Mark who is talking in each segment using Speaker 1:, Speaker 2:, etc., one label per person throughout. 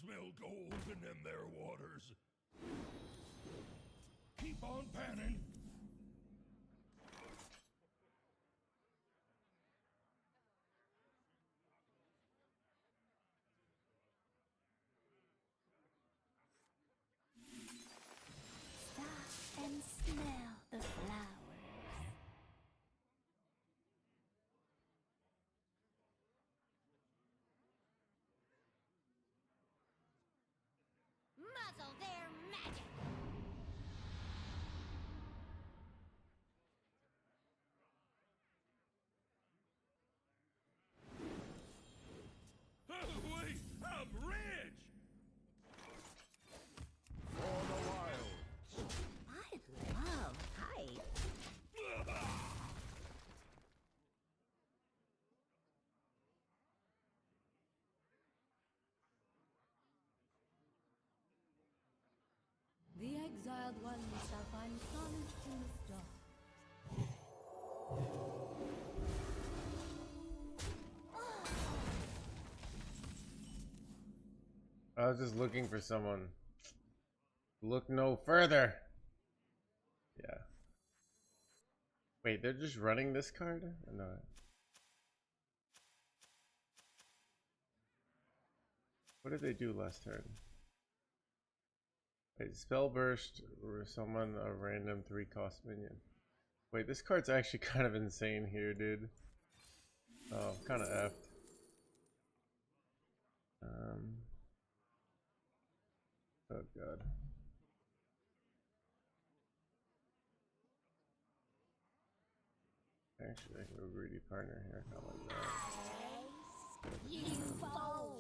Speaker 1: smell golden in their waters. Keep on panning.
Speaker 2: Stop and smell the flowers. Muzzle their magic!
Speaker 1: Oh, wait, I'm rich!
Speaker 3: For the wilds.
Speaker 2: I love hype.
Speaker 4: The exiled ones shall find solace in the stars.
Speaker 5: I was just looking for someone. Look no further. Yeah. Wait, they're just running this card? Or no. What did they do last turn? Wait, spell burst or summon a random 3-cost minion. Wait, this card's actually kind of insane here, dude. Oh, kind of effed. Oh god. Actually, I can go greedy partner here. I like that.
Speaker 2: You fold!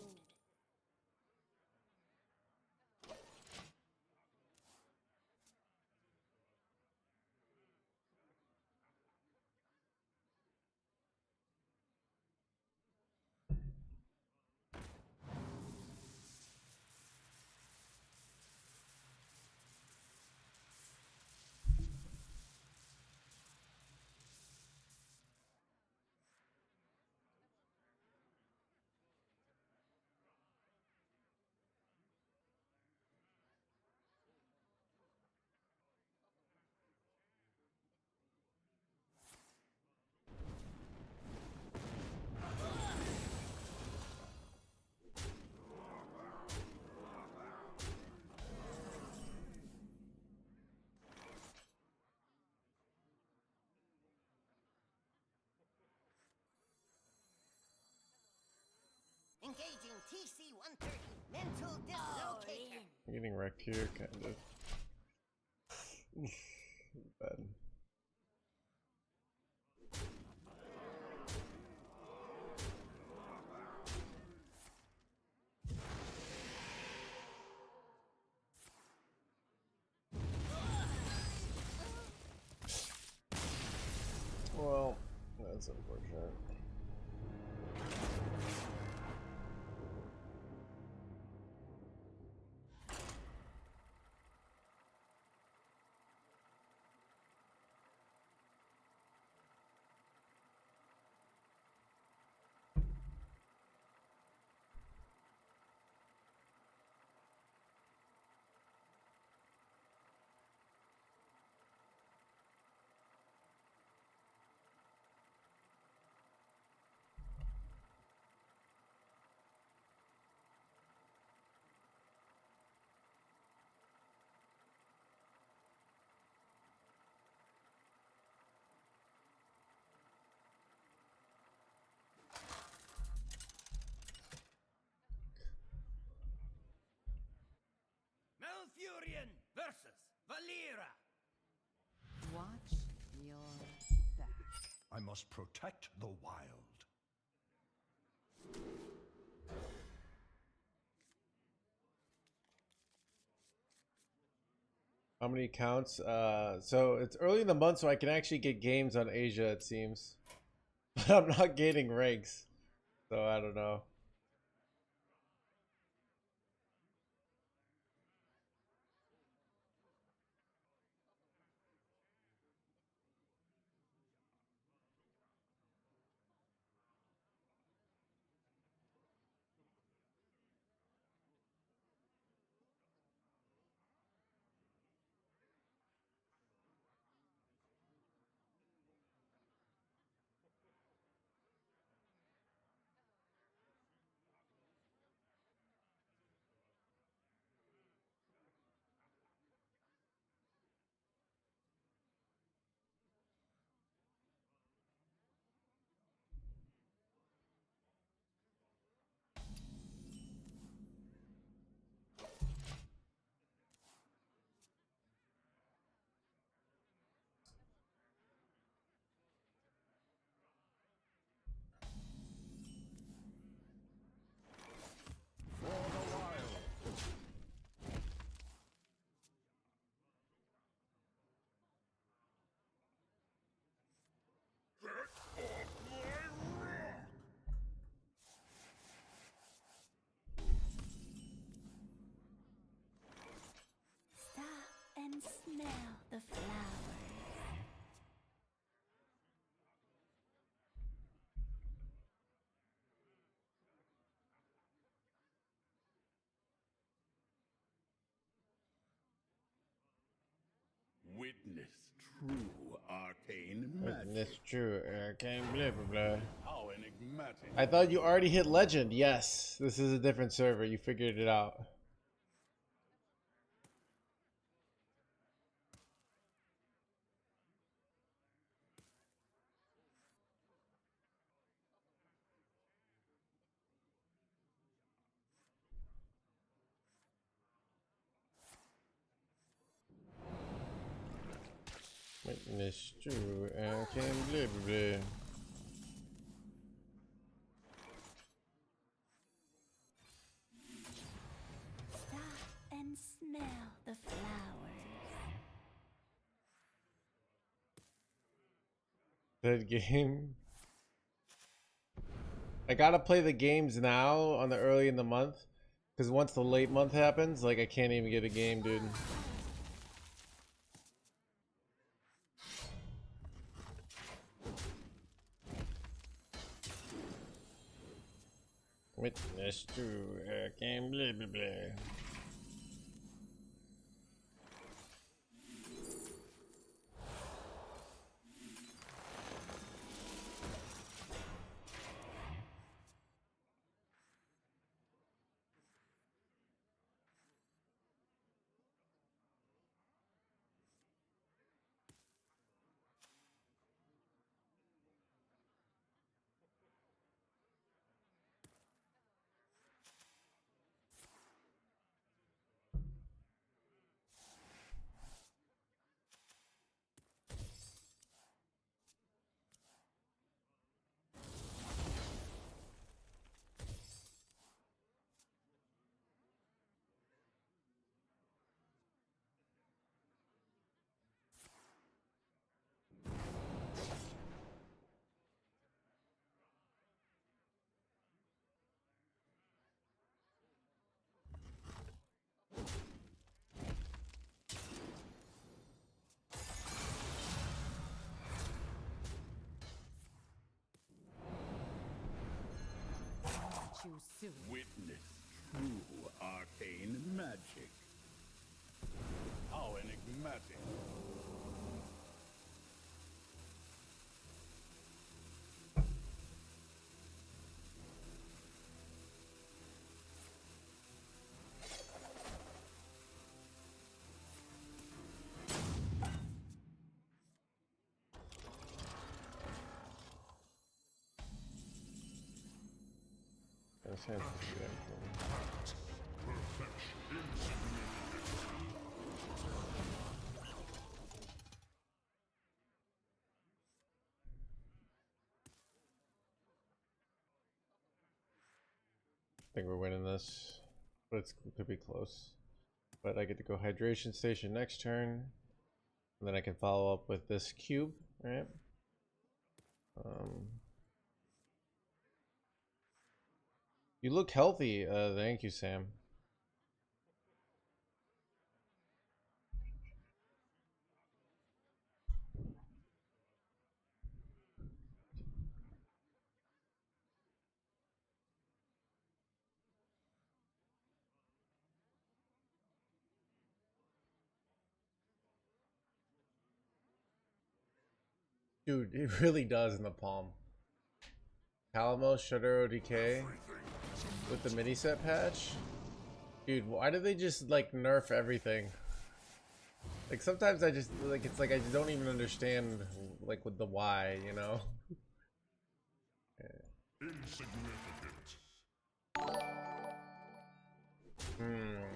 Speaker 6: Engaging TC-130, mental dislocator.
Speaker 5: I'm getting wrecked here, kind of. Bad. Well, that's unfortunate.
Speaker 6: Malfurion versus Valera.
Speaker 4: Watch your back.
Speaker 3: I must protect the wild.
Speaker 5: How many counts? So it's early in the month, so I can actually get games on Asia, it seems. But I'm not getting ranks, so I don't know.
Speaker 1: Witness true arcane magic.
Speaker 5: That's true. Arcane blah blah blah.
Speaker 1: How enigmatic.
Speaker 5: I thought you already hit legend. Yes, this is a different server. You figured it out. Witness true arcane blah blah blah.
Speaker 2: Stop and smell the flowers.
Speaker 5: That game. I gotta play the games now on the early in the month, because once the late month happens, like I can't even get a game, dude. Witness true arcane blah blah blah.
Speaker 4: You soon.
Speaker 1: Witness true arcane magic. How enigmatic.
Speaker 5: That sounds good. I think we're winning this, but it could be close. But I get to go hydration station next turn, and then I can follow up with this cube, right? You look healthy. Thank you, Sam. Dude, it really does in the palm. Calamos, Shutter ODK with the mini set patch. Dude, why do they just like nerf everything? Like sometimes I just like it's like I just don't even understand like with the why, you know?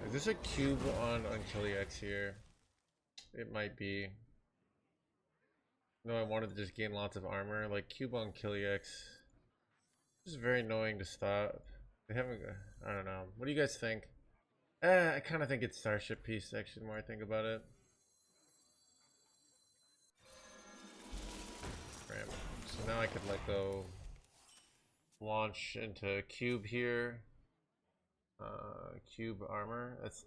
Speaker 5: Is this a cube on Killiax here? It might be. No, I wanted to just gain lots of armor. Like cube on Killiax. It's very annoying to stop. They haven't. I don't know. What do you guys think? I kind of think it's Starship Piece actually. The more I think about it. Right. So now I could let go. Launch into cube here. Cube armor. That's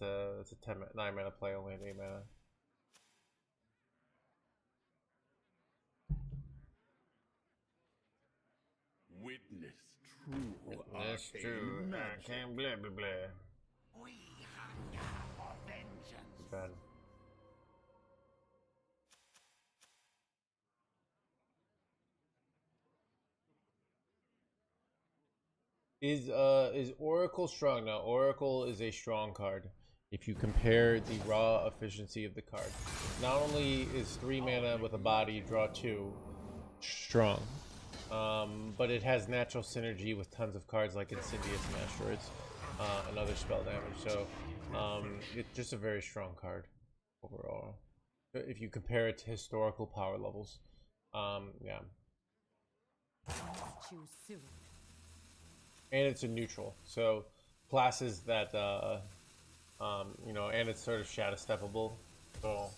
Speaker 5: a 9 mana play, only an 8 mana.
Speaker 1: Witness true
Speaker 5: That's
Speaker 1: arcane
Speaker 5: true.
Speaker 1: magic.
Speaker 5: Arcane blah blah blah.
Speaker 6: We hunger for vengeance.
Speaker 5: Bad. Is Oracle strong? No, Oracle is a strong card. If you compare the raw efficiency of the card, not only is 3 mana with a body, draw 2, strong, but it has natural synergy with tons of cards like Insidious and Asteroids, and other spell damage. So it's just a very strong card overall. If you compare it to historical power levels, yeah.
Speaker 4: Choose soon.
Speaker 5: And it's a neutral, so classes that you know, and it's sort of shadow steppable. So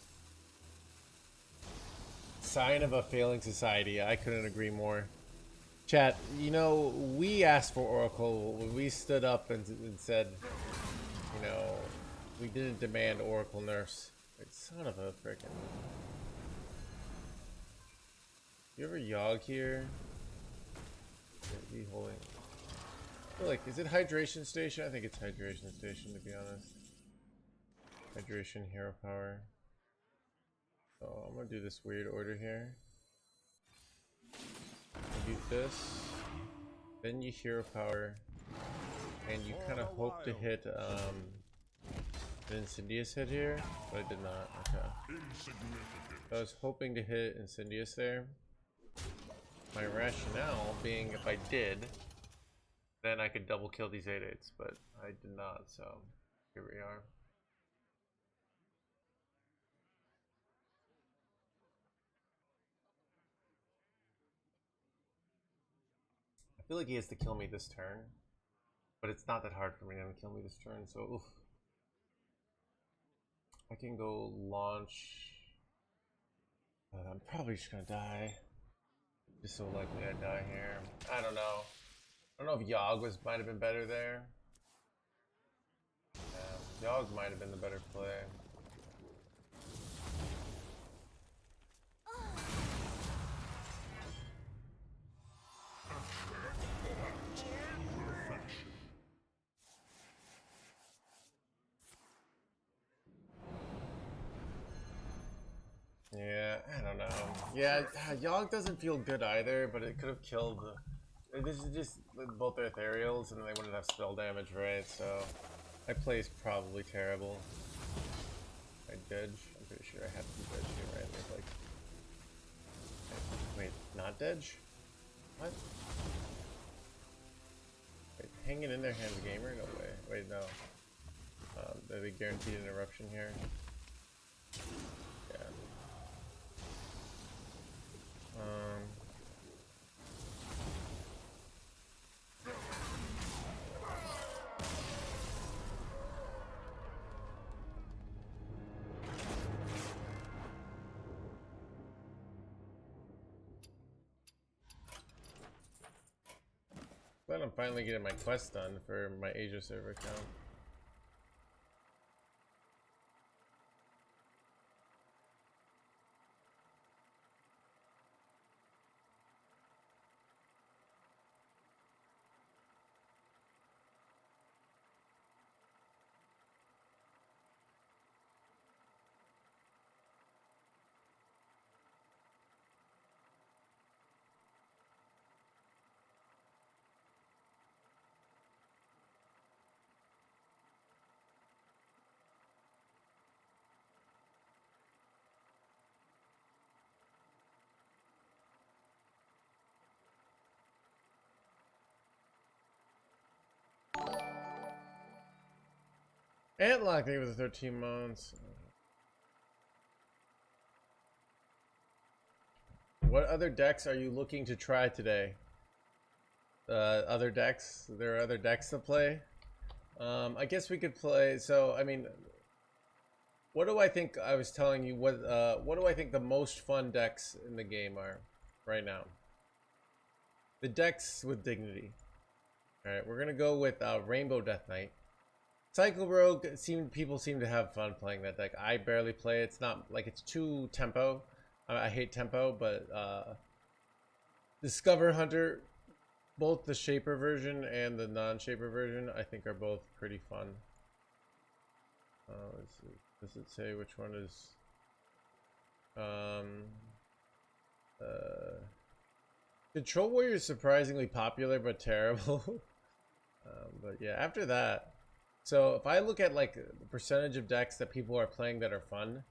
Speaker 5: sign of a failing society. I couldn't agree more. Chat, you know, we asked for Oracle when we stood up and said, you know, we didn't demand Oracle nerfs. Like, son of a frickin'. You ever Yogg here? Be holding. I feel like, is it Hydration Station? I think it's Hydration Station, to be honest. Hydration, Hero Power. So I'm gonna do this weird order here. You do this, then you Hero Power, and you kind of hope to hit an Insidious hit here, but I did not. Okay. So I was hoping to hit Insidious there. My rationale being if I did, then I could double kill these 8/8s, but I did not, so here we are. I feel like he has to kill me this turn, but it's not that hard for me to kill me this turn, so oof. I can go launch. I'm probably just gonna die. Just so likely I die here. I don't know. I don't know if Yogg might have been better there. Yeah, Yogg might have been the better play. Yeah, I don't know. Yeah, Yogg doesn't feel good either, but it could have killed. This is just both their ethereals, and they wouldn't have spell damage, right? So, my play is probably terrible. I dodge. I'm pretty sure I have to dodge here, right? There's like, wait, not dodge? What? Wait, hanging in there, HandsGamer? No way. Wait, no. There's a guaranteed interruption here. Yeah. Glad I'm finally getting my quest done for my Asia server account. Antlock, thank you for the 13 months. What other decks are you looking to try today? Other decks? There are other decks to play. I guess we could play. So, I mean, what do I think? I was telling you what do I think the most fun decks in the game are right now? The decks with dignity. All right, we're gonna go with Rainbow Death Knight. Cycle Rogue, people seem to have fun playing that deck. I barely play it. It's not like it's too tempo. I hate tempo, but Discover Hunter, both the Shaper version and the non-Shaper version, I think are both pretty fun. Let's see. Does it say which one is? Control Warrior is surprisingly popular but terrible. But yeah, after that, so if I look at like the percentage of decks that people are playing that are fun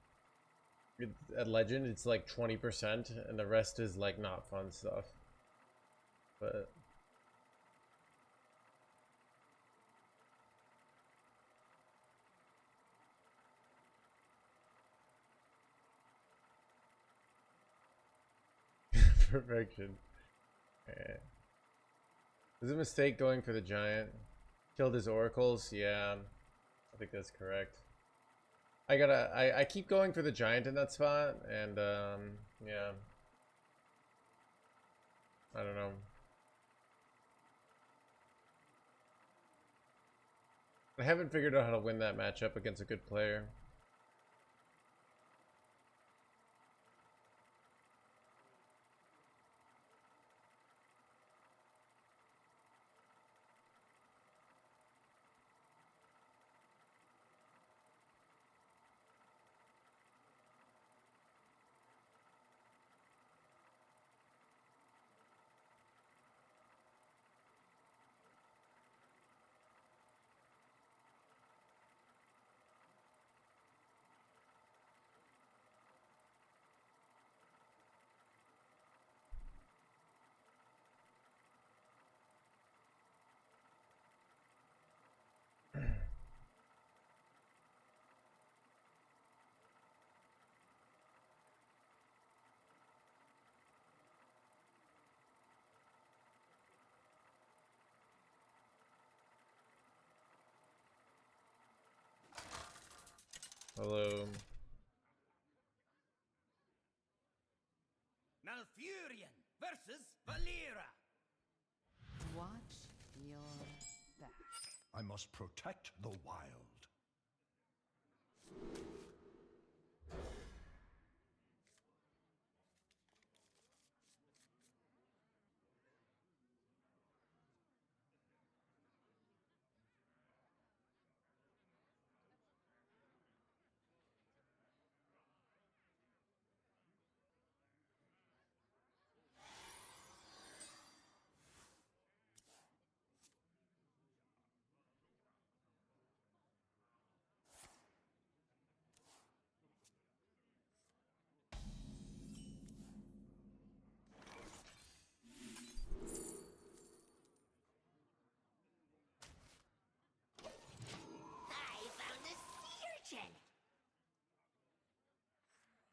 Speaker 5: at Legend, it's like 20%, and the rest is like not fun stuff. But perfection. Yeah. It was a mistake going for the giant. Killed his oracles. Yeah, I think that's correct. I keep going for the giant in that spot, and yeah, I don't know. I haven't figured out how to win that matchup against a good player. Hello.
Speaker 6: Malfurion versus Valera.
Speaker 7: Watch your back.
Speaker 3: I must protect the wild.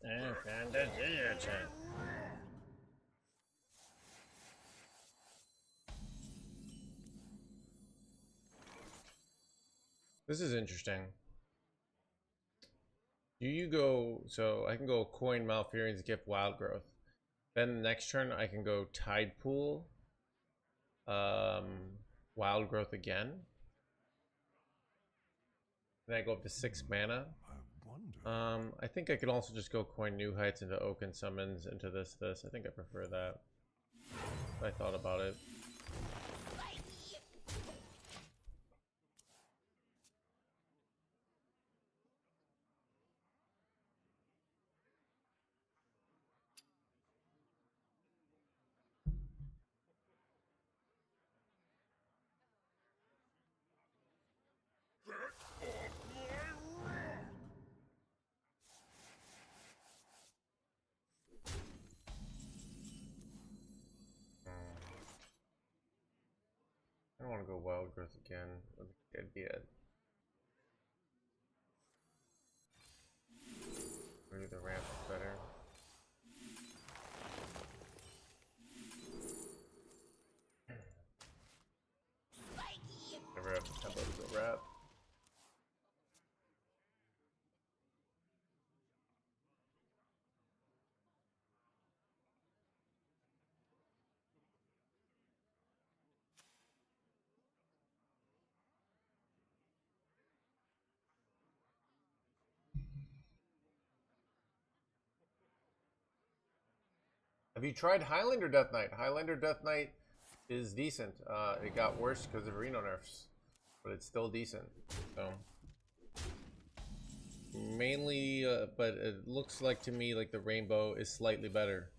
Speaker 6: I found a sea urchin.
Speaker 5: This is interesting. Do you go, so I can go coin Malfurion's Gift Wild Growth. Then the next turn I can go Tide Pool, Wild Growth again. Then I go up to 6 mana.
Speaker 3: I wonder.
Speaker 5: I think I could also just go coin New Heights into Oaken Summons into this. I think I prefer that. I thought about it. I don't want to go Wild Growth again. What a good idea. Maybe the ramp is better. Never have to tempo to go wrap. Have you tried Highlander Death Knight? Highlander Death Knight is decent. It got worse because of Reno nerfs, but it's still decent. So mainly, but it looks like to me like the rainbow is slightly better.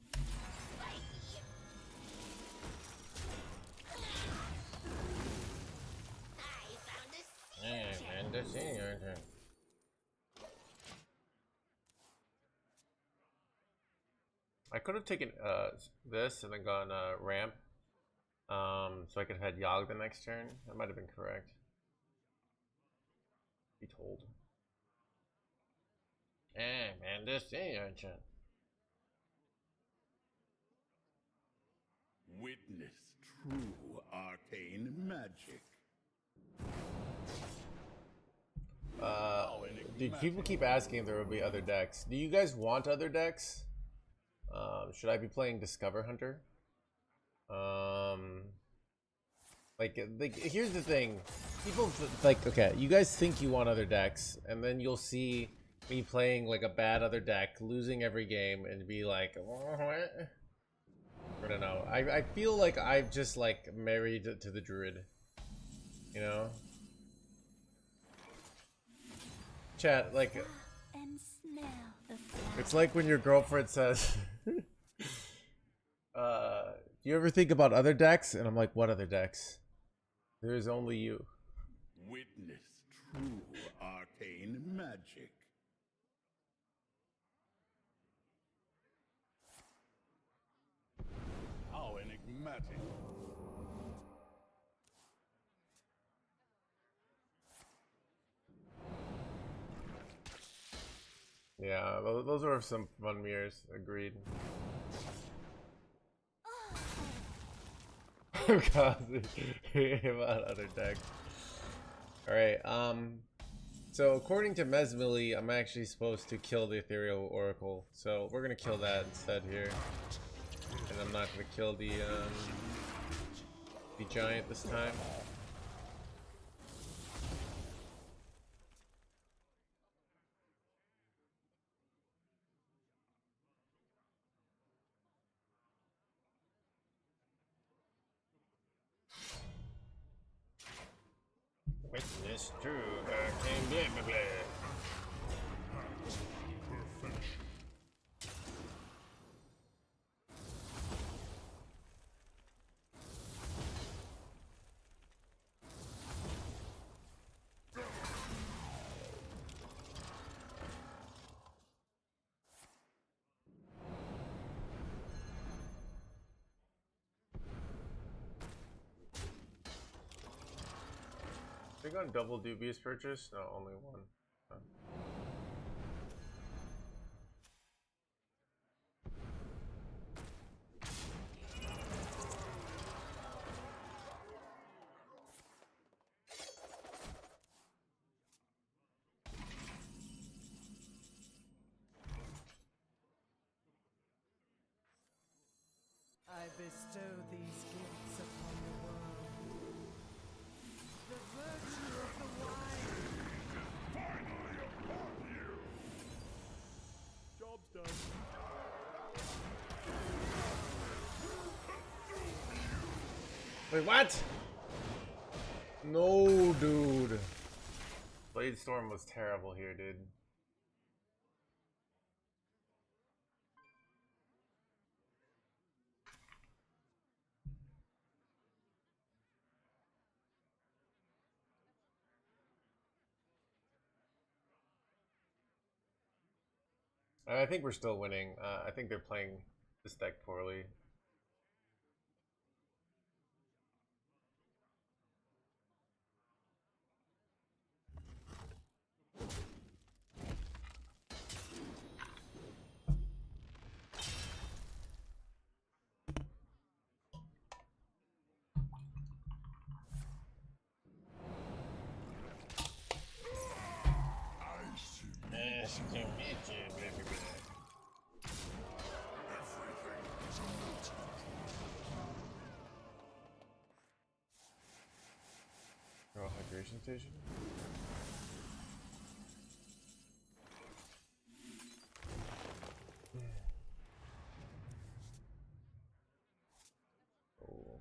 Speaker 5: just seeing your turn. I could have taken this and then gone ramp, so I could have had Yogg the next turn. That might have been correct. Be told. Hey man, just seeing your turn.
Speaker 1: Witness true arcane magic.
Speaker 5: Dude, people keep asking if there will be other decks. Do you guys want other decks? Should I be playing Discover Hunter? Like here's the thing. People like, okay, you guys think you want other decks, and then you'll see me playing like a bad other deck, losing every game, and be like, what? I don't know. I feel like I've just like married to the Druid. You know? Chat, like,
Speaker 2: And smell the flowers.
Speaker 5: it's like when your girlfriend says, do you ever think about other decks? And I'm like, what other decks? There's only you.
Speaker 1: Witness true arcane magic. How enigmatic.
Speaker 5: Yeah, those are some fun mirrors. Agreed. About other decks. Alright, so according to Mesmili, I'm actually supposed to kill the Ethereal Oracle. So we're gonna kill that instead here. And I'm not gonna kill the giant this time. Witness true arcane blah. Are you going double dubious purchase? No, only one. Oh.
Speaker 8: I bestow these gifts upon the world. The virtue of the wild.
Speaker 1: Job's done.
Speaker 5: Wait, what? No, dude. Blade Storm was terrible here, dude. I think we're still winning. I think they're playing this deck poorly. Oh, hydration station? Oh.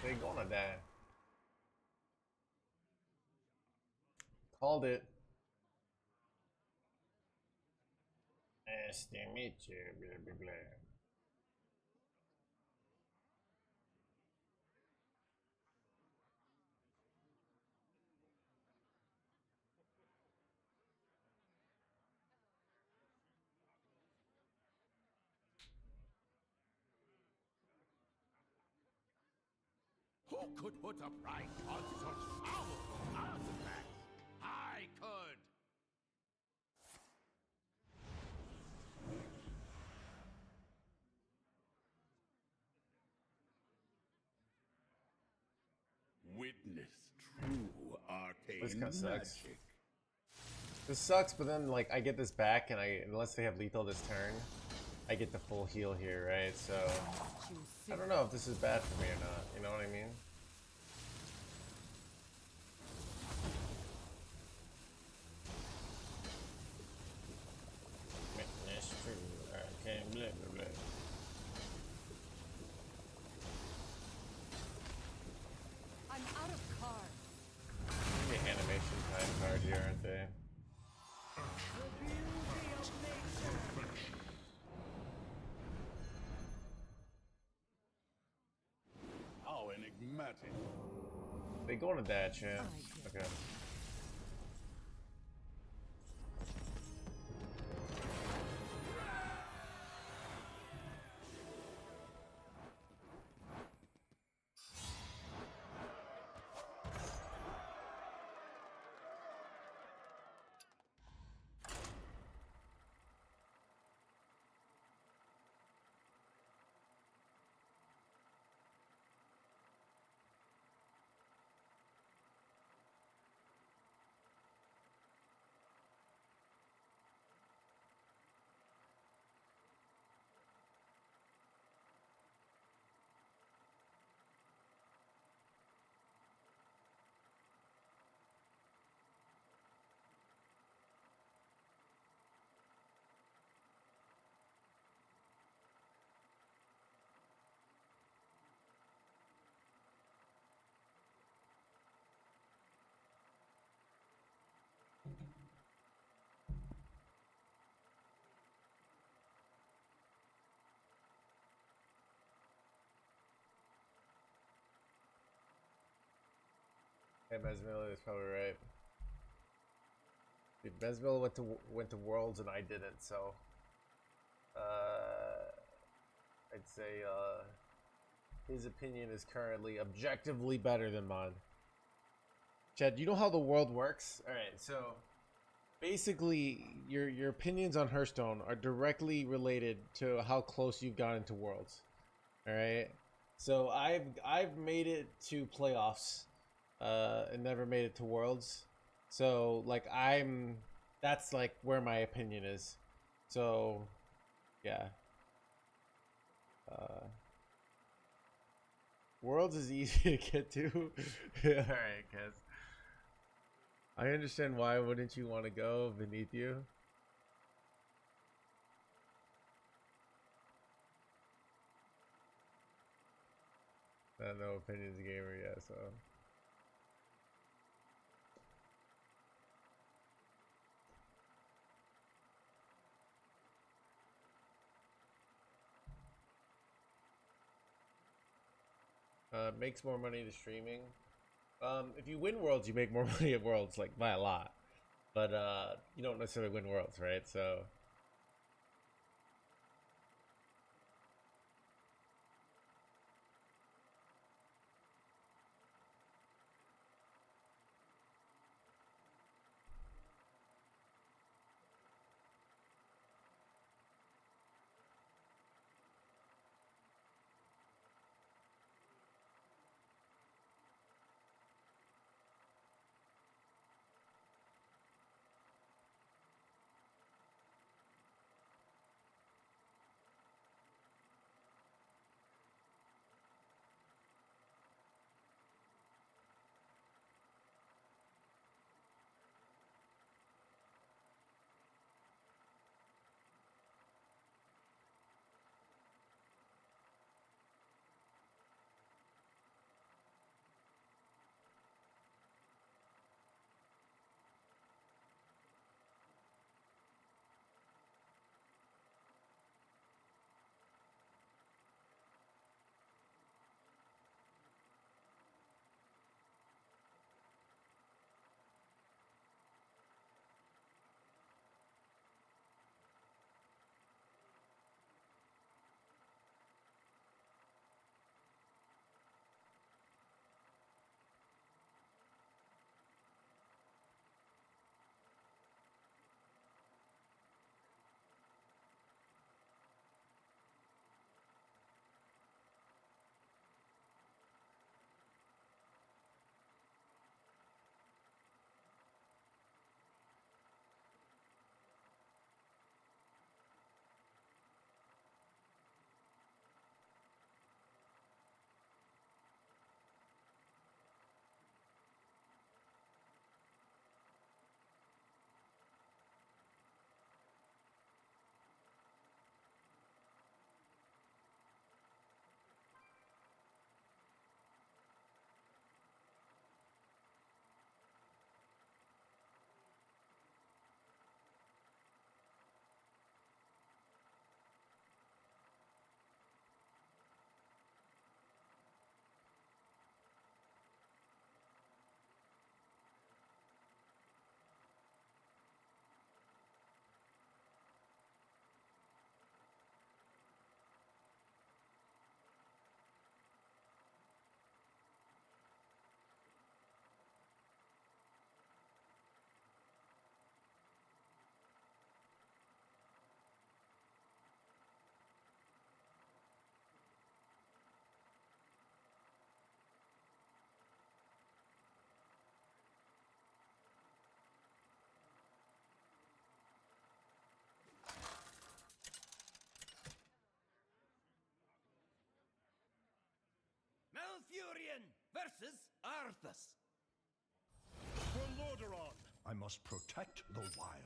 Speaker 5: They're gonna die. Called it. Nice to meet you, blah, blah, blah.
Speaker 1: Who could put a price on such powerful artifacts? I could. Witness true
Speaker 5: This
Speaker 1: arcane
Speaker 5: kinda sucks.
Speaker 1: magic.
Speaker 5: This sucks, but then like I get this back, and unless they have lethal this turn, I get the full heal here, right? So I don't know if this is bad for me or not. You know what I mean? That's true. Okay, blah blah blah.
Speaker 7: I'm out of cards.
Speaker 5: The animation time card here, aren't they?
Speaker 8: The beauty of nature.
Speaker 1: How enigmatic.
Speaker 5: They go on a dash, yeah. Okay. Hey, Mesmiller is probably right. Dude, Mesmiller went to Worlds and I didn't, so I'd say his opinion is currently objectively better than mine. Chad, you know how the world works? All right, so basically your opinions on Hearthstone are directly related to how close you've gotten to Worlds. All right, so I've made it to playoffs. And never made it to Worlds, so like that's like where my opinion is. So yeah, Worlds is easy to get to. All right, guys. I understand why wouldn't you want to go beneath you. No opinions gamer, yeah. So. Makes more money to streaming. If you win Worlds, you make more money at Worlds, like by a lot. But you don't necessarily win Worlds, right? So
Speaker 6: versus Arthas.
Speaker 3: For Lordaeron, I must protect the wild.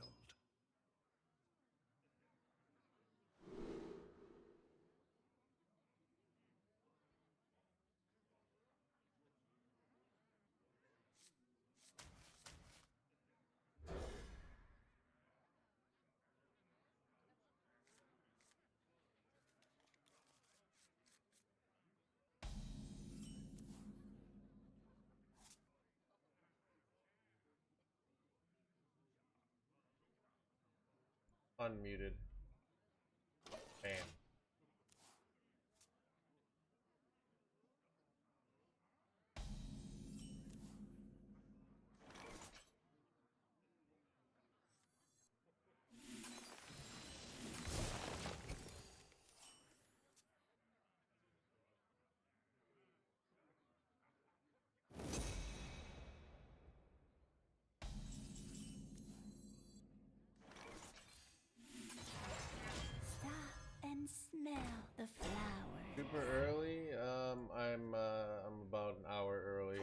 Speaker 5: Unmuted. Bam.
Speaker 2: Stop and smell the flowers.
Speaker 5: Super early. I'm about an hour early.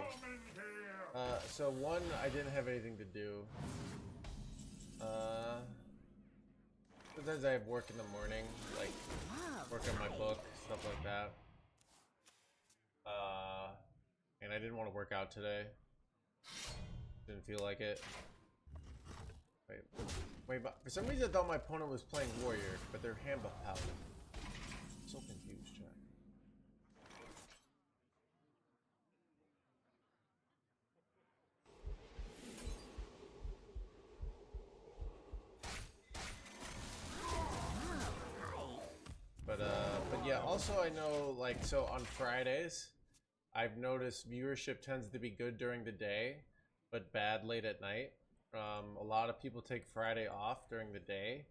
Speaker 5: So one, I didn't have anything to do. Sometimes I have work in the morning, like work on my book, stuff like that. And I didn't want to work out today. Didn't feel like it. Wait, but for some reason I thought my opponent was playing warrior, but they're Hamba paladin. So confused, Jack. But yeah, also I know, like, so on Fridays, I've noticed viewership tends to be good during the day, but bad late at night. A lot of people take Friday off during the day,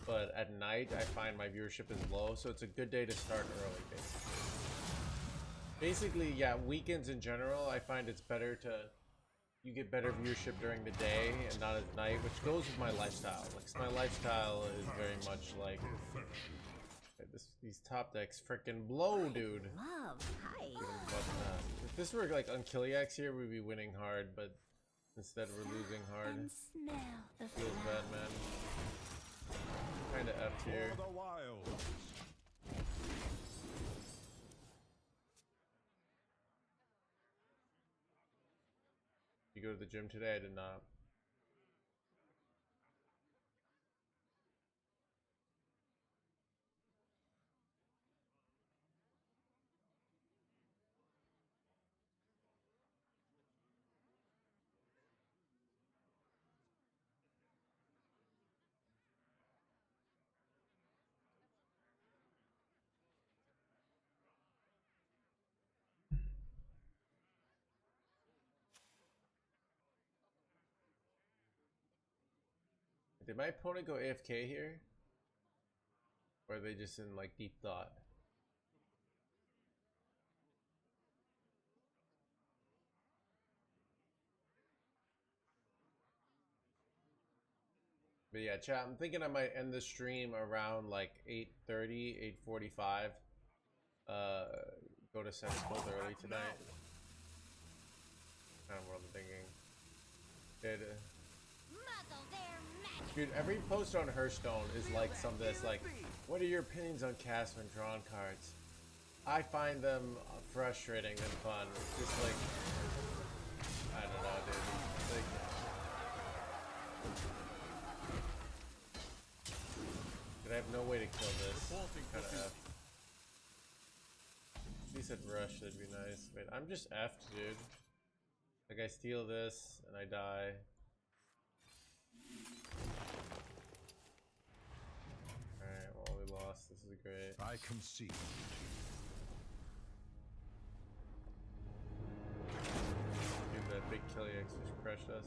Speaker 5: but at night I find my viewership is low, so it's a good day to start early, basically. Yeah, weekends in general, I find it's better to, you get better viewership during the day and not at night, which goes with my lifestyle. Like, my lifestyle is very much like, these top decks freaking blow, dude.
Speaker 2: Love, hi.
Speaker 5: If this were like on Kiliax here, we'd be winning hard, but instead we're losing hard.
Speaker 2: And smell the
Speaker 5: Feels bad, man. Kinda F'd here.
Speaker 3: For the wild.
Speaker 5: You go to the gym today? I did not. Did my opponent go AFK here? Or are they just in like deep thought? But yeah, chat, I'm thinking I might end the stream around like 8:30, 8:45. Go to Sensible early tonight. Kind of what I'm thinking. Dude, every post on Hearthstone is like something that's like, what are your opinions on cast when drawn cards? I find them frustrating and fun. It's just like, I don't know, dude. Like, I have no way to kill this. Kind of F. If he said rush, that'd be nice. Wait, I'm just F'd, dude. Like, I steal this and I die. Alright, well, we lost. This is great.
Speaker 3: I concede.
Speaker 5: Dude, that big Kiliax just crushed us.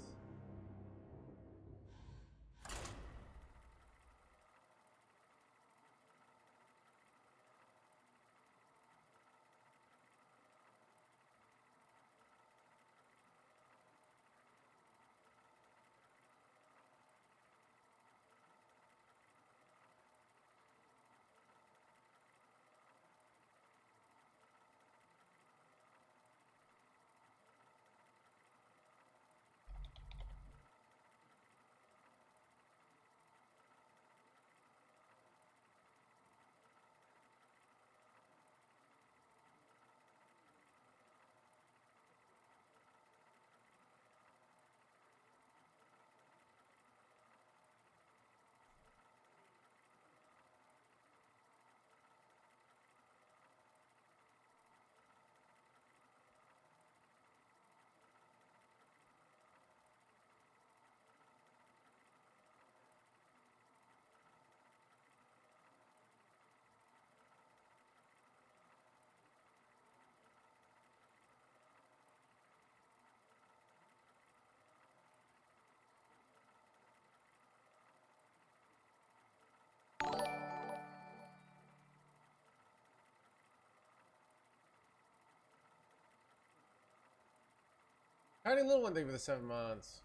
Speaker 5: Tiny little one, thank you for the 7 months.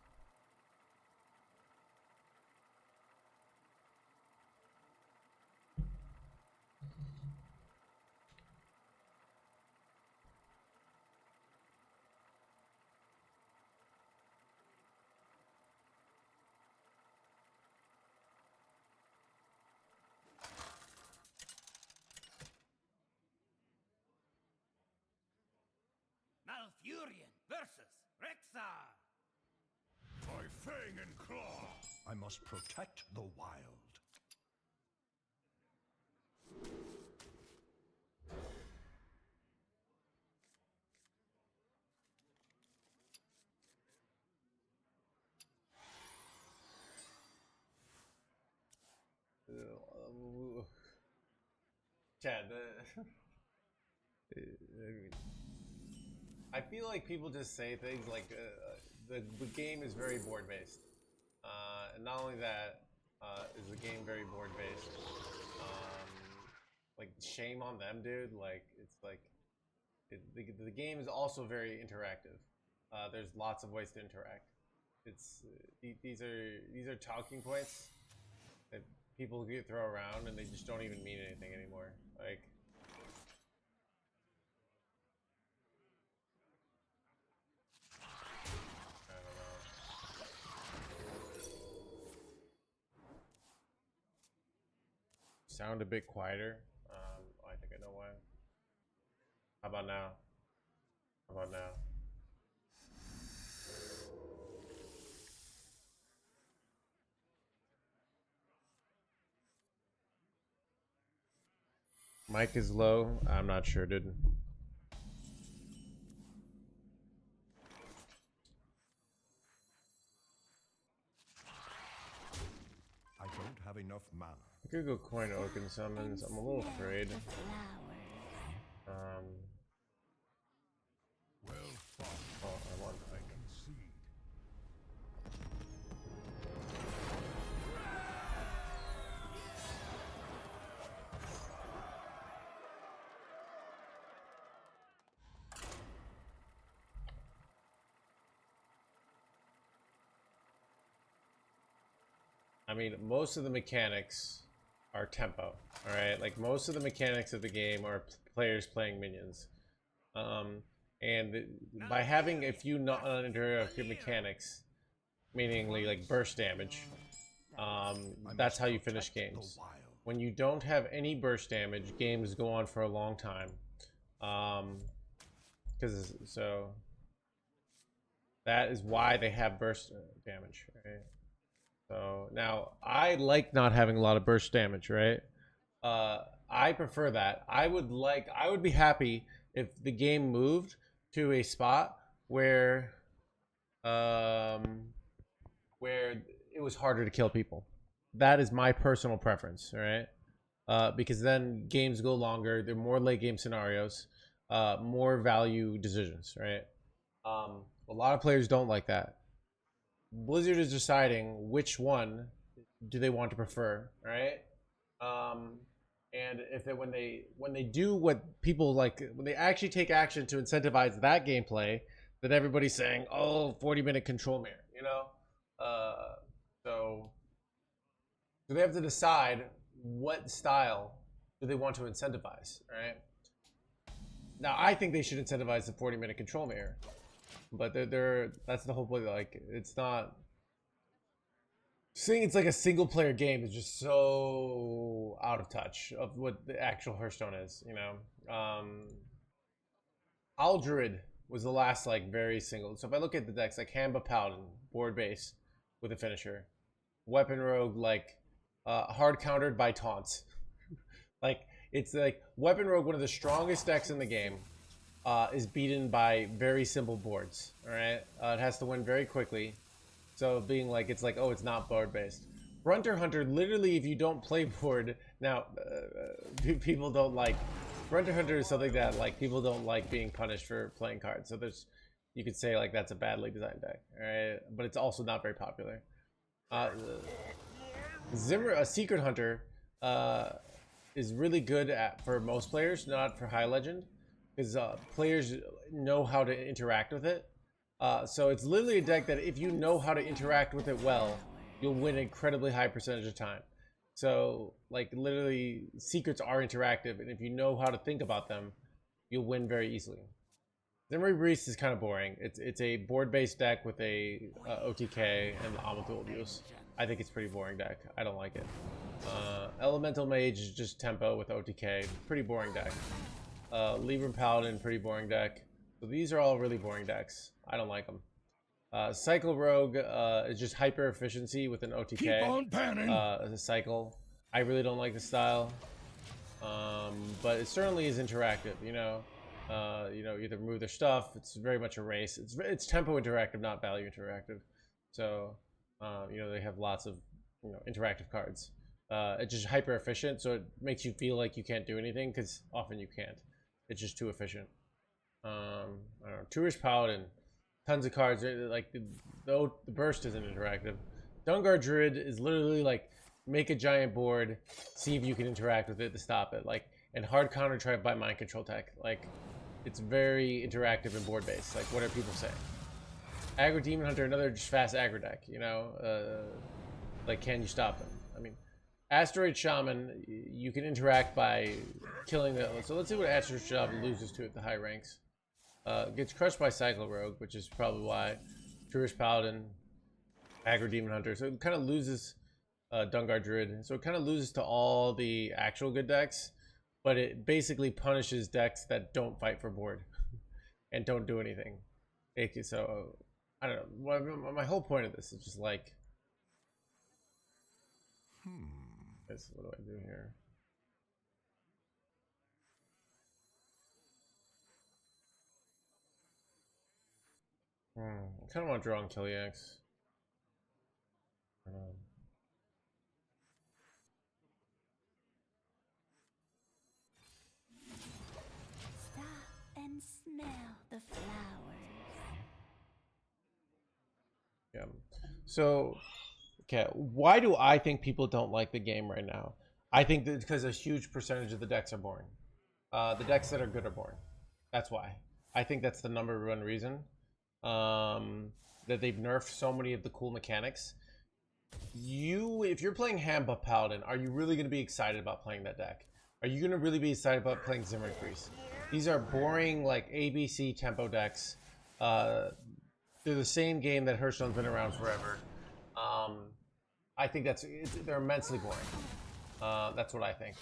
Speaker 1: Malfurion versus Rexar.
Speaker 3: By fang and claw, I must protect the wild.
Speaker 5: Chad, I feel like people just say things like the game is very board based, and not only that, is the game very board based. Like shame on them, dude. Like it's like the game is also very interactive. There's lots of ways to interact. It's these are talking points that people get throw around and they just don't even mean anything anymore. Like. Sound a bit quieter. I think I know why. How about now? How about now? Mic is low. I'm not sure, dude.
Speaker 3: I don't have enough mana.
Speaker 5: I could go coin Oaken summons. I'm a little afraid.
Speaker 3: Well fought.
Speaker 5: Oh, I want.
Speaker 3: I concede.
Speaker 5: I mean, most of the mechanics are tempo. All right, like most of the mechanics of the game are players playing minions. And by having a few non-interactive mechanics, meaning like burst damage, that's how you finish games. When you don't have any burst damage, games go on for a long time. So that is why they have burst damage, right? So now I like not having a lot of burst damage, right? I prefer that. I would be happy if the game moved to a spot where it was harder to kill people. That is my personal preference, right? Because then games go longer, there are more late game scenarios, more value decisions, right? A lot of players don't like that. Blizzard is deciding which one do they want to prefer, right? And if they when they do what people like, when they actually take action to incentivize that gameplay, then everybody's saying, "Oh, 40-minute control mirror," you know. So they have to decide what style do they want to incentivize, right? Now, I think they should incentivize the 40-minute control mirror. But that's the whole point. Like, it's not saying it's like a single player game is just so out of touch of what the actual Hearthstone is, you know. Druid was the last like very single. So if I look at the decks, like Hamba Paladin, board base with a finisher, Weapon Rogue, like hard countered by taunts. Like it's like Weapon Rogue, one of the strongest decks in the game. Is beaten by very simple boards. All right, it has to win very quickly. So being like, it's like, oh, it's not board based. Brunter Hunter, literally, if you don't play board now, people don't like. Brunter Hunter is something that like people don't like being punished for playing cards. So there's, you could say like that's a badly designed deck. All right, but it's also not very popular. Zimmer, a Secret Hunter, is really good for most players, not for High Legend. Because players know how to interact with it. So it's literally a deck that if you know how to interact with it well, you'll win an incredibly high percentage of time. So like literally secrets are interactive, and if you know how to think about them, you'll win very easily. Zimri Breeze is kind of boring. It's a board-based deck with a OTK and the Amatul abuse. I think it's a pretty boring deck. I don't like it. Elemental Mage is just tempo with OTK. Pretty boring deck. Libram Paladin, pretty boring deck. So these are all really boring decks. I don't like them. Cycle Rogue is just hyper efficiency with an OTK.
Speaker 3: Keep on panning.
Speaker 5: As a cycle. I really don't like the style. But it certainly is interactive, you know. Either move their stuff. It's very much a race. It's tempo interactive, not value interactive. So, they have lots of, interactive cards. It's just hyper efficient, so it makes you feel like you can't do anything because often you can't. It's just too efficient. I don't know. Tourish Paladin, tons of cards. Like the burst isn't interactive. Dungar Druid is literally like make a giant board, see if you can interact with it to stop it. Like, and hard counter try by mind control tech. Like, it's very interactive and board based. Like, what are people saying? Aggro Demon Hunter, another just fast aggro deck. Like, can you stop them? I mean, Asteroid Shaman, you can interact by killing the. So let's see what Asteroid Shaman loses to at the high ranks. Gets crushed by Cycle Rogue, which is probably why. Tourish Paladin, Aggro Demon Hunter. So it kind of loses Dungar Druid. So it kind of loses to all the actual good decks, but it basically punishes decks that don't fight for board and don't do anything. So I don't know. My whole point of this is just like, what do I do here? I kind of want to draw on Killiax.
Speaker 2: Stop and smell the flowers.
Speaker 5: Yeah. So, okay, why do I think people don't like the game right now? I think that because a huge percentage of the decks are boring. The decks that are good are boring. That's why. I think that's the number one reason. That they've nerfed so many of the cool mechanics. If you're playing Hamba Paladin, are you really going to be excited about playing that deck? Are you going to really be excited about playing Zimmer Priest? These are boring, like ABC tempo decks. They're the same game that Hearthstone's been around forever. I think they're immensely boring. That's what I think.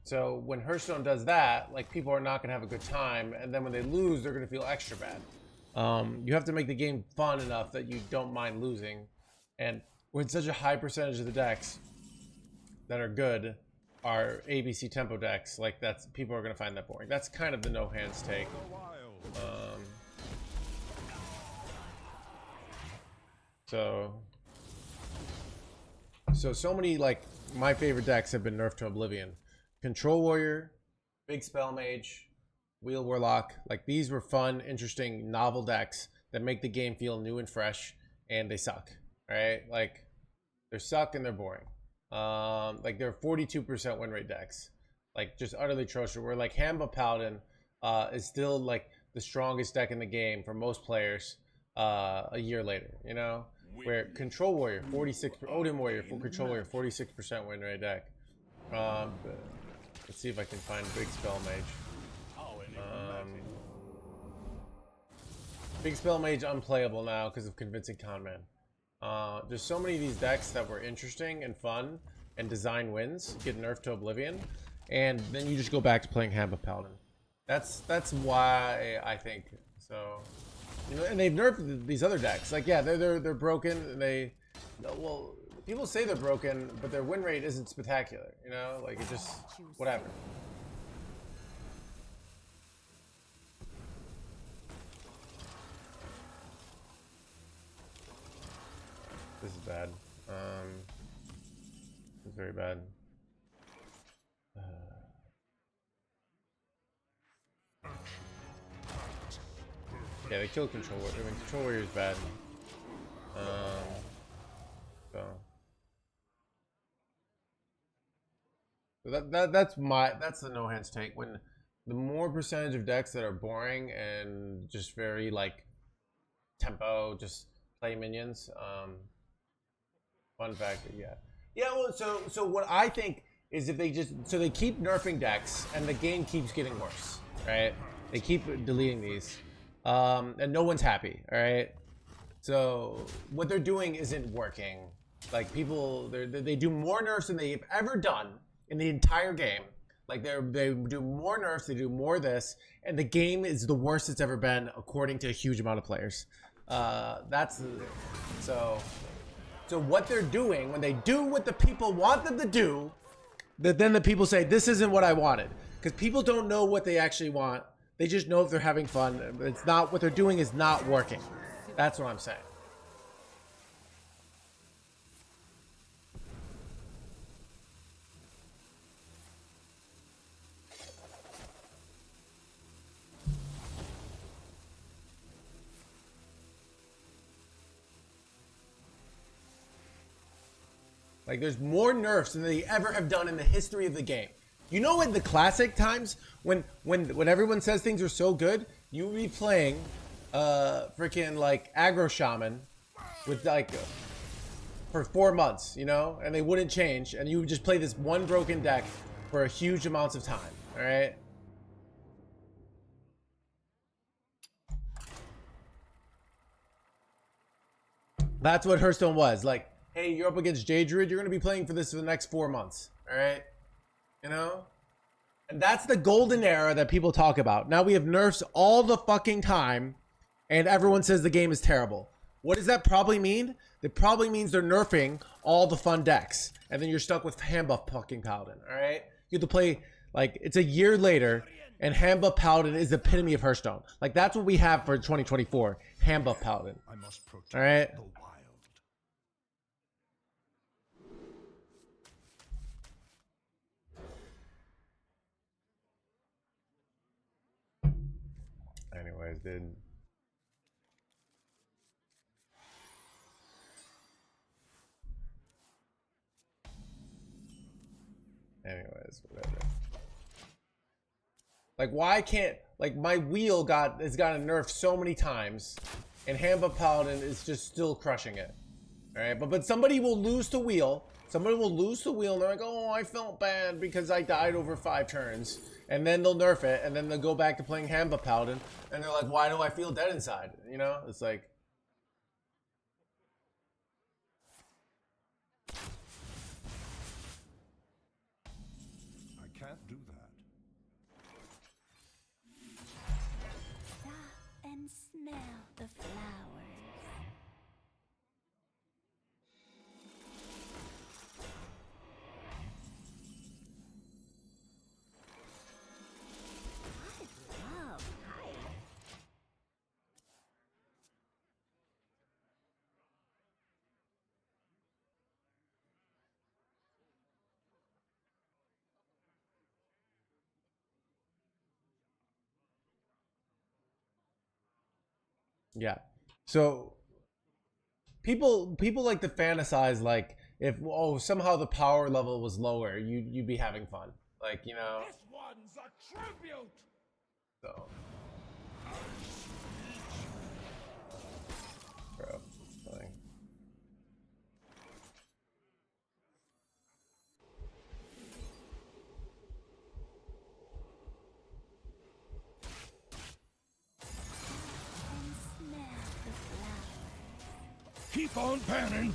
Speaker 5: So when Hearthstone does that, like, people are not going to have a good time, and then when they lose, they're going to feel extra bad. You have to make the game fun enough that you don't mind losing, and when such a high percentage of the decks that are good are ABC tempo decks, like, that's, people are going to find that boring. That's kind of the no hands take. So many, like, my favorite decks have been nerfed to oblivion. Control Warrior, Big Spell Mage, Wheel Warlock. Like, these were fun, interesting, novel decks that make the game feel new and fresh, and they suck, right? Like, they suck and they're boring. Like, they're 42% win rate decks. Like, just utterly atrocious. Where, like, Hamba Paladin is still, like, the strongest deck in the game for most players a year later, you know? Where Control Warrior, 46%, Odin Warrior, Control Warrior, 46% win rate deck. Let's see if I can find Big Spell Mage. Big Spell Mage unplayable now because of Convincing Conman. There's so many of these decks that were interesting and fun and design wins get nerfed to oblivion, and then you just go back to playing Hamba Paladin. That's why I think so. You know, and they've nerfed these other decks. Like, yeah, they're broken. Well, people say they're broken, but their win rate isn't spectacular. You know, like, it just whatever. This is bad. It's very bad. Yeah, they killed Control Warrior. I mean, Control Warrior is bad. So that's the no hands take. When the more percentage of decks that are boring and just very, like, tempo, just play minions. Fun factor, yeah. Yeah, well, so what I think is if they they keep nerfing decks and the game keeps getting worse, right? They keep deleting these, and no one's happy, all right? So what they're doing isn't working. Like people, they do more nerfs than they've ever done in the entire game. Like they do more nerfs, they do more this, and the game is the worst it's ever been according to a huge amount of players. So what they're doing when they do what the people want them to do, then the people say this isn't what I wanted, because people don't know what they actually want. They just know if they're having fun. It's not what they're doing is not working. That's what I'm saying. Like, there's more nerfs than they ever have done in the history of the game. You know, in the classic times, when everyone says things are so good, you would be playing freaking like aggro shaman with like for 4 months, you know, and they wouldn't change, and you would just play this one broken deck for a huge amounts of time. All right. That's what Hearthstone was like. Hey, you're up against Druid. You're going to be playing for this for the next 4 months. All right. You know? And that's the golden era that people talk about. Now we have nerfs all the fucking time, and everyone says the game is terrible. What does that probably mean? That probably means they're nerfing all the fun decks, and then you're stuck with hand buff fucking Paladin. All right. You have to play, like, it's a year later, and hand buff Paladin is the epitome of Hearthstone. Like, that's what we have for 2024. Hand buff Paladin.
Speaker 3: I must protect
Speaker 5: all right.
Speaker 3: the wild.
Speaker 5: Anyways, dude. Anyways, whatever. Like, why can't, like, my wheel has gotten nerfed so many times, and Hamba Paladin is just still crushing it. Alright, but somebody will lose the wheel. Somebody will lose the wheel, and they're like, oh, I felt bad because I died over 5 turns. And then they'll nerf it, and then they'll go back to playing Hamba Paladin, and they're like, why do I feel dead inside? You know? It's like...
Speaker 3: I can't do that.
Speaker 2: Stop and smell the flowers. I love height.
Speaker 5: Yeah. So people like to fantasize like if somehow the power level was lower, you'd be having fun. Like, you know.
Speaker 1: This one's a tribute.
Speaker 5: So bro, funny.
Speaker 2: And smell the flowers.
Speaker 3: Keep on panning.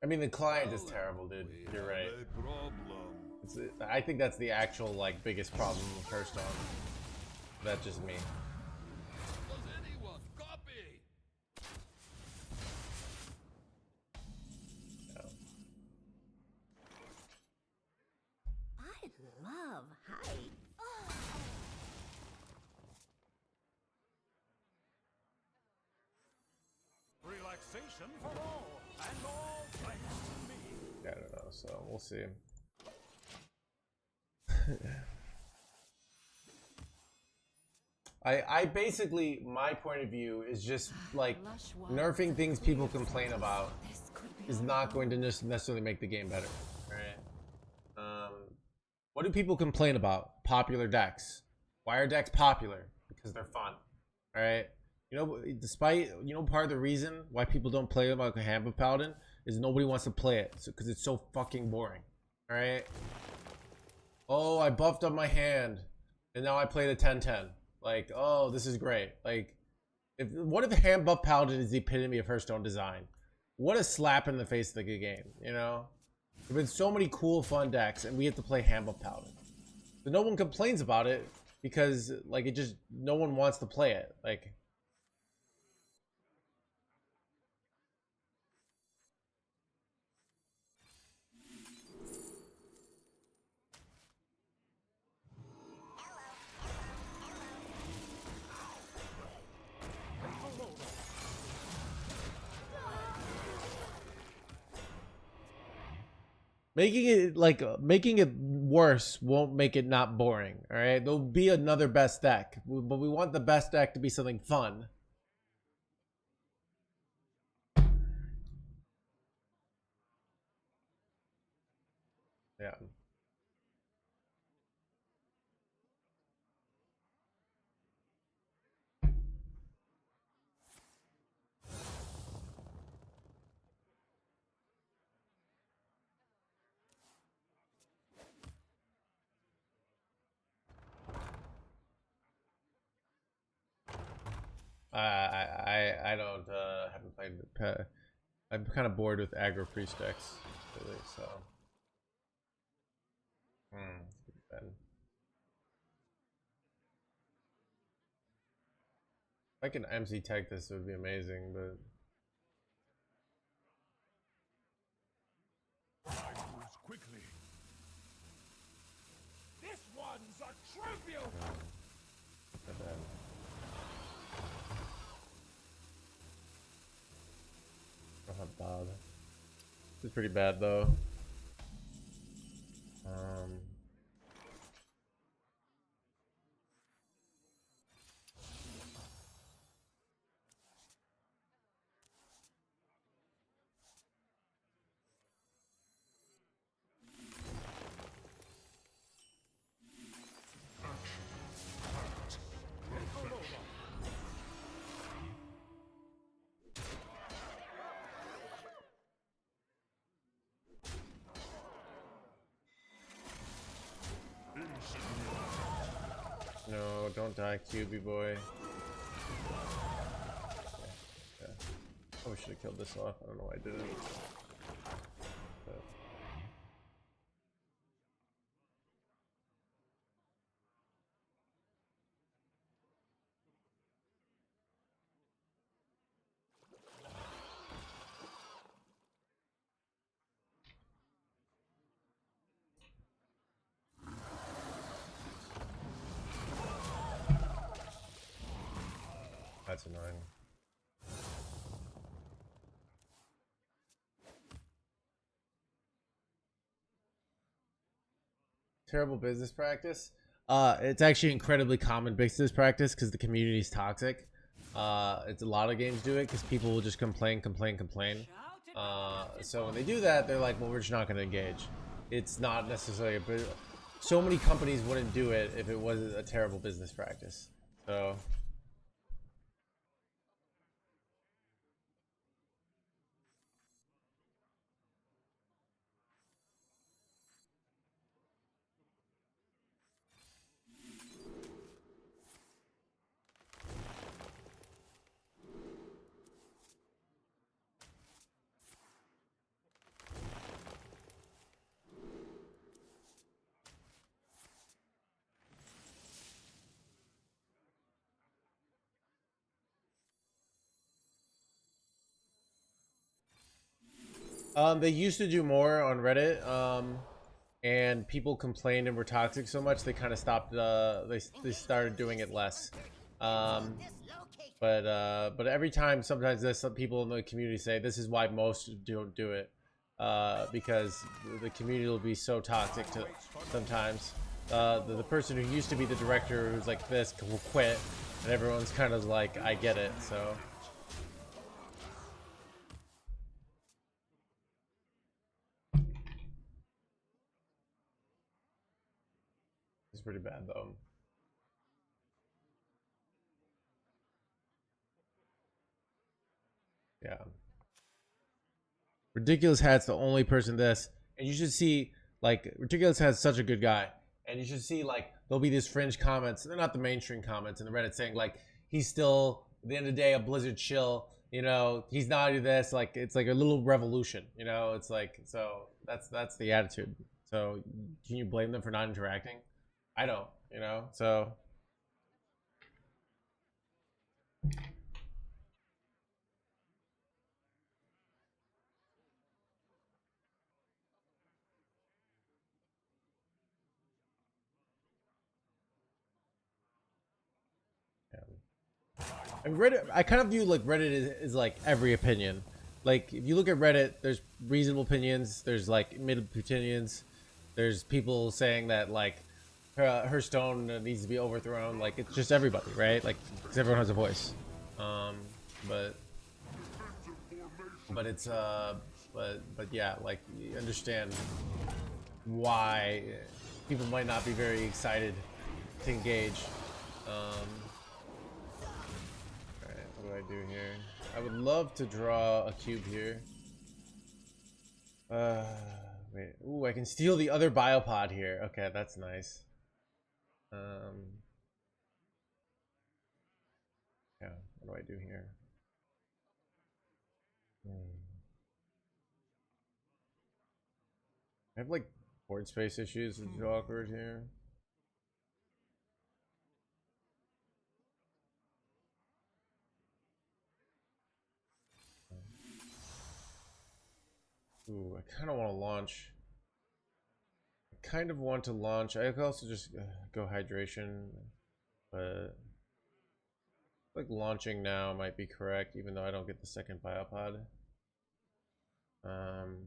Speaker 5: I mean, the client is terrible, dude. You're right. I think that's the actual like biggest problem with Hearthstone. That's just me.
Speaker 1: Does anyone copy?
Speaker 5: Yeah.
Speaker 2: I love height.
Speaker 3: Relaxation for all, and all thanks to me.
Speaker 5: I don't know, so we'll see. I basically, my point of view is just like nerfing things people complain about is not going to necessarily make the game better. All right. What do people complain about? Popular decks. Why are decks popular? Because they're fun. All right. You know, despite, you know, part of the reason why people don't play like a Handbook Paladin is nobody wants to play it because it's so fucking boring. All right. Oh, I buffed up my hand and now I play the 10-10. Like, oh, this is great. Like, what if the Handbuff Paladin is the epitome of Hearthstone design? What a slap in the face of the game, you know? There've been so many cool, fun decks, and we have to play Handbuff Paladin. But no one complains about it because, like, it just, no one wants to play it. Like, making it worse won't make it not boring. All right, there'll be another best deck, but we want the best deck to be something fun. Yeah. I don't haven't played. I'm kind of bored with aggro priest decks lately, so. Ben. If I can MC tech this, it would be amazing, but.
Speaker 1: I moves quickly. This one's a tribute.
Speaker 5: Not bad. Not bad. This is pretty bad though. No, don't die, QB boy. Okay. Probably should have killed this off. I don't know why I didn't. But. That's annoying. Terrible business practice. It's actually incredibly common business practice because the community is toxic. It's a lot of games do it because people will just complain. So when they do that, they're like, well, we're just not going to engage. It's not necessarily so many companies wouldn't do it if it was a terrible business practice. So. They used to do more on Reddit, and people complained and were toxic so much they kind of stopped. They started doing it less. But every time, sometimes there's some people in the community say this is why most don't do it, because the community will be so toxic to sometimes. The person who used to be the director who's like this will quit, and everyone's kind of like, I get it. So. pretty bad though. Yeah. Ridiculous Hat's the only person this, and you should see like Ridiculous Hat's such a good guy, and you should see like there'll be these fringe comments. They're not the mainstream comments in the Reddit saying like he's still at the end of the day a Blizzard shill. You know, he's not this. Like it's like a little revolution. You know, it's like so that's the attitude. So can you blame them for not interacting? I don't. You know, so. And Reddit, I kind of view like Reddit is like every opinion. Like if you look at Reddit, there's reasonable opinions, there's like mid opinions, there's people saying that like Hearthstone needs to be overthrown. Like it's just everybody, right? Like 'cause everyone has a voice. But it's but yeah, like you understand why people might not be very excited to engage. What do I do here? I would love to draw a cube here. Wait. Ooh, I can steal the other biopod here. Okay, that's nice. Yeah, what do I do here? I have like board space issues, which is awkward here. Ooh, I kind of want to launch. I kind of want to launch. I could also just go hydration, but like launching now might be correct, even though I don't get the second biopod. Because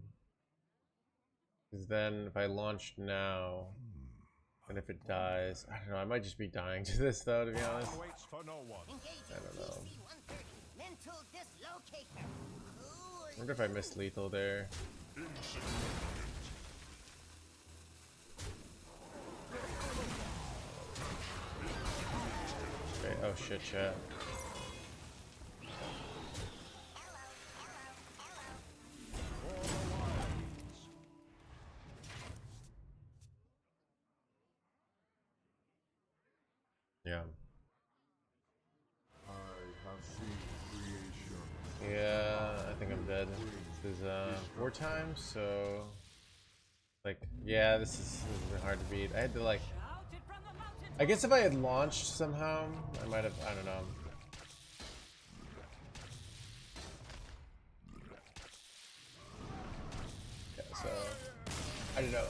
Speaker 5: then if I launch now, and if it dies, I don't know. I might just be dying to this though, to be honest. I don't know. I wonder if I missed lethal there. Okay, oh shit, chat. Yeah. Yeah, I think I'm dead. This is 4 times, so like yeah, this is hard to beat. I had to like I guess if I had launched somehow, I might have, I don't know. Yeah, so I don't know.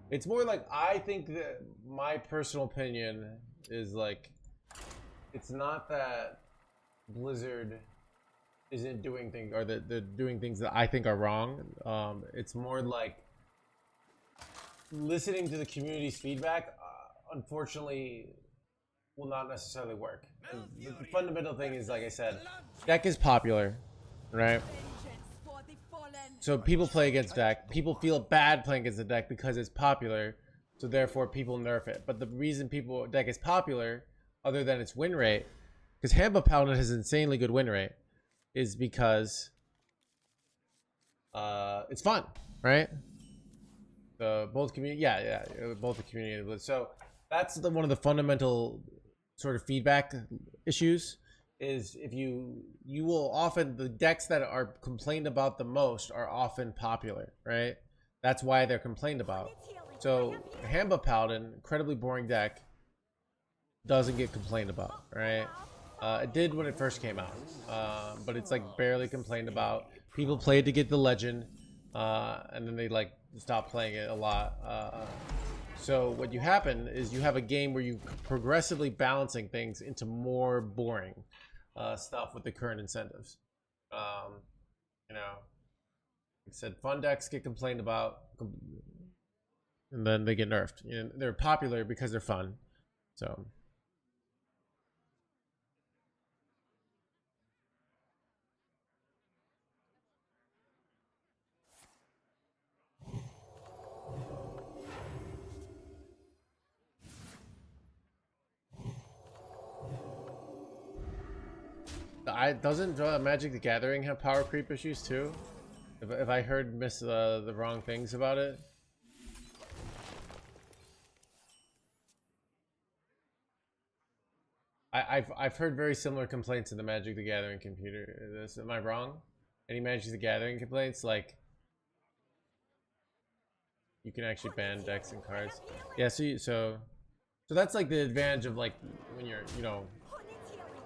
Speaker 5: It's more like I think that my personal opinion is like it's not that Blizzard isn't doing things or that they're doing things that I think are wrong. It's more like listening to the community's feedback unfortunately will not necessarily work. The fundamental thing is, like I said, deck is popular, right? So people play against deck. People feel bad playing against the deck because it's popular, so therefore people nerf it. But the reason deck is popular, other than its win rate, because Hamba Paladin has insanely good win rate, is because it's fun, right? Both community, both the community. So that's one of the fundamental sort of feedback issues. Is if you will often, the decks that are complained about the most are often popular, right? That's why they're complained about. So Hamba Paladin, incredibly boring deck, doesn't get complained about, right? It did when it first came out, but it's like barely complained about. People played to get the legend, and then they like stopped playing it a lot. So what you happen is you have a game where you progressively balancing things into more boring stuff with the current incentives. You know, like I said, fun decks get complained about, and then they get nerfed. You know, they're popular because they're fun. So. doesn't Magic the Gathering have power creep issues too? If I heard the wrong things about it. I've heard very similar complaints in the Magic the Gathering computer. Am I wrong? Any Magic the Gathering complaints? Like, you can actually ban decks and cards. Yeah, so that's like the advantage of like when you're, you know,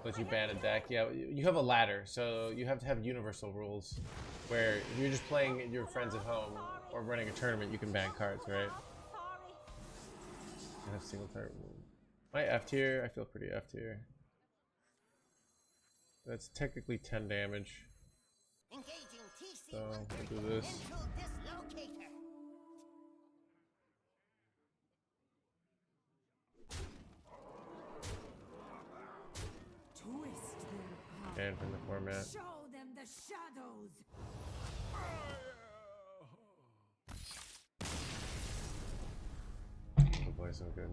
Speaker 5: let you ban a deck. Yeah, you have a ladder, so you have to have universal rules where if you're just playing your friends at home or running a tournament, you can ban cards, right? I have single target. My F tier, I feel pretty F tier. That's technically 10 damage. So we'll do this. And from the format.
Speaker 7: Show them the shadows.
Speaker 5: We'll play so good.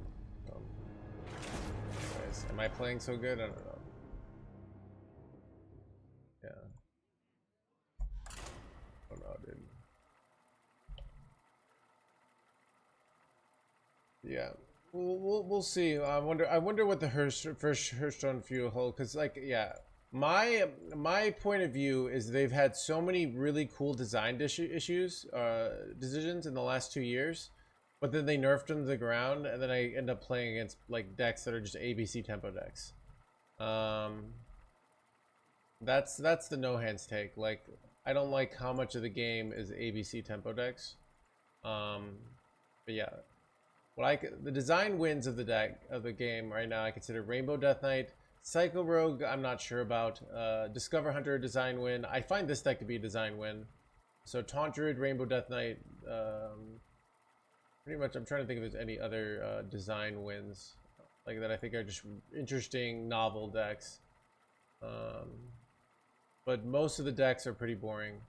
Speaker 5: Anyways, am I playing so good? I don't know. Yeah. Oh no, dude. Yeah. We'll see. I wonder what the first Hearthstone view hold, because like, yeah, my point of view is they've had so many really cool design decisions in the last 2 years, but then they nerfed them to the ground, and then I end up playing against like decks that are just ABC tempo decks. That's the no hands take. Like, I don't like how much of the game is ABC tempo decks. But yeah. The design wins of the game right now, I consider Rainbow Death Knight, Psycho Rogue. I'm not sure about. Discover Hunter, design win. I find this deck to be a design win. So Taunt Druid, Rainbow Death Knight. Pretty much. I'm trying to think if there's any other design wins like that. I think are just interesting, novel decks. But most of the decks are pretty boring.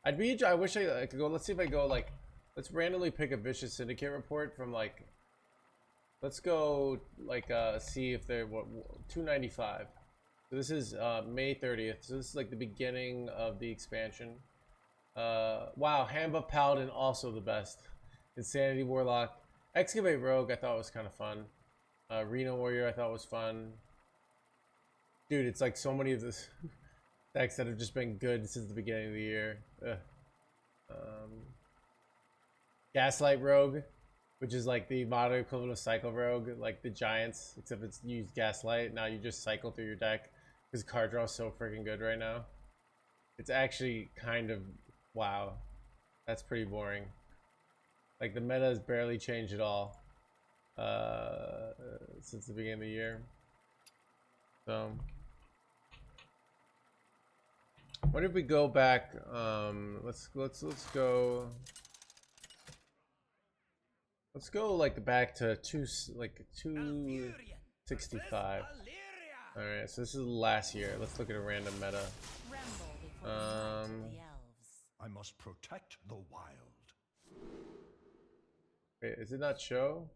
Speaker 5: I wish I could go. Let's see if I go like. Let's randomly pick a Vicious Syndicate report from like. Let's go like see if they're 295. So this is May 30th. So this is like the beginning of the expansion. Wow, Handbuff Paladin also the best. Insanity Warlock, Excavate Rogue I thought was kind of fun. Reno Warrior I thought was fun. Dude, it's like so many of this decks that have just been good since the beginning of the year. Gaslight Rogue, which is like the modern equivalent of Cycle Rogue, like the Giants, except it's used Gaslight. Now you just cycle through your deck because card draw is so freaking good right now. It's actually kind of, wow, that's pretty boring. Like the meta has barely changed at all since the beginning of the year. So what if we go back? Let's go. Let's go like back to 265. All right, so this is last year. Let's look at a random meta.
Speaker 3: I must protect the wild.
Speaker 5: Wait, is it not show?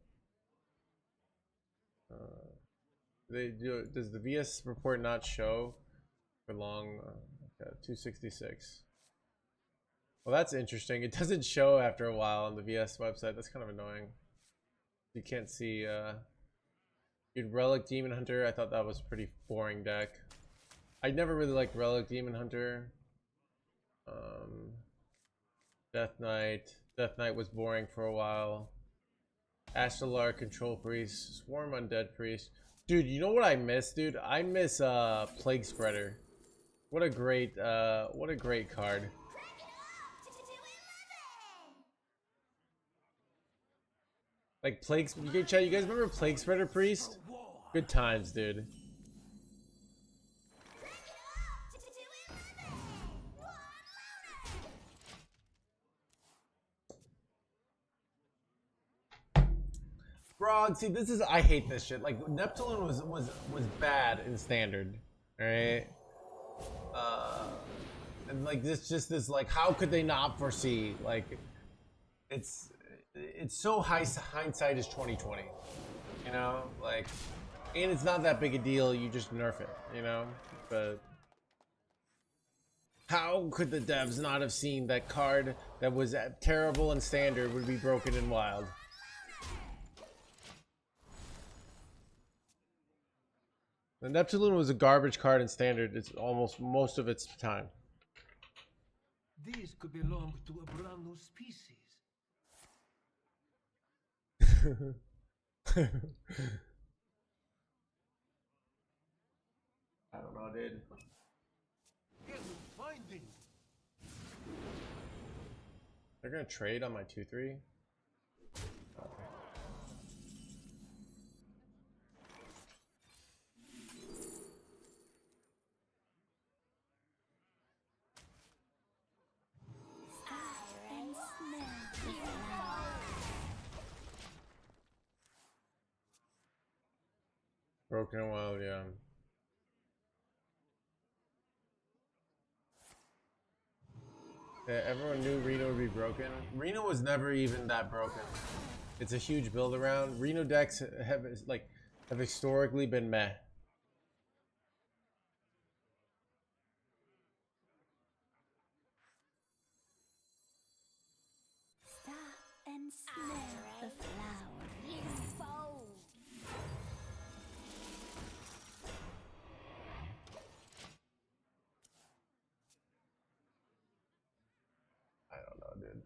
Speaker 5: Does the VS report not show for long? Okay, 266. Well, that's interesting. It doesn't show after a while on the VS website. That's kind of annoying. You can't see. Dude, Relic Demon Hunter. I thought that was a pretty boring deck. I never really liked Relic Demon Hunter. Death Knight. Death Knight was boring for a while. Astralar Control Priest. Swarm Undead Priest. Dude, you know what I miss, dude? I miss Plague Spreader. What a great card. Like Plague, you guys remember Plague Spreader Priest? Good times, dude. Frog, see, this is, I hate this shit. Like Neptune was bad in standard, alright? And like this like, how could they not foresee? Like, it's so hindsight is 2020, you know, like, and it's not that big a deal. You just nerf it, you know. But How could the devs not have seen that card that was terrible in standard would be broken in wild? The Neptune was a garbage card in standard. It's almost most of its time.
Speaker 8: This could belong to a brand new species.
Speaker 5: I don't know, dude.
Speaker 8: Get finding.
Speaker 5: They're gonna trade on my 2/3.
Speaker 2: And smell the flowers.
Speaker 5: Broken and wild, yeah. Yeah, everyone knew Reno would be broken. Reno was never even that broken. It's a huge build around. Reno decks have historically been meh.
Speaker 2: Stop and smell the flowers.
Speaker 6: You fold.
Speaker 5: I don't know, dude.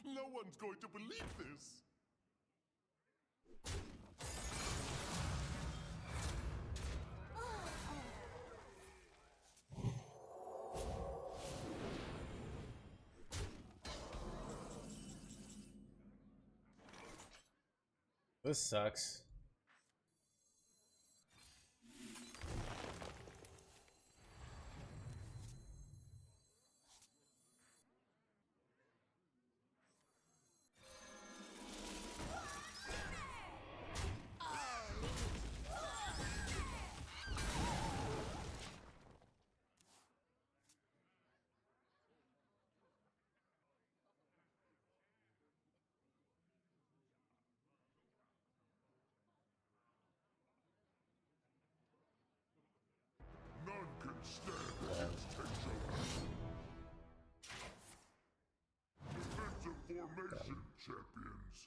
Speaker 3: No one's going to believe this.
Speaker 5: This sucks.
Speaker 3: None can stand against Tenjo. Defensive formation, champions.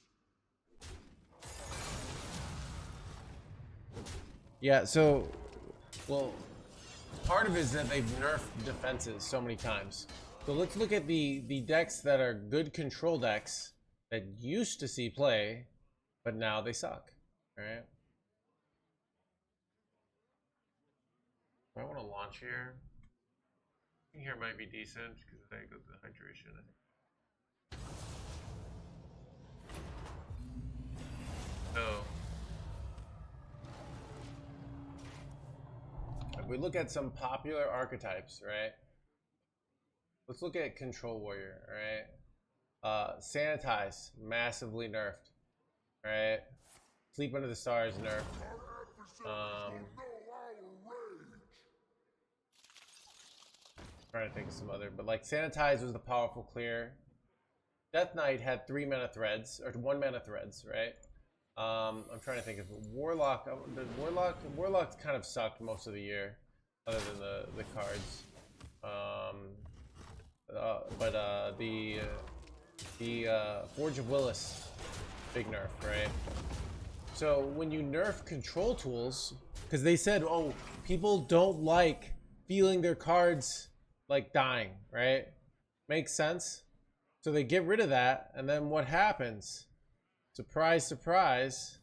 Speaker 5: Yeah, so, well, part of it is that they've nerfed defenses so many times. So let's look at the decks that are good control decks that used to see play, but now they suck, right? I want to launch here. I think here might be decent because I got the hydration, I think. So, if we look at some popular archetypes, right? Let's look at Control Warrior, right? Sanitize, massively nerfed, right? Sleep Under the Stars, nerfed. Trying to think of some other, but like Sanitize was the powerful clear. Death Knight had 3 mana threads, or 1 mana threads, right? I'm trying to think of Warlock. Warlock kind of sucked most of the year, other than the cards. The Forge of Willis, big nerf, right? So when you nerf control tools, because they said, oh, people don't like feeling their cards like dying, right? Makes sense. So they get rid of that, and then what happens? Surprise, surprise.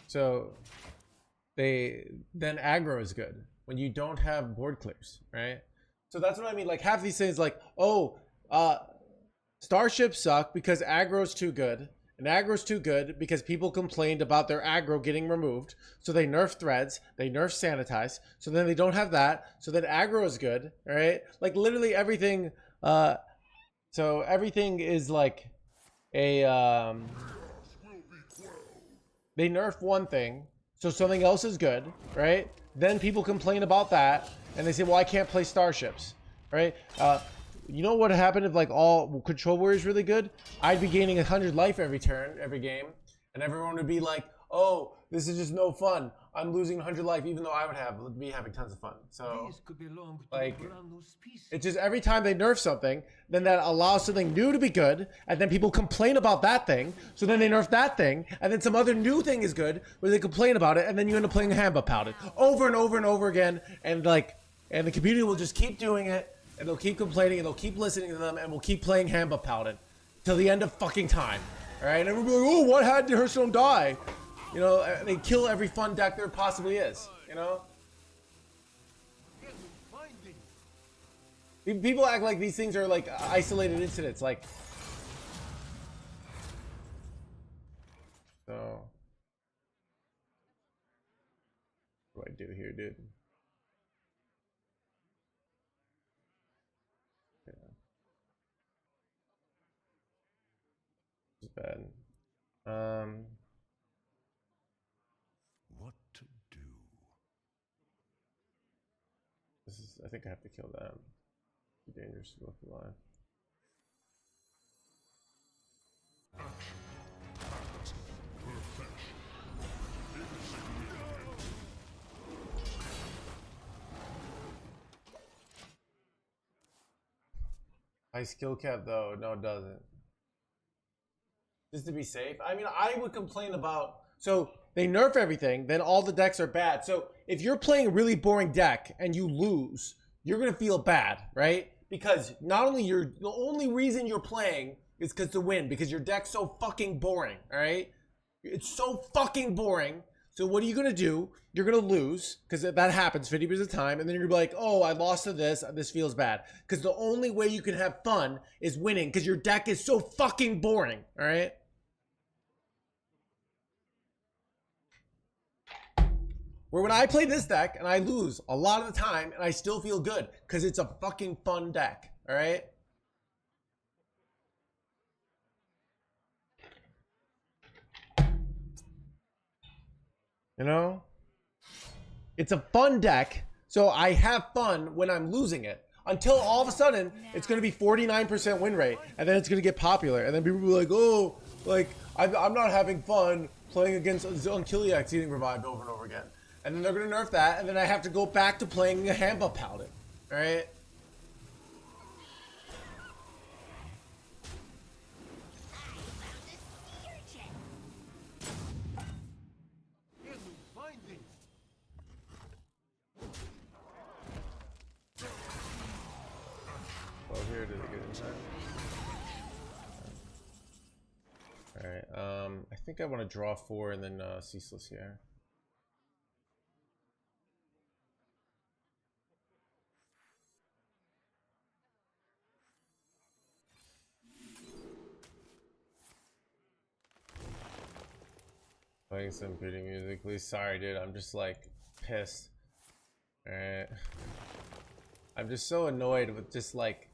Speaker 5: So then aggro is good when you don't have board clears, right? So that's what I mean. Like half these things, like, oh, starships suck because aggro's too good, And aggro's too good because people complained about their aggro getting removed. So they nerf threads, they nerf sanitize. So then they don't have that. So then aggro is good, right? Like literally everything. So everything is like a they nerf one thing, so something else is good, right? Then people complain about that, and they say, well, I can't play starships, right? You know what happened if like all control warriors really good? I'd be gaining 100 life every turn, every game, and everyone would be like, oh, this is just no fun. I'm losing 100 life, even though I would be having tons of fun. So,
Speaker 8: These could belong to
Speaker 5: like,
Speaker 8: a brand new species.
Speaker 5: it's just every time they nerf something, then that allows something new to be good, and then people complain about that thing, so then they nerf that thing, and then some other new thing is good, where they complain about it, and then you end up playing Hamba Paladin over and over and over again, and like, and the community will just keep doing it, and they'll keep complaining, and they'll keep listening to them, and we'll keep playing Hamba Paladin till the end of fucking time. All right, and everybody will be like, oh, what had Hearthstone die? You know, they kill every fun deck there possibly is, you know? People act like these things are like isolated incidents, like... So... What do I do here, dude? Yeah. This is bad.
Speaker 3: What to do?
Speaker 5: This is, I think I have to kill that. Too dangerous to go for live. High skill cap though, no it doesn't. Just to be safe. I mean, I would complain about, so they nerf everything, then all the decks are bad. So if you're playing a really boring deck and you lose, you're gonna feel bad, right? Because not only the only reason you're playing is because to win, because your deck's so fucking boring, all right? It's so fucking boring. So what are you gonna do? You're gonna lose, because that happens 50% of the time, and then you're gonna be like, oh, I lost to this feels bad. Because the only way you can have fun is winning, because your deck is so fucking boring, all right? Where when I play this deck and I lose a lot of the time and I still feel good because it's a fucking fun deck, all right? You know? It's a fun deck, so I have fun when I'm losing it. Until all of a sudden, it's going to be 49% win rate, and then it's going to get popular, and then people will be like, oh, like, I'm not having fun playing against Unkiliax getting revived over and over again. And then they're going to nerf that, and then I have to go back to playing a Hamba Paladin, alright? Oh, here it is again. Alright, I think I want to draw 4 and then Ceaseless here. Playing some pretty music, please. Sorry, dude. I'm just like pissed. Alright. I'm just so annoyed with just like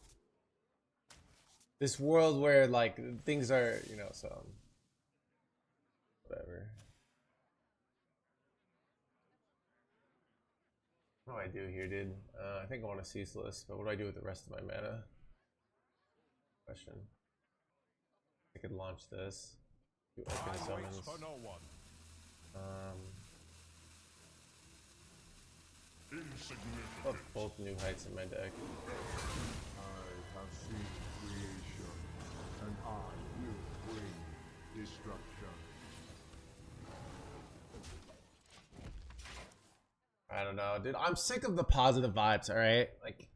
Speaker 5: this world where like things are, you know, so whatever. What do I do here, dude? I think I want a Ceaseless, but what do I do with the rest of my mana? Question. I could launch this. Do open summons.
Speaker 3: For no one.
Speaker 5: Put both new heights in my deck.
Speaker 3: I have seen creation, and I will bring destruction.
Speaker 5: I don't know, dude. I'm sick of the positive vibes, alright? Like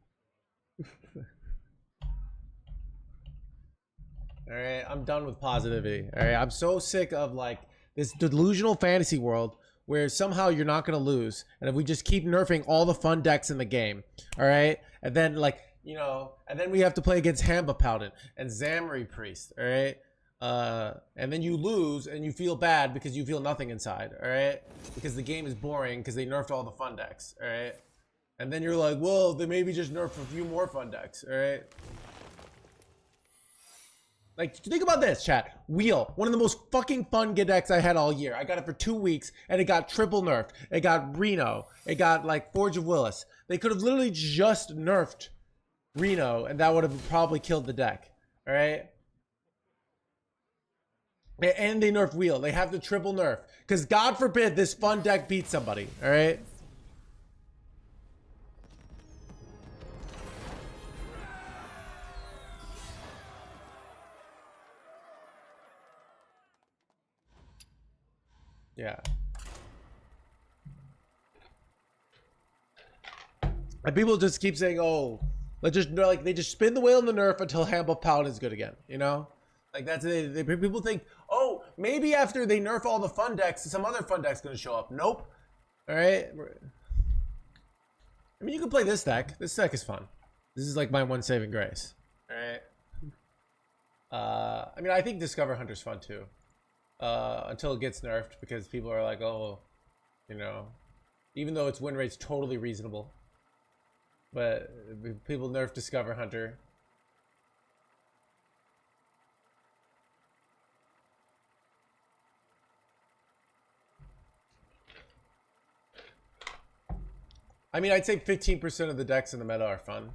Speaker 5: alright, I'm done with positivity. Alright, I'm so sick of like this delusional fantasy world where somehow you're not gonna lose, and if we just keep nerfing all the fun decks in the game, all right, and then like, you know, and then we have to play against Hamba Paladin and Zamri Priest, all right, and then you lose and you feel bad because you feel nothing inside, all right? Because the game is boring because they nerfed all the fun decks, all right? And then you're like, well, they maybe just nerfed a few more fun decks, all right? Like, think about this, chat. Wheel, one of the most fucking fun decks I had all year. I got it for 2 weeks, and it got triple nerfed. It got Reno. It got, like, Forge of Willis. They could have literally just nerfed Reno, and that would have probably killed the deck, all right? And they nerf Wheel. They have the triple nerf. Because God forbid this fun deck beats somebody, all right? Yeah. And people just keep saying, oh, let's just, like, they just spin the wheel in the nerf until Handle Paladin is good again, you know? Like, that's it. People think, oh, maybe after they nerf all the fun decks, some other fun deck's gonna show up. Nope. All right. I mean, you can play this deck. This deck is fun. This is like my one saving grace. All right. I mean, I think Discover Hunter's fun too. Until it gets nerfed, because people are like, oh, you know, even though its win rate's totally reasonable, but people nerf Discover Hunter. I mean, I'd say 15% of the decks in the meta are fun.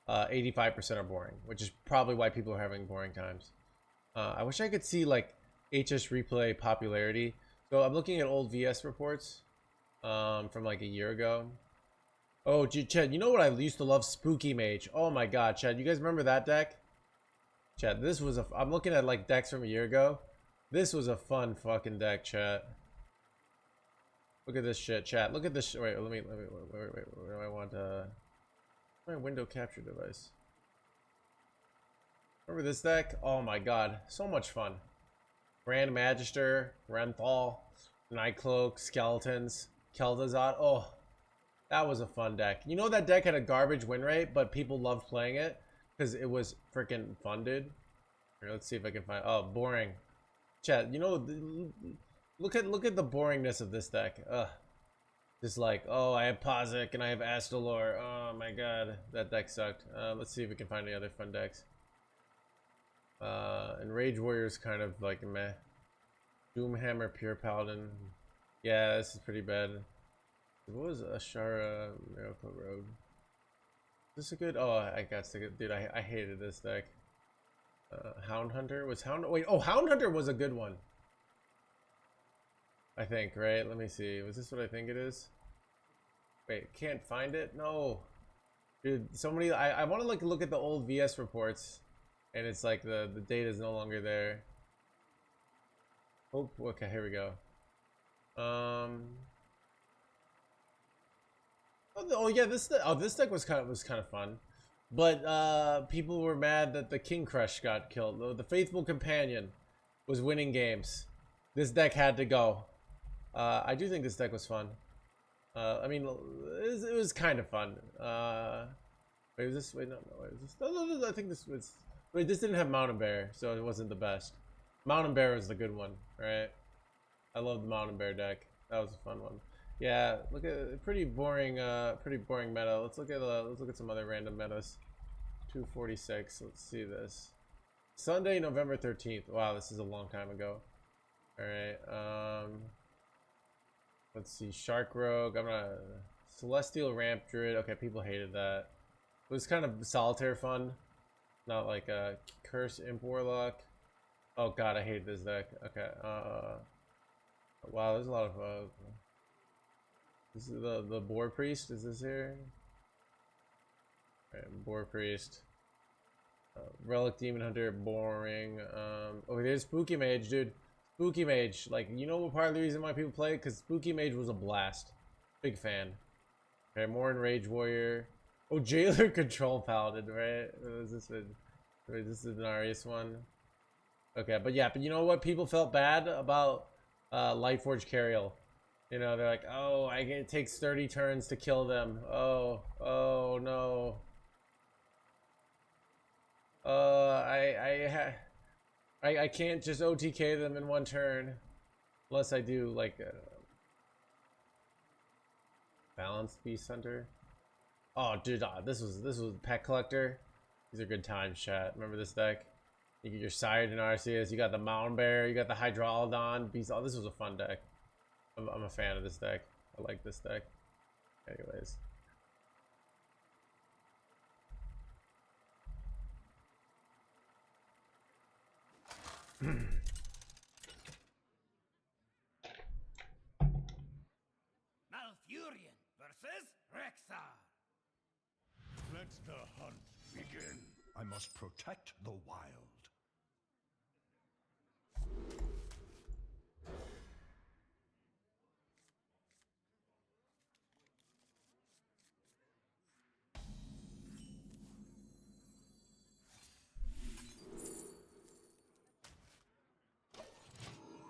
Speaker 5: 85% are boring, which is probably why people are having boring times. I wish I could see like HS replay popularity. So I'm looking at old VS reports from like a year ago. Oh, Chad, you know what I used to love? Spooky Mage. Oh my god, Chad, you guys remember that deck? Chad, this was I'm looking at like decks from a year ago. This was a fun fucking deck, chat. Look at this shit, chat. Look at this. Wait, wait. Where do I want my window capture device? Remember this deck? Oh my god, so much fun. Grand Magister, Renthal, Nightcloak, Skeletons, Keldazot. Oh, that was a fun deck. You know that deck had a garbage win rate, but people loved playing it because it was freaking fun, dude. Here, let's see if I can find. Oh, boring. Chat, you know, look at the boringness of this deck. Ugh. Just like, oh, I have Pazic and I have Astalor. Oh my god, that deck sucked. Let's see if we can find any other fun decks. And Rage Warrior's kind of like meh. Doomhammer, Pure Paladin. Yeah, this is pretty bad. What was Ashara Miracle Road? Is this a good? Oh, I got to get, dude. I hated this deck. Hound Hunter was Wait, oh, Hound Hunter was a good one. I think, right? Let me see. Was this what I think it is? Wait, can't find it? No, dude. So many. I want to like look at the old VS reports, and it's like the data is no longer there. Oh, okay. Here we go. Oh yeah, this deck was kind of fun, but people were mad that the King Crush got killed. The Faithful Companion was winning games. This deck had to go. I do think this deck was fun. I mean, it was kind of fun. Wait, was this? Wait, no, wait, was this? No, I think this was. Wait, this didn't have Mountain Bear, so it wasn't the best. Mountain Bear was the good one, right? I love the Mountain Bear deck. That was a fun one. Yeah, look at pretty boring meta. Let's look at some other random metas. 246. Let's see this. Sunday, November 13th. Wow, this is a long time ago. All right. Let's see. Shark Rogue. I'm gonna Celestial Ramp Druid. Okay, people hated that. It was kind of solitaire fun, not like a Curse Imp Warlock. Oh god, I hate this deck. Okay. Wow, there's a lot of. This is the Boar Priest. Is this here? Alright, Boar Priest. Relic Demon Hunter, boring. Oh, there's Spooky Mage, dude. Spooky Mage. Like, you know what part of the reason why people play it? Because Spooky Mage was a blast. Big fan. Okay, more in Rage Warrior. Oh, Jailer Control Paladin, right? Was this one? Wait, this is the Denarius one. Okay, but yeah, but you know what? People felt bad about Lightforge Cariel. You know, they're like, oh, it takes 30 turns to kill them. Oh no. I can't just OTK them in one turn. Unless I do like a balanced beast hunter. Oh dude, this was pet collector. These are good times, chat. Remember this deck? You get your Sired and Arceus, you got the Mountain Bear, you got the Hydralodon, Beast. Oh, this was a fun deck. I'm a fan of this deck. I like this deck. Anyways.
Speaker 1: Malfurion versus Rexar.
Speaker 3: Let the hunt begin. I must protect the wild.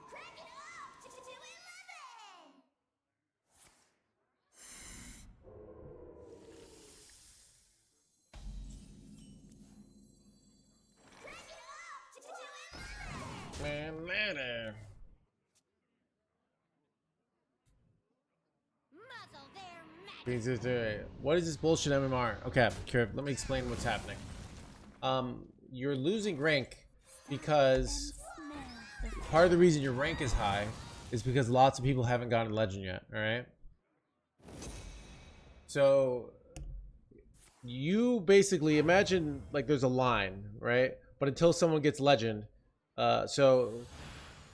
Speaker 6: Crank it up to 11! Crank it up to 11!
Speaker 5: Man, matter.
Speaker 6: Muzzle their magic!
Speaker 5: Brings us to what is this bullshit MMR? Okay, Kira, let me explain what's happening. You're losing rank because part of the reason your rank is high is because lots of people haven't gotten legend yet. All right. So you basically imagine like there's a line, right? But until someone gets legend, so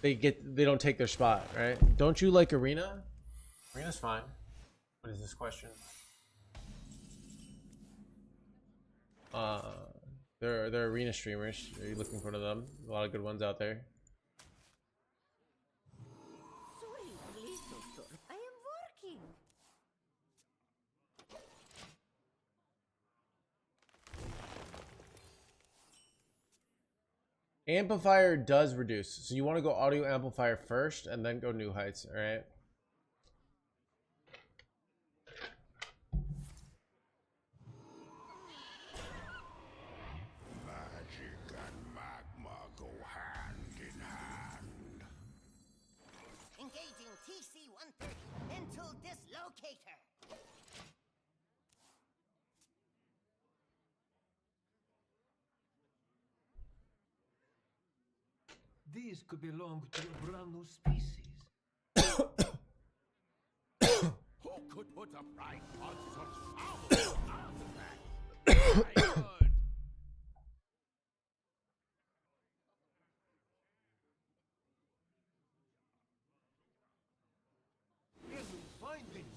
Speaker 5: they don't take their spot, right? Don't you like arena? Arena's fine. What is this question? They're arena streamers. Are you looking for one of them? A lot of good ones out there.
Speaker 7: Sorry, please, doctor. I am working.
Speaker 5: Amplifier does reduce, so you want to go audio amplifier first and then go new heights. All right.
Speaker 3: Magic and magma go hand in hand.
Speaker 6: Engaging TC-130 mental dislocator.
Speaker 8: These could belong to a brand new species.
Speaker 1: Who could put a price on such powerful artifacts? I could.
Speaker 8: Every finding.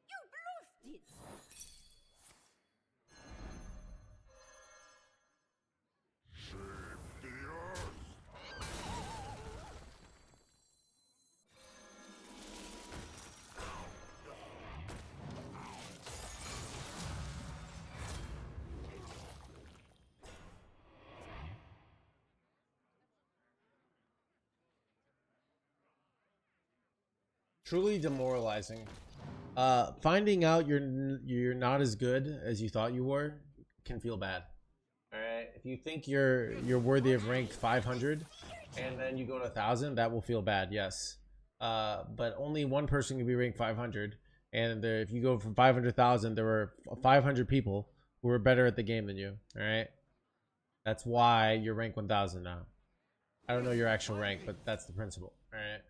Speaker 7: You bluffed it.
Speaker 3: Save the earth.
Speaker 5: Truly demoralizing. Finding out you're not as good as you thought you were can feel bad. All right, if you think you're worthy of rank 500 and then you go to 1,000, that will feel bad. Yes, but only one person can be ranked 500, and if you go from 500,000, there were 500 people who were better at the game than you. All right, that's why you're rank 1,000 now. I don't know your actual rank, but that's the principle. All right.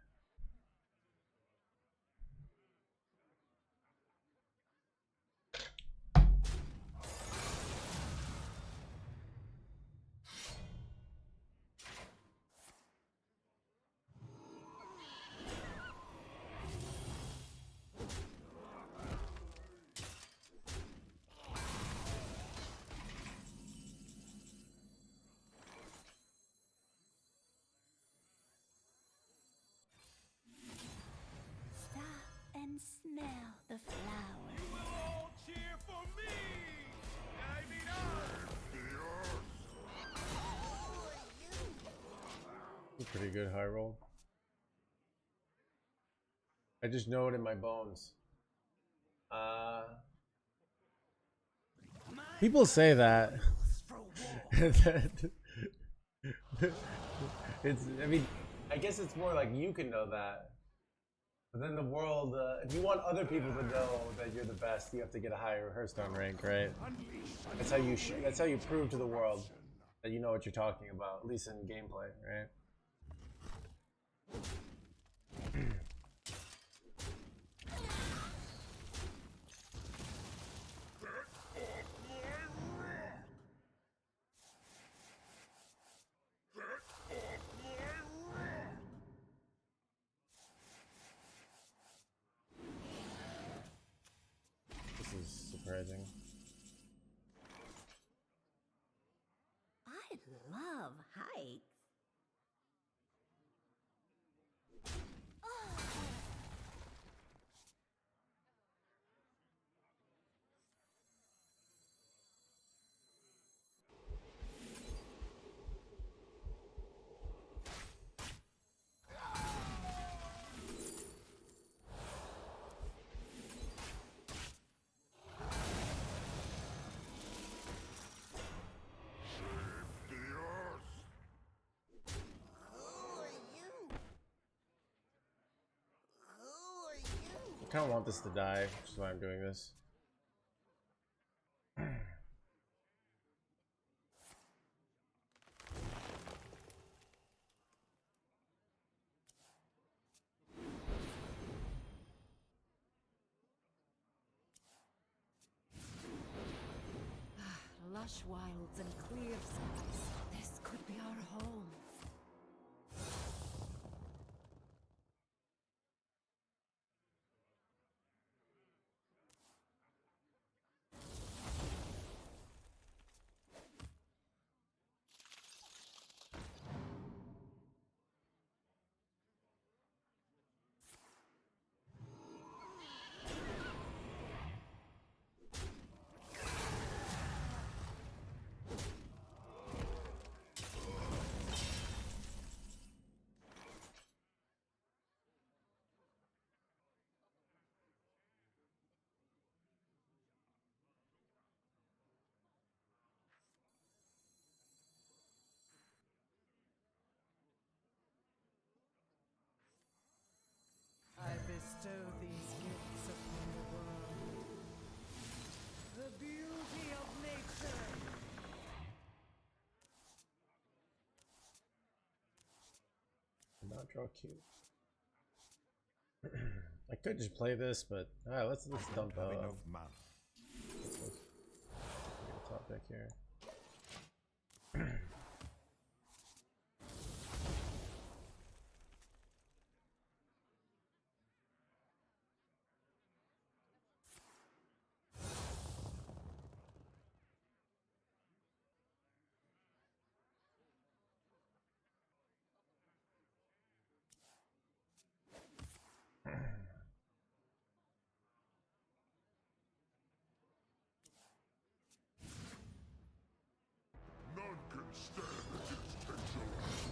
Speaker 5: Pretty good high roll. I just know it in my bones. People say that. It's, I mean, I guess it's more like you can know that. But then the world, if you want other people to know that you're the best, you have to get a higher Hearthstone rank, right? That's how you that's how you prove to the world that you know what you're talking about, at least in gameplay, right? This is surprising.
Speaker 7: I love hikes.
Speaker 5: I kind of want this to die, which is why I'm doing this.
Speaker 4: Lush wilds and clear skies. This could be our home.
Speaker 9: I bestow these gifts upon the world. The beauty of nature.
Speaker 5: Not draw cute. I could just play this, but alright, let's dump
Speaker 3: Have enough mana.
Speaker 5: top deck here.
Speaker 1: None can stand against Exodus.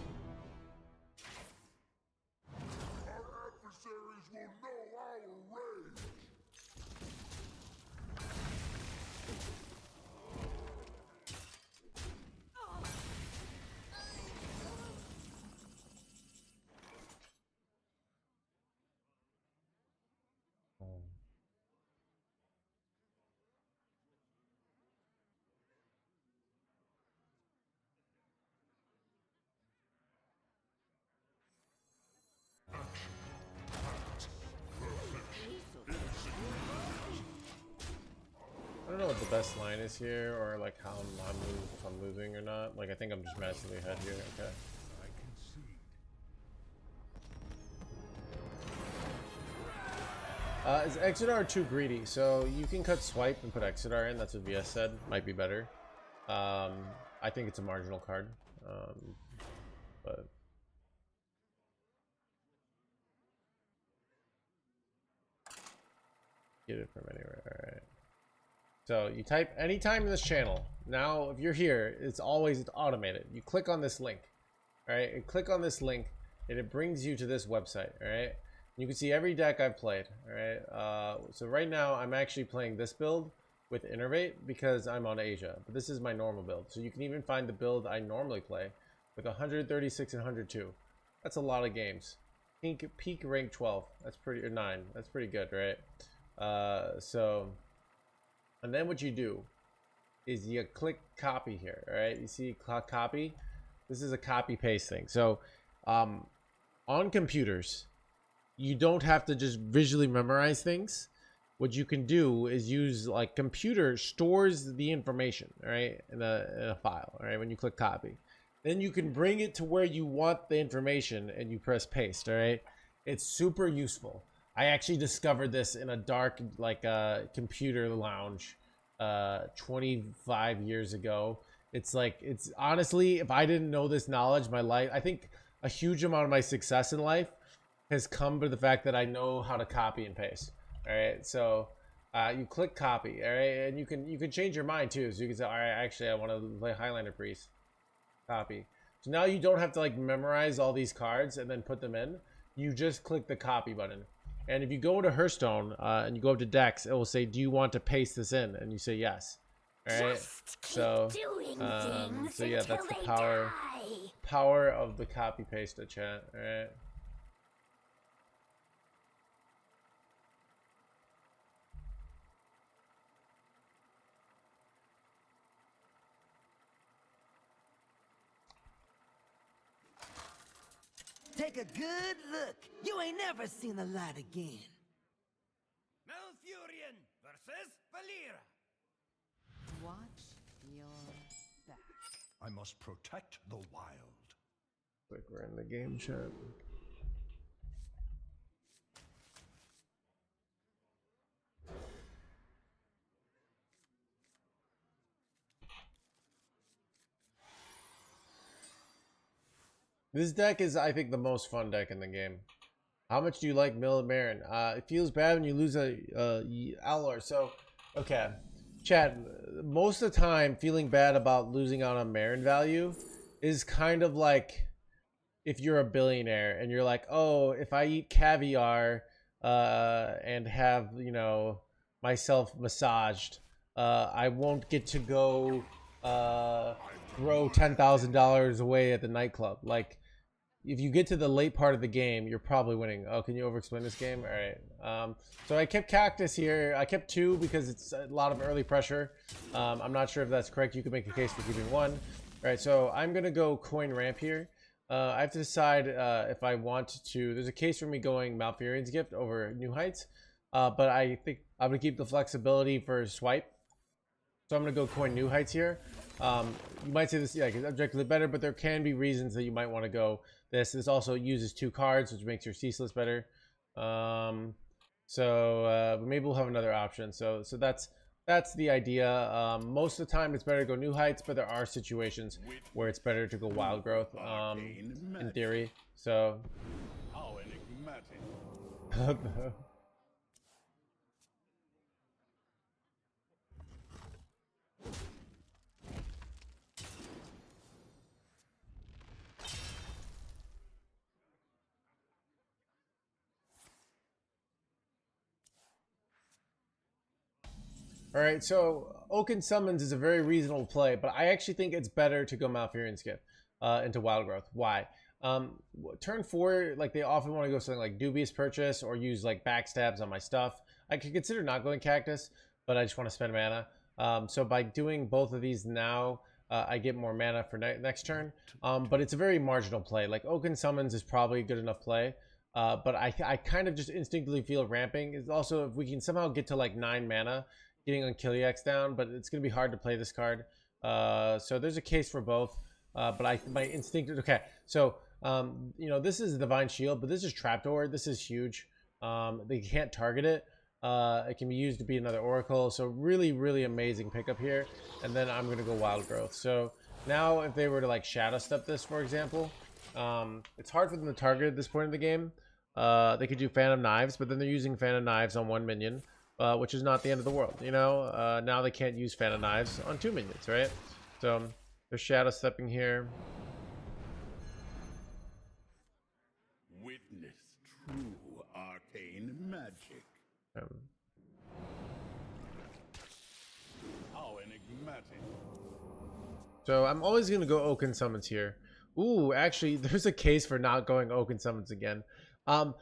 Speaker 1: Our adversaries will know our rage.
Speaker 5: I don't know what the best line is here, or like how if I'm losing or not. Like I think I'm just massively ahead here. Okay.
Speaker 1: I concede.
Speaker 5: Is Exodar too greedy? So you can cut swipe and put Exodar in. That's what VS said. Might be better. I think it's a marginal card. But get it from anywhere. All right. So you type anytime in this channel. Now, if you're here, it's automated. You click on this link. all right, and click on this link, and it brings you to this website. All right, you can see every deck I've played. All right, so right now I'm actually playing this build with Innervate because I'm on Asia, but this is my normal build. So you can even find the build I normally play with 136 and 102. That's a lot of games. Peak rank 12. That's pretty, or 9. That's pretty good, right? And then what you do is you click copy here. All right, you see copy. This is a copy paste thing. So on computers, you don't have to just visually memorize things. What you can do is use, like, computer stores the information, all right, in a file, all right, when you click copy. Then you can bring it to where you want the information and you press paste, all right? It's super useful. I actually discovered this in a dark, like, computer lounge 25 years ago. It's like, it's honestly, if I didn't know this knowledge, my life, I think a huge amount of my success in life has come to the fact that I know how to copy and paste. All right, so you click copy, all right, and you can change your mind too. So you can say, all right, actually, I want to play Highlander Priest. Copy. So now you don't have to, like, memorize all these cards and then put them in. You just click the copy button. And if you go into Hearthstone and you go up to decks, it will say, do you want to paste this in? And you say yes. All right. So yeah, that's the power of the copy paste chat. All right.
Speaker 9: Take a good look. You ain't never seen the light again.
Speaker 1: Malfurion versus Valera.
Speaker 4: Watch your back.
Speaker 3: I must protect the wild.
Speaker 5: Click, we're in the game chat. This deck is, I think, the most fun deck in the game. How much do you like Mill and Marin? It feels bad when you lose a Alor. So, okay, Chad. Most of the time, feeling bad about losing out on Marin value is kind of like if you're a billionaire and you're like, oh, if I eat caviar and have, you know, myself massaged, I won't get to go throw $10,000 away at the nightclub. Like, if you get to the late part of the game, you're probably winning. Oh, can you over-explain this game? All right. So I kept Cactus here. I kept 2 because it's a lot of early pressure. I'm not sure if that's correct. You could make a case for keeping 1. All right, so I'm going to go coin ramp here. I have to decide if I want to. There's a case for me going Malfurion's Gift over New Heights. But I think I'm going to keep the flexibility for swipe. So I'm going to go coin New Heights here. You might say this, yeah, because objectively better, but there can be reasons that you might want to go this. This also uses 2 cards, which makes your ceaseless better. But maybe we'll have another option. So that's the idea. Most of the time, it's better to go New Heights, but there are situations where it's better to go Wild Growth. In theory. So.
Speaker 1: How enigmatic.
Speaker 5: All right, so Oaken Summons is a very reasonable play, but I actually think it's better to go Malfurion's Gift into Wild Growth. Why? Turn 4, like, they often want to go something like Dubious Purchase or use, like, backstabs on my stuff. I could consider not going Cactus, but I just want to spend mana. So by doing both of these now, I get more mana for next turn. But it's a very marginal play. Like, Oaken Summons is probably a good enough play. But I kind of just instinctively feel ramping. It's also, if we can somehow get to, like, 9 mana, getting on Killiax down, but it's going to be hard to play this card. So there's a case for both. But my instinct is, okay, so, you know, this is Divine Shield, but this is Trapdoor. This is huge. They can't target it. It can be used to be another Oracle. So really, really amazing pickup here. And then I'm going to go Wild Growth. So now if they were to, like, Shadow Step this, for example, it's hard for them to target at this point in the game. They could do Phantom Knives, but then they're using Phantom Knives on 1 minion. Which is not the end of the world, you know. Now they can't use Phantom Knives on 2 minions, right? So they're Shadow Stepping here.
Speaker 1: witness true arcane magic. How enigmatic.
Speaker 5: So I'm always gonna go Oaken Summons here. Ooh, actually, there's a case for not going Oaken Summons again.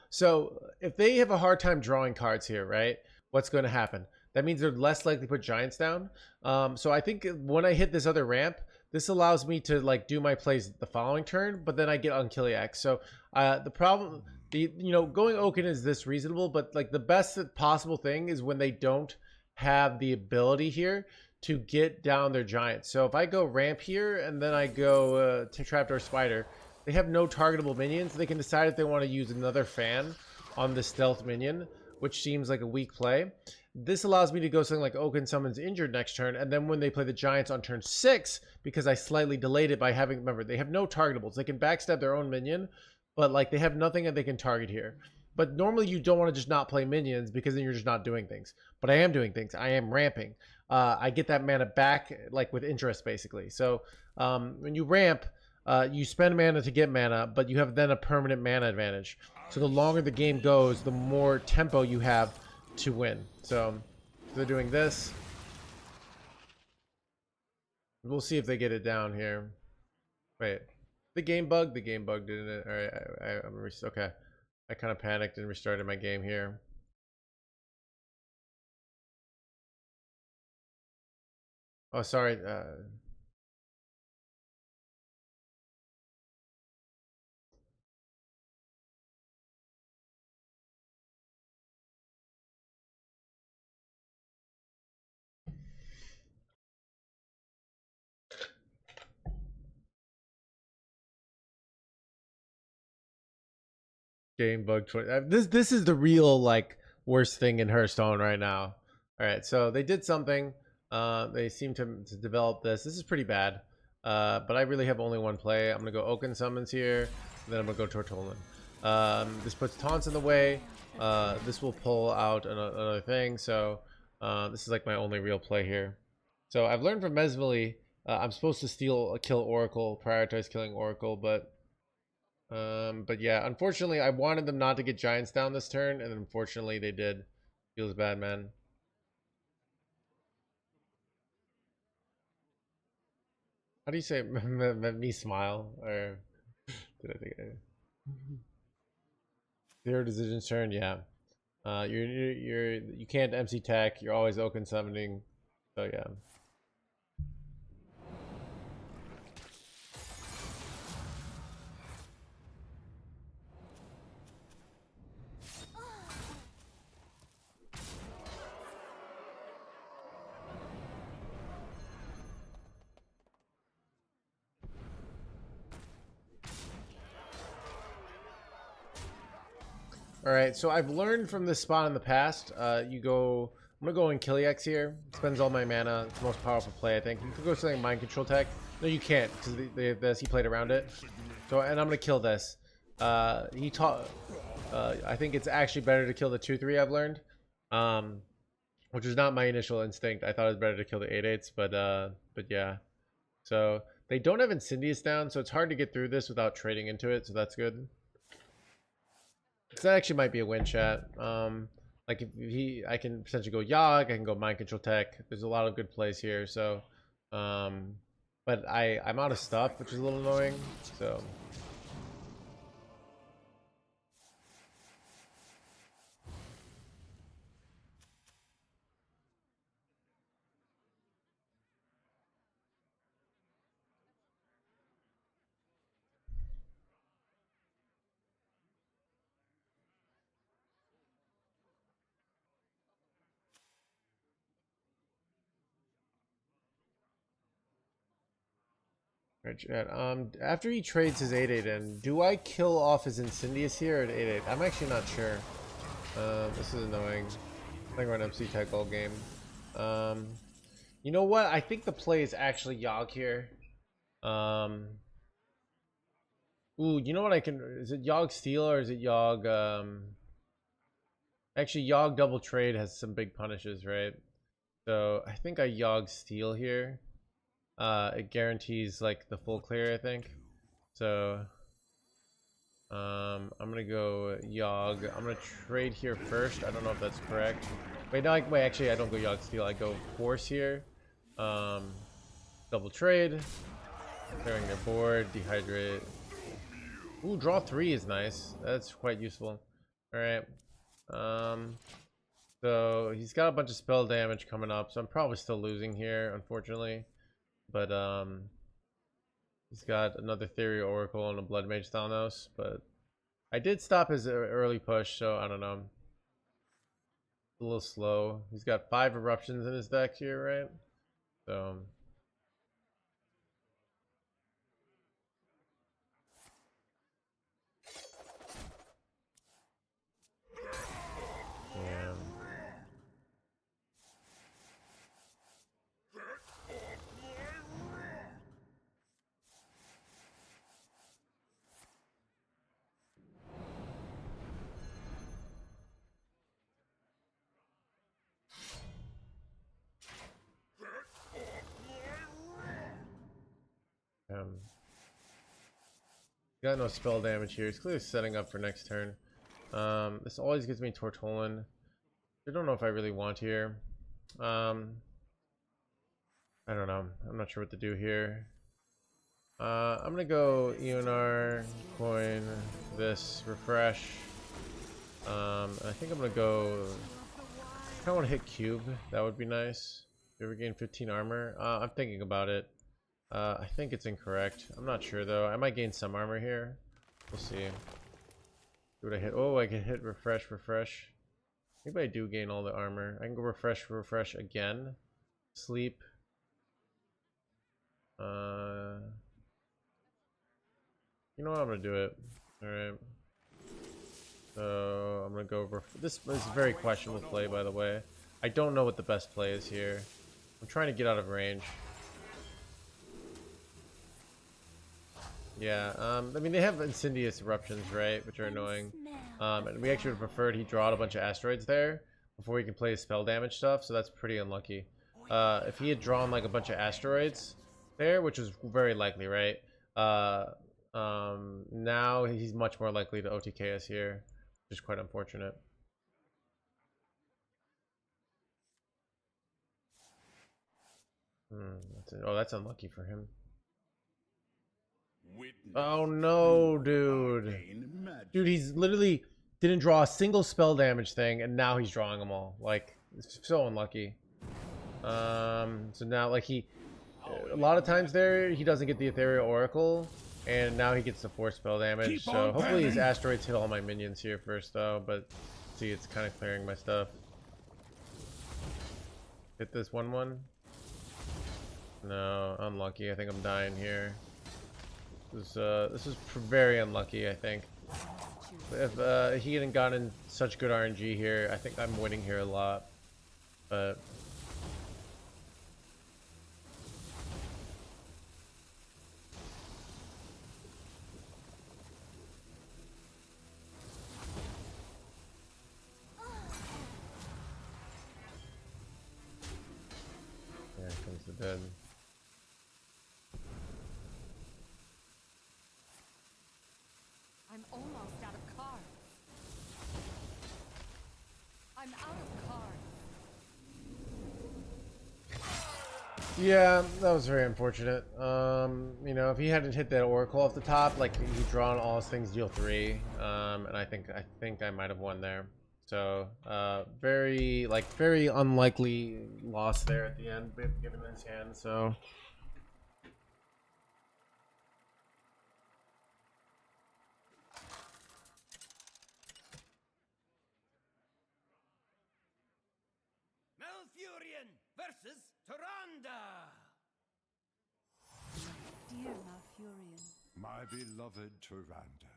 Speaker 5: So if they have a hard time drawing cards here, right? What's going to happen? That means they're less likely to put Giants down. So I think when I hit this other ramp, this allows me to like do my plays the following turn, but then I get on Kiliak. So the problem, going Oaken is this reasonable, but like the best possible thing is when they don't have the ability here to get down their Giants. So if I go ramp here and then I go to Trapdoor Spider, they have no targetable minions. They can decide if they want to use another fan on the stealth minion, which seems like a weak play. This allows me to go something like Oaken Summons Injured next turn, and then when they play the Giants on turn 6, because I slightly delayed it by having, remember, they have no targetables. They can backstab their own minion, but like they have nothing that they can target here. But normally you don't want to just not play minions because then you're just not doing things. But I am doing things. I am ramping. I get that mana back like with interest basically. So when you ramp, you spend mana to get mana, but you have then a permanent mana advantage. So the longer the game goes, the more tempo you have to win. So they're doing this. We'll see if they get it down here. Wait, the game bugged, didn't it? All right, I'm okay. I kind of panicked and restarted my game here. Oh, sorry. Game bug choice. This is the real like worst thing in Hearthstone right now. All right, so they did something. They seem to develop this. This is pretty bad. But I really have only one play. I'm gonna go Oaken Summons here. Then I'm gonna go Tortolan. This puts taunts in the way. This will pull out another thing. So this is like my only real play here. So I've learned from Mesvili. I'm supposed to kill Oracle, prioritize killing Oracle, but yeah, unfortunately, I wanted them not to get Giants down this turn, and unfortunately, they did. Feels bad, man. How do you say me smile? Or did I think zero decisions turn? Yeah. You can't MC tech. You're always Oaken summoning. So yeah. All right, so I've learned from this spot in the past. I'm gonna go in Kiliak here. Spends all my mana. It's the most powerful play, I think. You could go something Mind Control tech. No, you can't because he played around it. So, and I'm gonna kill this. I think it's actually better to kill the 2/3 I've learned, which is not my initial instinct. I thought it was better to kill the 8/8s, but yeah. So they don't have Incendious down, so it's hard to get through this without trading into it. So that's good. So that actually might be a win, chat. Like I can potentially go Yogg, I can go Mind Control Tech. There's a lot of good plays here. So, but I'm out of stuff, which is a little annoying. So. Right, chat. After he trades his 8/8 in, do I kill off his Incendious here at 8/8? I'm actually not sure. This is annoying. I think we're on MC Tech all game. You know what? I think the play is actually Yogg here. Ooh, you know what I can... Is it Yogg Steel or is it Yogg... Actually, Yogg Double Trade has some big punishes, right? So, I think I Yogg Steel here. It guarantees, like, the full clear, I think. So... I'm gonna go Yogg. I'm gonna trade here first. I don't know if that's correct. Wait, no, wait, actually, I don't go Yogg Steel. I go Force here. Double trade. Clearing their board. Dehydrate. Ooh, draw 3 is nice. That's quite useful. Alright. So he's got a bunch of spell damage coming up, so I'm probably still losing here, unfortunately. But he's got another Theory Oracle and a Blood Mage Thanos, but I did stop his early push, so I don't know. A little slow. He's got 5 eruptions in his deck here, right? So yeah. Got no spell damage here. He's clearly setting up for next turn. This always gives me Tortolan. I don't know if I really want here. I don't know. I'm not sure what to do here. I'm gonna go Eonar, coin, this, refresh. I think I'm gonna go. I want to hit cube. That would be nice. Do we gain 15 armor? I'm thinking about it. I think it's incorrect. I'm not sure though. I might gain some armor here. We'll see. What I hit? Oh, I can hit refresh, refresh. Maybe I do gain all the armor. I can go refresh, refresh again. Sleep. You know what? I'm gonna do it. All right. So I'm gonna go over. This is a very questionable play, by the way. I don't know what the best play is here. I'm trying to get out of range. Yeah, I mean, they have Incendious Eruptions, right? Which are annoying. And we actually would have preferred he draw a bunch of asteroids there before he can play his spell damage stuff, so that's pretty unlucky. If he had drawn like a bunch of asteroids there, which is very likely, right? Now he's much more likely to OTK us here, which is quite unfortunate. That's unlucky for him. Oh no, dude. Dude, he's literally didn't draw a single spell damage thing, and now he's drawing them all. Like, it's so unlucky. So now, like, a lot of times there, he doesn't get the Ethereal Oracle, and now he gets the 4 spell damage. So hopefully his asteroids hit all my minions here first, though. But see, it's kind of clearing my stuff. Hit this 1/1. No, unlucky. I think I'm dying here. This is very unlucky, I think. If he hadn't gotten such good RNG here, I think I'm winning here a lot. But here comes the dead.
Speaker 4: I'm almost out of cards. I'm out of cards.
Speaker 5: Yeah, that was very unfortunate. You know, if he hadn't hit that Oracle off the top, like he'd drawn all his things deal 3, and I think I might have won there. So, very unlikely loss there at the end, given his hand. So.
Speaker 9: Malfurion versus Tyrande.
Speaker 2: Dear Malfurion,
Speaker 3: My beloved Tyrande.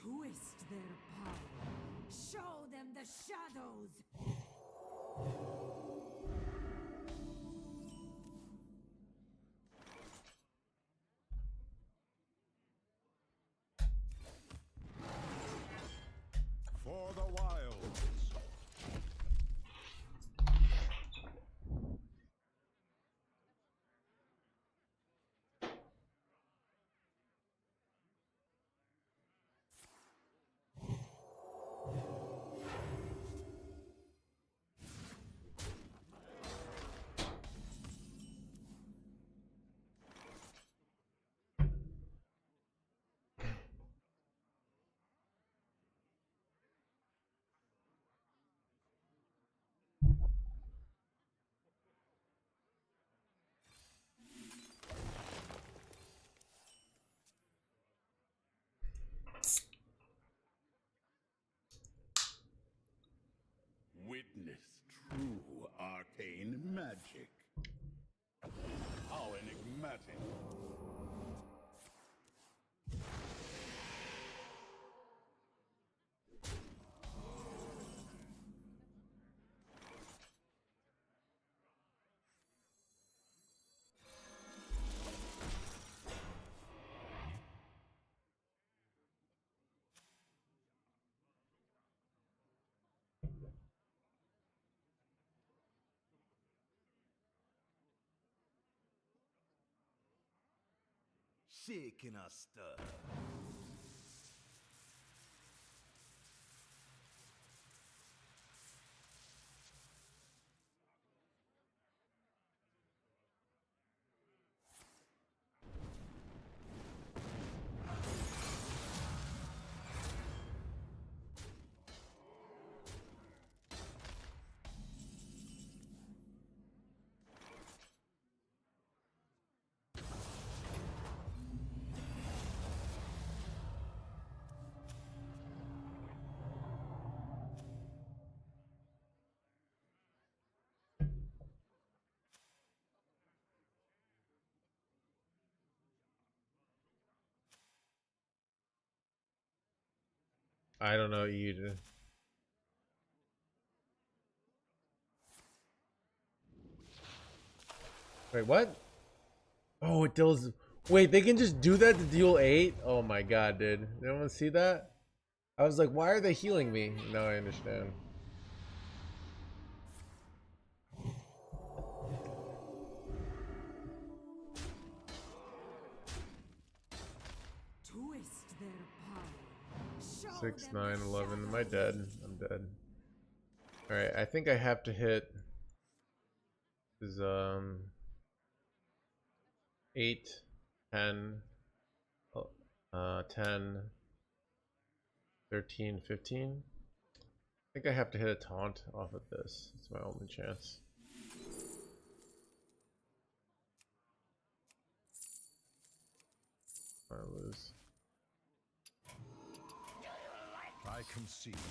Speaker 2: Twist their power. Show them the shadows.
Speaker 3: For the wilds.
Speaker 1: Witness true arcane magic. How enigmatic.
Speaker 3: Shaking our stuff.
Speaker 5: I don't know you. Wait, what? Oh, it deals. Wait, they can just do that to deal 8? Oh my god, dude. Did anyone see that? I was like, why are they healing me? Now I understand.
Speaker 2: Twist their power. Show
Speaker 5: 6,
Speaker 2: them
Speaker 5: 9,
Speaker 2: the
Speaker 5: 11. Am I
Speaker 2: shadows.
Speaker 5: dead? I'm dead. Alright, I think I have to hit. Is 8, 10, 10, 13, 15. I think I have to hit a taunt off of this. It's my only chance. I lose.
Speaker 3: I concede to you.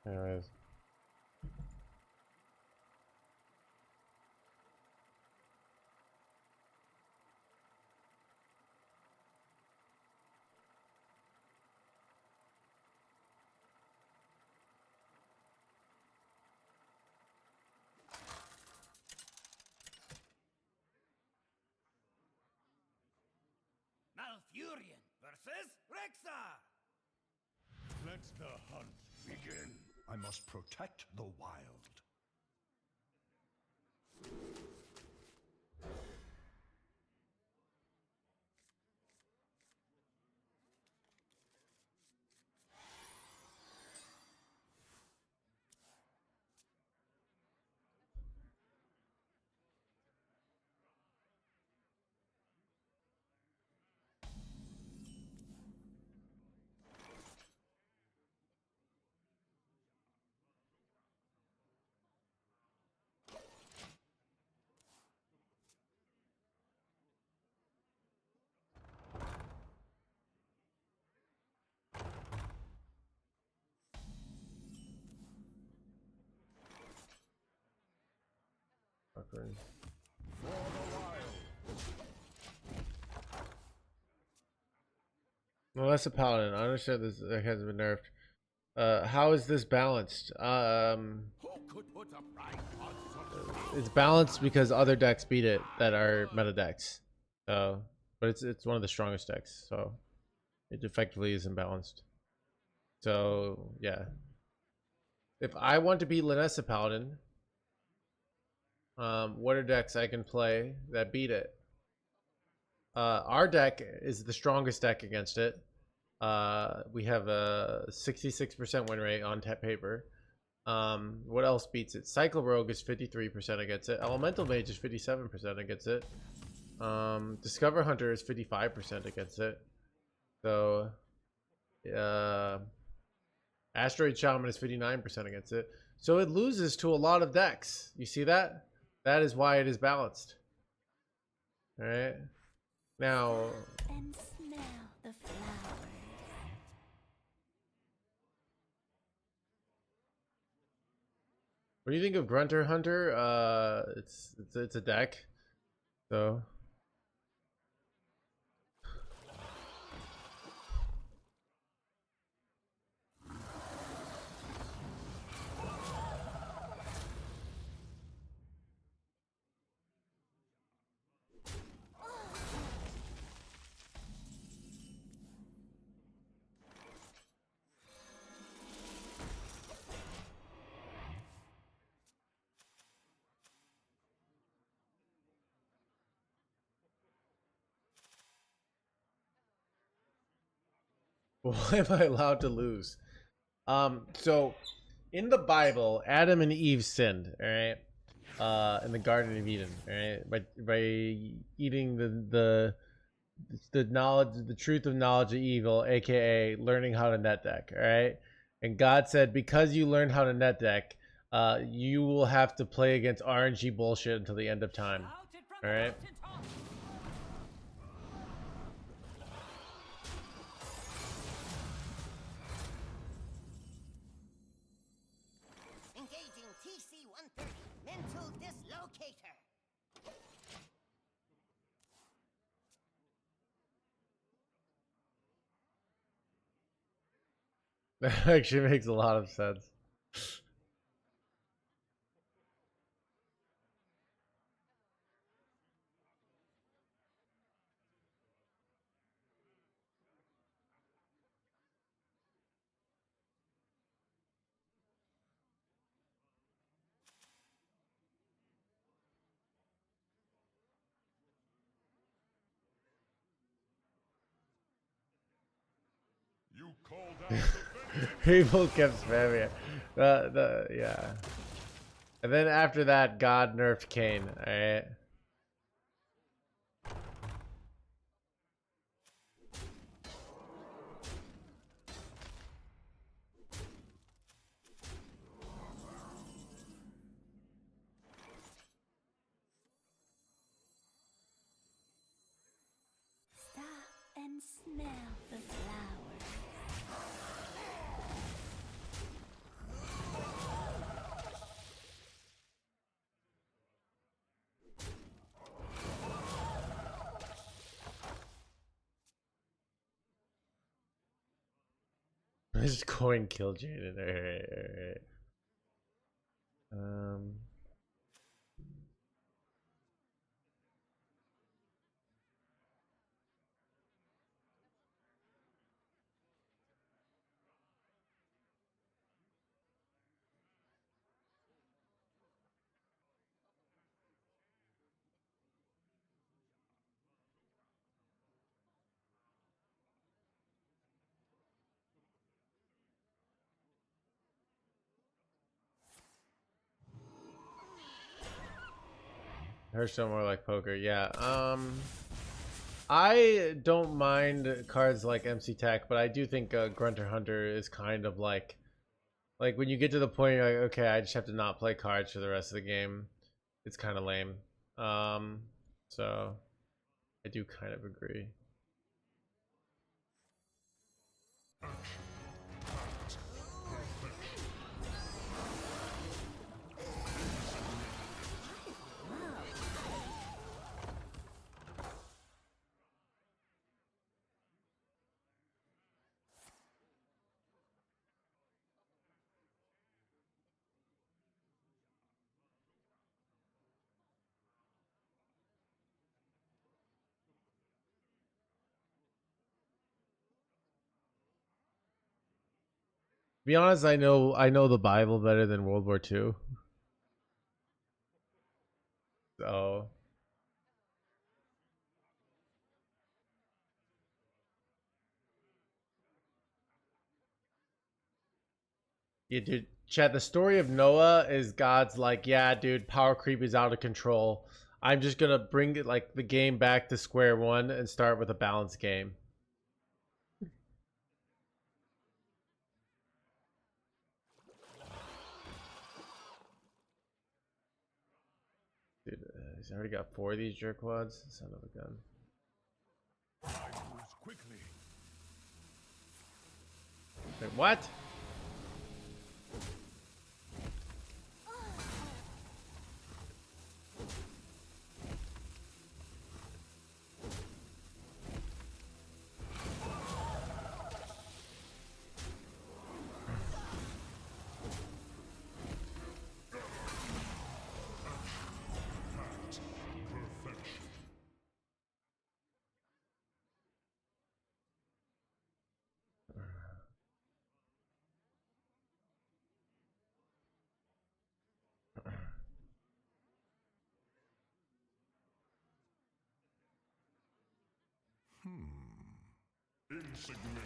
Speaker 5: Anyways.
Speaker 9: Furion versus Rexar.
Speaker 3: Let the hunt begin. I must protect the wild.
Speaker 5: Awkward.
Speaker 3: For the wild.
Speaker 5: Well, that's a paladin. I understand this hasn't been nerfed. How is this balanced?
Speaker 1: Who could put a price on such power?
Speaker 5: It's balanced because other decks beat it that are meta decks. So, but it's one of the strongest decks, so it effectively is imbalanced. So yeah, if I want to beat Linessa Paladin, what are decks I can play that beat it? Our deck is the strongest deck against it. We have a 66% win rate on tap paper. What else beats it? Cycle Rogue is 53% against it. Elemental Mage is 57% against it. Discover Hunter is 55% against it. So, Asteroid Shaman is 59% against it. So it loses to a lot of decks. You see that? That is why it is balanced. All right. Now,
Speaker 4: And smell the flowers.
Speaker 5: what do you think of Grunter Hunter? It's a deck. So why am I allowed to lose? So in the Bible, Adam and Eve sinned, all right? In the Garden of Eden, all right? By eating the knowledge, the truth of knowledge of evil, aka learning how to net deck, all right? And God said, because you learned how to net deck, you will have to play against RNG bullshit until the end of time. All right.
Speaker 6: Engaging TC-130, mental dislocator.
Speaker 5: That actually makes a lot of sense.
Speaker 3: You called out the vengeance.
Speaker 5: People kept spamming it. Yeah. And then after that, God nerfed Cain. All right.
Speaker 4: Stop and smell the flowers.
Speaker 5: This coin killed Jaden. All right. Hearthstone more like poker. Yeah. I don't mind cards like MC Tech, but I do think Grunter Hunter is kind of like when you get to the point you're like, okay, I just have to not play cards for the rest of the game. It's kind of lame. So I do kind of agree. To be honest, I know the Bible better than World War II. So yeah, dude. Chad, the story of Noah is God's like, yeah, dude, power creep is out of control. I'm just gonna bring it like the game back to square one and start with a balanced game. Dude, he's already got 4 of these jerkwads. Son of a gun.
Speaker 3: Moves quickly.
Speaker 5: Wait, what?
Speaker 3: Insignificant.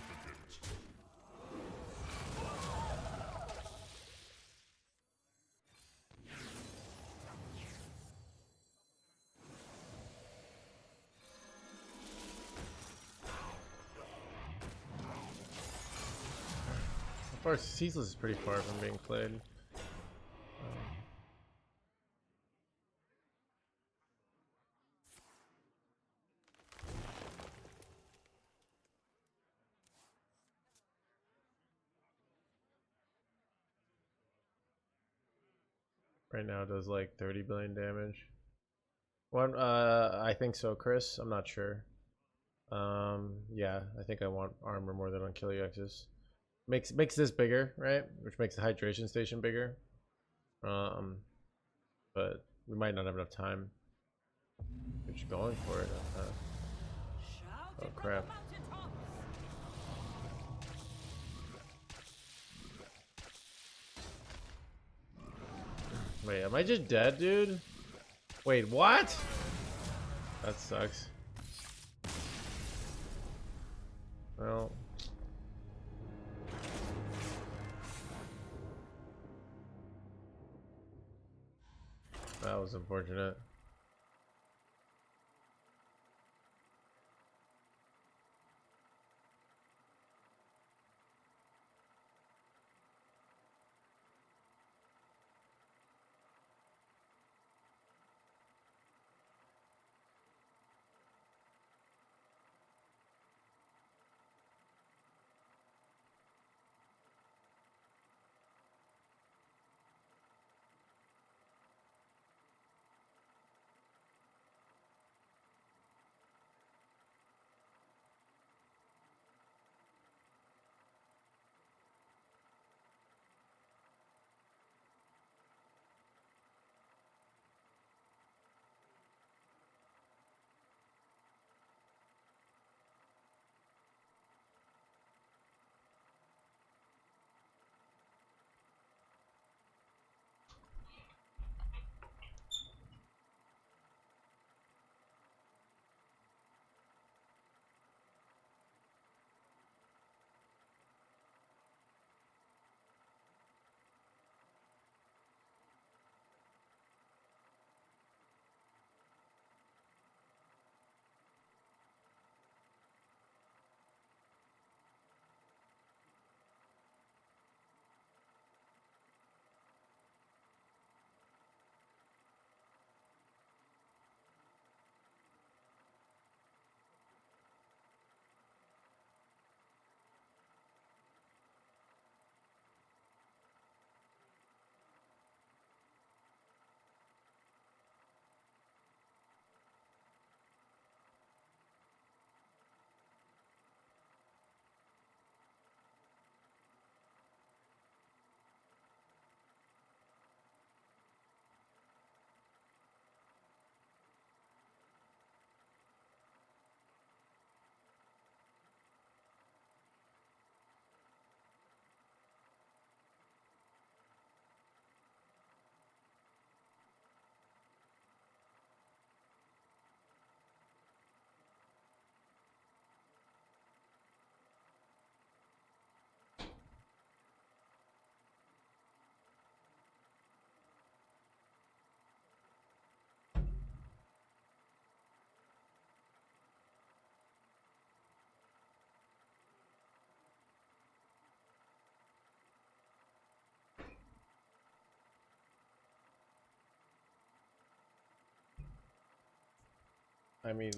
Speaker 5: So far, Ceaseless is pretty far from being played. Right now it does like 30 billion damage. One, I think so, Chris. I'm not sure. Yeah, I think I want armor more than on Kill EXs. Makes this bigger, right? Which makes the hydration station bigger. But we might not have enough time. We're just going for it. Oh crap. Wait, am I just dead, dude? Wait, what? That sucks. Well, that was unfortunate. I mean,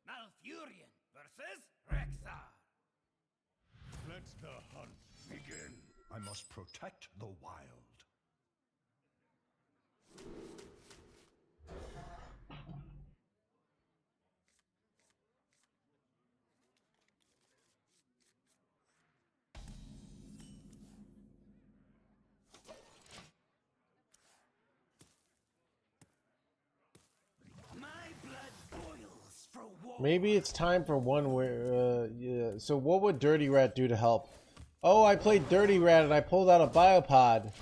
Speaker 1: Malfurion versus Rexar.
Speaker 3: Let the hunt begin. I must protect the wild.
Speaker 1: My blood boils for war.
Speaker 5: maybe it's time for one where, yeah. So what would Dirty Rat do to help? Oh, I played Dirty Rat and I pulled out a Biopod.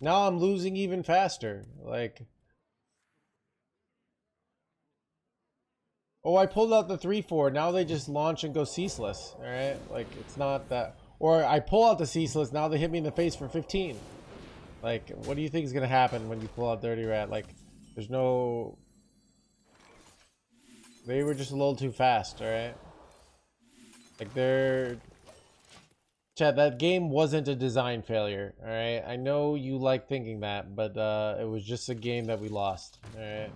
Speaker 5: Now I'm losing even faster. Like, oh, I pulled out the 3/4. Now they just launch and go ceaseless. All right, like it's not that. Or I pull out the ceaseless. Now they hit me in the face for 15. Like, what do you think is gonna happen when you pull out Dirty Rat? Like, there's no. They were just a little too fast. All right. Like they're. Chad, that game wasn't a design failure. All right. I know you like thinking that, but it was just a game that we lost. All right.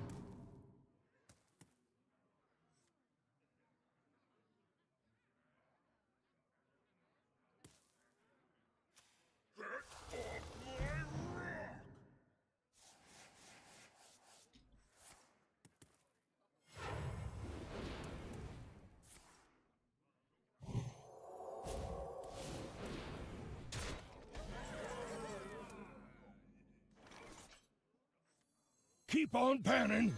Speaker 3: Keep on panning.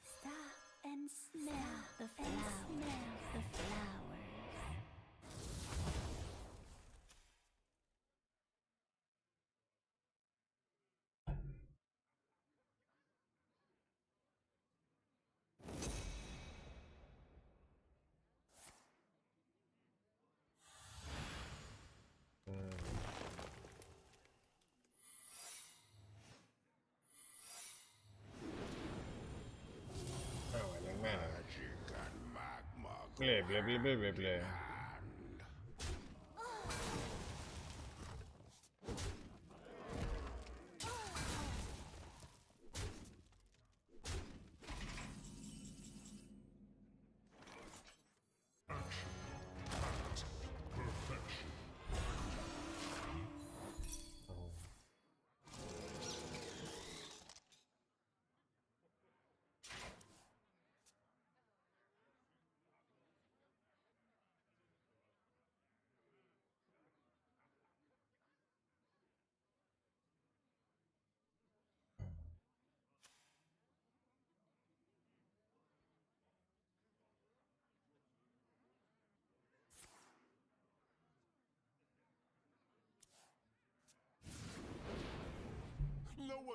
Speaker 4: Stop and smell the flowers.
Speaker 5: Blah, blah, blah, blah, blah, blah.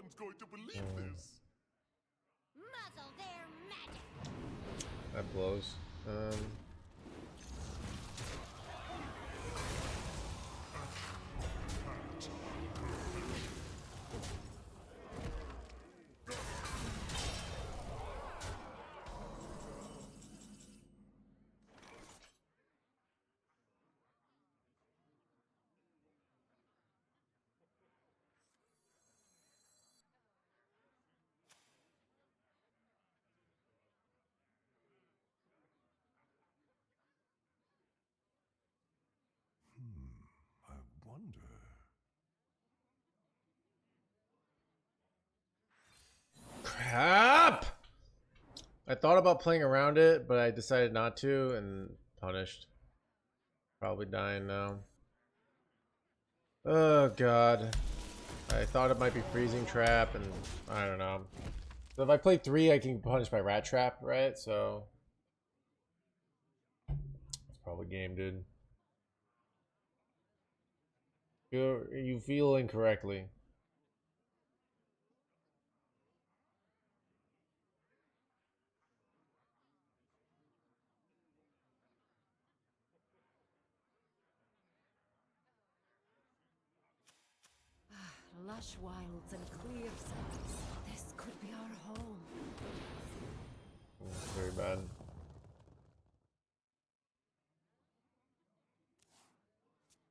Speaker 1: one's going to believe this.
Speaker 6: Muzzle their magic.
Speaker 5: That blows.
Speaker 3: I wonder.
Speaker 5: Crap! I thought about playing around it, but I decided not to, and punished. Probably dying now. Oh god. I thought it might be freezing trap, and I don't know. So if I play 3, I can punish by rat trap, right? So it's probably game, dude. You feel incorrectly.
Speaker 2: Lush wilds and clear skies. This could be our home.
Speaker 5: Very bad.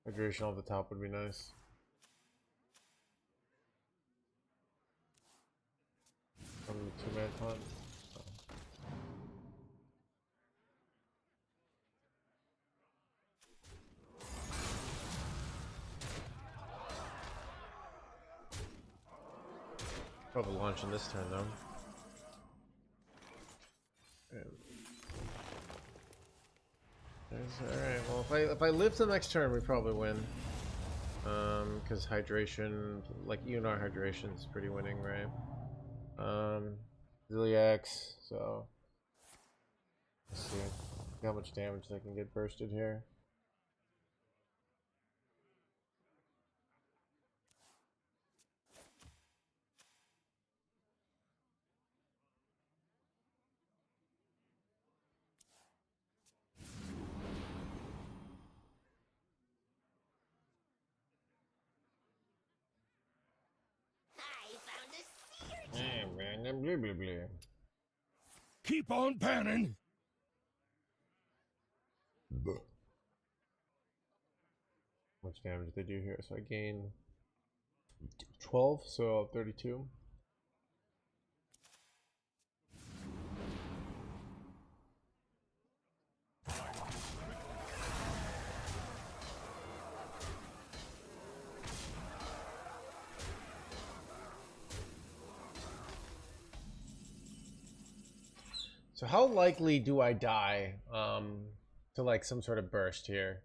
Speaker 5: Hydration off the top would be nice. From the 2-man taunt. Probably launching this turn though. Alright, well if I live to the next turn we probably win. Because hydration, like UNR hydration is pretty winning, right? Ziliax, so let's see how much damage they can get bursted here.
Speaker 6: I found a secret.
Speaker 5: Blah, blah, blah.
Speaker 3: Keep on panning.
Speaker 5: How much damage did they do here? So I gain 12, so 32. So how likely do I die to like some sort of burst here?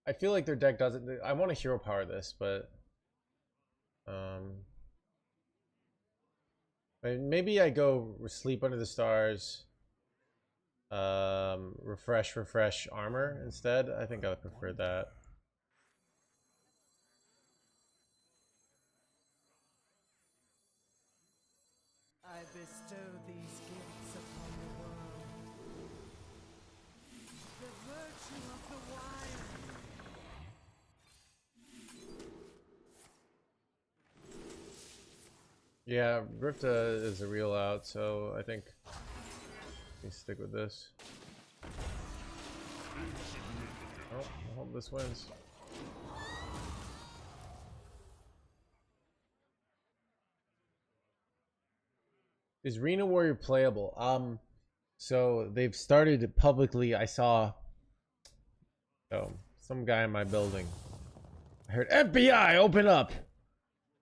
Speaker 5: I feel like their deck doesn't. I want to hero power this, but maybe I go sleep under the stars, refresh armor instead. I think I would prefer that.
Speaker 9: I bestow these gifts upon the world. The virtue of the wild.
Speaker 5: Yeah, Rifta is a real out, so I think we stick with this. Oh, I hope this wins. Is Rena Warrior playable? So they've started publicly. I saw some guy in my building. I heard FBI open up.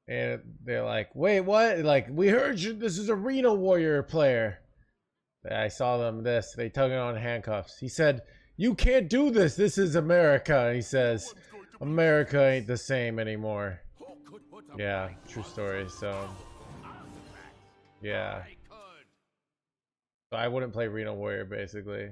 Speaker 5: And they're like, wait, what? Like, we heard you, this is a Reno Warrior player. I saw them this. They tugging on handcuffs. He said, you can't do this. This is America. He says, America ain't the same anymore. Yeah, true story. So, yeah. So I wouldn't play Reno Warrior, basically.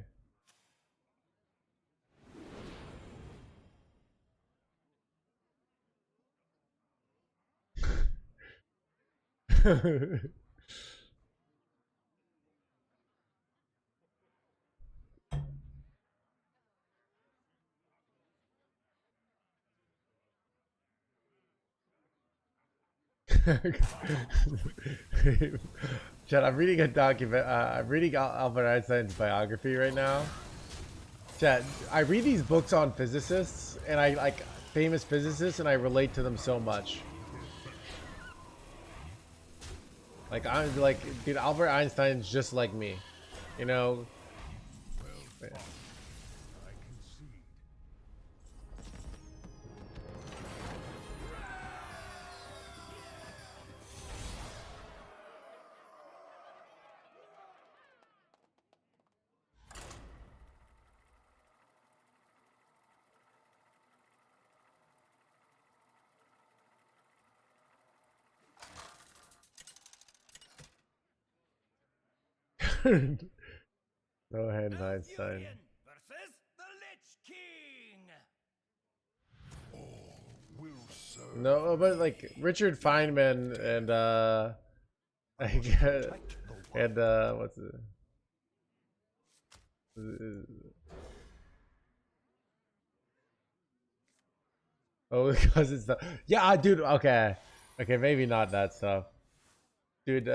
Speaker 5: Chad, I'm reading a document. I'm reading Albert Einstein's biography right now. Chad, I read these books on physicists, and I like famous physicists, and I relate to them so much. Like I'm like, dude, Albert Einstein's just like me, you know. Yeah. No hands Einstein.
Speaker 1: Versus the Lich King.
Speaker 5: No, but like Richard Feynman and what's it? Oh, because it's the dude. Okay, maybe not that stuff, dude.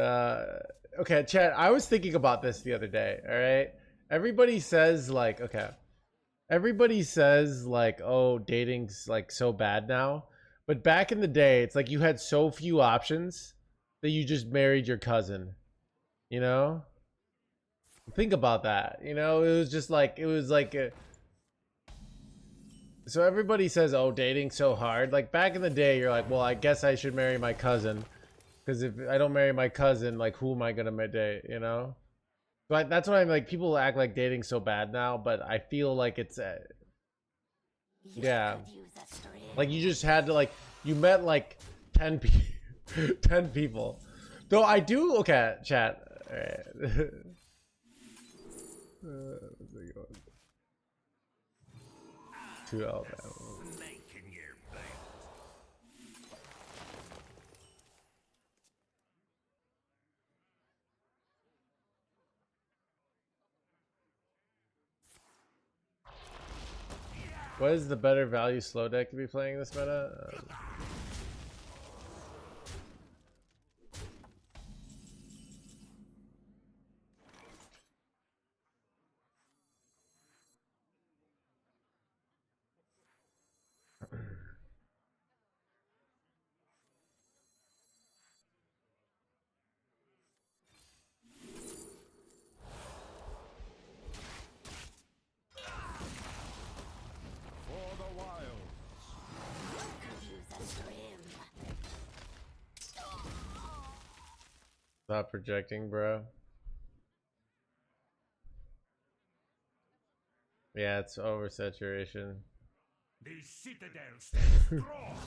Speaker 5: Okay, Chad. I was thinking about this the other day. All right, everybody says like, oh, dating's like so bad now. But back in the day, it's like you had so few options that you just married your cousin. You know? Think about that. You know, so everybody says, "Oh, dating's so hard." Like back in the day, you're like, "Well, I guess I should marry my cousin, because if I don't marry my cousin, like who am I gonna date?" You know? But that's why I'm like, people act like dating's so bad now, but I feel like it's yeah. Like you just had to like you met like 10 10 people. Though I do okay, chat. All right. Two Alabama. What is the better value slow deck to be playing this meta? Not projecting, bro. Yeah, it's oversaturation.
Speaker 1: The citadel stands strong.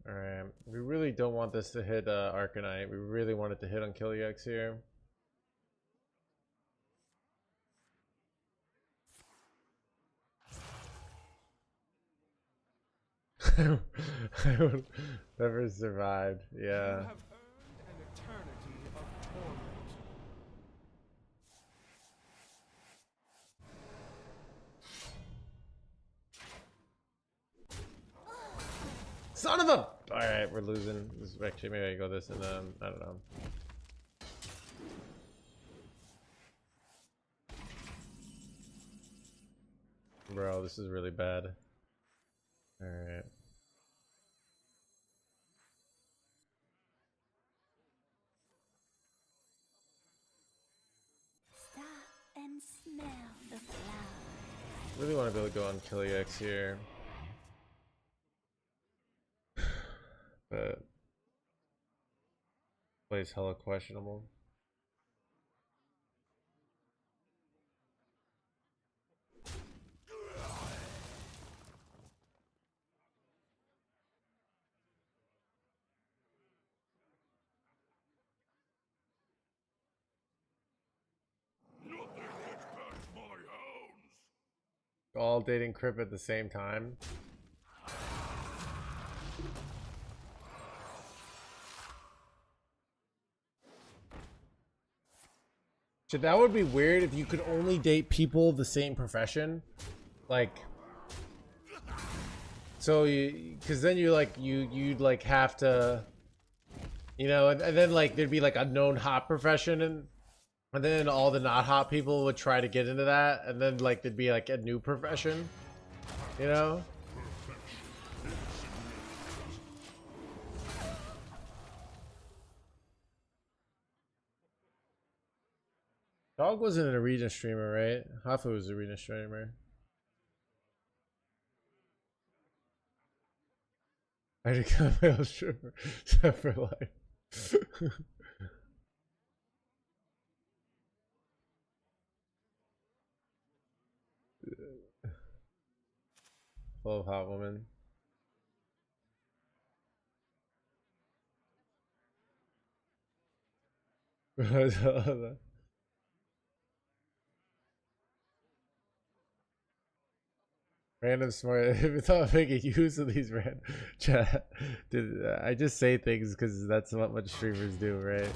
Speaker 5: Alright, we really don't want this to hit Arcanite. We really want it to hit on Killiax here. I would never survived. Yeah. Son of a. Alright, we're losing. This is actually, maybe I go this and I don't know. Bro, this is really bad. Alright.
Speaker 4: Stop and smell the flowers.
Speaker 5: Really want to be able to go on Kill EX here. But plays hella questionable. All dating Crip at the same time. So that would be weird if you could only date people of the same profession. Like, so you, cause then you like, you'd like have to, you know, and then like there'd be like a known hot profession and then all the not hot people would try to get into that, and then like there'd be like a new profession, you know? Dog wasn't an arena streamer, right? Hafu was an arena streamer. I become a male streamer for life. Full of hot woman. Random smart. If thought making use of these random chat, dude, I just say things because that's what streamers do, right?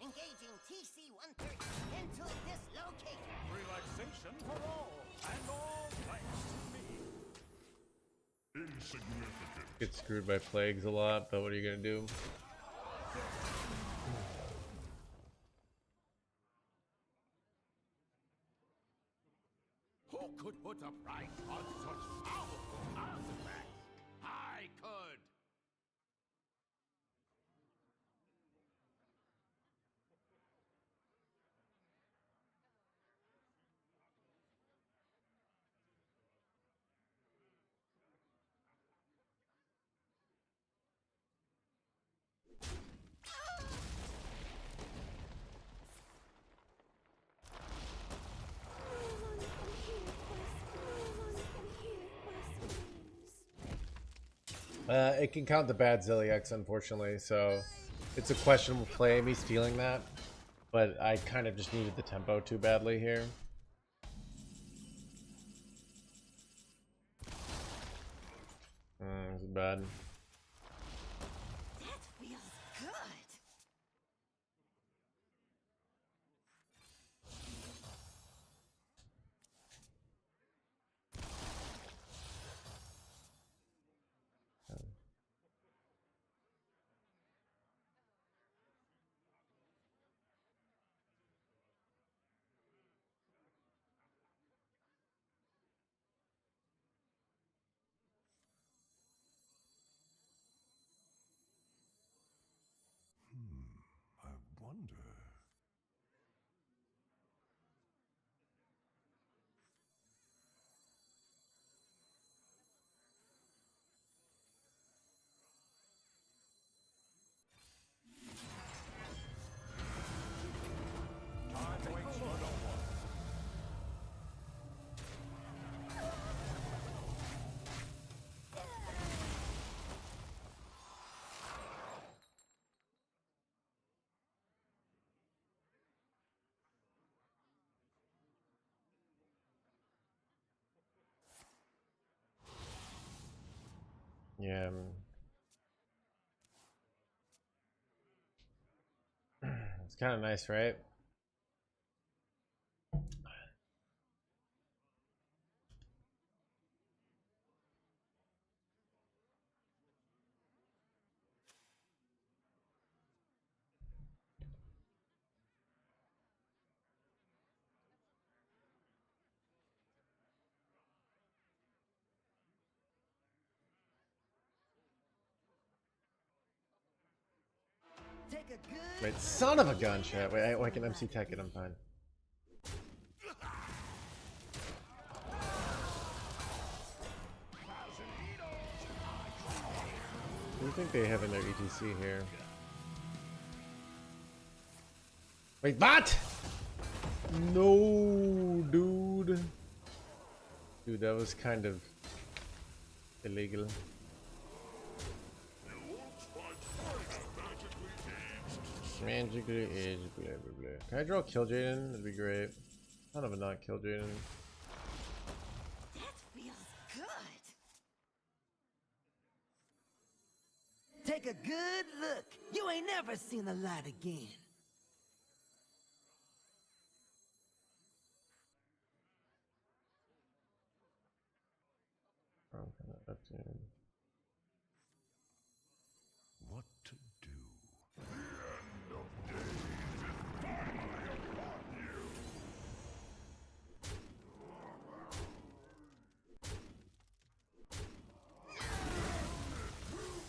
Speaker 6: Engaging TC-130 into dislocate.
Speaker 1: Relaxation for all, and all thanks to me. Insignificant.
Speaker 5: Get screwed by plagues a lot, but what are you gonna do?
Speaker 1: Who could put a price on such powerful artifacts? I could.
Speaker 5: It can count the bad Zilliax, unfortunately, so it's a questionable play. He's feeling that, but I kind of just needed the tempo too badly here. This is bad.
Speaker 6: That feels good.
Speaker 3: I wonder.
Speaker 1: Time waits for no one.
Speaker 5: Yeah. It's kind of nice, right?
Speaker 9: Take a good
Speaker 5: Wait, son of a gunshot. Wait, I can MC tech it. I'm fine. What do you think they have in their ETC here? Wait, what? No, dude. Dude, that was kind of illegal. Magically aged, blah blah blah. Can I draw Kill Jaden? That'd be great. Son of a not Kill Jaden.
Speaker 9: That feels good. Take a good look. You ain't never seen the light again.
Speaker 5: I'm kind of up to him.
Speaker 3: What to do? The end of days is finally upon you.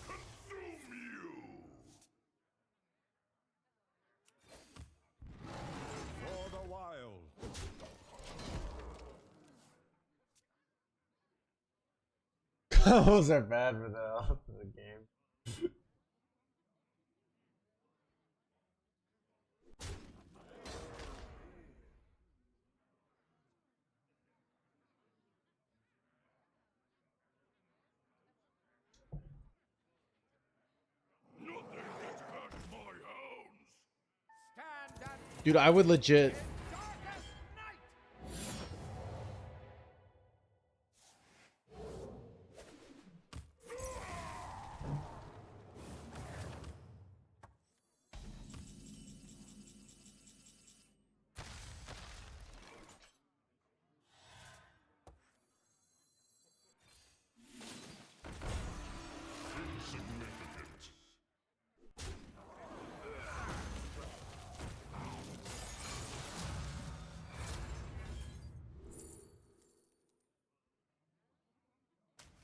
Speaker 3: Consume you. For the wild.
Speaker 5: Combos are bad for the game.
Speaker 1: Nothing gets past my hounds. Stand and
Speaker 5: Dude, I would legit.
Speaker 1: darkest night.
Speaker 3: Insignificant.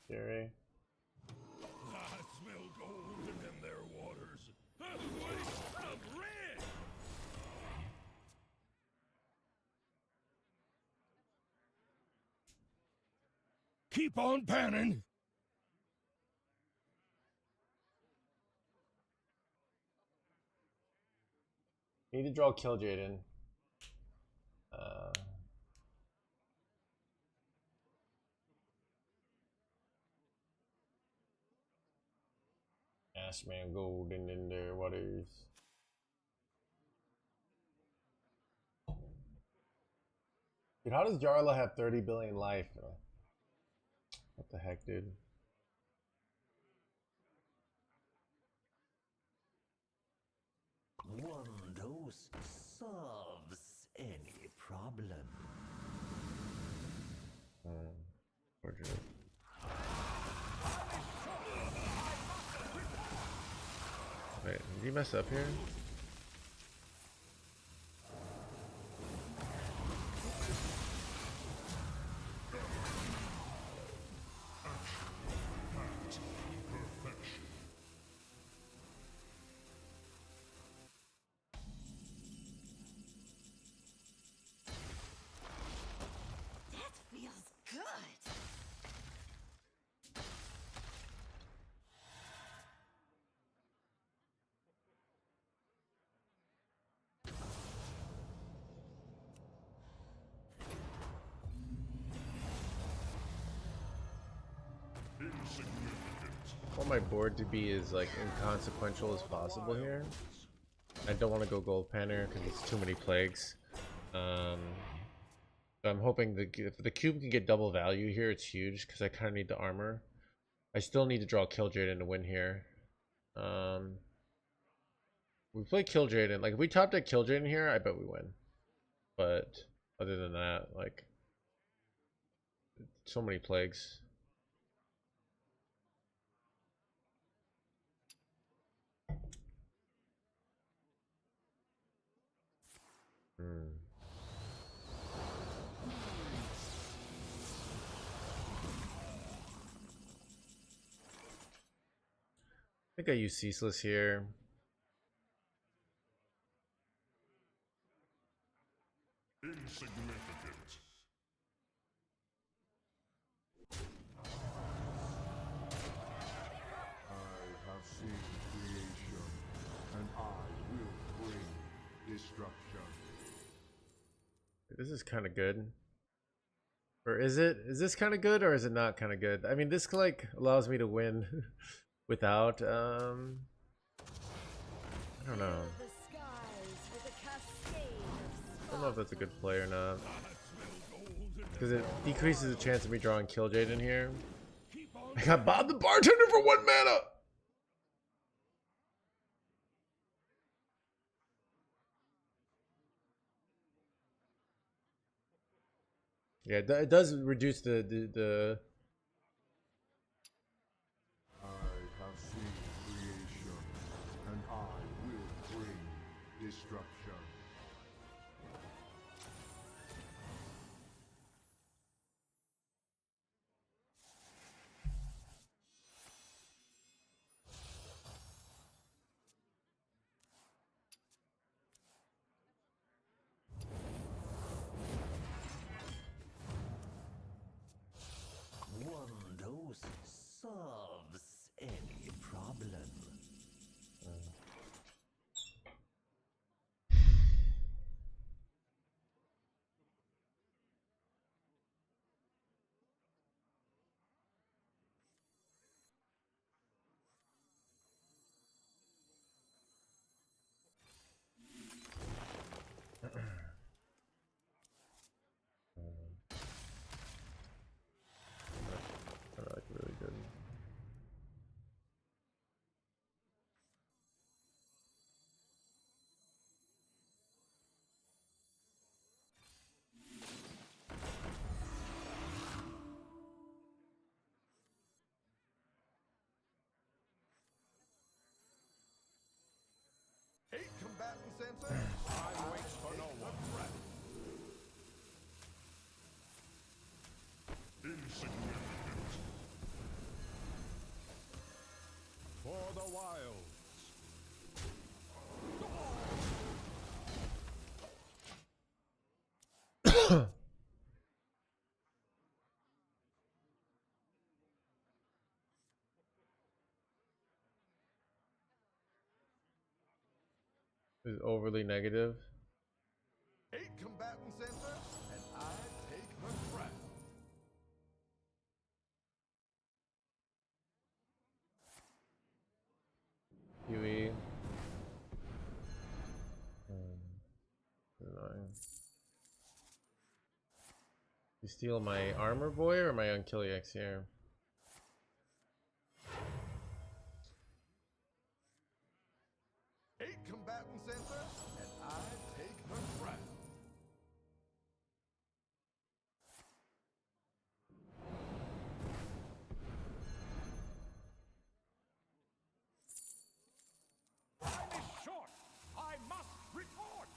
Speaker 5: Jerry.
Speaker 1: I smell golden in their waters. A waste of red. Keep on panning.
Speaker 5: Need to draw Kill Jaden. Ashman golden in their waters. Dude, how does Jarla have 30 billion life? What the heck, dude?
Speaker 8: One dose solves any problem.
Speaker 5: Fortunate. Wait, did you mess up here?
Speaker 9: That feels good.
Speaker 3: Insignificant.
Speaker 5: I want my board to be as like inconsequential as possible here. I don't want to go gold panner because it's too many plagues. So I'm hoping if the cube can get double value here, it's huge because I kind of need the armor. I still need to draw Kill Jaden to win here. We play Kill Jaden. Like if we top deck Kill Jaden here, I bet we win. But other than that, like so many plagues. I think I use Ceaseless here.
Speaker 3: Insignificant. I have seen creation, and I will bring destruction.
Speaker 5: This is kind of good. Or is it? Is this kind of good or is it not kind of good? I mean, this like allows me to win without I don't know. I don't know if that's a good play or not. Because it decreases the chance of me drawing Kill Jaden here. I got Bob the Bartender for 1 mana! Yeah, it does reduce the
Speaker 3: I have seen creation, and I will bring destruction.
Speaker 9: One dose solves any problem.
Speaker 5: like really good.
Speaker 1: Eight combatant sensor. Time waits for no one.
Speaker 3: Insignificant.
Speaker 1: For the wilds.
Speaker 5: Is overly negative.
Speaker 1: 8 combatant sensor, and I take the threat.
Speaker 5: Huey. Annoying. You steal my armor boy or my Unkilliex here?
Speaker 1: Eight combatant sensor, and I take the threat. Time is short. I must report.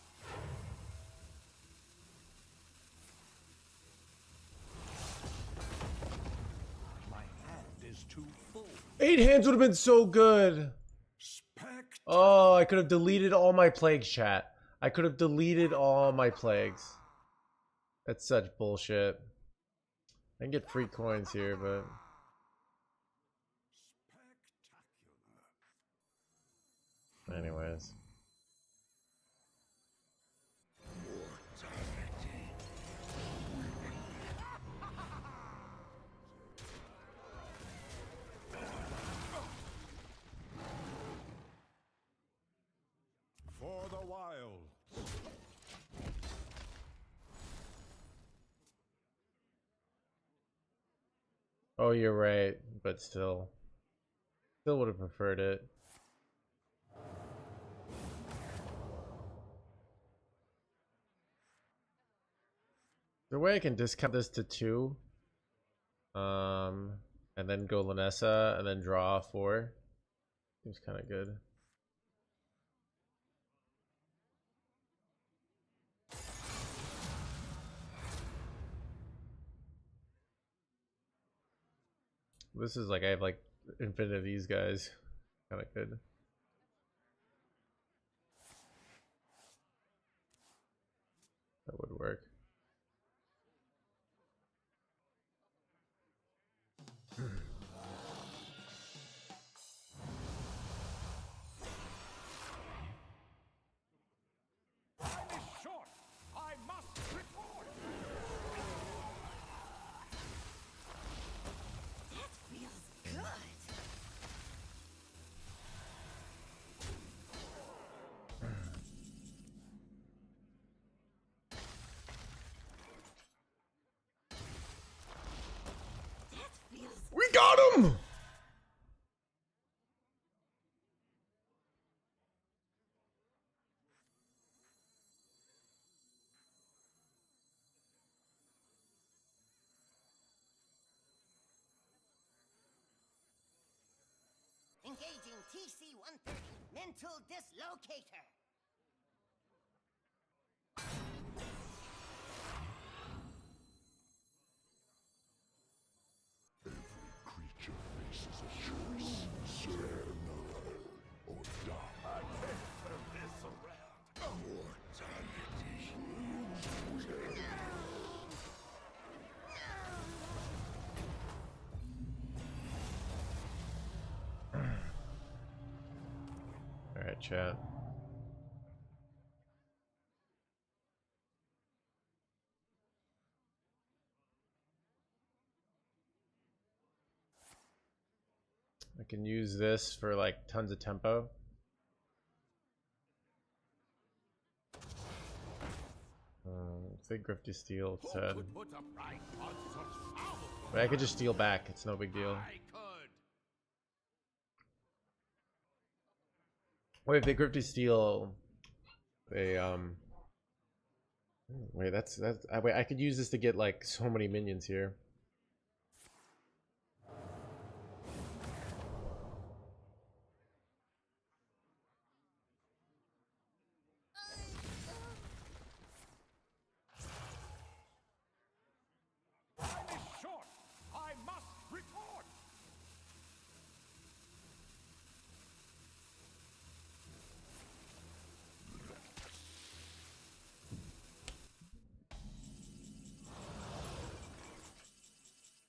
Speaker 3: My hand is too full.
Speaker 5: 8 hands would have been so good. Oh, I could have deleted all my plagues, chat. I could have deleted all my plagues. That's such bullshit. I can get free coins here, but anyways.
Speaker 1: For the wild.
Speaker 5: Oh, you're right, but still would have preferred it. The way I can discount this to 2, and then go Lanessa, and then draw 4. Seems kind of good. This is like I have like infinite of these guys. Kind of good. That would work.
Speaker 1: Time is short. I must report.
Speaker 7: That feels good. That feels
Speaker 5: We got him!
Speaker 6: Engaging TC-130, mental dislocator.
Speaker 3: Creature faces a choice. Slay another or die.
Speaker 1: I can't turn this around.
Speaker 3: Mortality.
Speaker 5: Alright, chat. I can use this for like tons of tempo. Think Grifty Steel
Speaker 1: Who
Speaker 5: said.
Speaker 1: could put a price on such powerful?
Speaker 5: But I could just steal back, it's no big deal.
Speaker 1: I could.
Speaker 5: Wait, if they Grifty Steel, they wait, that's wait, I could use this to get like so many minions here.
Speaker 1: Time is short. I must report.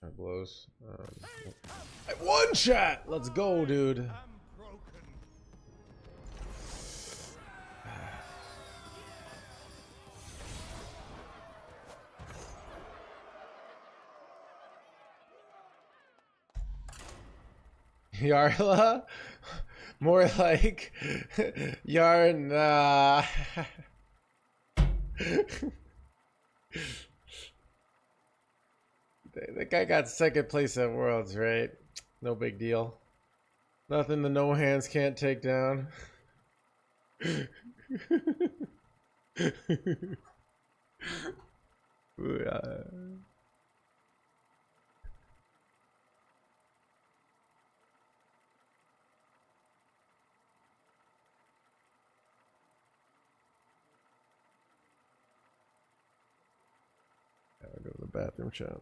Speaker 5: That blows. I won, chat. Let's go, dude.
Speaker 1: I'm broken.
Speaker 5: Yarla? More like Yarna. That guy got second place at Worlds, right? No big deal. Nothing the no hands can't take down. Ooh, yeah. Gotta go to the bathroom, chat.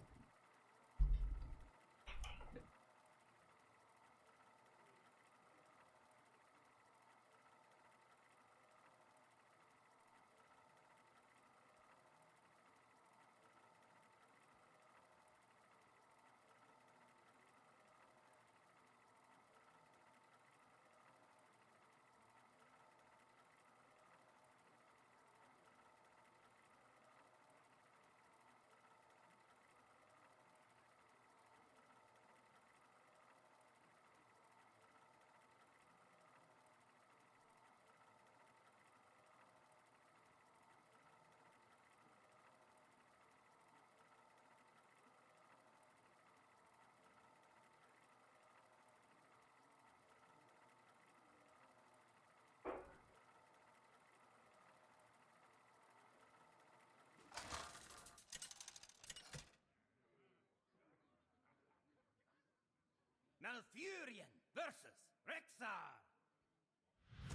Speaker 9: Furion versus Rexar.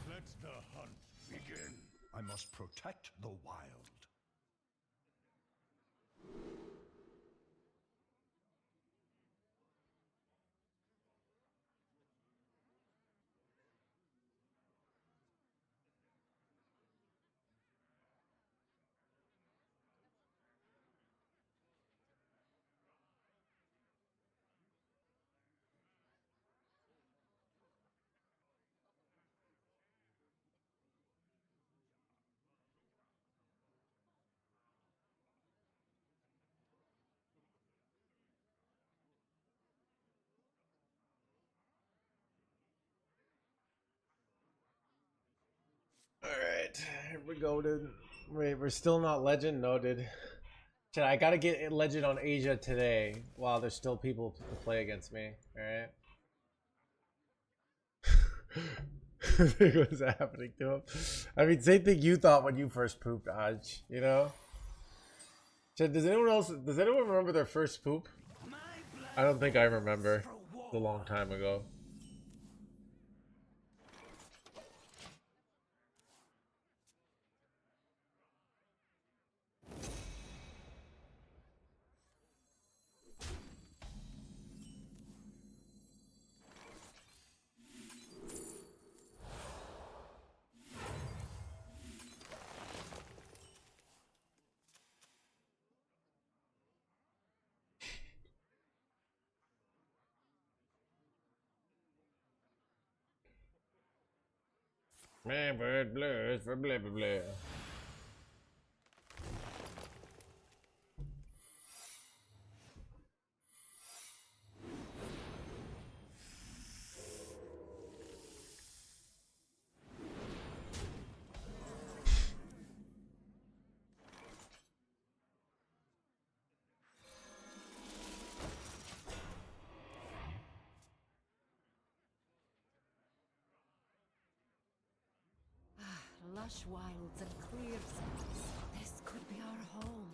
Speaker 3: Let the hunt begin. I must protect the wild.
Speaker 5: Alright, here we go, dude. Wait, we're still not legend? No, dude. Shit, I gotta get legend on Asia today while there's still people to play against me. Alright. What's happening to him? I mean, same thing you thought when you first pooped, Aj. You know? Shit, does anyone remember their first poop? I don't think I remember. It's a long time ago. Man, bird blues for blah blah blah.
Speaker 2: Lush wilds and clear skies. This could be our home.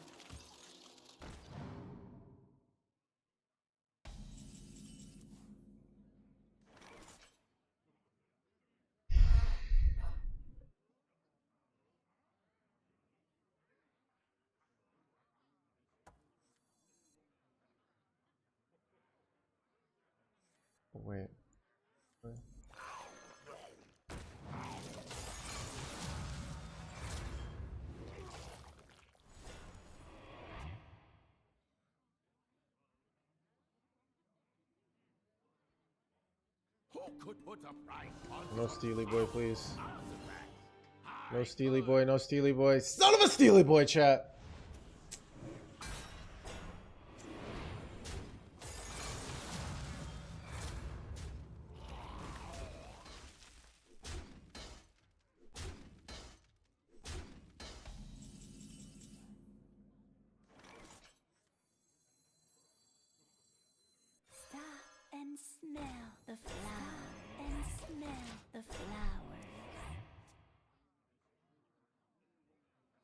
Speaker 5: Wait.
Speaker 1: Who could put a price on
Speaker 5: No
Speaker 1: such
Speaker 5: Steely Boy, please.
Speaker 1: artifacts?
Speaker 5: No Steely Boy, no Steely Boy. Son of a Steely Boy, chat!
Speaker 4: Stop and smell the flower and smell the flowers.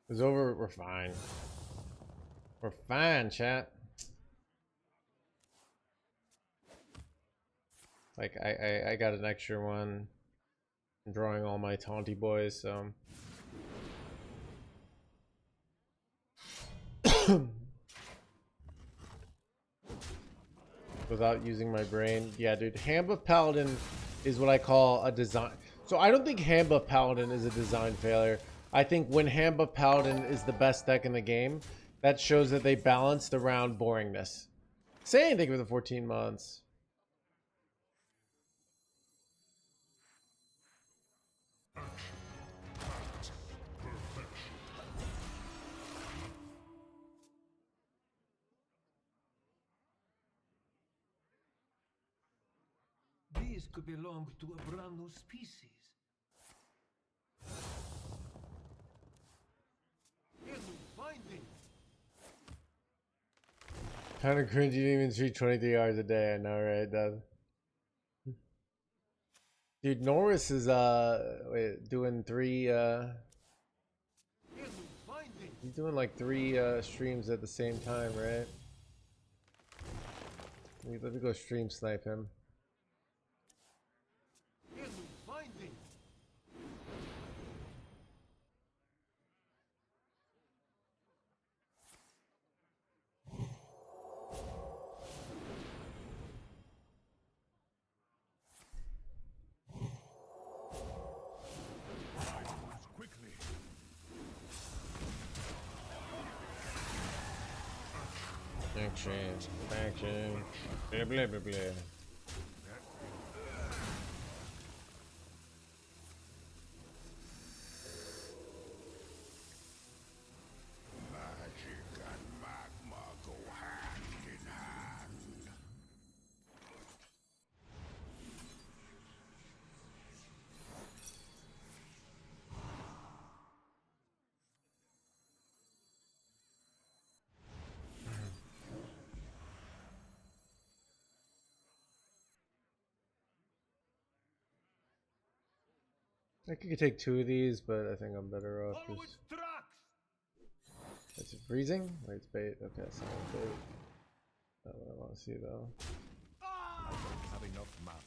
Speaker 5: It's over. We're fine. We're fine, chat. Like, I got an extra one. I'm drawing all my taunty boys, so. Without using my brain. Yeah, dude. Hamba Paladin is what I call a design. So I don't think Hamba Paladin is a design failure. I think when Hamba Paladin is the best deck in the game, that shows that they balanced around boringness. Say anything for the 14 months.
Speaker 8: These could belong to a brand new species. Here's a finding.
Speaker 5: Kind of cringe you didn't even stream 23 hours a day. I know, right? Dude, Norris is doing three
Speaker 8: Here's a finding.
Speaker 5: he's doing like three streams at the same time, right? Let me go stream snipe him. Action. Action. Blah blah blah blah.
Speaker 3: Magic and magma go hand in hand.
Speaker 5: I could take 2 of these, but I think I'm better off
Speaker 8: Follow
Speaker 5: just.
Speaker 8: its tracks.
Speaker 5: Is it freezing? Wait, it's bait. Okay, so it's bait. Not what I want to see though.
Speaker 8: I don't have enough mana.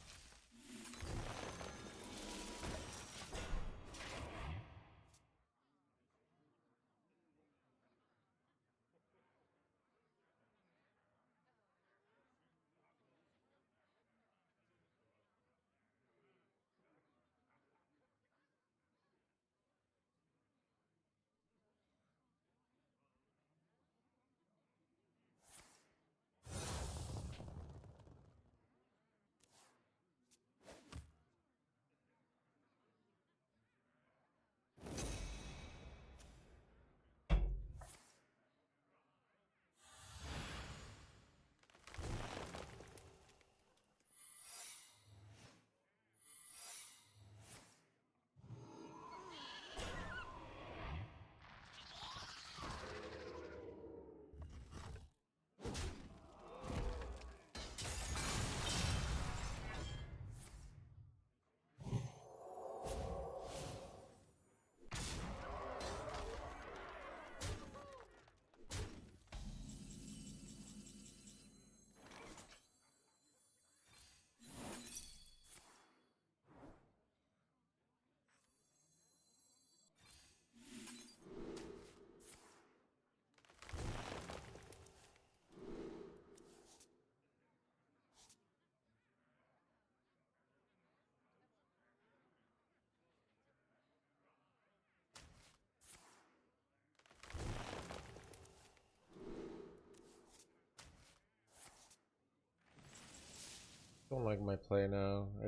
Speaker 5: Don't like my play now. I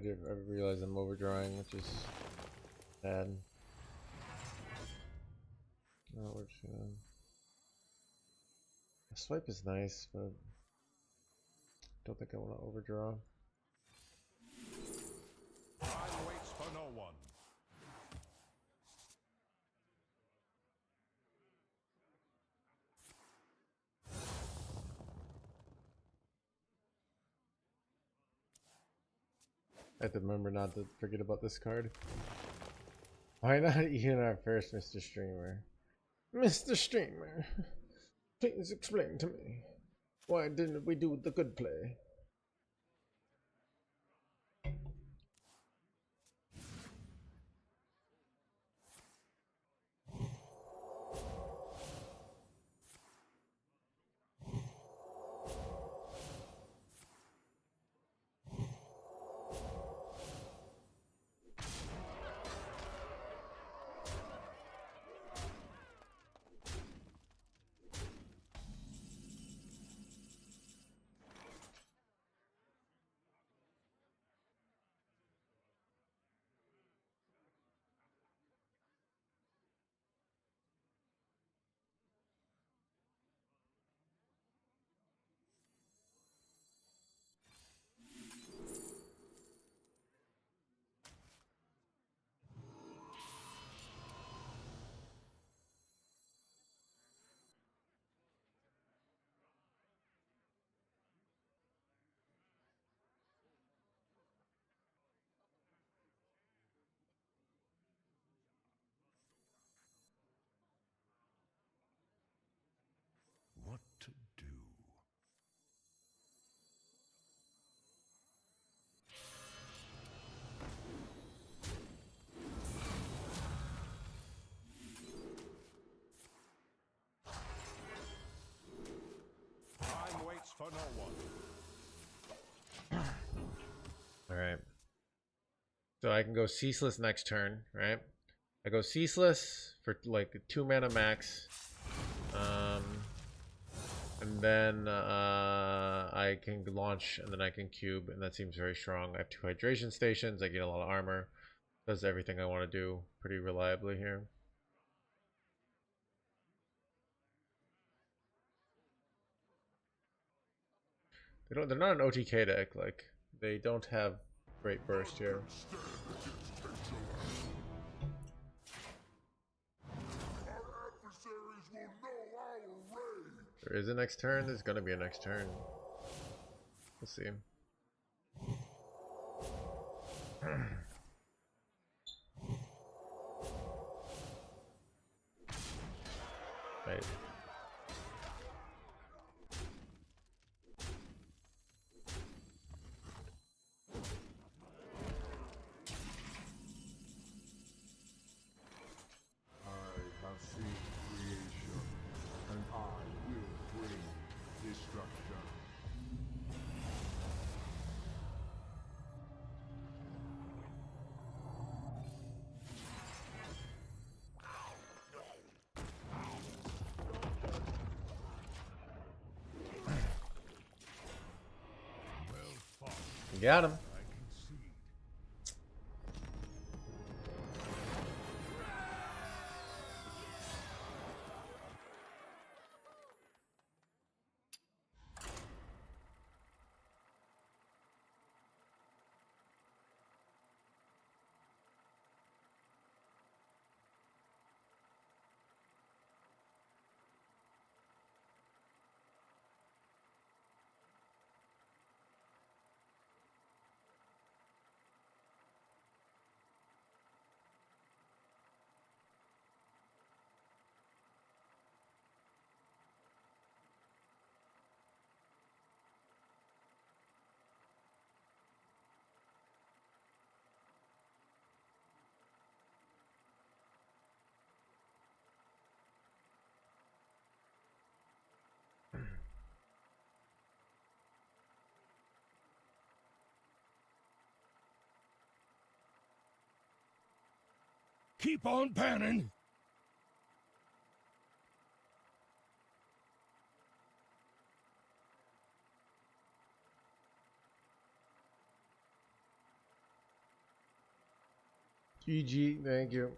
Speaker 5: realize I'm overdrawing, which is bad. No, we're just gonna. The swipe is nice, but don't think I want to overdraw.
Speaker 3: Time waits for no one.
Speaker 5: I have to remember not to forget about this card. Why not even our first Mr. Streamer? Mr. Streamer, please explain to me. Why didn't we do the good play?
Speaker 3: What to do? Time waits for no one.
Speaker 5: Alright. So I can go Ceaseless next turn, right? I go Ceaseless for like 2 mana max. And And then I can launch, and then I can cube, and that seems very strong. I have 2 hydration stations. I get a lot of armor. Does everything I want to do pretty reliably here. They're not an OTK deck. Like, they don't have great burst here. There is a next turn. There's gonna be a next turn. We'll see. Right.
Speaker 3: I have seen creation, and I will bring destruction.
Speaker 5: Got him.
Speaker 3: Keep on panning!
Speaker 5: GG, thank you.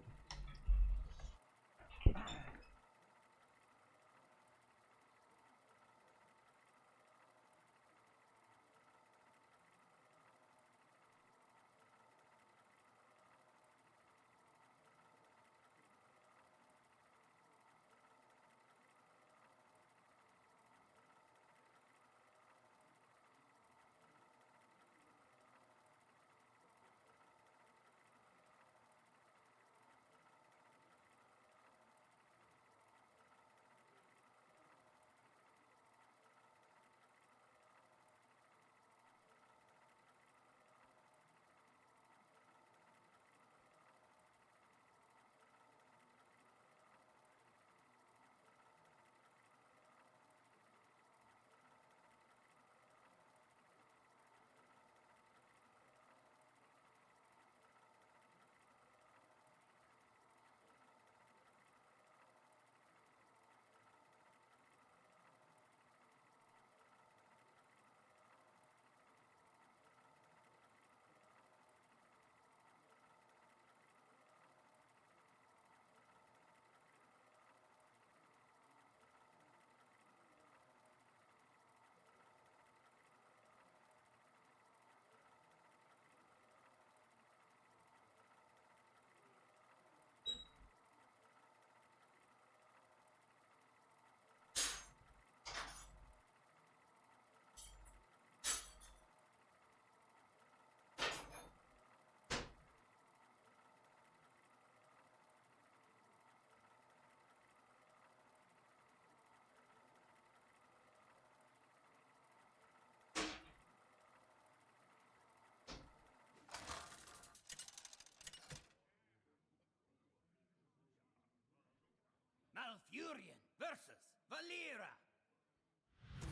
Speaker 9: Malfurion versus Valera.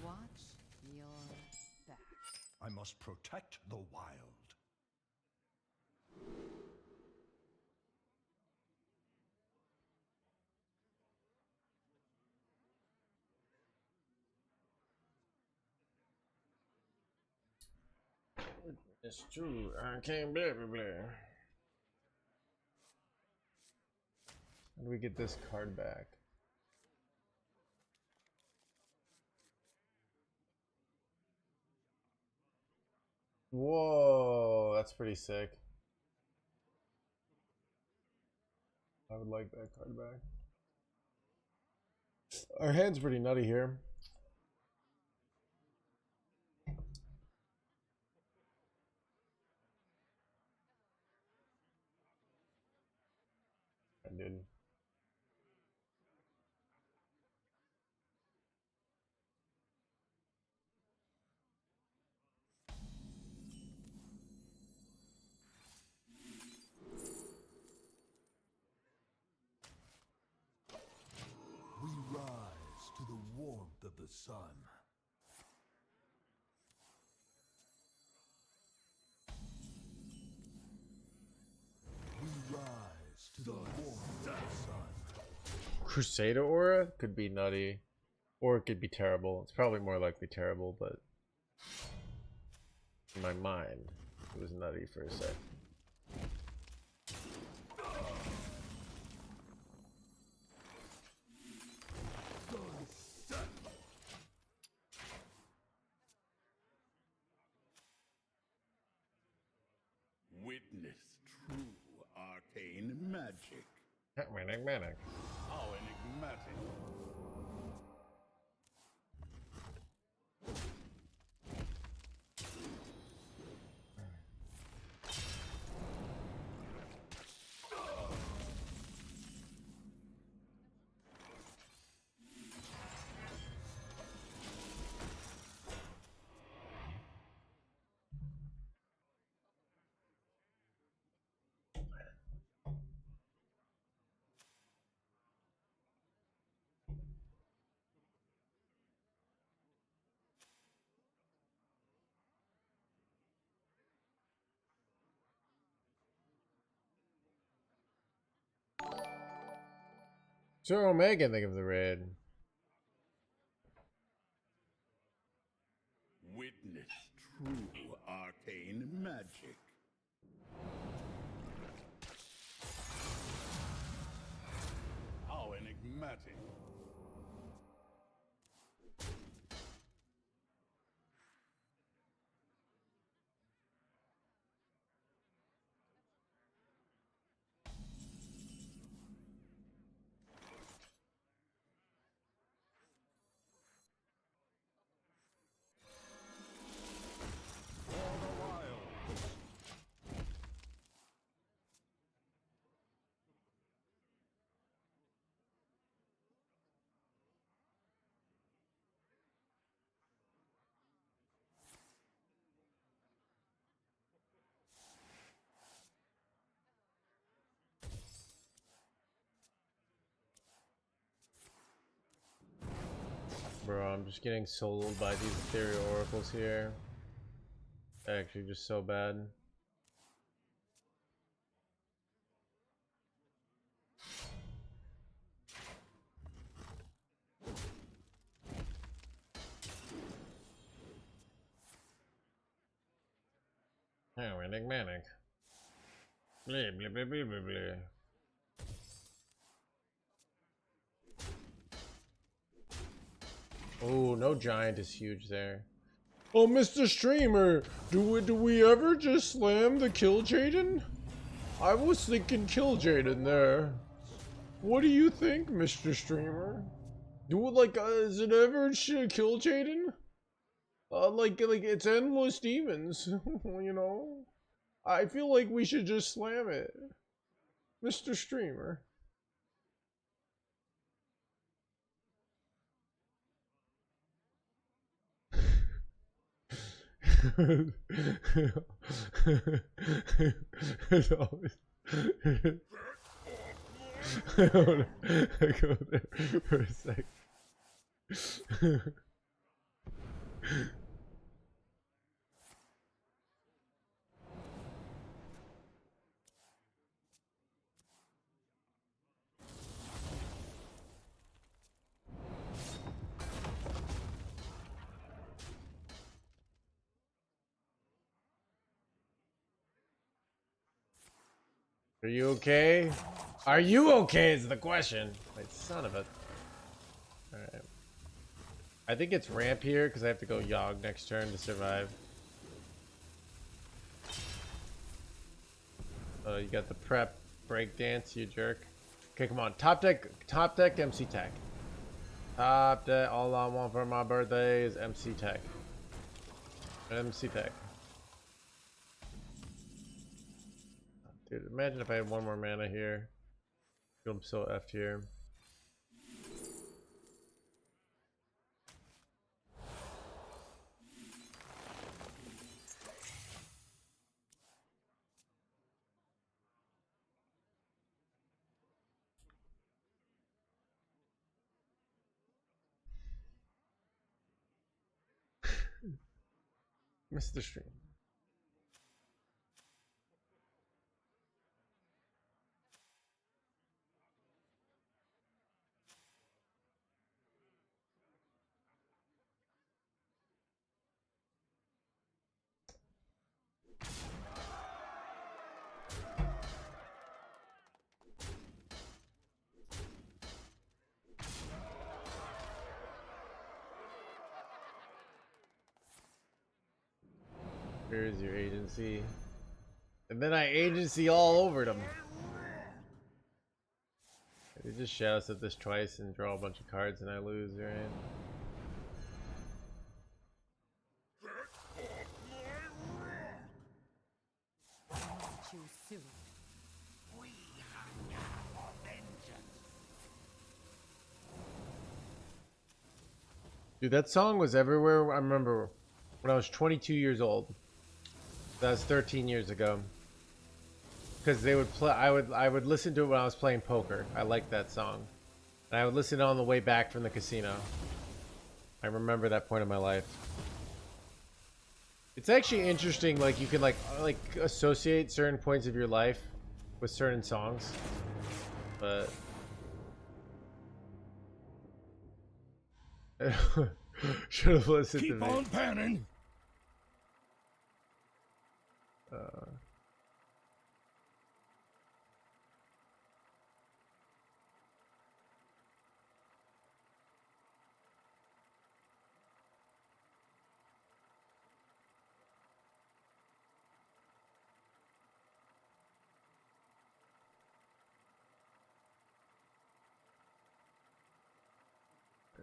Speaker 2: Watch your back.
Speaker 3: I must protect the wild.
Speaker 5: It's true. I can't blah blah blah. How do we get this card back? Whoa, that's pretty sick. I would like that card back. Our hand's pretty nutty here. I did.
Speaker 3: We rise to the warmth of the sun. We rise to the warmth of the sun.
Speaker 5: Crusader Aura could be nutty, or it could be terrible. It's probably more likely terrible, but in my mind, it was nutty for a sec.
Speaker 1: Witness true arcane magic.
Speaker 5: Enigmatic.
Speaker 1: How enigmatic.
Speaker 5: Sir Omega, think of the red.
Speaker 1: Witness true arcane magic. How enigmatic.
Speaker 5: Bro, I'm just getting soloed by these ethereal oracles here. Actually, just so bad. Oh, enigmatic. Blah blah blah blah blah blah. Oh, no giant is huge there. Oh, Mr. Streamer, do we ever just slam the Kill Jaden? I was thinking Kill Jaden there. What do you think, Mr. Streamer? Do it like, is it ever Kill Jaden? Like it's endless demons, you know? I feel like we should just slam it. Mr. Streamer. It's always I go there for a sec. Are you okay? Are you okay is the question. Wait, son of a... Alright. I think it's ramp here because I have to go Yogg next turn to survive. Oh, you got the prep break dance, you jerk. Okay, come on. Top deck MC Tech. Top deck, all I want for my birthday is MC Tech. MC Tech. Dude, imagine if I had one more mana here. I'm so effed here. Missed the stream. Here's your agency. And then I agency all over them. They just shouts at this twice and draw a bunch of cards and I lose, right?
Speaker 2: Too soon.
Speaker 5: Dude, that song was everywhere. I remember when I was 22 years old. That was 13 years ago. Because they would play, I would listen to it when I was playing poker. I liked that song, and I would listen on the way back from the casino. I remember that point in my life. It's actually interesting. Like you can like associate certain points of your life with certain songs, but should have listened to
Speaker 3: Keep
Speaker 5: me.
Speaker 3: on panning.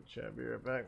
Speaker 5: Chat, be right back.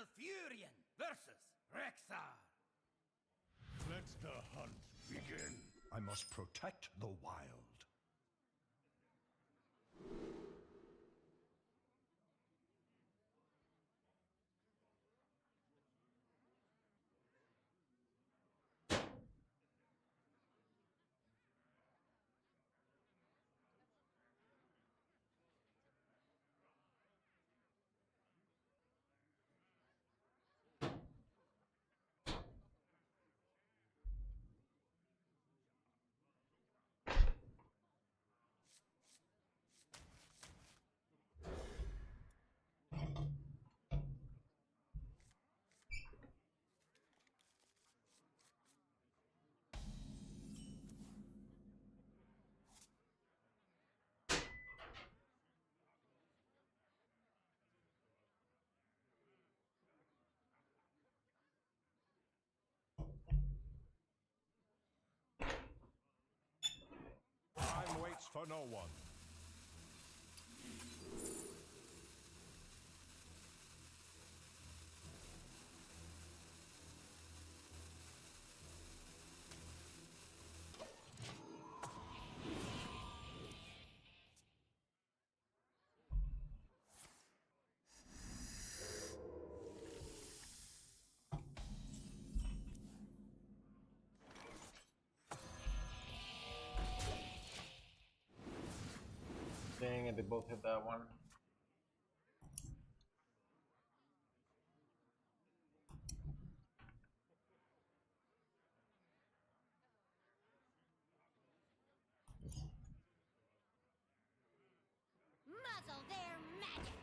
Speaker 9: Malfurion versus Rexar.
Speaker 3: Let the hunt begin. I must protect the wild. Time waits for no one.
Speaker 5: Dang it, they both hit that one.
Speaker 6: Muzzle their magic.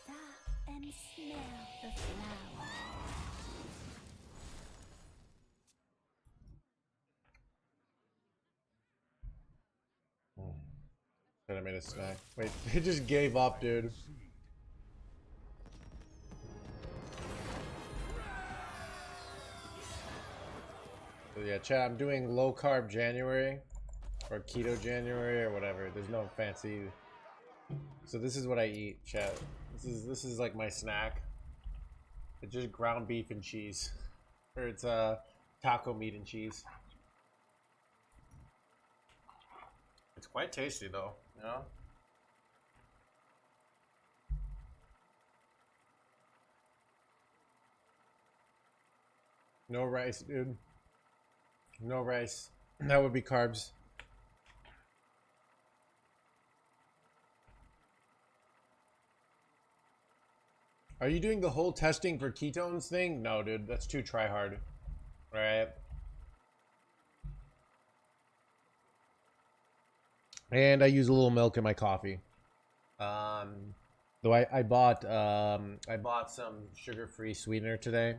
Speaker 4: Stop and smell the flower.
Speaker 5: Should have made a snack. Wait, they just gave up, dude. So yeah, chat, I'm doing low carb January or keto January or whatever. There's no fancy. So this is what I eat, chat. This is like my snack. It's just ground beef and cheese. Or it's taco meat and cheese. It's quite tasty though, you know? No rice, dude. No rice. That would be carbs. Are you doing the whole testing for ketones thing? No, dude, that's too try hard. Right? And I use a little milk in my coffee. Though I bought some sugar-free sweetener today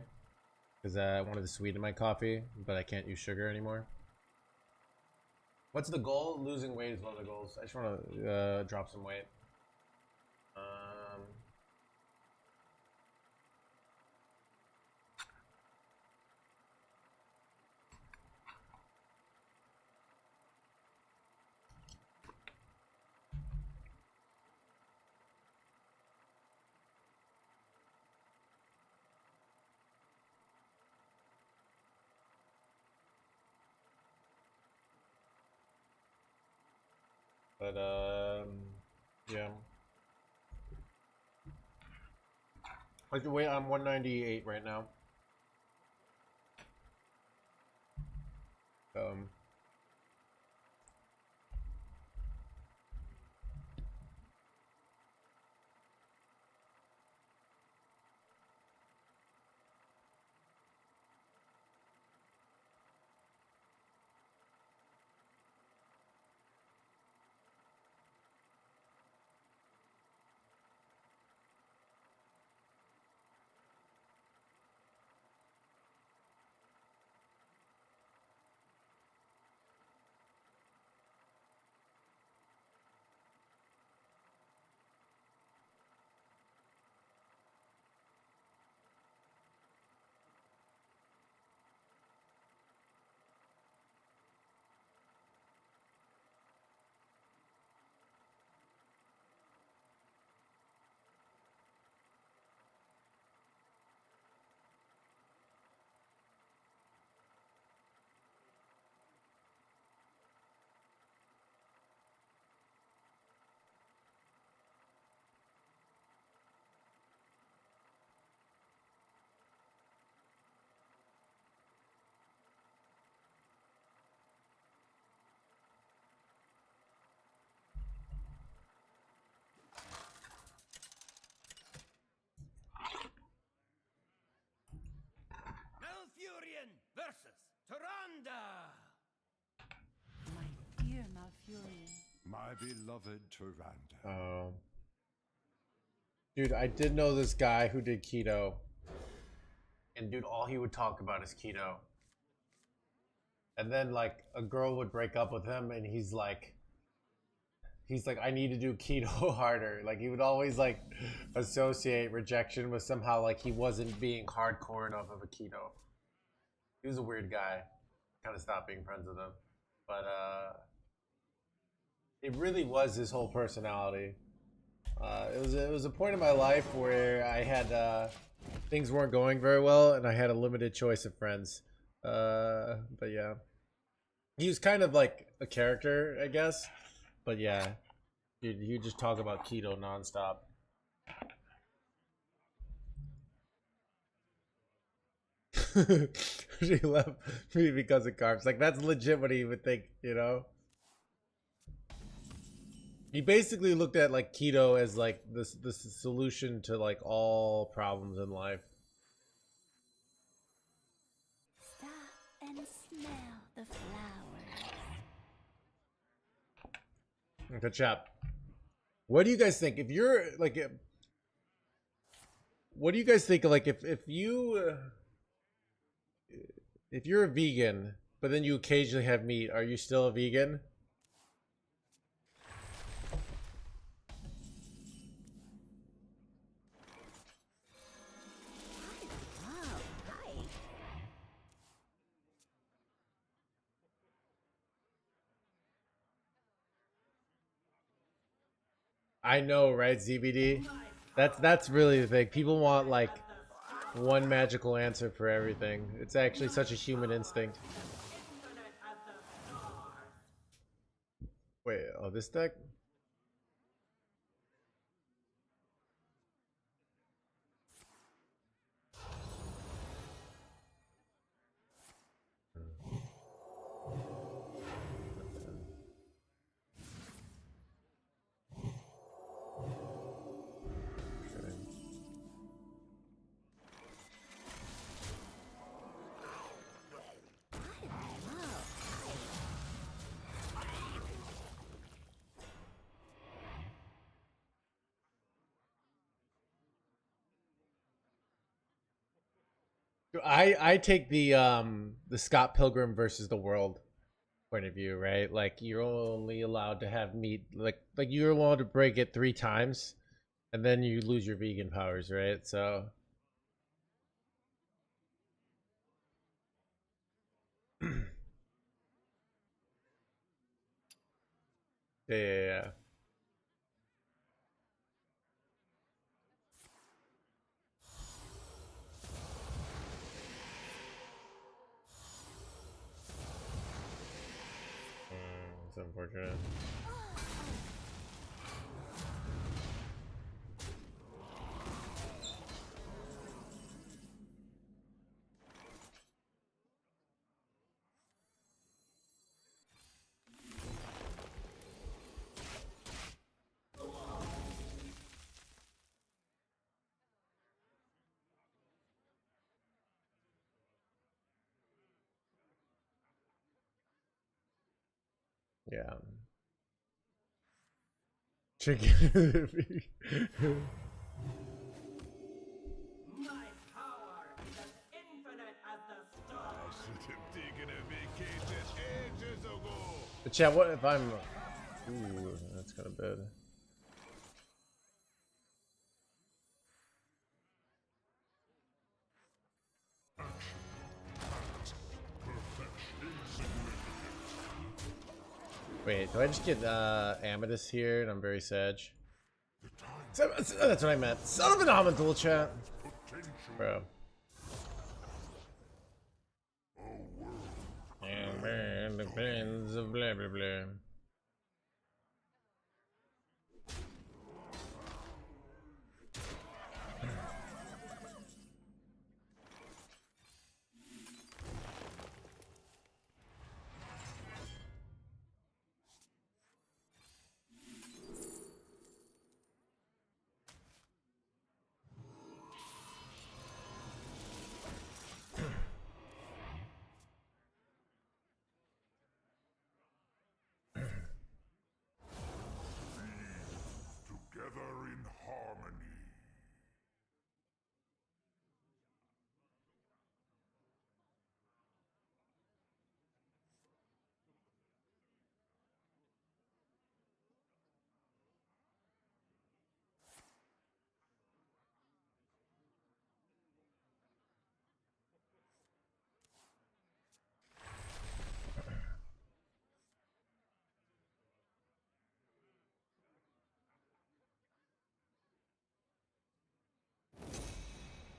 Speaker 5: because I wanted to sweeten my coffee, but I can't use sugar anymore. What's the goal? Losing weight is one of the goals. I just want to drop some weight. But yeah. Like the weight, I'm 198 right now.
Speaker 3: My beloved Tyrande.
Speaker 5: Oh. Dude, I did know this guy who did keto. And dude, all he would talk about is keto. And then like a girl would break up with him and he's like, I need to do keto harder. Like he would always like associate rejection with somehow like he wasn't being hardcore enough of a keto. He was a weird guy. Kind of stopped being friends with him. But it really was his whole personality. It was a point in my life where I had things weren't going very well and I had a limited choice of friends. But yeah. He was kind of like a character, I guess. But yeah, dude, you just talk about keto nonstop. She left me because of carbs. Like that's legit what he would think, you know? He basically looked at like keto as like the solution to like all problems in life.
Speaker 4: Stop and smell the flowers.
Speaker 5: Okay, chap. What do you guys think? If you're like, what do you guys think? Like, if you're a vegan, but then you occasionally have meat, are you still a vegan? I know, right, ZBD? That's really the thing. People want like one magical answer for everything. It's actually such a human instinct. Wait, oh, this deck? I take the Scott Pilgrim versus the world point of view, right? Like you're only allowed to have meat, like you're allowed to break it 3 times, and then you lose your vegan powers, right? So yeah. It's unfortunate. Yeah. Chicken.
Speaker 8: My power is as infinite as the
Speaker 3: I
Speaker 8: stars.
Speaker 3: should have taken a vacation ages ago.
Speaker 5: But chat, what if I'm... Ooh, that's kind of bad. Wait, do I just get Amethyst here and I'm very sad? That's what I meant. Son of an Amadul, chat. Bro. And depends of blah blah blah.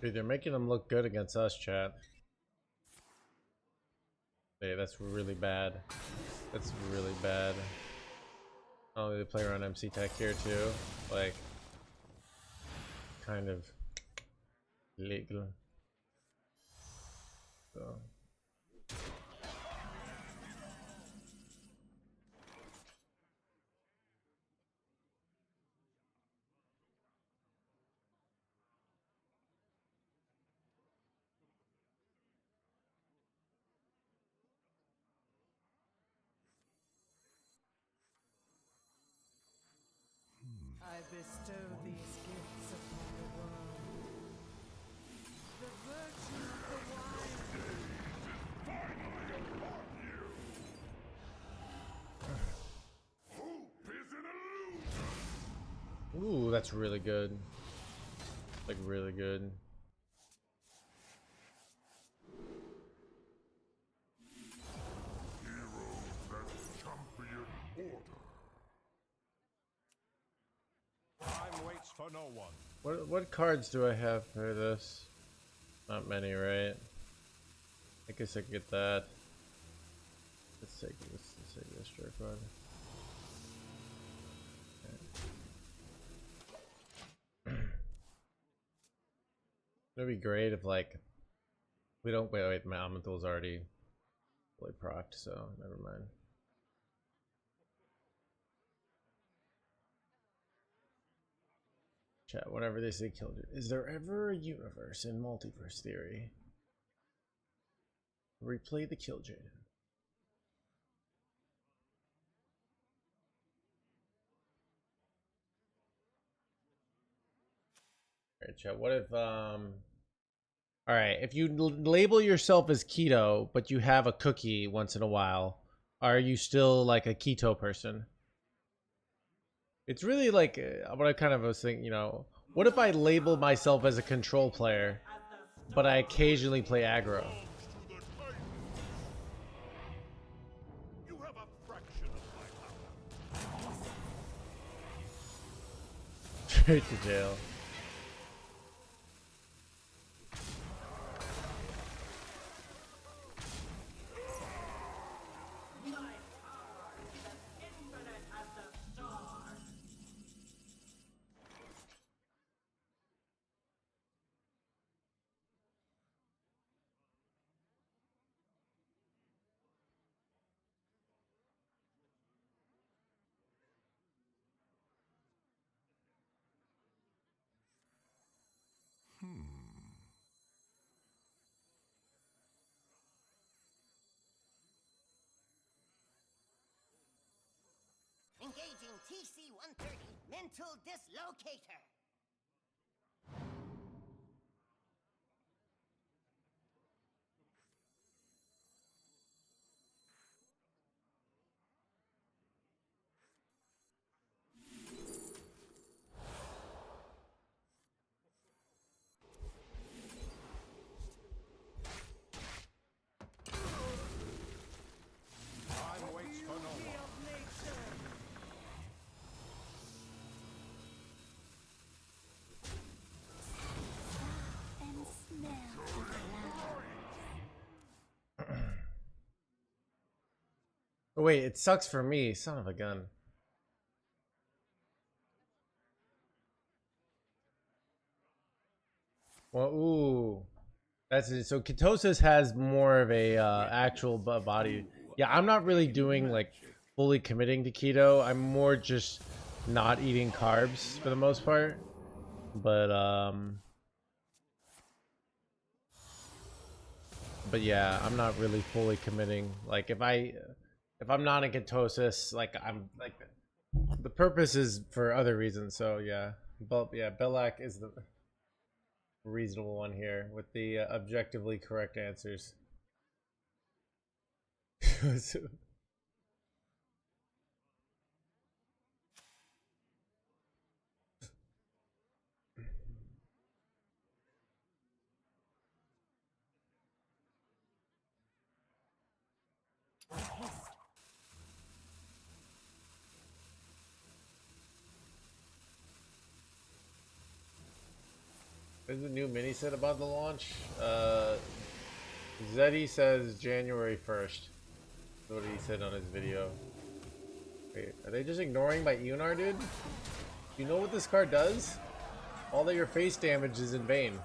Speaker 5: Dude, they're making them look good against us, chat. Hey, that's really bad. That's really bad. Oh, they play around MC Tech here too. Like, kind of legal. So.
Speaker 9: I bestow these gifts upon the world. The virtue of the wild.
Speaker 5: Ooh, that's really good. Like, really good.
Speaker 3: Heroes that champion order.
Speaker 1: Time waits for no one.
Speaker 5: What cards do I have for this? Not many, right? I guess I could get that. Let's take this strike card. It'd be great if like we don't wait my Elemental's already fully procced, so never mind. Chat, whenever they say killed it. Is there ever a universe in multiverse theory? Replay the Killjoy. Alright, chat, what if alright, if you label yourself as keto, but you have a cookie once in a while, are you still like a keto person? It's really like what I kind of was thinking, you know, what if I label myself as a control player, but I occasionally play aggro?
Speaker 3: You have a fraction of my power.
Speaker 5: Straight to jail.
Speaker 6: Engaging TC-130 mental dislocator.
Speaker 1: Time waits for no one.
Speaker 4: And smell the flower.
Speaker 5: Oh wait, it sucks for me, son of a gun. Well, ooh, that's it. So ketosis has more of a actual body. Yeah, I'm not really doing like fully committing to keto. I'm more just not eating carbs for the most part. But yeah, I'm not really fully committing. Like if I'm not in ketosis, like I'm like the purpose is for other reasons. So yeah, but yeah, Belak is the reasonable one here with the objectively correct answers. There's a new mini set about the launch. Zeddy says January 1st. That's what he said on his video. Wait, are they just ignoring my Eonar, dude? You know what this card does? All of your face damage is in vain.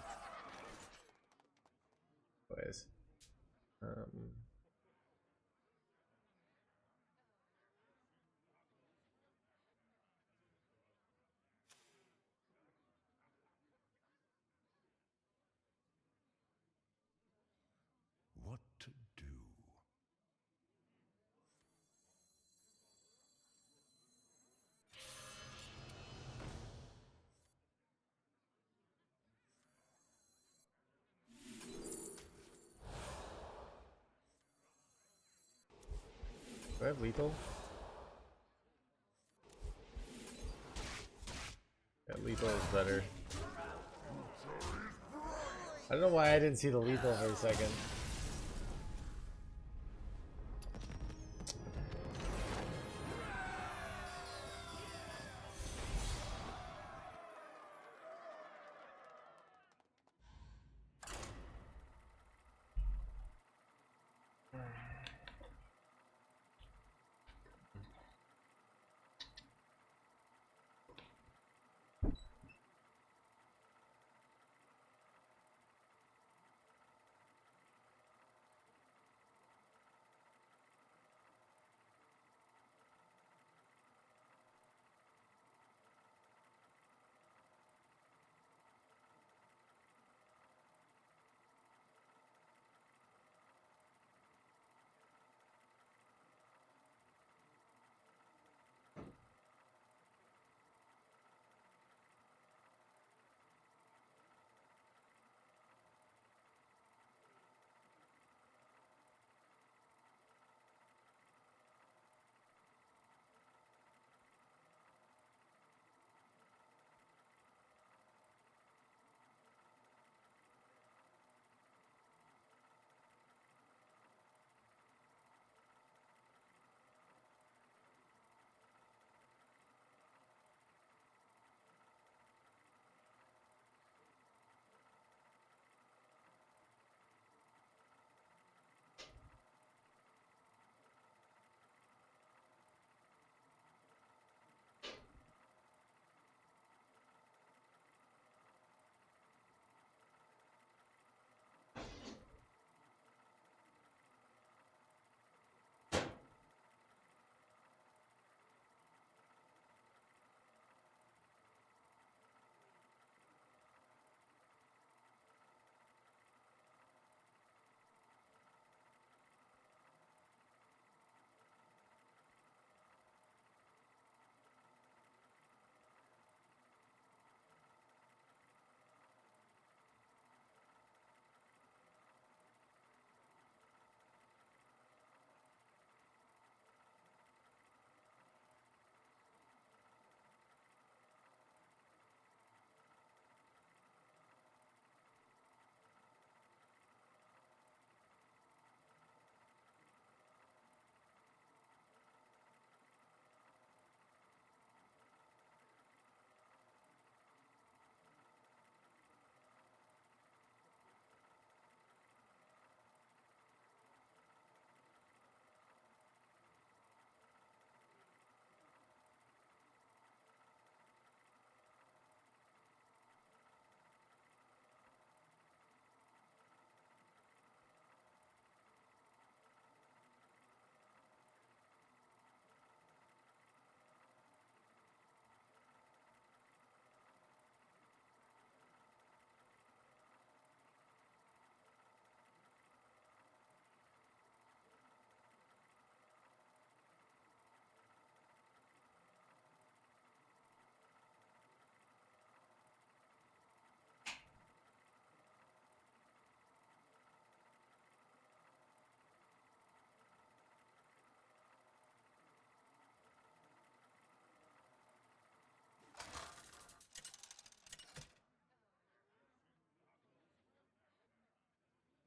Speaker 5: Anyways.
Speaker 3: What to do?
Speaker 5: Do I have lethal? Yeah, lethal is better. I don't know why I didn't see the lethal for a second.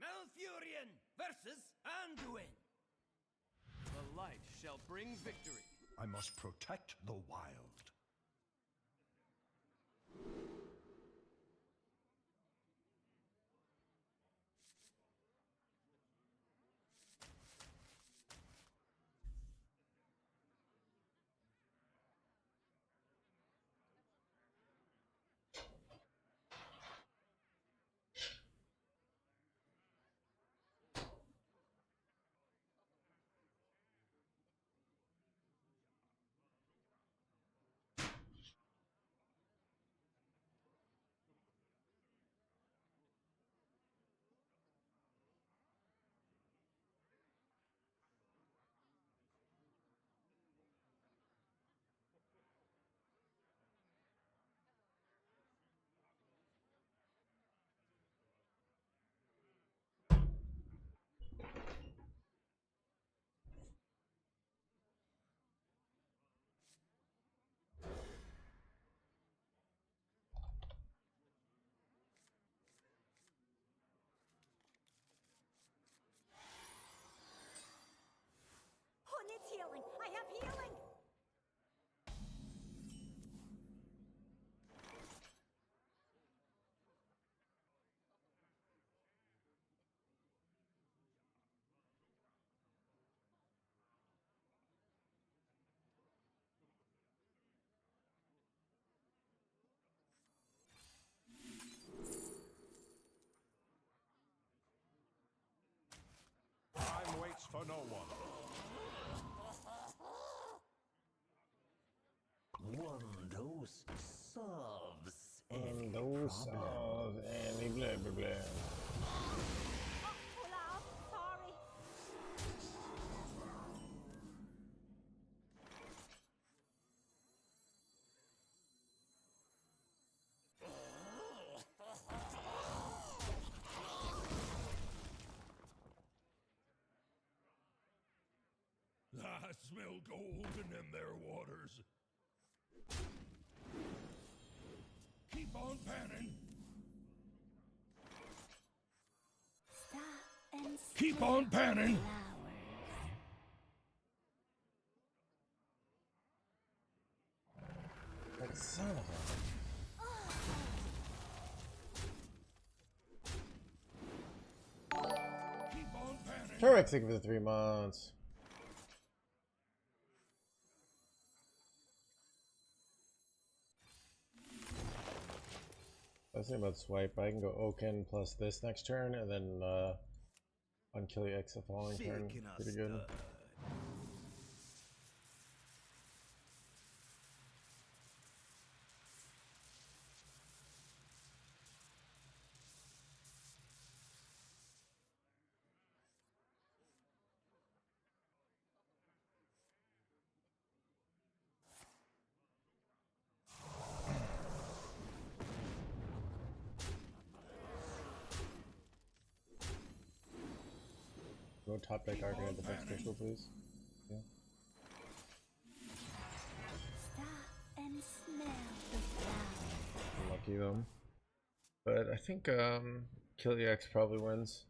Speaker 1: Malfurion versus Anduin. The light shall bring victory.
Speaker 3: I must protect the wild.
Speaker 7: I have healing.
Speaker 3: Time waits for no one.
Speaker 10: One dose solves
Speaker 5: And
Speaker 10: any
Speaker 5: those
Speaker 10: problem.
Speaker 5: songs and he blah blah blah.
Speaker 7: Oh, Olaf, sorry.
Speaker 3: I smell golden in their waters. Keep on panning.
Speaker 4: Stop and
Speaker 3: Keep
Speaker 4: smell
Speaker 3: on panning.
Speaker 4: flowers.
Speaker 5: Like son of
Speaker 3: Keep on panning.
Speaker 5: a. Turmeric sick for the 3 months. I was thinking about swipe. I can go Oaken plus this next turn, and then unkill X the following turn. Pretty good. Go top deck Arcanine Defense Crystal, please. Yeah.
Speaker 4: Stop and smell the flowers.
Speaker 5: Unlucky though. But I think Kill X probably wins.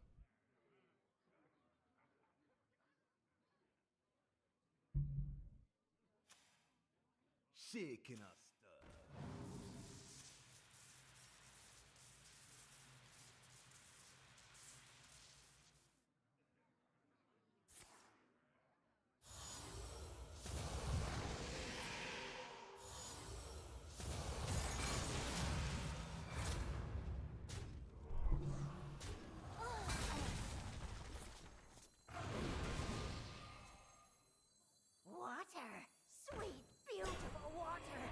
Speaker 10: Shaking us.
Speaker 7: Water. Sweet, beautiful water.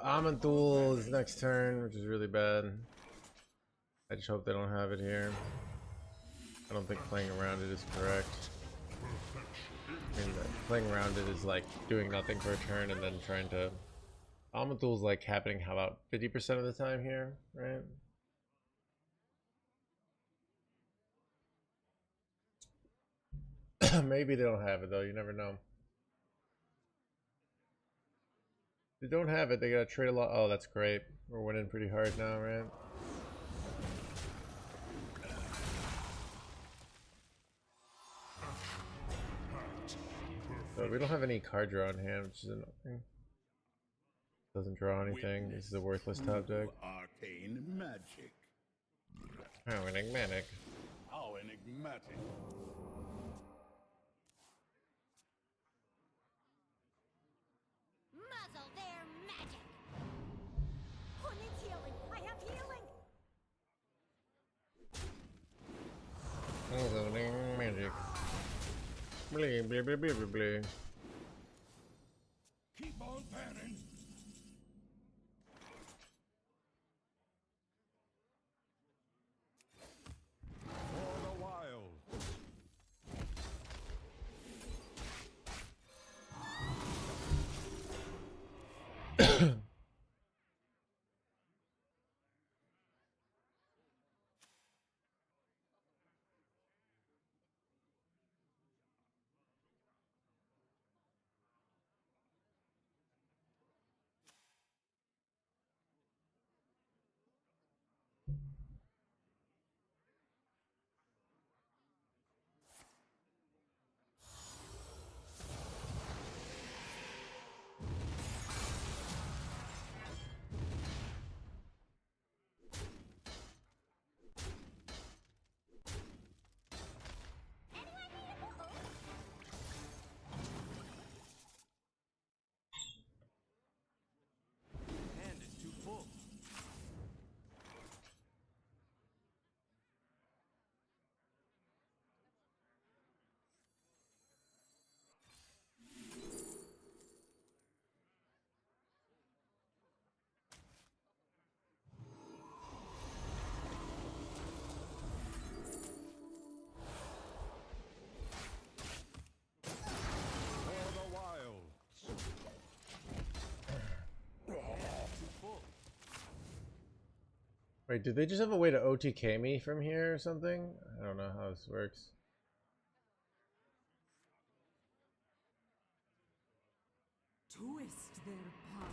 Speaker 5: Amanthul is next turn, which is really bad. I just hope they don't have it here. I don't think playing around it is correct. I mean, playing around it is like doing nothing for a turn and then trying to... Amanthul's like happening how about 50% of the time here, right? Maybe they don't have it though, you never know. If they don't have it, they gotta trade a lot. Oh, that's great. We're winning pretty hard now, right? So we don't have any card draw in hand, which is annoying. Doesn't draw anything. This is a worthless top deck.
Speaker 3: Arcane magic.
Speaker 5: Oh, enigmatic.
Speaker 3: How enigmatic.
Speaker 7: Muzzle their magic. Who needs healing? I have healing.
Speaker 5: Oh, enigmatic. Blee, blee, blee, blee, blee, blee.
Speaker 3: Keep on panning. For the wild.
Speaker 5: Wait, did they just have a way to OTK me from here or something? I don't know how this works.
Speaker 2: Twist their power.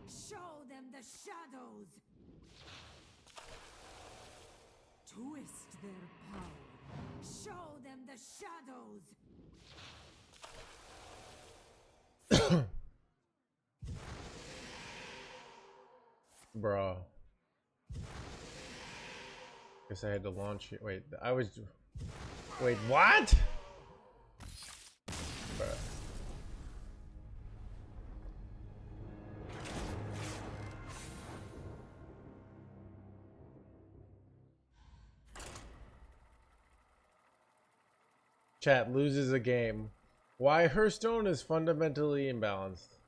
Speaker 2: Show them the shadows. Twist their power. Show them the shadows.
Speaker 5: Bro. Guess I had to launch it. Wait, I was. Wait, what? Bruh. Chat loses a game. Why Hearthstone is fundamentally imbalanced.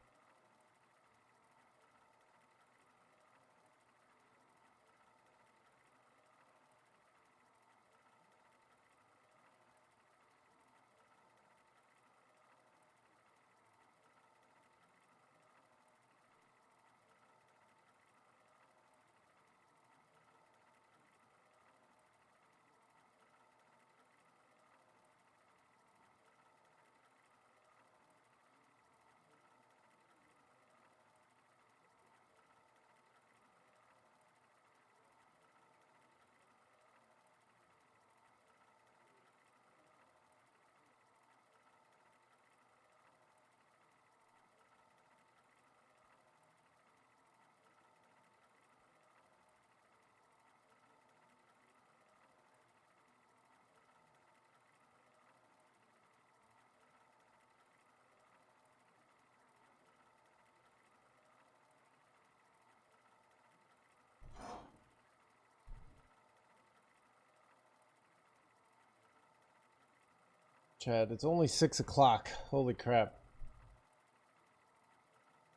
Speaker 5: Chad, it's only 6 o'clock. Holy crap.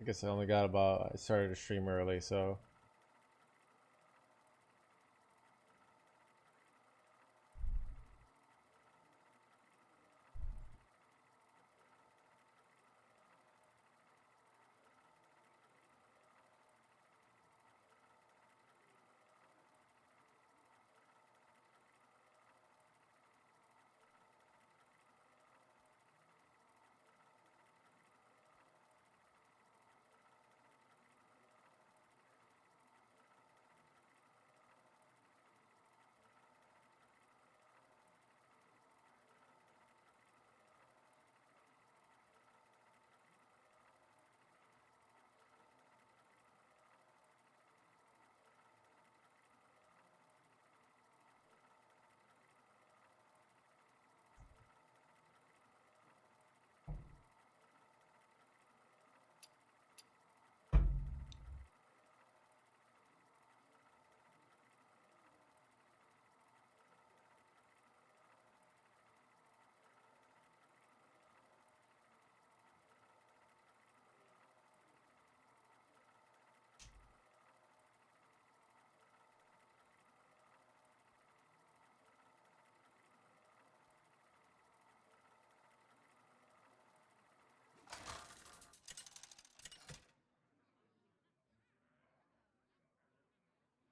Speaker 5: I guess I only got about. I started to stream early, so.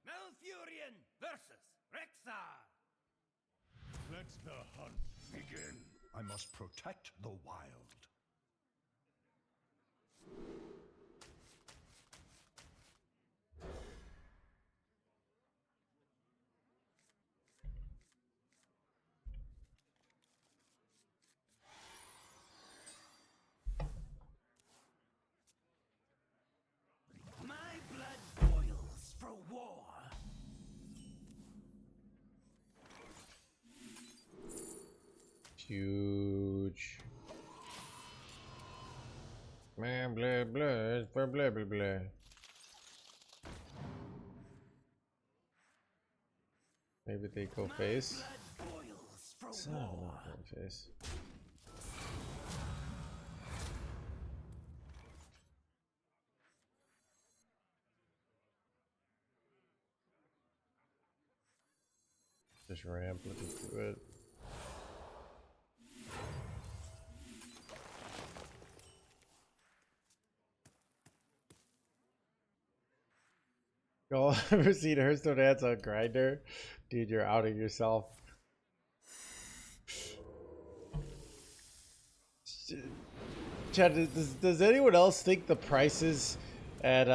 Speaker 1: Malfurion versus Rexar.
Speaker 3: Let the hunt begin. I must protect the wild.
Speaker 10: My blood boils for war.
Speaker 5: Huge. Man, blah, blah, blah, blah, blah, blah. Maybe they go face.
Speaker 10: Blood boils for
Speaker 5: Son of
Speaker 10: war.
Speaker 5: a gun face. Just ramp, let's just do it. Y'all ever seen Hearthstone ads on Grinder? Dude, you're outing yourself. Chad, does anyone else think the prices at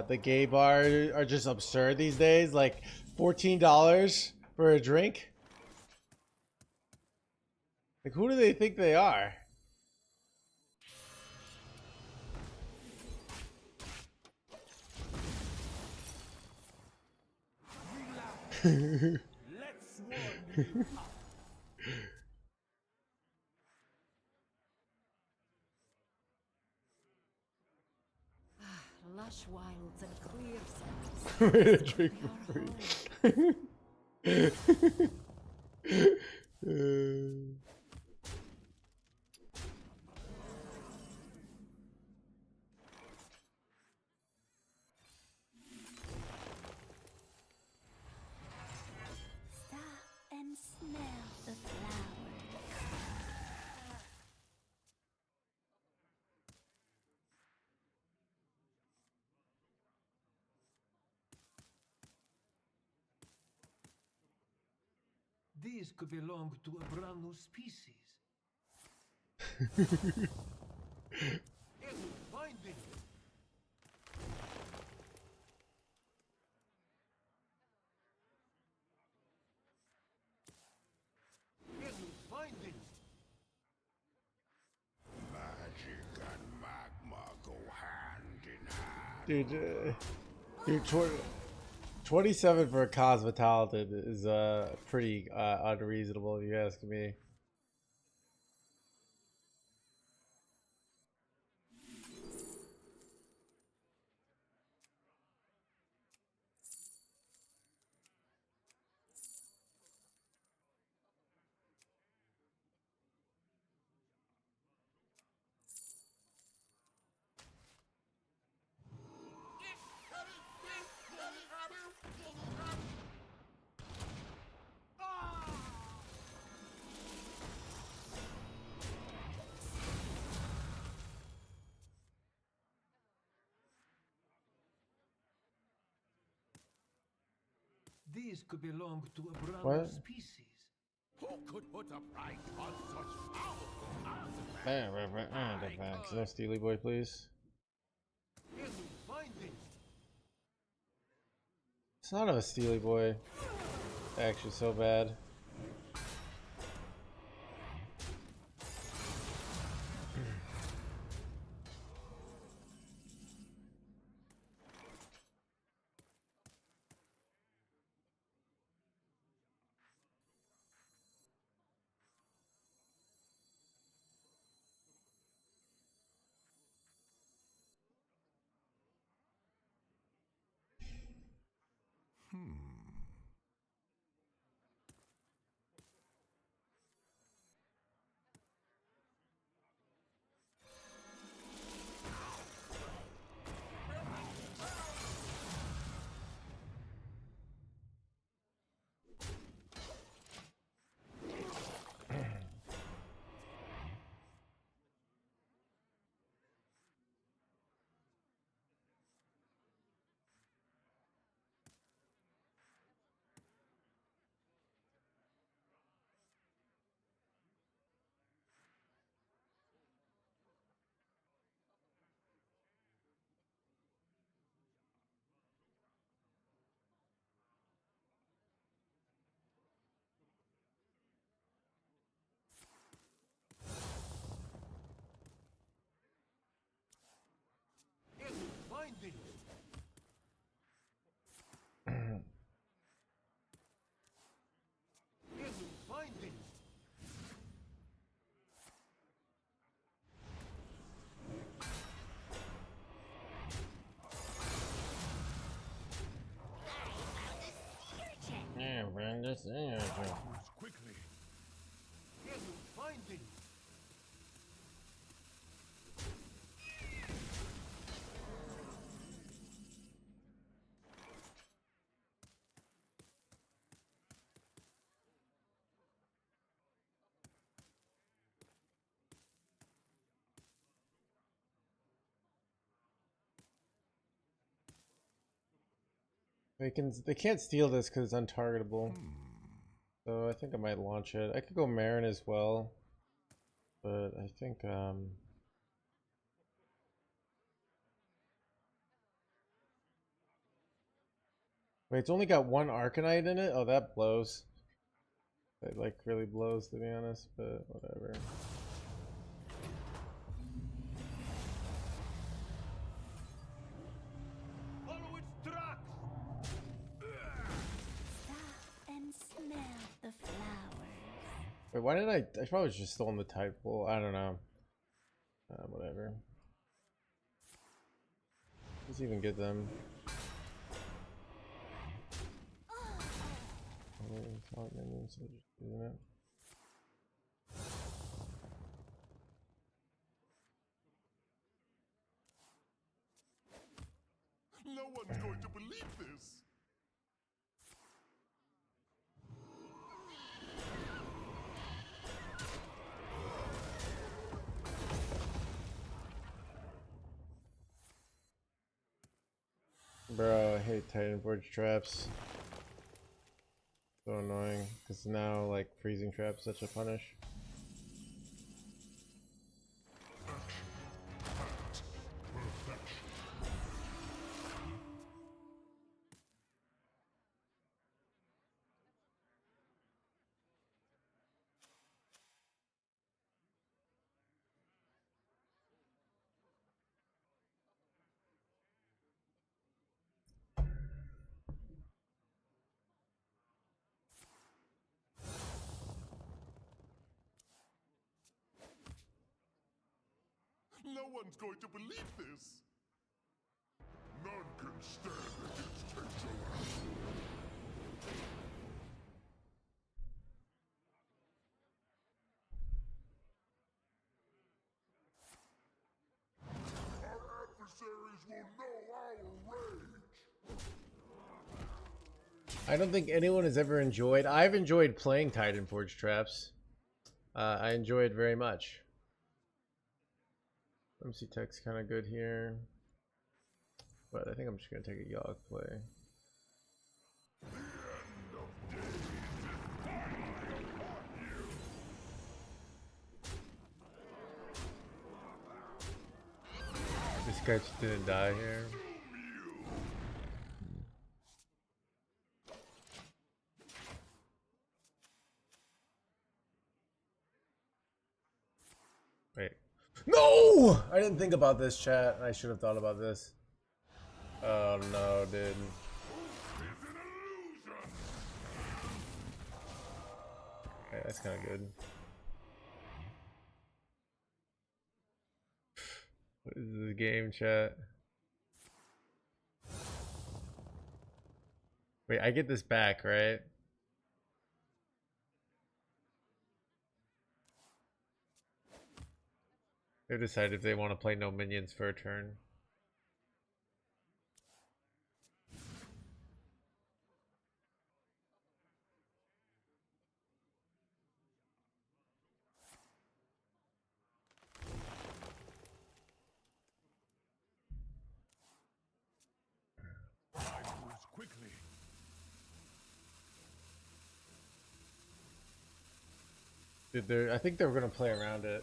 Speaker 5: the gay bar are just absurd these days? Like $14 for a drink? Like, who do they think they are?
Speaker 10: Let's warm you up.
Speaker 2: Lush wilds and clear skies.
Speaker 5: Way to
Speaker 2: This
Speaker 5: drink
Speaker 2: could
Speaker 5: for
Speaker 2: be our
Speaker 5: free.
Speaker 4: Stop and smell the flowers.
Speaker 8: These could belong to a brand new species. Ew, find it. Ew, find it.
Speaker 3: Magic and magma go hand in hand.
Speaker 5: Dude, 27 for a Cosmopolitan is pretty unreasonable if you ask me.
Speaker 8: These could belong to a brand
Speaker 5: What?
Speaker 8: new species.
Speaker 1: Who could put a price on such powerful artifacts?
Speaker 5: No Steely Boy, please.
Speaker 8: Ew, find it.
Speaker 5: It's not a Steely Boy. Actually, so bad.
Speaker 8: Ew, find it. Ew, find it.
Speaker 5: Yeah, man, just
Speaker 3: Quickly.
Speaker 8: Ew, find it.
Speaker 5: They can't steal this because it's untargetable. So I think I might launch it. I could go Marin as well. But I think wait, it's only got one Arcanite in it? Oh, that blows. It like really blows, to be honest, but whatever.
Speaker 8: Follow its tracks.
Speaker 4: Stop and smell the flowers.
Speaker 5: Wait, why did I probably just stolen the type pool. I don't know. Whatever. Let's even get them. Minions, so just using it.
Speaker 3: No one's going to believe this.
Speaker 5: Bro, I hate Titan Forge traps. So annoying, because now like freezing traps such a punish.
Speaker 3: No one's going to believe this. None can stand against Tantalus. Our adversaries will know our rage.
Speaker 5: I don't think anyone has ever enjoyed. I've enjoyed playing Titan Forge traps. I enjoy it very much. MC Tech's kind of good here, but I think I'm just gonna take a Yogg play. This guy just didn't die here. Wait. No! I didn't think about this, chat. I should have thought about this. Oh no, dude. Okay, that's kind of good. What is this game, chat? Wait, I get this back, right? They've decided if they want to play no minions for a turn.
Speaker 3: Quickly.
Speaker 5: Dude, I think they were gonna play around it.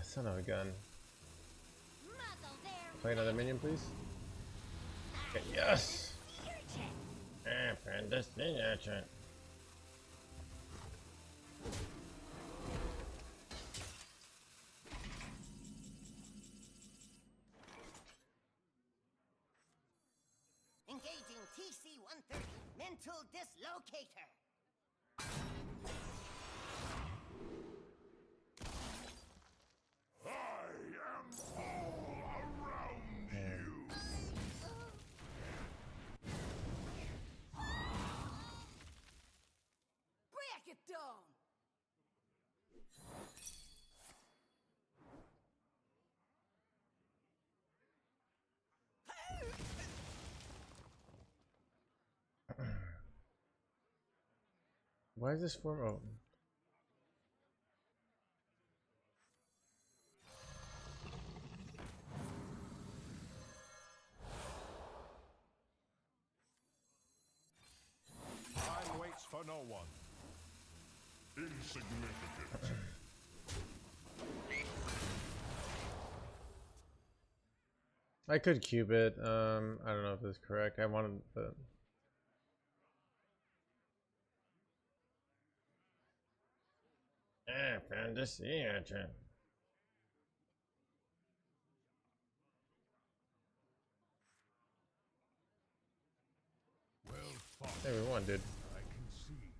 Speaker 5: Son of a gun.
Speaker 7: Muzzle there,
Speaker 5: Play another minion, please. Okay, yes. Apprentice ninja.
Speaker 7: Engaging TC-130 mental dislocator.
Speaker 3: I am all around you.
Speaker 7: Break it down.
Speaker 5: Why is this form? Oh.
Speaker 3: one. Insignificant.
Speaker 5: I could cube it. I don't know if this is correct. I wanted the. Fantasy.
Speaker 3: Well fought.
Speaker 5: Hey, we won, dude.
Speaker 3: I concede.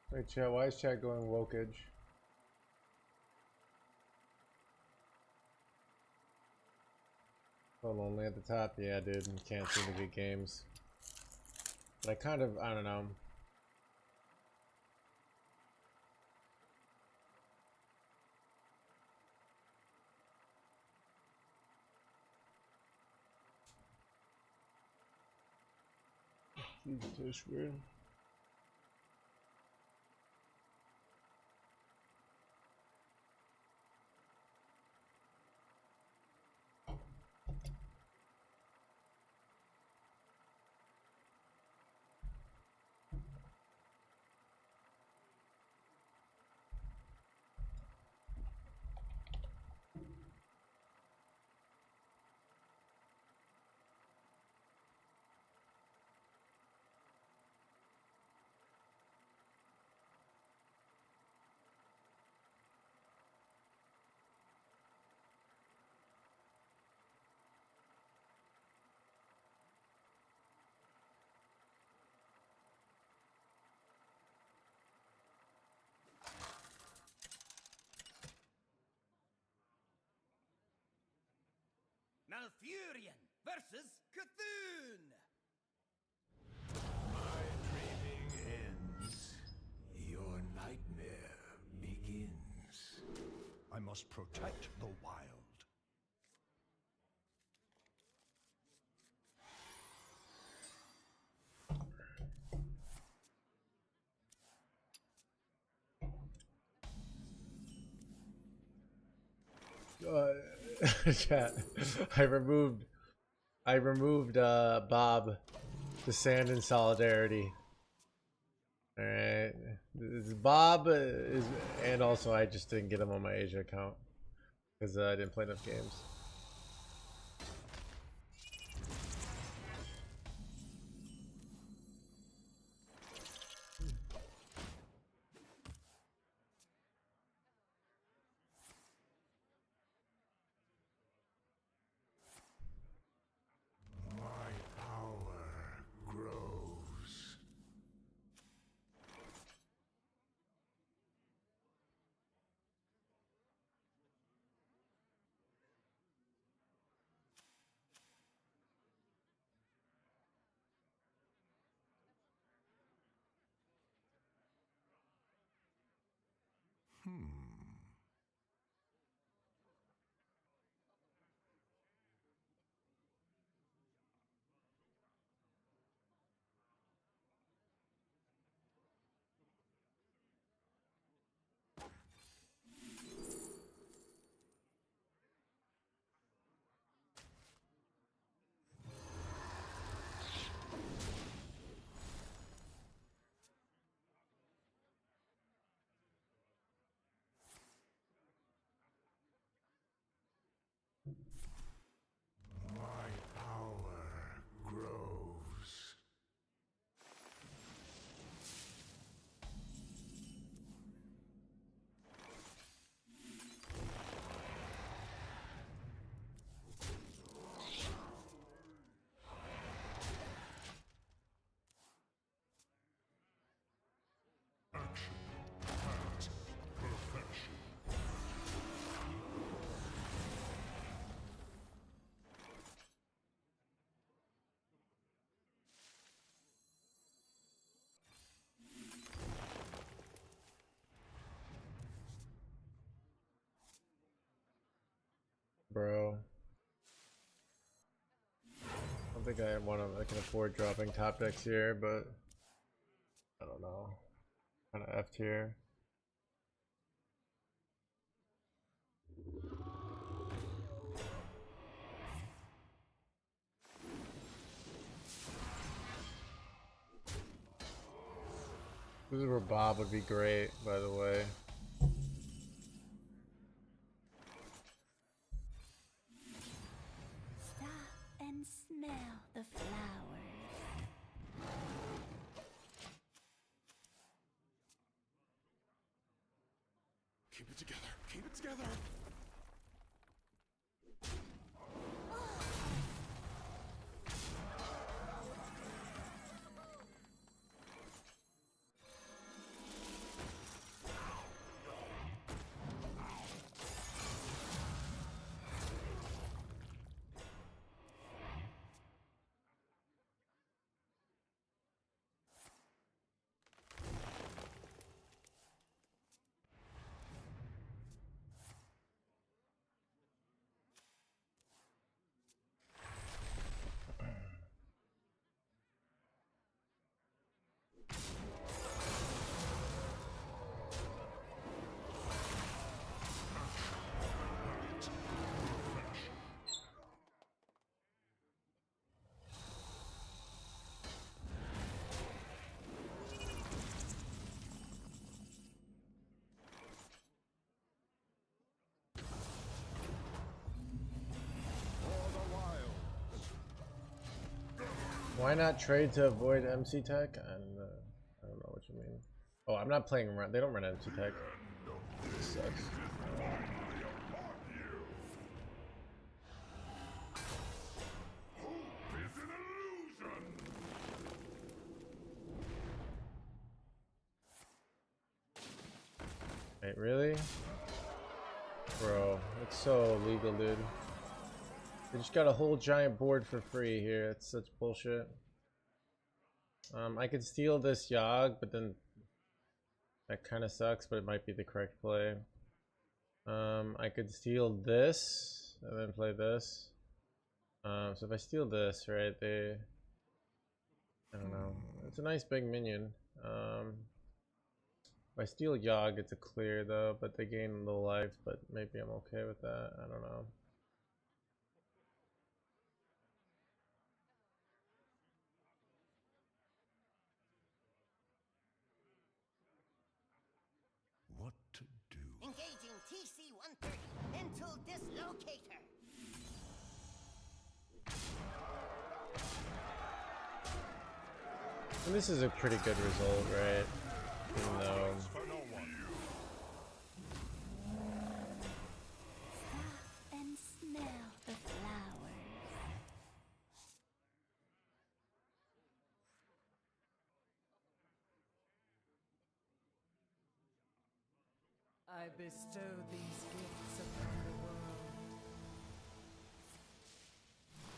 Speaker 5: Wait, chat. Why is chat going wokage? So lonely at the top. Yeah, dude. You can't seem to get games. But I don't know. Jesus, weird.
Speaker 1: Furion versus Cthulhu.
Speaker 3: My dreaming ends. Your nightmare begins. I must protect the wild.
Speaker 5: Chat. I removed Bob to Sand in Solidarity. Alright. Bob is, and also I just didn't get him on my Asia account because I didn't play enough games.
Speaker 3: My power grows. My power grows. Action at perfection.
Speaker 5: Bro. I don't think I can afford dropping top decks here, but I don't know. Kind of F tier. This is where Bob would be great, by the way.
Speaker 4: Stop and smell the flowers.
Speaker 3: Keep it together. Keep it together.
Speaker 5: Why not trade to avoid MC Tech? I don't know what you mean. Oh, I'm not playing around. They don't run MC Tech. This sucks. Wait, really? Bro, it's so illegal, dude. They just got a whole giant board for free here. It's such bullshit. I could steal this Yogg, but then that kind of sucks, but it might be the correct play. I could steal this and then play this. So if I steal this, right, I don't know. It's a nice big minion. If I steal Yogg, it's a clear though, but they gain a little life, but maybe I'm okay with that. I don't know.
Speaker 3: What to do?
Speaker 7: Engaging TC-130 mental dislocator.
Speaker 5: And this is a pretty good result, right? Even though
Speaker 3: For no one.
Speaker 4: Stop and smell the flowers.
Speaker 9: I bestow these gifts upon the world.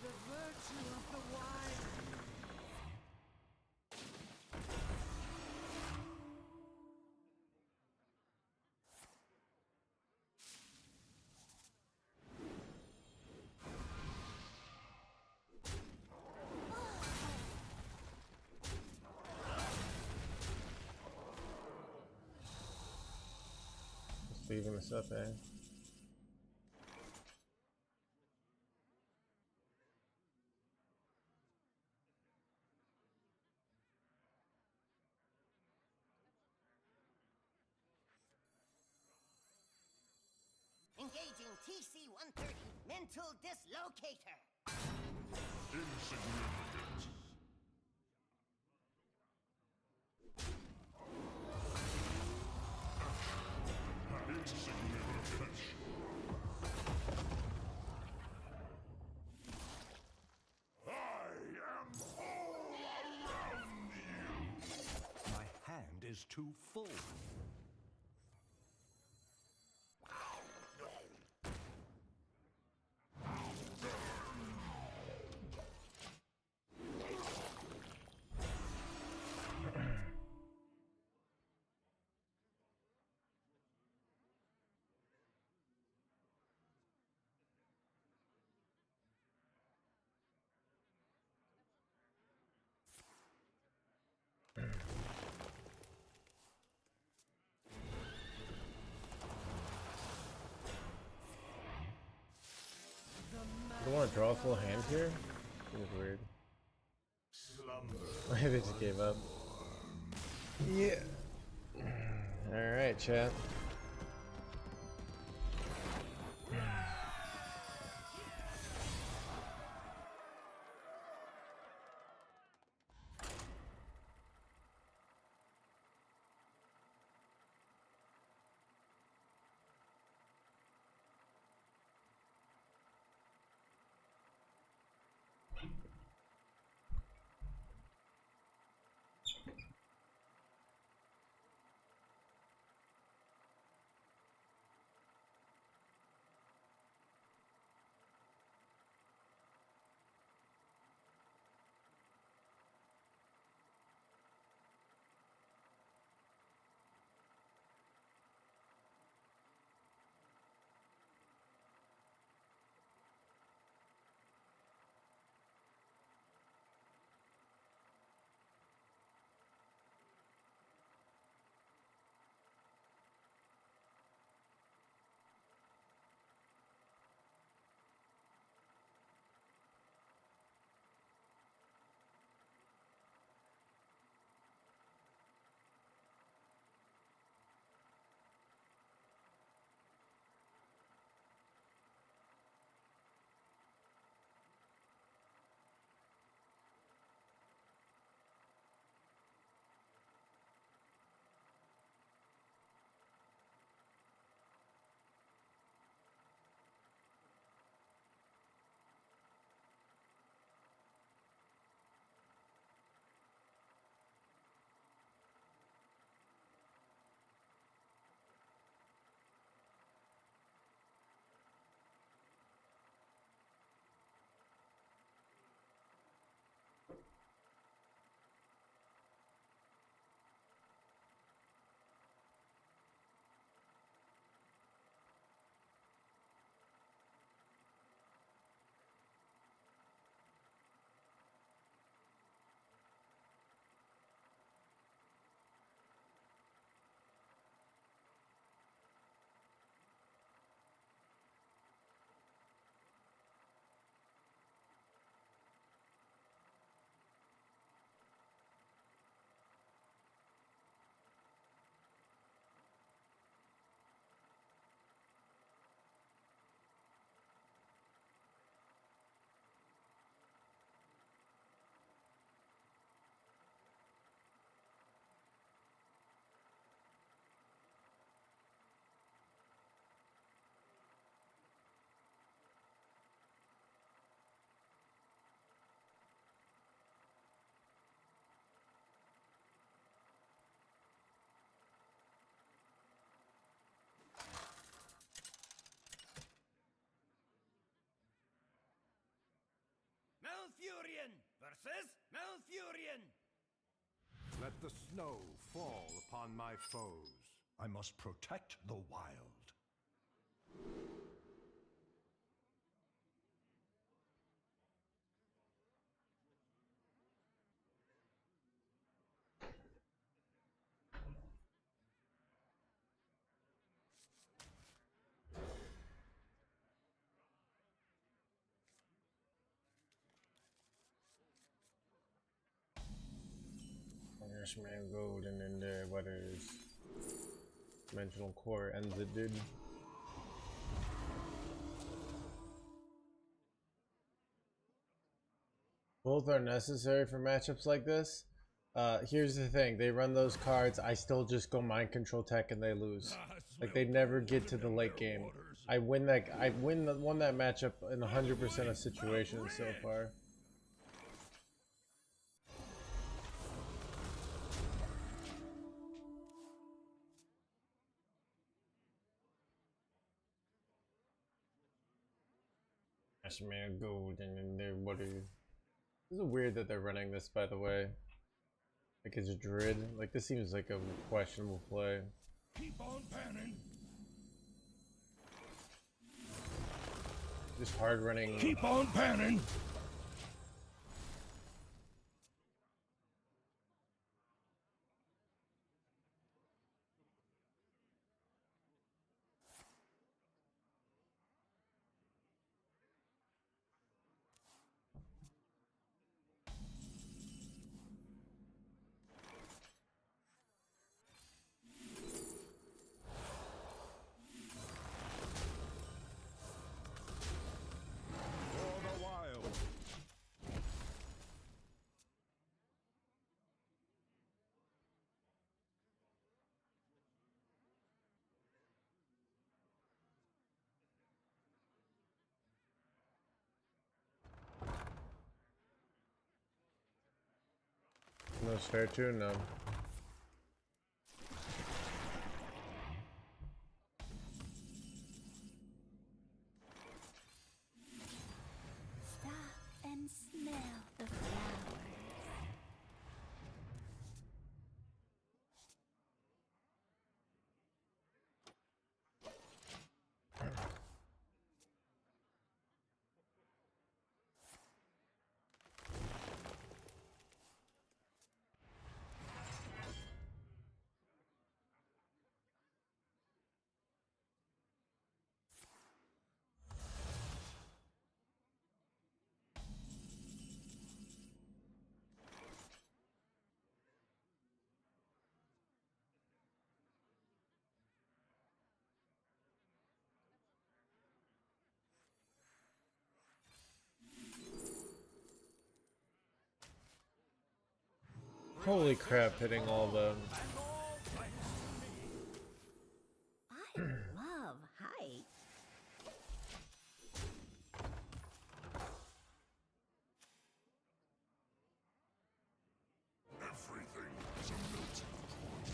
Speaker 9: The virtue of the wild.
Speaker 5: just leaving this up, eh?
Speaker 7: Engaging TC-130 mental dislocator.
Speaker 3: Insignificant. Insignificant. I am all around you.
Speaker 8: My hand is too full.
Speaker 5: Do I want to draw a full hand here? Seems weird.
Speaker 3: Slumber.
Speaker 5: They just gave up. Yeah. Alright, chat.
Speaker 1: curses, Malfurion!
Speaker 3: Let the snow fall upon my foes. I must protect the wild.
Speaker 5: There's man gold and then there what is dimensional core ends it, dude. Both are necessary for matchups like this. Here's the thing, they run those cards, I still just go mind control tech and they lose. Like they never get to the late game. Won that matchup in 100% of situations so far. That's man gold and then there what is. This is weird that they're running this, by the way. Like it's a Druid. Like this seems like a questionable play.
Speaker 3: Keep on panning.
Speaker 5: Just hard running.
Speaker 3: Keep on panning. For the wild.
Speaker 5: No spare too, no.
Speaker 4: Stop and smell the flowers.
Speaker 5: Holy crap, hitting all the.
Speaker 7: I love height.
Speaker 3: Everything is a melting pot.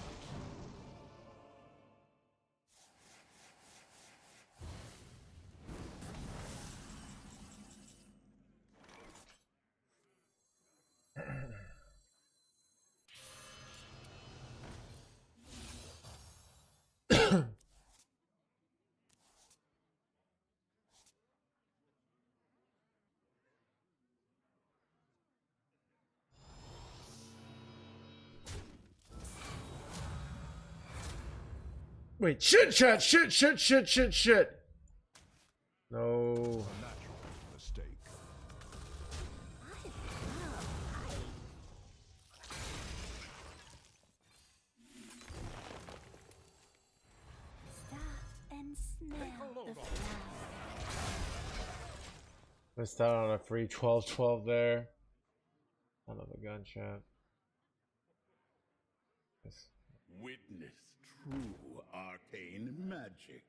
Speaker 5: Wait, shit, chat, shit. No.
Speaker 3: A natural mistake.
Speaker 7: I love height.
Speaker 4: Stop and smell the flowers.
Speaker 5: Missed out on a free 12-12 there. Son of a gunshot. Yes.
Speaker 1: Witness true arcane magic.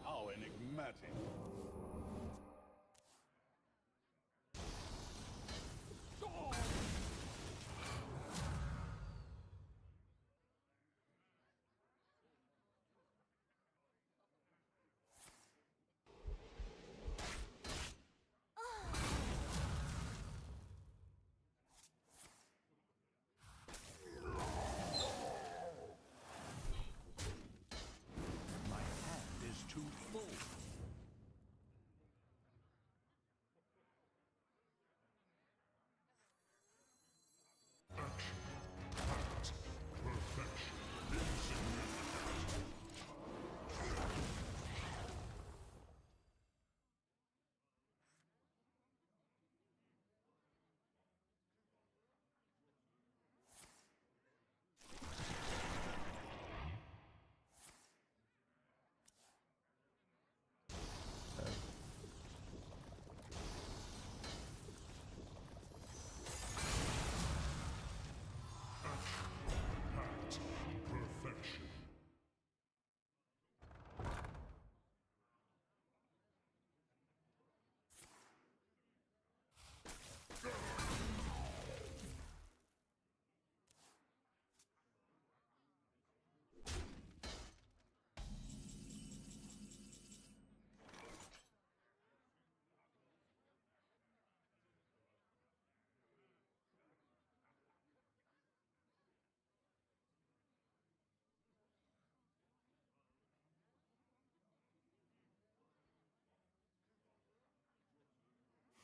Speaker 1: How enigmatic.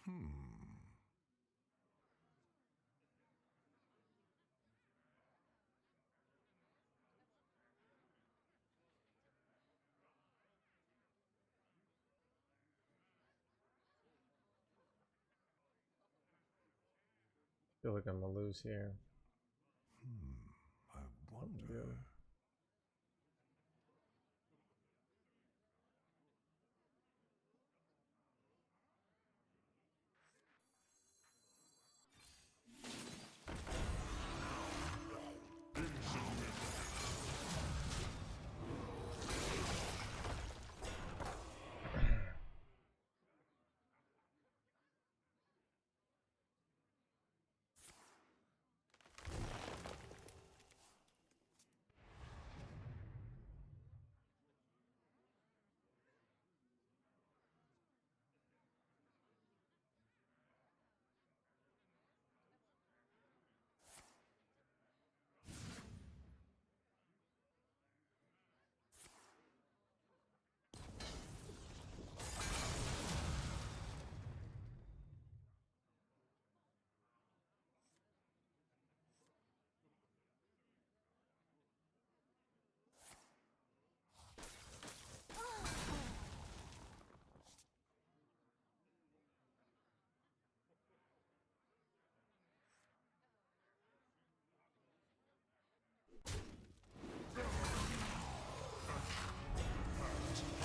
Speaker 5: Feel like I'm gonna lose here.
Speaker 3: I wonder.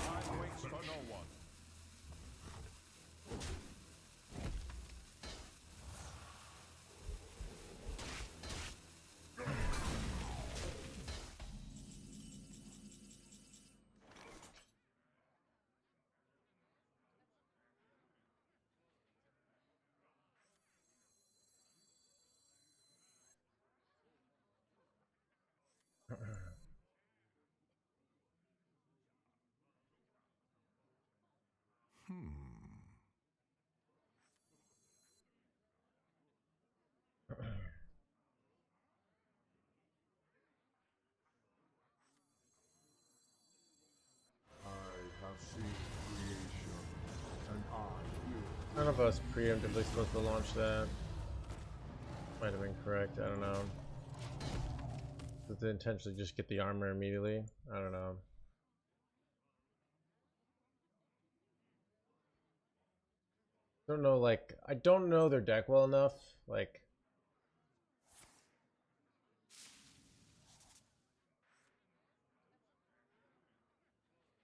Speaker 1: Time waits for no one.
Speaker 3: I have seen creation, and I will.
Speaker 5: None of us preemptively supposed to launch that. Might have been correct, I don't know. Did they intentionally just get the armor immediately? I don't know. Don't know, like, I don't know their deck well enough, like...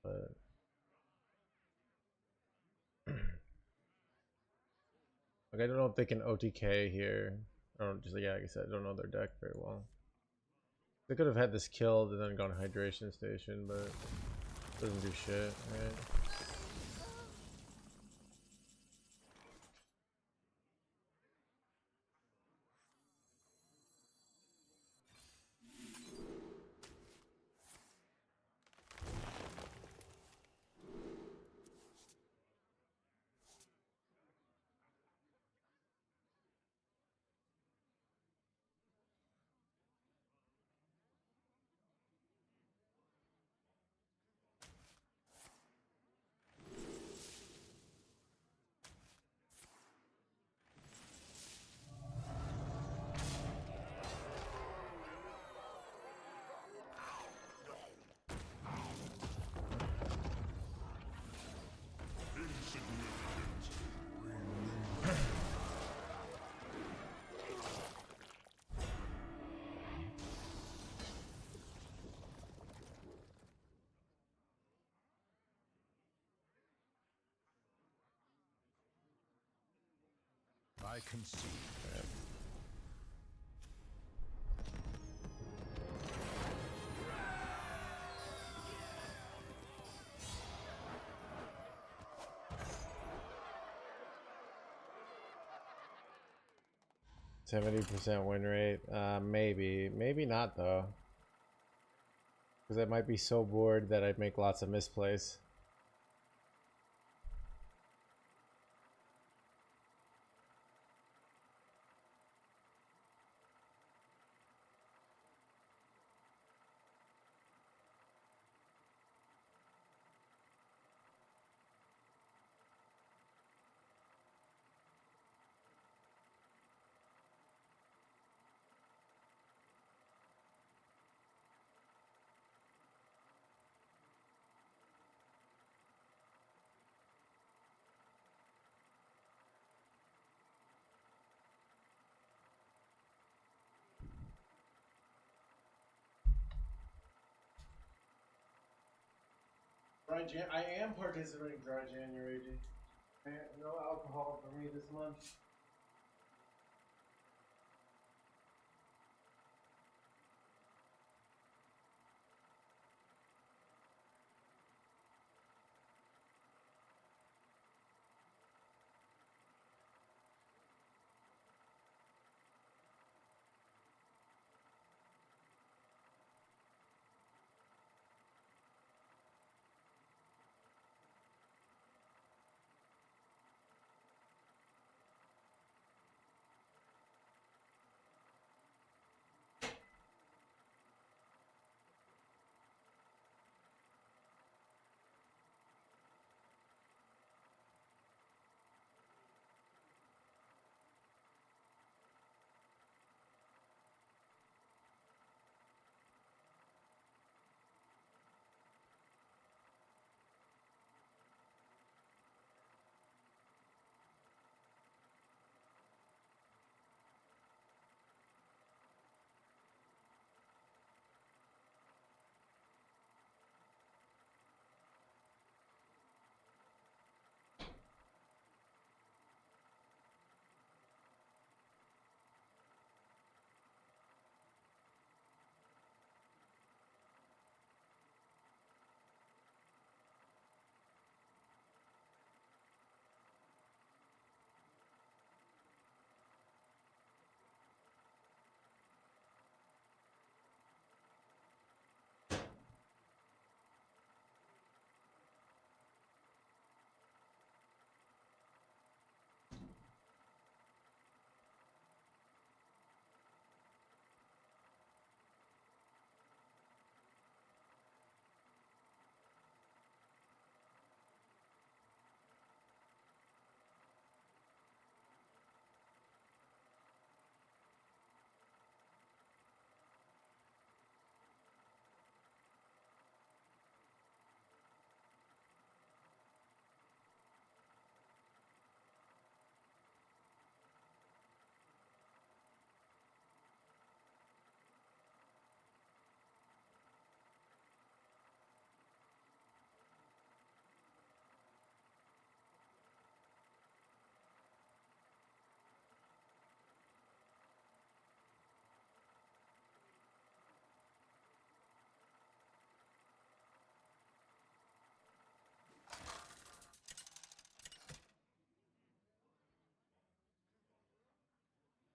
Speaker 5: But... Like, I don't know if they can OTK here. I don't, just, yeah, like I said, I don't know their deck very well. They could have had this killed and then gone hydration station, but it doesn't do shit, right?
Speaker 1: I can see.
Speaker 5: 70% win rate. Maybe not though. Because I might be so bored that I'd make lots of misplays. Dry Jan. I am participating Dry January. No alcohol for me this month.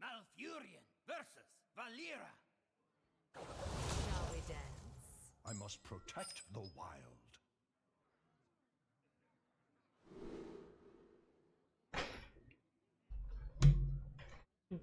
Speaker 1: Malfurion versus Valera.
Speaker 2: Shall we dance?
Speaker 3: I must protect the wild. For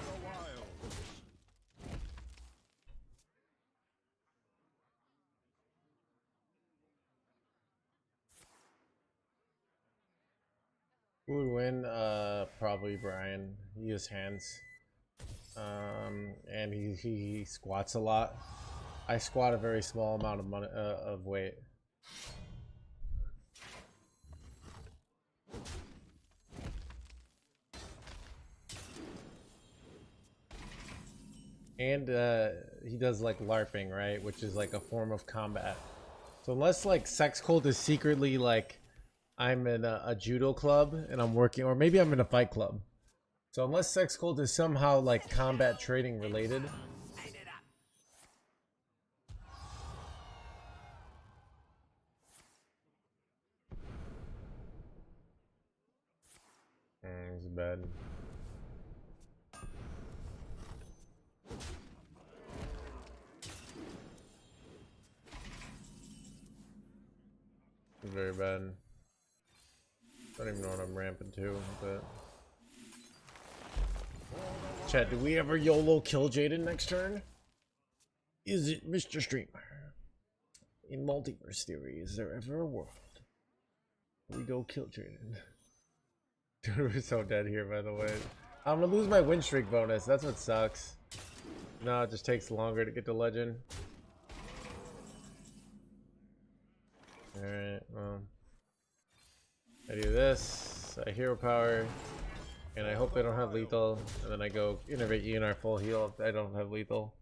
Speaker 3: the wilds.
Speaker 5: Who would win? Probably Brian. He has hands. And he squats a lot. I squat a very small amount of money of weight. And he does like LARPing, right? Which is like a form of combat. So unless like Sex Cult is secretly like I'm in a judo club and I'm working, or maybe I'm in a fight club. So unless Sex Cult is somehow like combat trading related. It's bad. It's very bad. I don't even know what I'm ramping to, but chat, do we ever YOLO kill Jaden next turn? Is it Mr. Streamer? In multiverse theory, is there ever a world We go kill training. Dude, we're so dead here, by the way. I'm gonna lose my win streak bonus. That's what sucks. No, it just takes longer to get to legend. Alright, well. I do this, I hero power, and I hope I don't have lethal, and then I go innovate ENR full heal if I don't have lethal.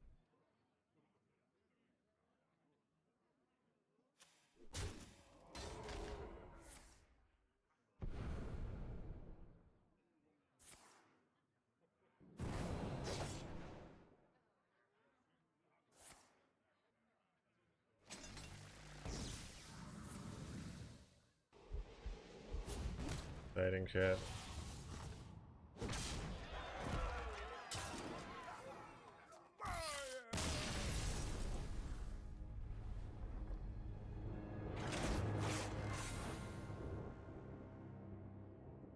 Speaker 5: Exciting chat.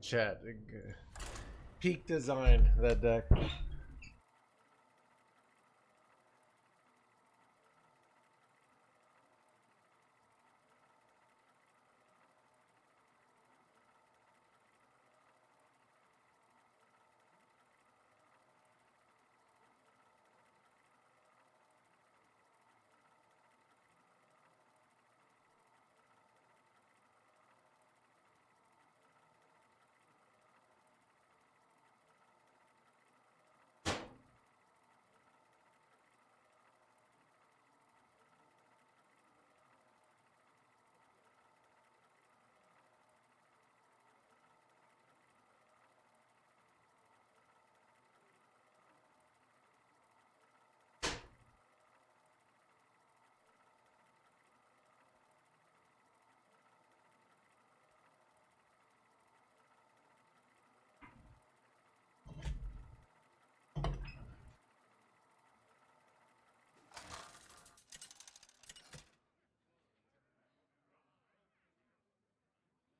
Speaker 5: Chat. Peak design, that deck.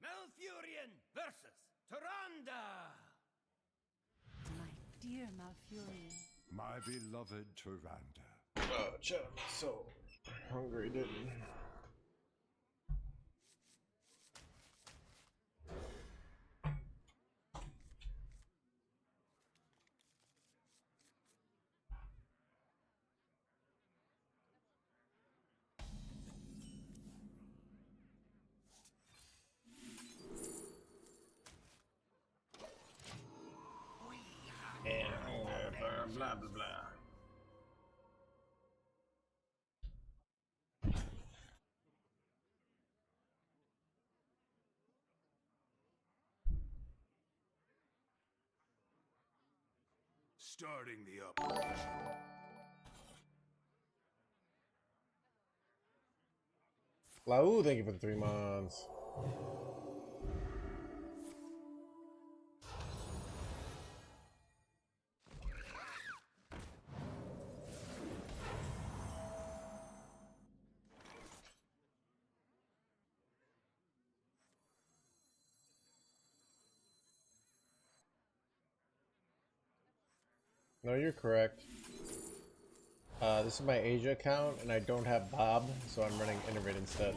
Speaker 1: Malfurion versus Tyrande!
Speaker 2: My dear Malfurion.
Speaker 3: My beloved Tyrande.
Speaker 5: Oh, chat, I'm so hungry, dude. Blah blah blah.
Speaker 1: Starting the operation.
Speaker 5: Lau, thank you for the 3 months. No, you're correct. This is my Asia account, and I don't have Bob, so I'm running Innovate instead.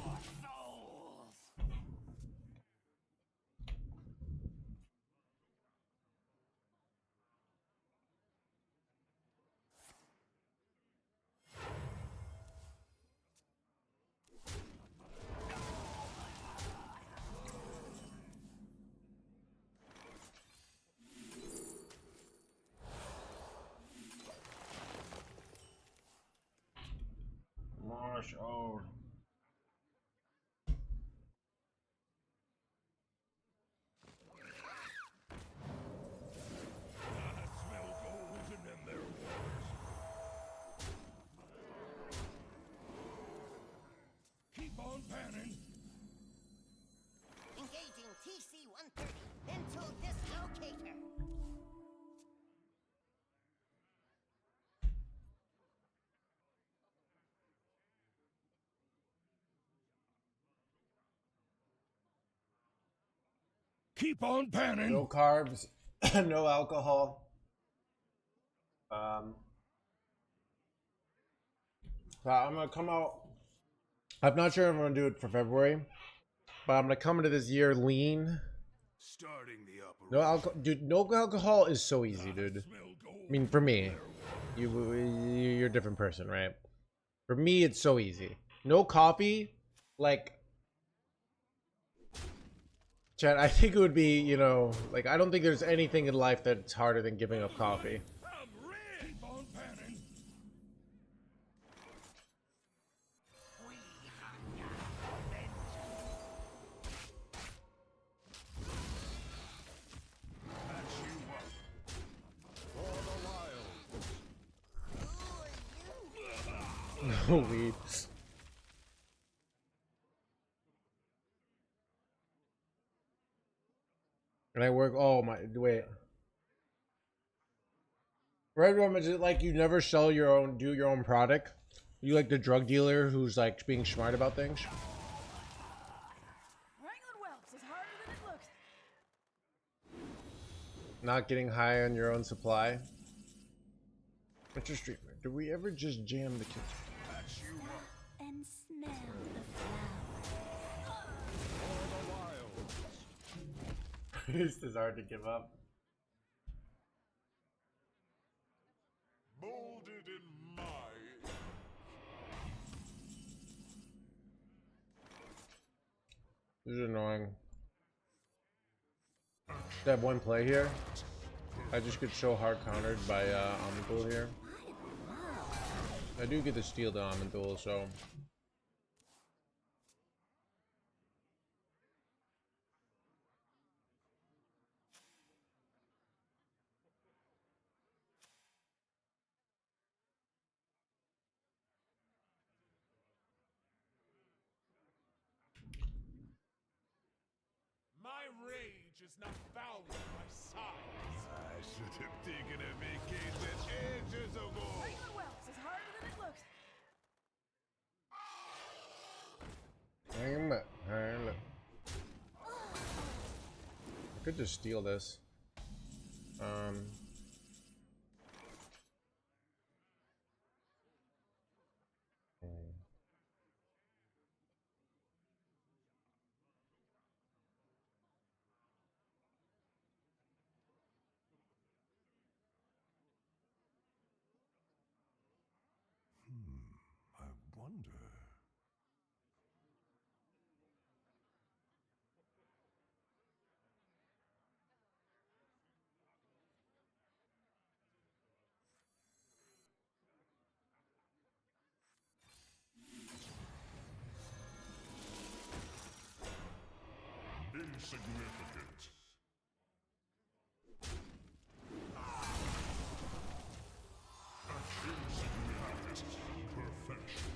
Speaker 5: Marsh old.
Speaker 3: I smell golden in their waters. Keep on panning.
Speaker 7: Engaging TC-130 into this locator.
Speaker 3: Keep on panning.
Speaker 5: No carbs, no alcohol. So I'm gonna come out. I'm not sure if I'm gonna do it for February. But I'm gonna come into this year lean.
Speaker 3: Starting the operation.
Speaker 5: No alcohol, dude. No alcohol is so easy, dude. I mean, for me, you're a different person, right? For me, it's so easy. No coffee, like, Chad. I think it would be, you know, like I don't think there's anything in life that's harder than giving up coffee.
Speaker 3: Keep on panning. Patch you up. For the wild.
Speaker 5: No weed. And I work. Oh my! Wait. Red Room, is it like you never sell your own, do your own product? You like the drug dealer who's like being smart about things?
Speaker 7: Wrangling whelps is harder than it looks.
Speaker 5: Not getting high on your own supply? What's your street? Do we ever just jam the kitchen?
Speaker 3: Patch you up.
Speaker 4: And smell the flower.
Speaker 3: For the wild.
Speaker 5: This is hard to give up.
Speaker 3: Molded in my.
Speaker 5: This is annoying. They have one play here. I just get so hard countered by Omnithul here. I do get to steal the Omnithul, so.
Speaker 1: My rage is not bound by size.
Speaker 3: I should have taken a vacation ages ago.
Speaker 7: Wrangling whelps is harder than it looks.
Speaker 5: Hang on, hang on. I could just steal this.
Speaker 3: I wonder. Insignificant. Insignificant. Perfection.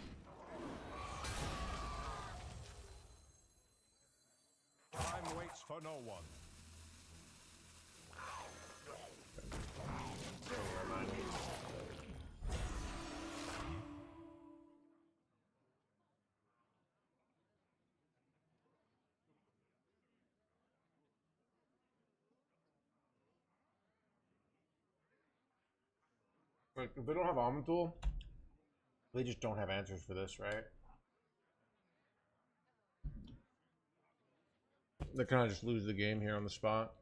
Speaker 3: Time waits for no one.
Speaker 5: Like, if they don't have Omnithul, they just don't have answers for this, right? They kind of just lose the game here on the spot.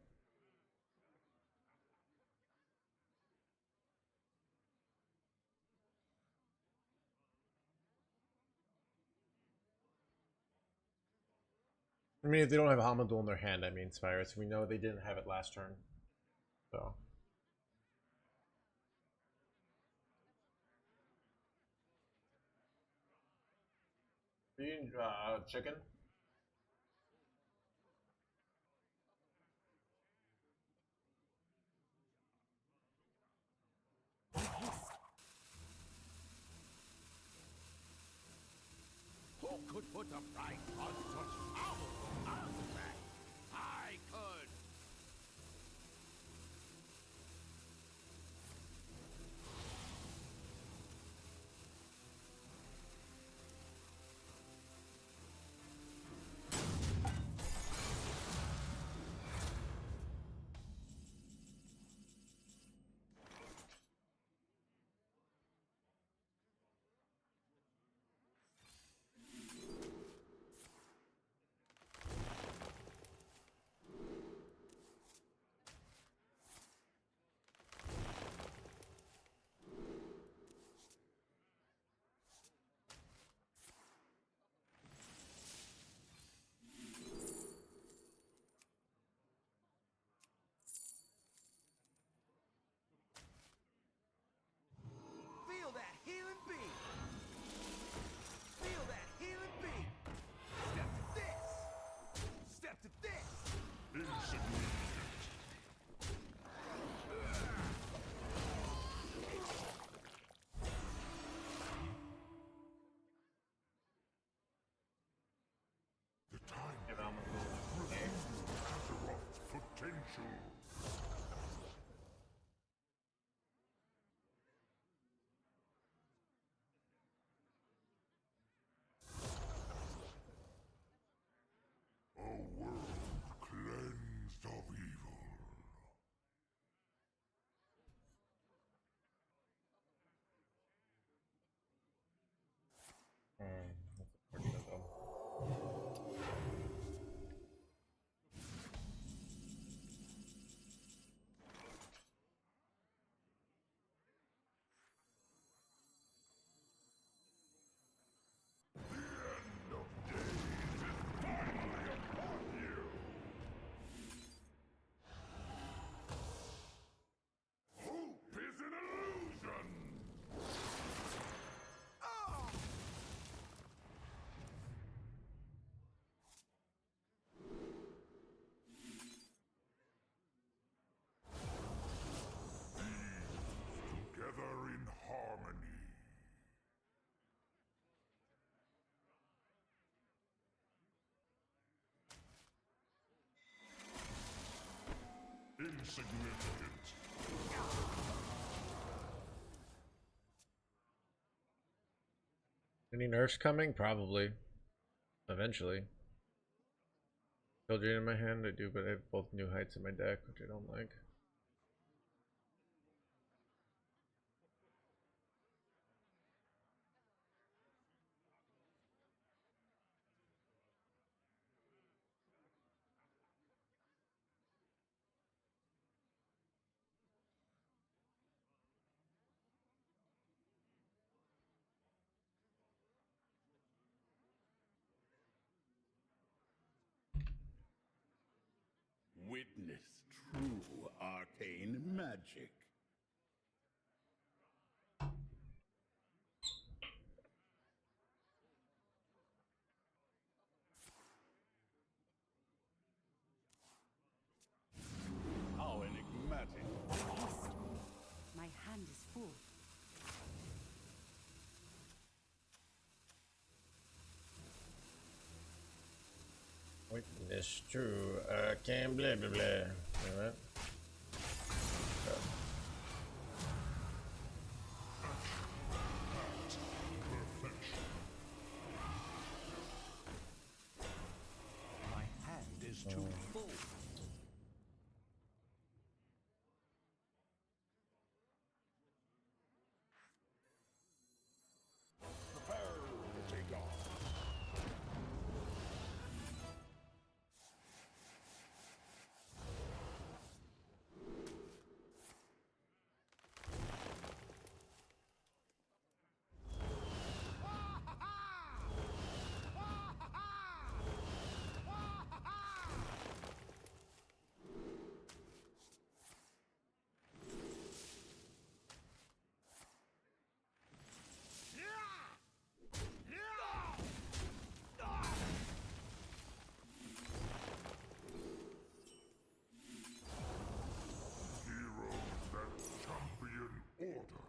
Speaker 5: I mean, if they don't have Omnithul in their hand, I mean, Spirits. We know they didn't have it last turn. So. Being chicken.
Speaker 1: Who could put a price on such powerful artifacts? I could.
Speaker 3: Insignificant.
Speaker 5: Any nerfs coming? Probably. Eventually. Children in my hand, I do, but I have both new heights in my deck, which I don't like.
Speaker 1: Witness true arcane magic. How enigmatic.
Speaker 2: My hand is full.
Speaker 5: Witness true arcane blah blah blah. Alright.
Speaker 8: My hand is too full.
Speaker 3: Prepare to take off. Heroes that champion order.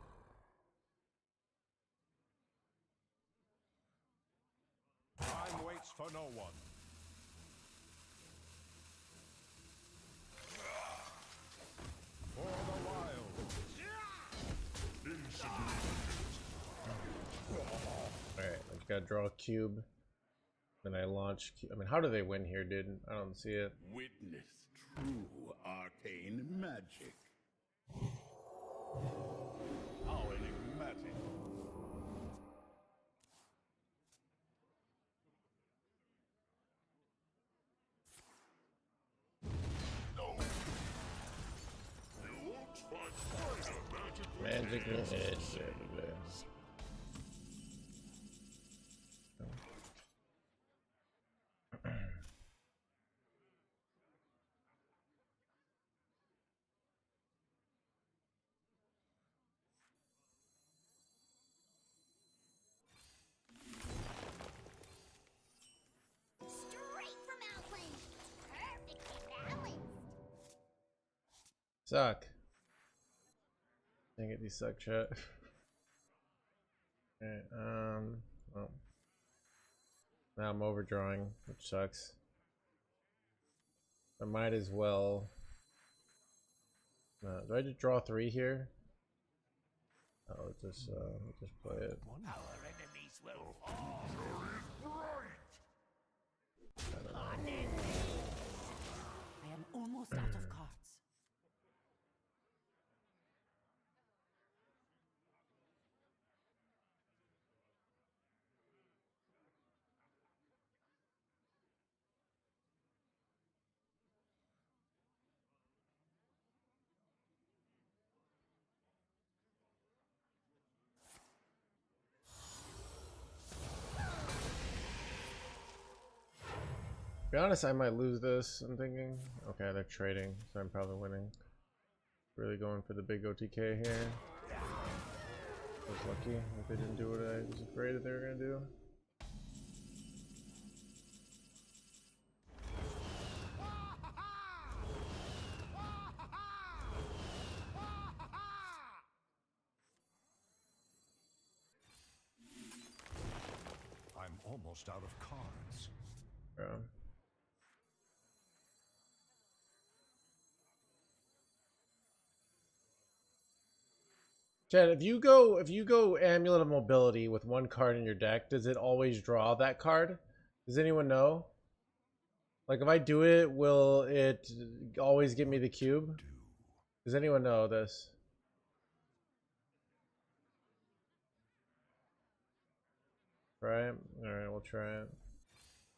Speaker 10: Time waits for no one. For the wild.
Speaker 3: Insignificant.
Speaker 5: Alright, I just gotta draw a cube. Then I launch. I mean, how do they win here, dude? I don't see it.
Speaker 1: Witness true arcane magic. How enigmatic.
Speaker 3: You won't find finer magic.
Speaker 5: Magic edge.
Speaker 7: Straight from Outland. Perfectly balanced.
Speaker 5: Suck. Dang it, these suck, chat. Okay, well. Now I'm overdrawing, which sucks. I might as well. Do I just draw 3 here? Oh, let's just play it.
Speaker 1: Our enemies will fall.
Speaker 2: I am almost out of cards.
Speaker 5: To be honest, I might lose this. I'm thinking. Okay, they're trading, so I'm probably winning. Really going for the big OTK here. I was lucky that they didn't do what I was afraid that they were gonna do.
Speaker 10: I'm almost out of cards.
Speaker 5: Yeah. Chad, if you go Amulet of Mobility with one card in your deck, does it always draw that card? Does anyone know? Like if I do it, will it always give me the cube? Does anyone know this? Try it? Alright, we'll try it.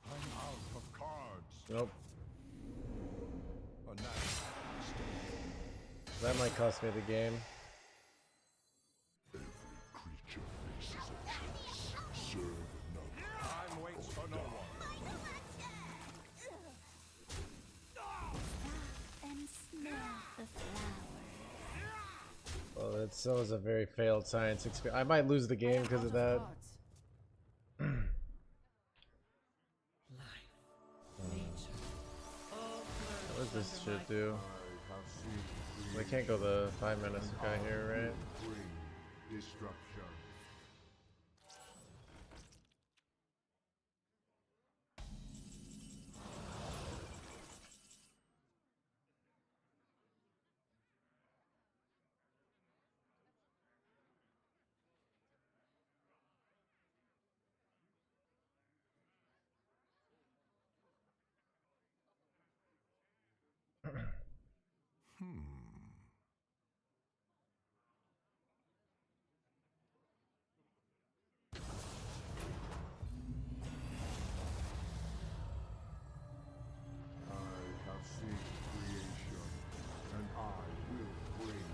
Speaker 3: I'm out of cards.
Speaker 5: Nope.
Speaker 3: A natural mistake.
Speaker 5: That might cost me the game.
Speaker 3: Every creature faces a choice. Serve another.
Speaker 10: Time waits for no one.
Speaker 4: And smell the flower.
Speaker 5: Well, that was a very failed science experiment. I might lose the game because of that. What does this shit do? I can't go the 5 minutes guy here, right?
Speaker 3: Bring destruction. I have seen creation, and I will bring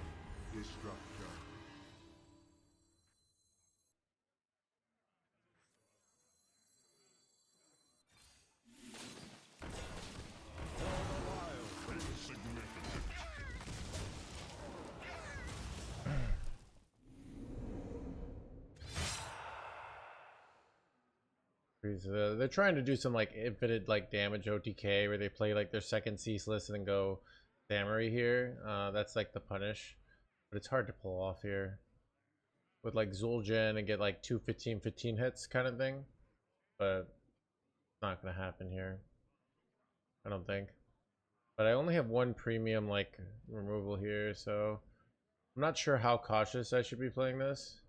Speaker 3: destruction.
Speaker 5: They're trying to do some like infinite like damage OTK where they play like their second ceaseless and then go Damery here. That's like the punish, but it's hard to pull off here with like Zul'jin and get like 2 15-15 hits kind of thing, but it's not gonna happen here, I don't think. But I only have one premium like removal here, so I'm not sure how cautious I should be playing this.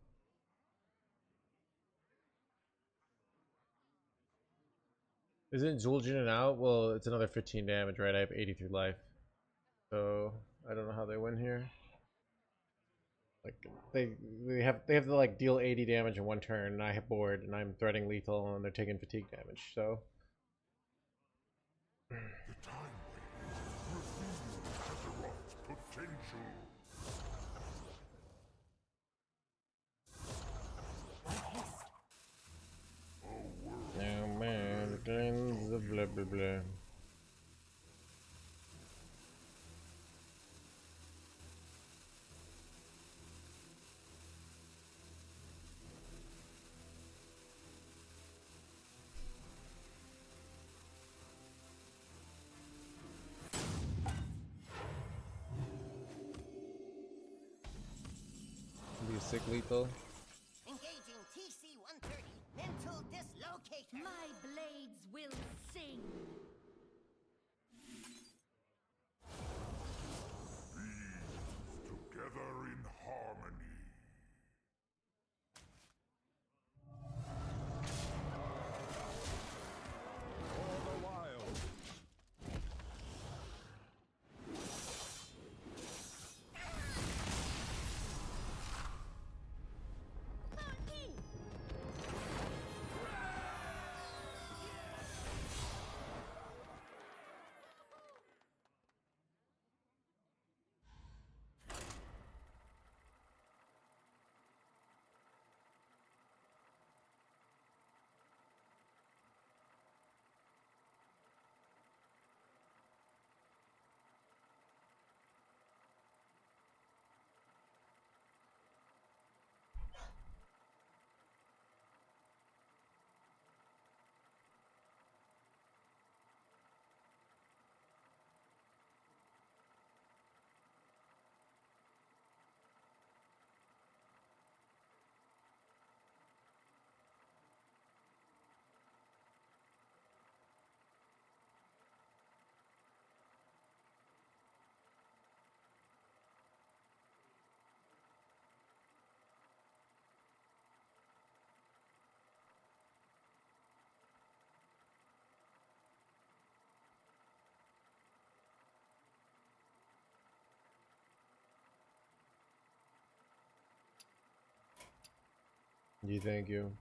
Speaker 5: Isn't Zul'jin out? Well, it's another 15 damage, right? I have 83 life. So, I don't know how they win here. Like, they have to like deal 80 damage in one turn, and I have board, and I'm threatening lethal, and they're taking fatigue damage, so.
Speaker 3: The time waits. Reveal Azeroth's potential.
Speaker 5: Oh man, the cleanse the blah blah blah. Be sick lethal.
Speaker 7: Engaging TC-130. Mental dislocator.
Speaker 2: My blades will sing.
Speaker 3: Together in harmony.
Speaker 10: For the wild.
Speaker 5: Thank you.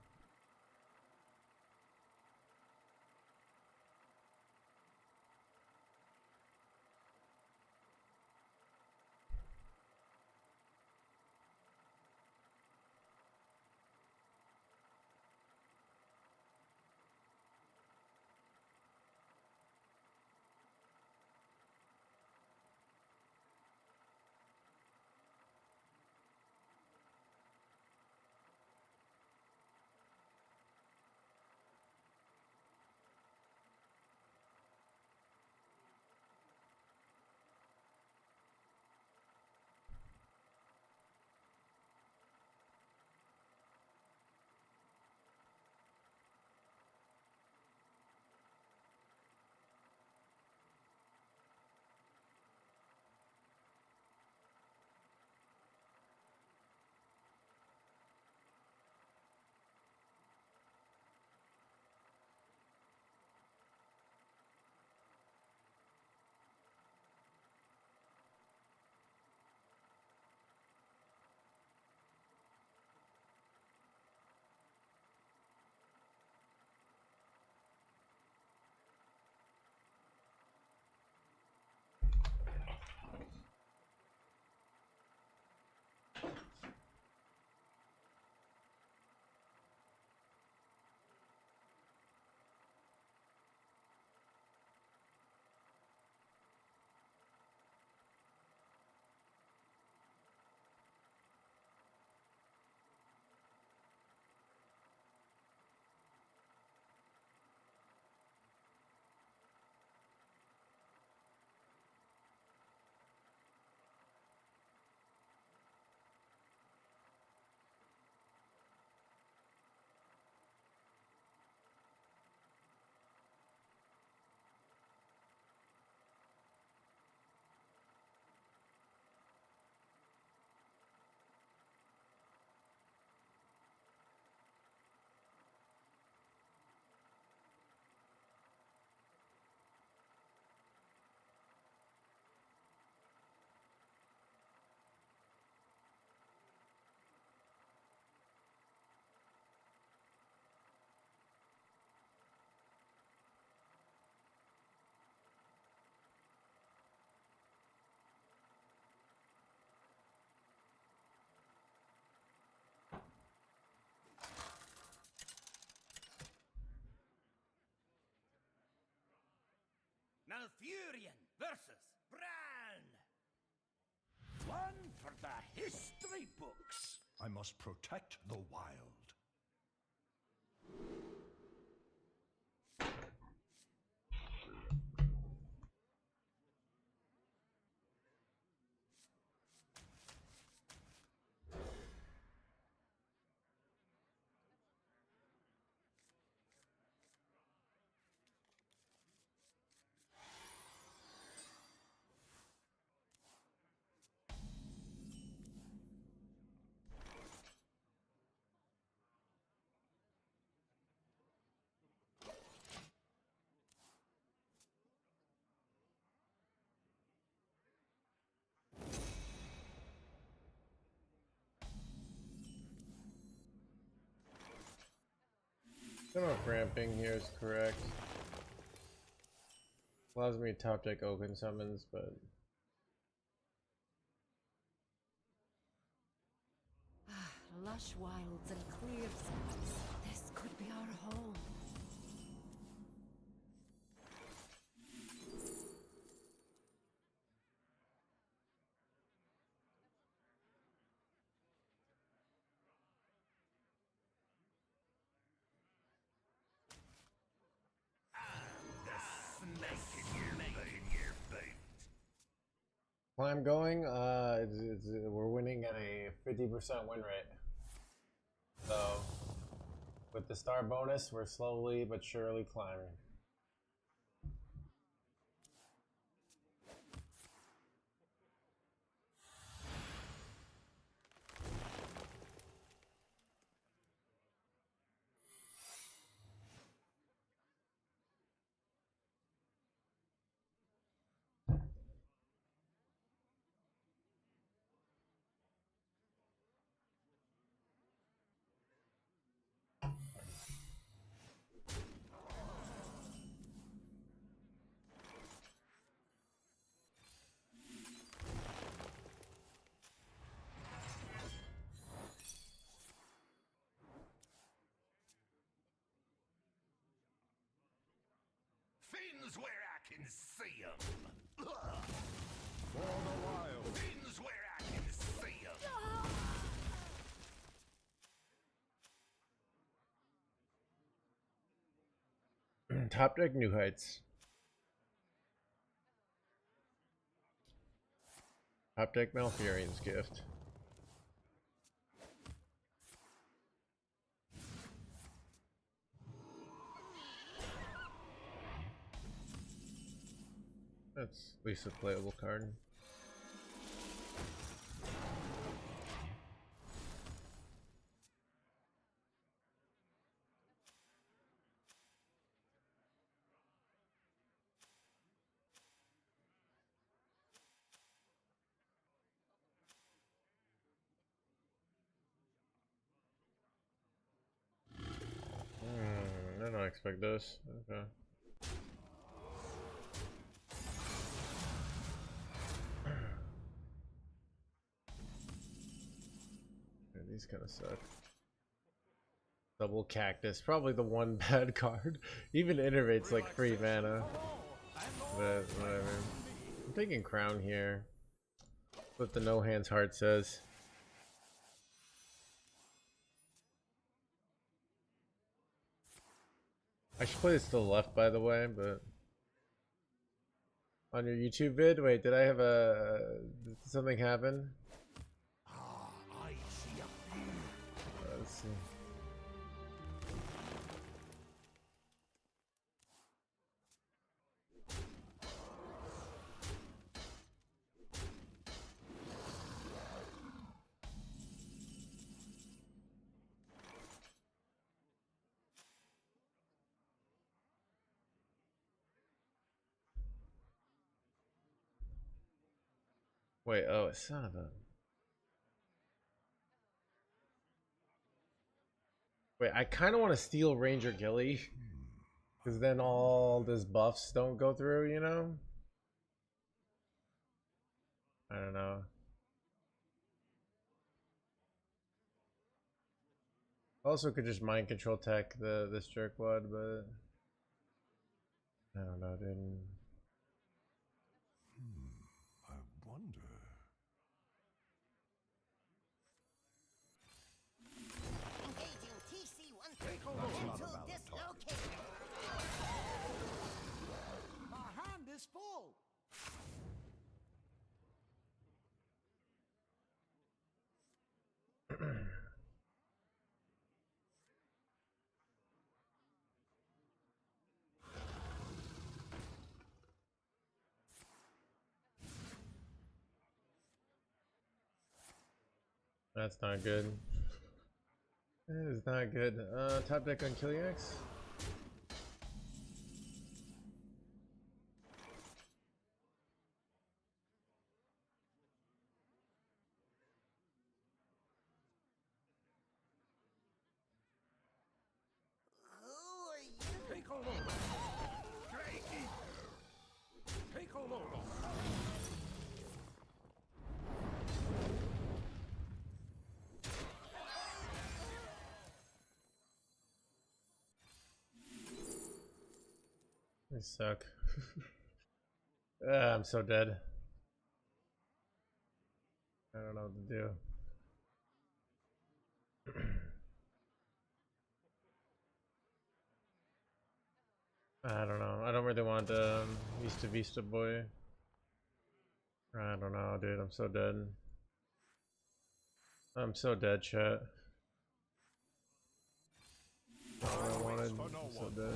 Speaker 1: Malfurion versus Bran. One for the history books.
Speaker 10: I must protect the wild.
Speaker 5: I don't know if ramping here is correct. Allows me to top deck open summons, but
Speaker 2: Lush wilds and clear skies. This could be our home.
Speaker 5: climb going. We're winning at a 50% win rate. So with the star bonus, we're slowly but surely climbing.
Speaker 3: Winds where I can see 'em.
Speaker 10: For the wild.
Speaker 3: Winds where I can see 'em.
Speaker 5: Top deck New Heights. Top deck Malfurion's Gift. That's at least a playable card. I don't expect this. Okay. Yeah, these kind of suck. Double Cactus, probably the one bad card. Even Innervate's like free mana. But whatever. I'm thinking Crown here. What the No Hands Heart says. I should play this to the left, by the way, but on your YouTube vid, wait, did I have did something happen?
Speaker 3: I see a few.
Speaker 5: Let's see. Wait, oh, son of a... Wait, I kind of want to steal Ranger Gilly. Because then all these buffs don't go through, you know? I don't know. Also could just mind control tech this jerkwad, but... I don't know, dude.
Speaker 10: I wonder.
Speaker 7: Engaging TC-130
Speaker 10: That's not a
Speaker 7: mental
Speaker 10: valid
Speaker 7: dislocation.
Speaker 1: My hand is full.
Speaker 5: That's not good. That is not good. Top deck on Killiax.
Speaker 7: Who are you?
Speaker 8: Take a look. Take a look.
Speaker 5: They suck. I'm so dead. I don't know what to do. I don't know. I don't really want Vista Vista boy. I don't know, dude. I'm so dead. I'm so dead, chat. That's what I wanted. I'm so dead.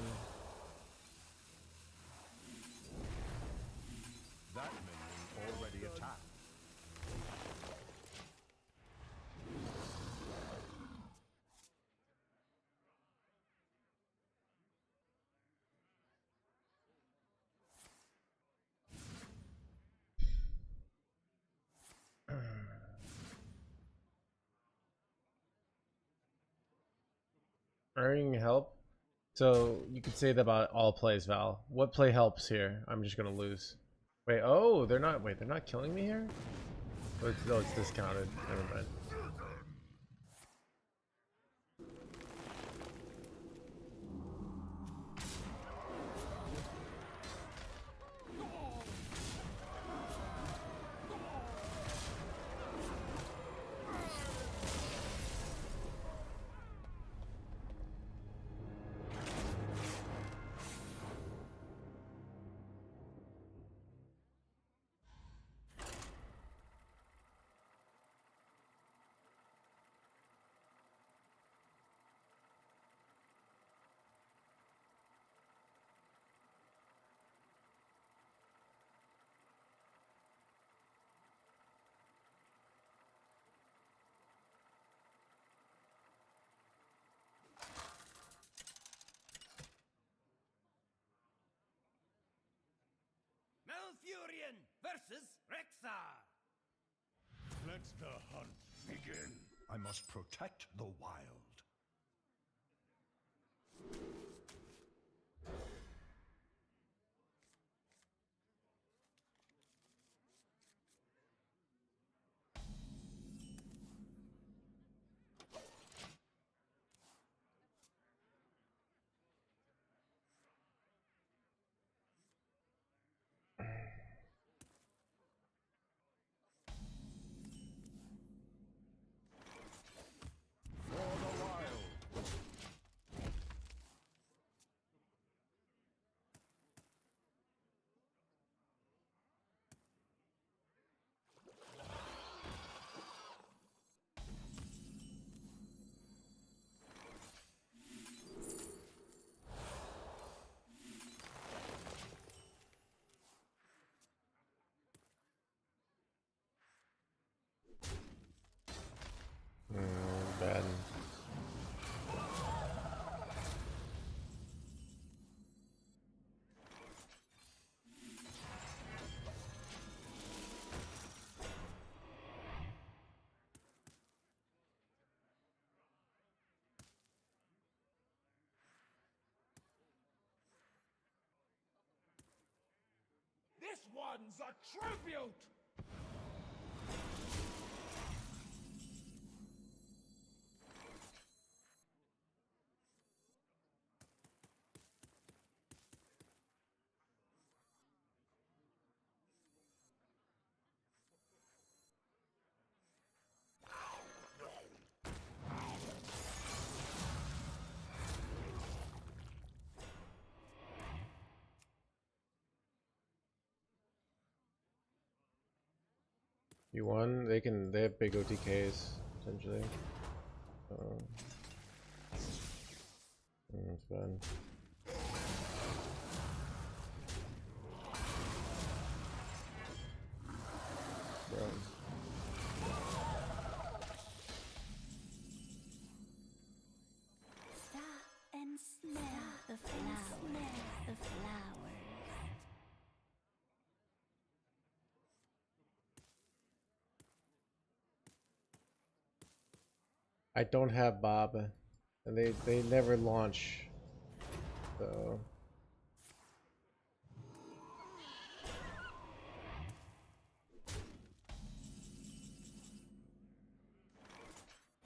Speaker 10: That minion already attacked.
Speaker 5: Earning help. So you could say that about all plays, Val. What play helps here? I'm just gonna lose. Wait, oh, they're not. Wait, they're not killing me here. Oh, it's discounted. Never mind.
Speaker 3: Let the hunt begin.
Speaker 10: I must protect the wild. For the wild.
Speaker 5: Bad.
Speaker 1: This one's a tribute!
Speaker 5: You won. They have big OTKs potentially. That's bad. Bro.
Speaker 4: Stop and smell the flowers. The flowers.
Speaker 5: I don't have Bob, and they never launch, so.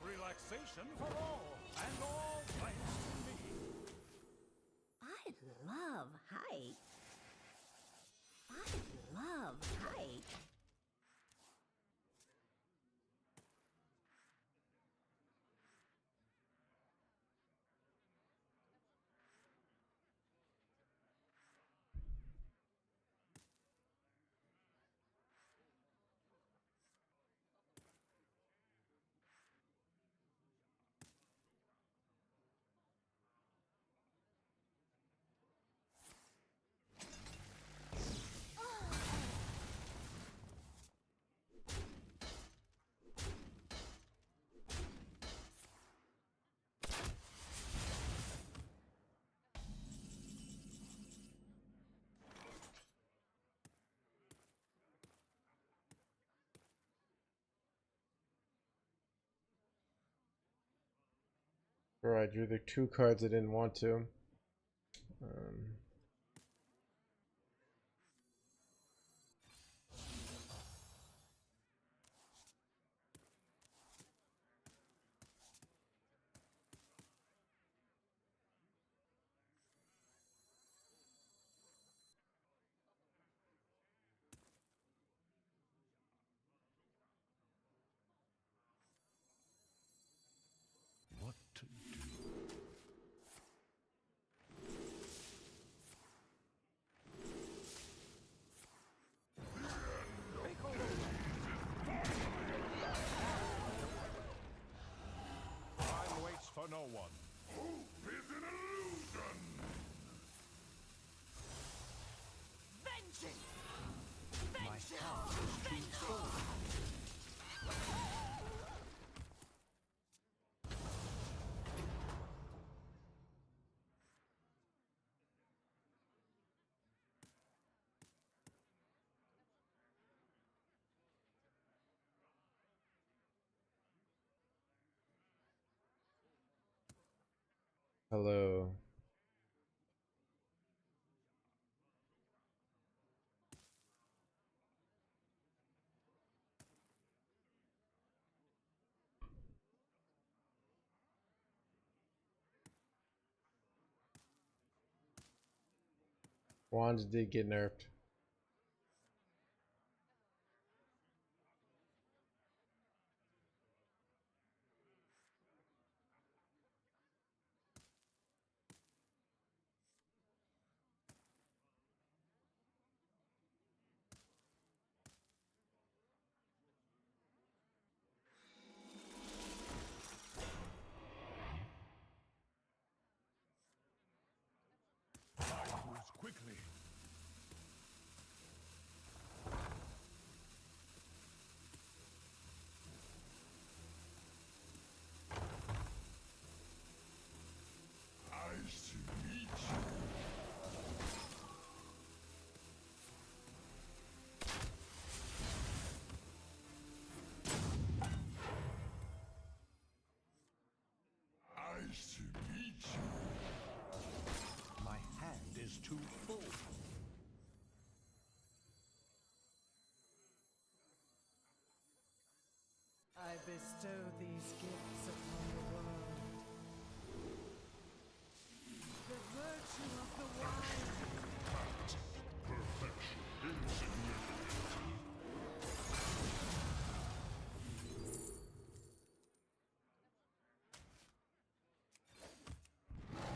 Speaker 10: Relaxation for all, and all thanks to me.
Speaker 7: I love height. I love height.
Speaker 5: Bro, I drew the 2 cards I didn't want to.
Speaker 10: What to do?
Speaker 5: Hello. Wands did get nerfed.
Speaker 3: Time moves quickly. Nice to meet you. Nice to meet you.
Speaker 10: My hand is too full.
Speaker 9: I bestow these gifts upon the world. The virtue of the wild.
Speaker 3: Perfection. Insignificant.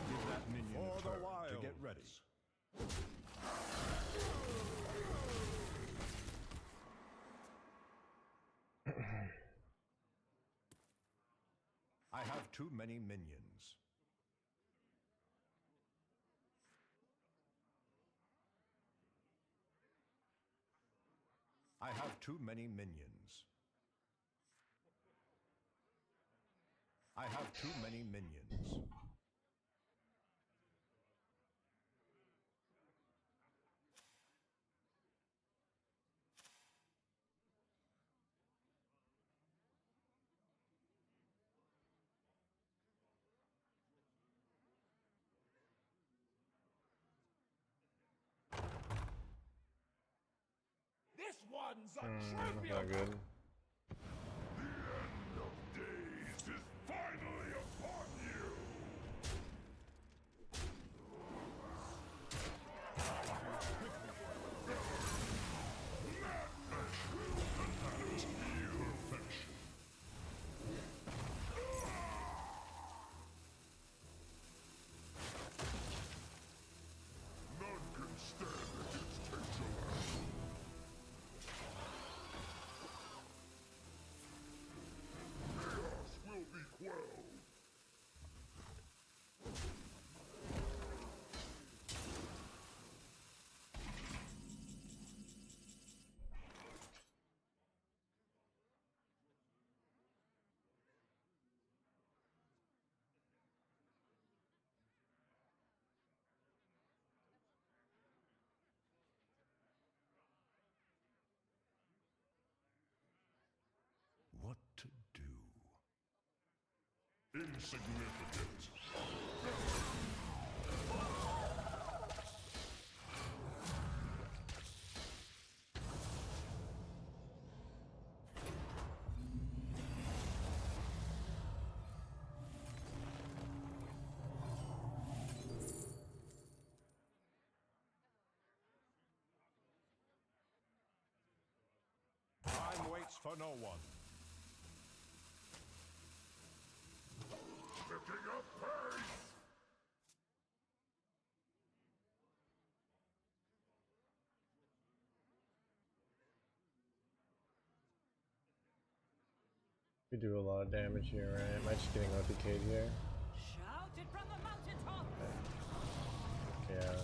Speaker 10: Give that minion
Speaker 3: For
Speaker 10: a
Speaker 3: the
Speaker 10: turn to
Speaker 3: wilds.
Speaker 10: get ready. I have too many minions. I have too many minions. I have too many minions.
Speaker 1: This one's a
Speaker 5: That's
Speaker 1: tribute.
Speaker 5: not good.
Speaker 3: The end of days is finally upon you. Perfection. None can stand against Tejoa. Chaos will be quelled.
Speaker 10: What to do?
Speaker 3: Insignificant.
Speaker 10: Time waits for no one.
Speaker 3: Picking up pace.
Speaker 5: We do a lot of damage here, right? Am I just getting OTK'd here?
Speaker 2: Shout it from the mountaintop!
Speaker 5: Yeah.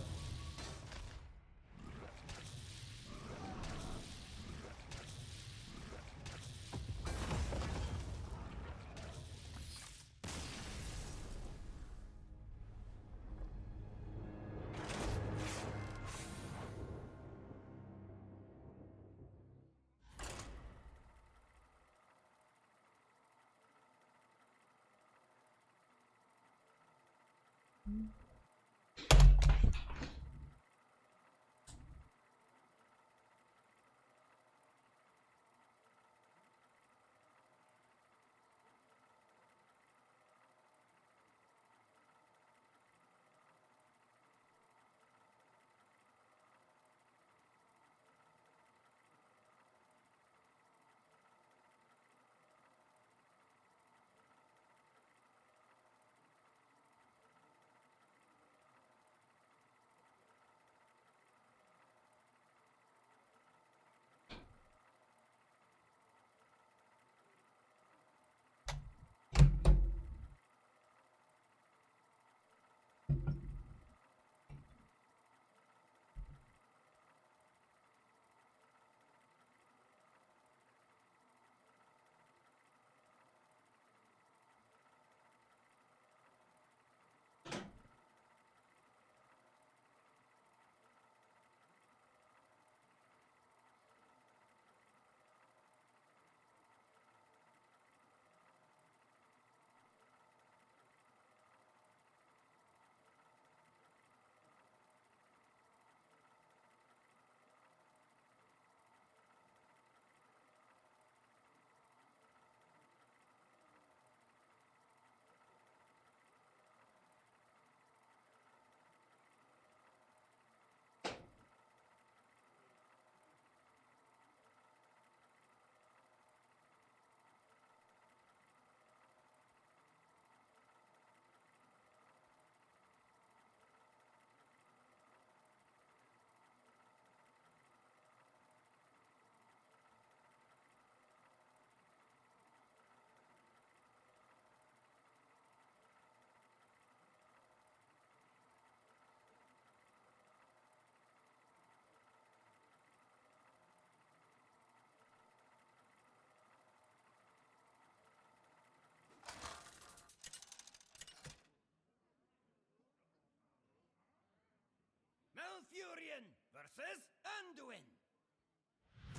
Speaker 1: Malfurion versus Anduin.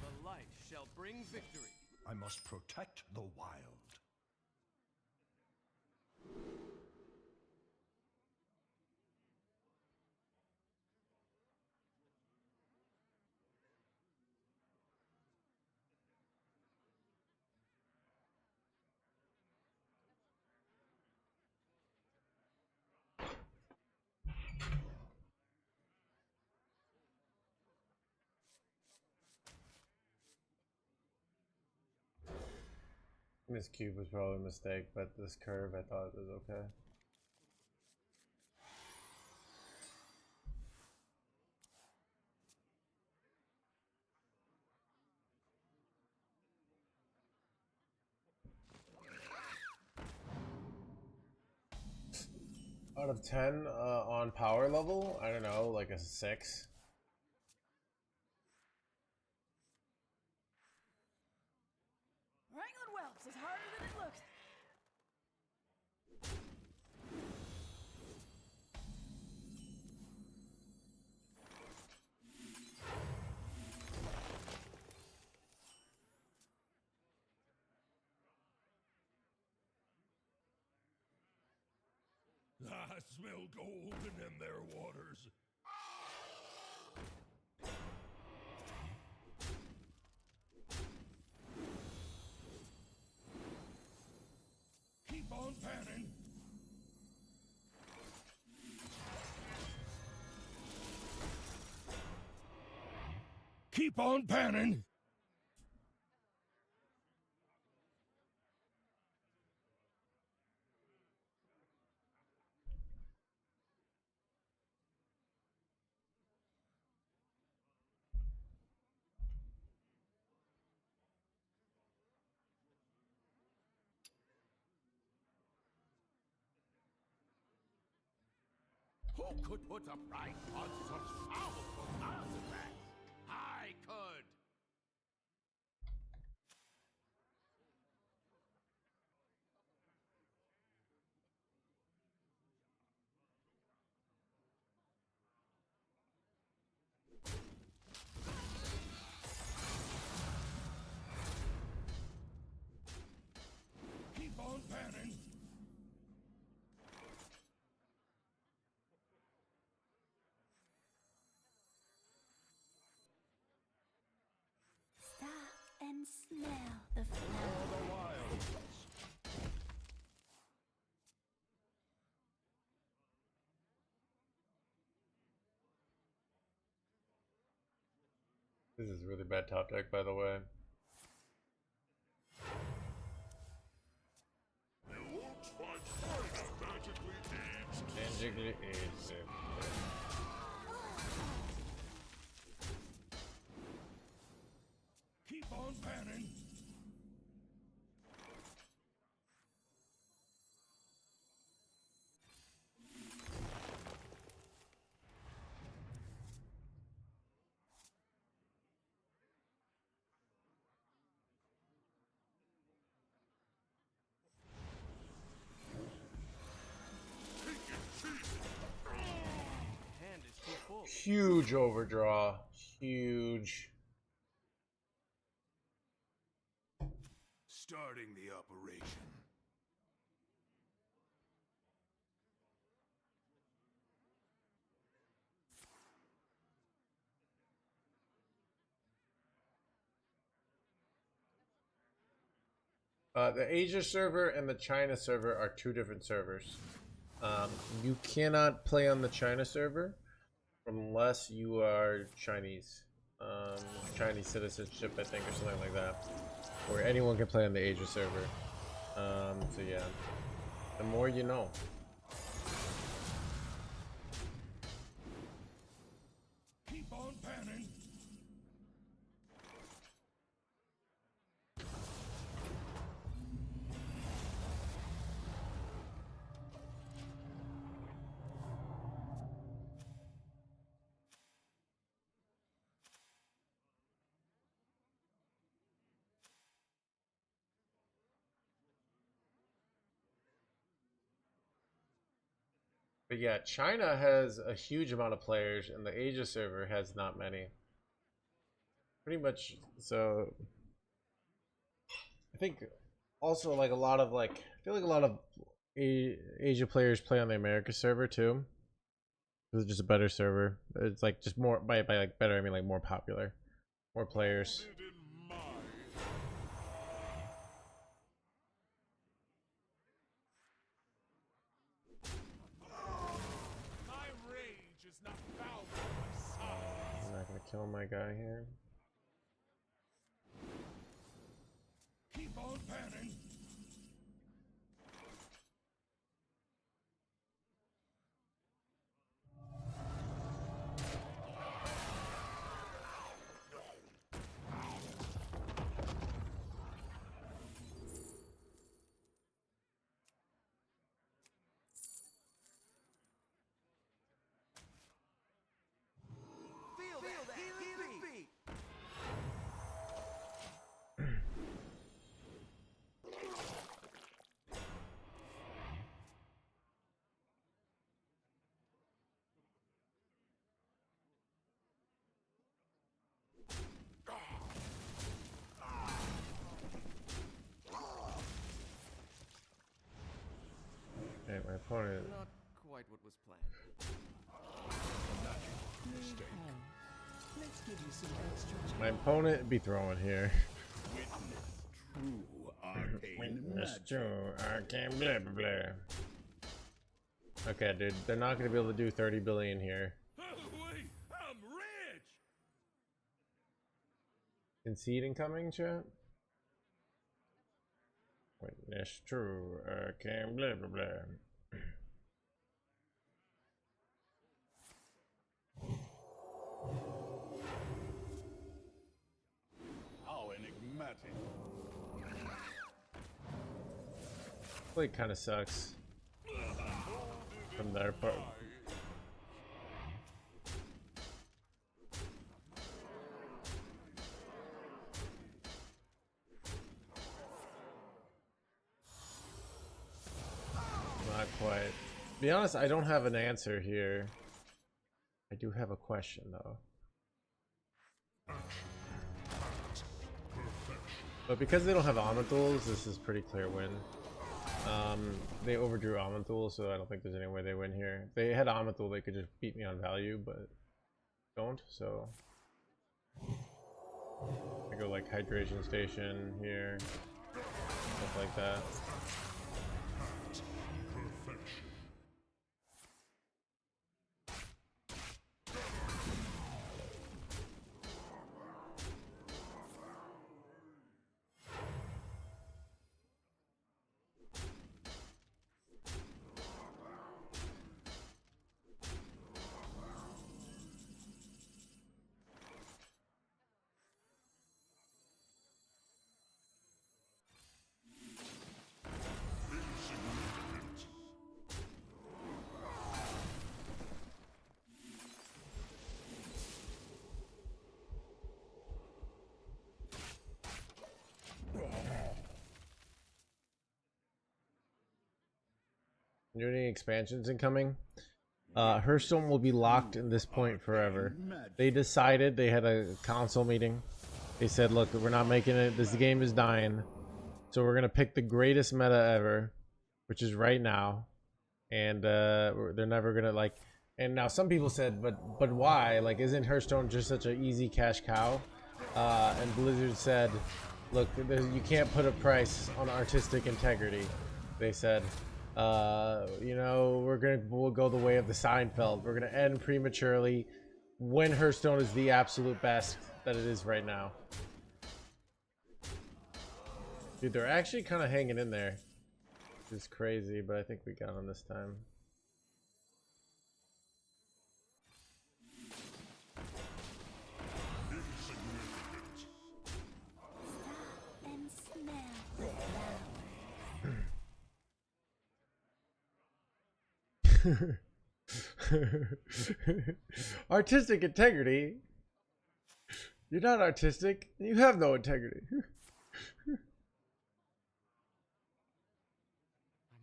Speaker 11: The light shall bring victory.
Speaker 10: I must protect the wild.
Speaker 5: This cube was probably a mistake, but this curve I thought was okay. Out of 10 on power level, I don't know, like a 6.
Speaker 9: Wrangling whelps is harder than it looks.
Speaker 3: I smell gold in them there waters. Keep on panning. Keep on panning.
Speaker 1: Who could put a price on such powerful artifacts? I could.
Speaker 3: Keep on panning.
Speaker 4: and smell the flowers.
Speaker 5: This is really bad top deck, by the way.
Speaker 3: You won't find Spider magically aged.
Speaker 5: Magically aged.
Speaker 3: Keep on panning.
Speaker 11: Hand is too full.
Speaker 5: Huge overdraw. Huge.
Speaker 3: Starting the operation.
Speaker 5: The Asia server and the China server are two different servers. You cannot play on the China server unless you are Chinese. Chinese citizenship, I think, or something like that. Or anyone can play on the Asia server. So yeah, the more you know.
Speaker 3: Keep on panning.
Speaker 5: But yeah, China has a huge amount of players, and the Asia server has not many. Pretty much, so I think also like a lot of I feel like a lot of Asia players play on the America server too. It's just a better server. It's like just more by like better I mean like more popular, more players.
Speaker 3: My rage is not bound by my size.
Speaker 5: I'm not gonna kill my guy here.
Speaker 3: Keep on panning.
Speaker 11: Feel that healing beat.
Speaker 5: Okay, my opponent.
Speaker 11: Not quite what was planned.
Speaker 9: Let's give you some extra
Speaker 5: My opponent be throwing here.
Speaker 3: True arcane
Speaker 5: That's
Speaker 3: magic.
Speaker 5: true. I can't blah blah blah. Okay, dude, they're not gonna be able to do 30 billion here.
Speaker 3: Oh, wait, I'm rich.
Speaker 5: Concede incoming, chat? Witness true, arcane blah blah blah.
Speaker 3: How enigmatic.
Speaker 5: Play kind of sucks from their part. Not quite. To be honest, I don't have an answer here. I do have a question though. But because they don't have almond duels, this is pretty clear win. They overdrew almond duel, so I don't think there's any way they win here. If they had almond duel, they could just beat me on value, but don't, so I go like hydration station here, stuff like that.
Speaker 3: Perfection.
Speaker 5: Are any expansions incoming? Hearthstone will be locked in this point forever. They decided, they had a council meeting. They said, look, we're not making it. This game is dying. So we're going to pick the greatest meta ever, which is right now. And they're never going to like... And now some people said, but why? Like, isn't Hearthstone just such an easy cash cow? And Blizzard said, look, you can't put a price on artistic integrity. They said, you know, we'll go the way of the Seinfeld. We're gonna end prematurely when Hearthstone is the absolute best that it is right now. Dude, they're actually kind of hanging in there. It's crazy, but I think we got them this time.
Speaker 4: And smell the flower.
Speaker 5: Artistic integrity? You're not artistic. You have no integrity.
Speaker 11: I'm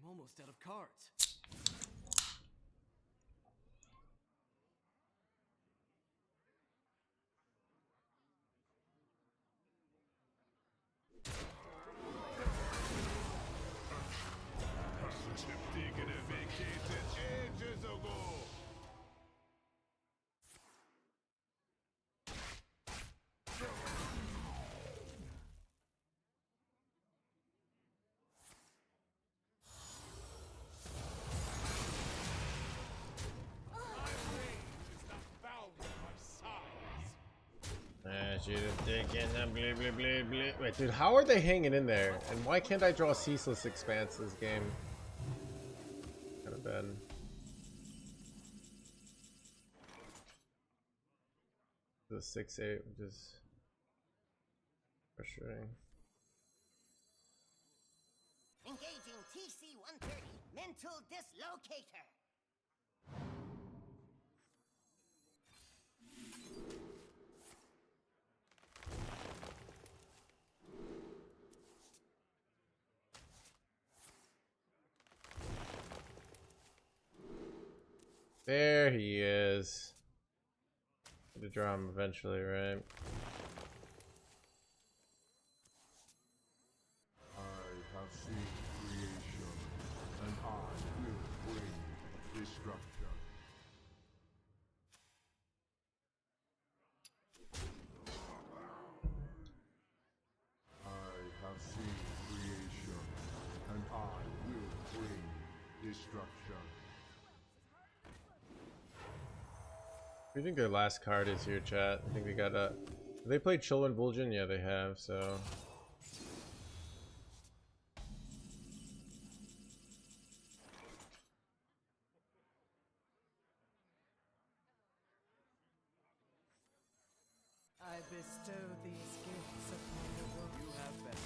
Speaker 11: almost out of cards.
Speaker 1: Ages ago.
Speaker 5: Should have taken a blah, blah, blah, blah. Wait, dude, how are they hanging in there? And why can't I draw Ceaseless Expanse this game? Kind of bad. The 6/8, which is frustrating.
Speaker 7: Engaging TC-130 mental dislocator.
Speaker 5: There he is. To draw him eventually, right?
Speaker 3: I have seen creation, and I will bring destruction. I have seen creation, and I will bring destruction.
Speaker 5: I think their last card is here, chat. I think they got a... They played Chillin' Vulcan? Yeah, they have, so...
Speaker 9: I bestow these gifts upon the world.
Speaker 11: You have better.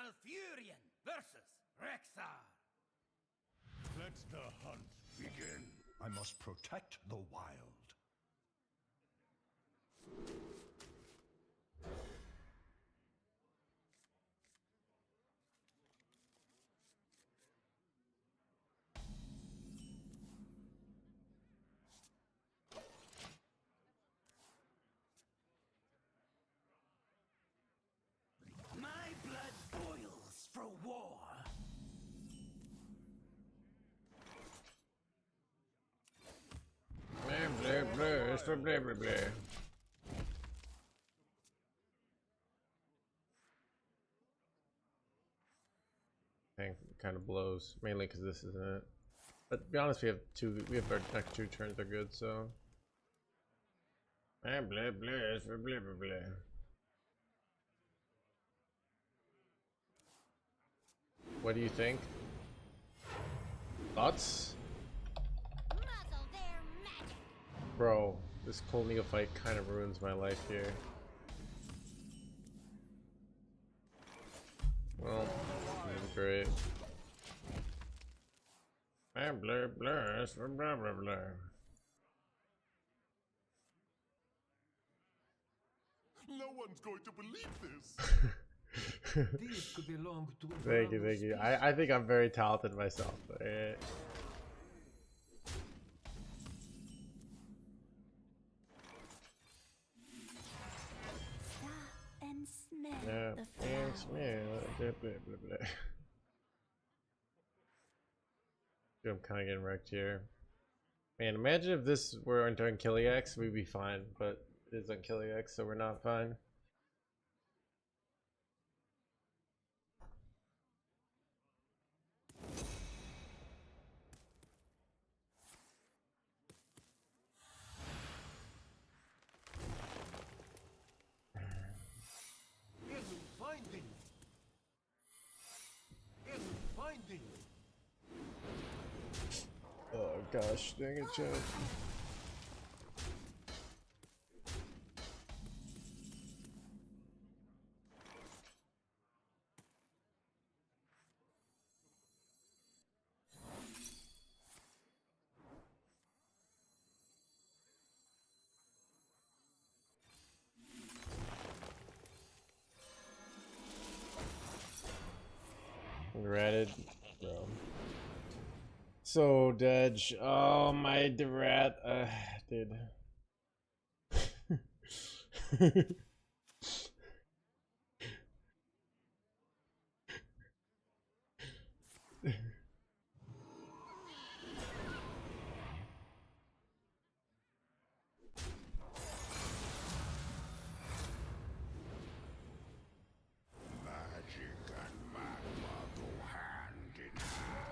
Speaker 1: Malfurion versus Rexar.
Speaker 3: Let the hunt begin.
Speaker 10: I must protect the wild.
Speaker 1: My blood boils for war.
Speaker 5: Blah, blah, blah. It's for blah, blah, blah. Thing kind of blows, mainly because this isn't it. But to be honest, we have our next 2 turns are good, so. Blah, blah, blah. It's for blah, blah, blah. What do you think? Thoughts?
Speaker 7: Muzzle their magic.
Speaker 5: Bro, this cold neophyte kind of ruins my life here. Well, this is great. Blah, blah, blah, it's for blah, blah, blah.
Speaker 3: No one's going to believe this.
Speaker 8: These could belong to a
Speaker 5: Thank you,
Speaker 8: brown
Speaker 5: thank you.
Speaker 8: species.
Speaker 5: I think I'm very talented myself.
Speaker 4: Stop and smell
Speaker 5: Yeah,
Speaker 4: the
Speaker 5: and
Speaker 4: flower.
Speaker 5: smell. Blah, blah, blah, blah. Dude, I'm kind of getting wrecked here. Man, imagine if this were on Killiax, we'd be fine, but it is on Killiax, so we're not fine.
Speaker 8: Enemy finding. Enemy finding.
Speaker 5: Oh gosh, dang it, chat. Ratted, bro. So dead. Oh my rat, dude.
Speaker 3: Magic and magma go hand in hand.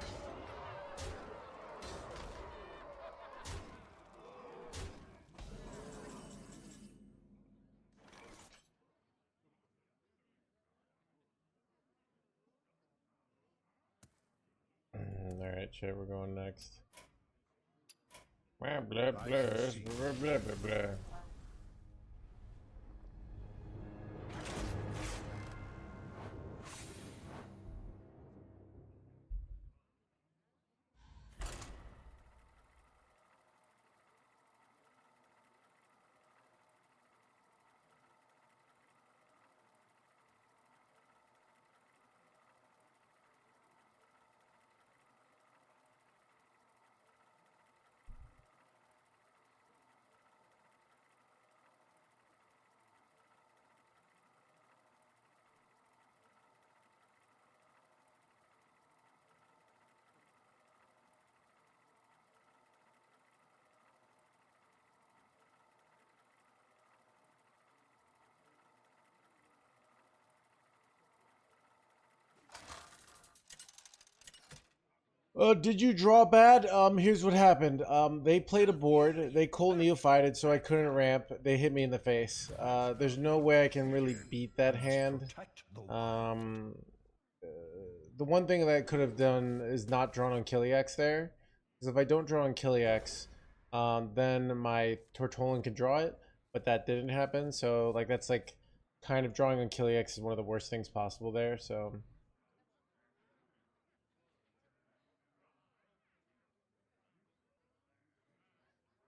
Speaker 5: Alright, chat, we're going next. Blah blah blah blah blah blah blah. Did you draw bad? Here's what happened. They played a board. They cold neophyted, so I couldn't ramp. They hit me in the face. There's no way I can really beat that hand. The one thing that I could have done is not drawn on Killiax there. Because if I don't draw on Killiax, then my Tortolan can draw it. But that didn't happen. So, like, that's like kind of drawing on Killiax is one of the worst things possible there. So,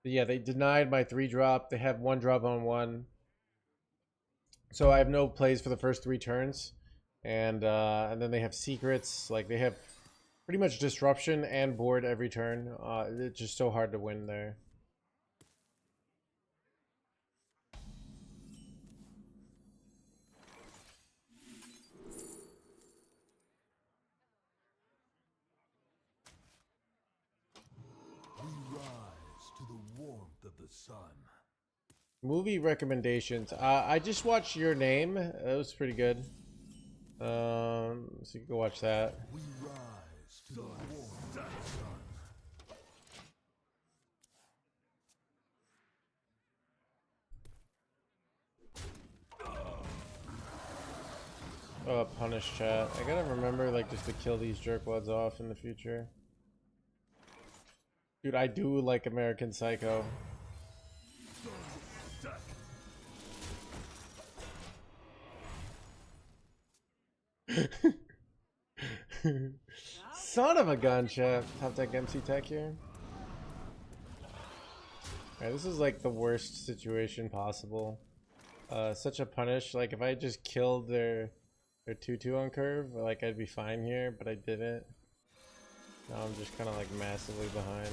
Speaker 5: But yeah, they denied my 3-drop. They have 1-drop on 1. So I have no plays for the first 3 turns. And then they have secrets. Like, they have pretty much disruption and board every turn. It's just so hard to win there.
Speaker 3: We rise to the warmth of the sun.
Speaker 5: Movie recommendations. I just watched Your Name. It was pretty good. So you can go watch that.
Speaker 3: We rise to the warmth of the sun.
Speaker 5: Oh, punish chat. I gotta remember, like, just to kill these jerkwads off in the future. Dude, I do like American Psycho. Son of a gun, chat. Top Tech MC Tech here. Alright, this is like the worst situation possible. Such a punish. Like, if I just killed their 2-2 on curve, like, I'd be fine here, but I didn't. Now I'm just kind of like massively behind.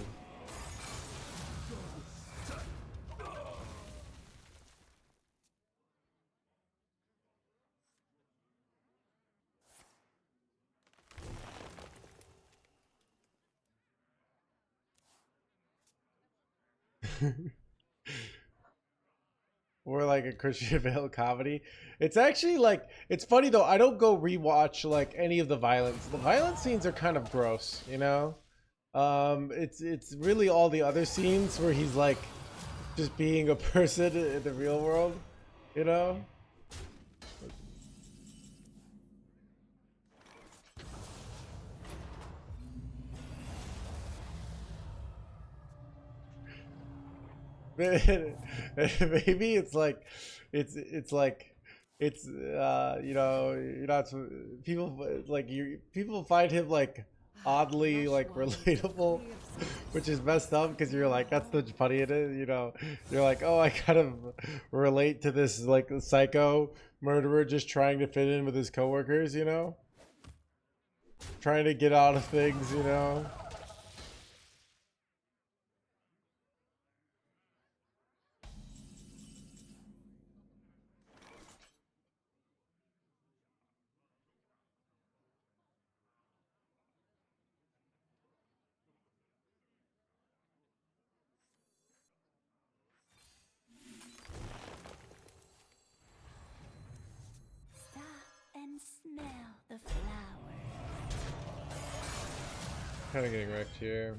Speaker 5: Or like a Christian Bale comedy. It's actually like, it's funny though, I don't go rewatch like any of the violence. The violence scenes are kind of gross, you know? It's really all the other scenes where he's like just being a person in the real world, you know? Maybe it's like it's you know, you're not people like people find him like oddly like relatable, which is messed up because you're like, that's the funny it is, you know. You're like, oh, I kind of relate to this like psycho murderer just trying to fit in with his coworkers, you know, trying to get out of things, you know.
Speaker 4: Stop and smell the flowers.
Speaker 5: Kind of getting wrecked here.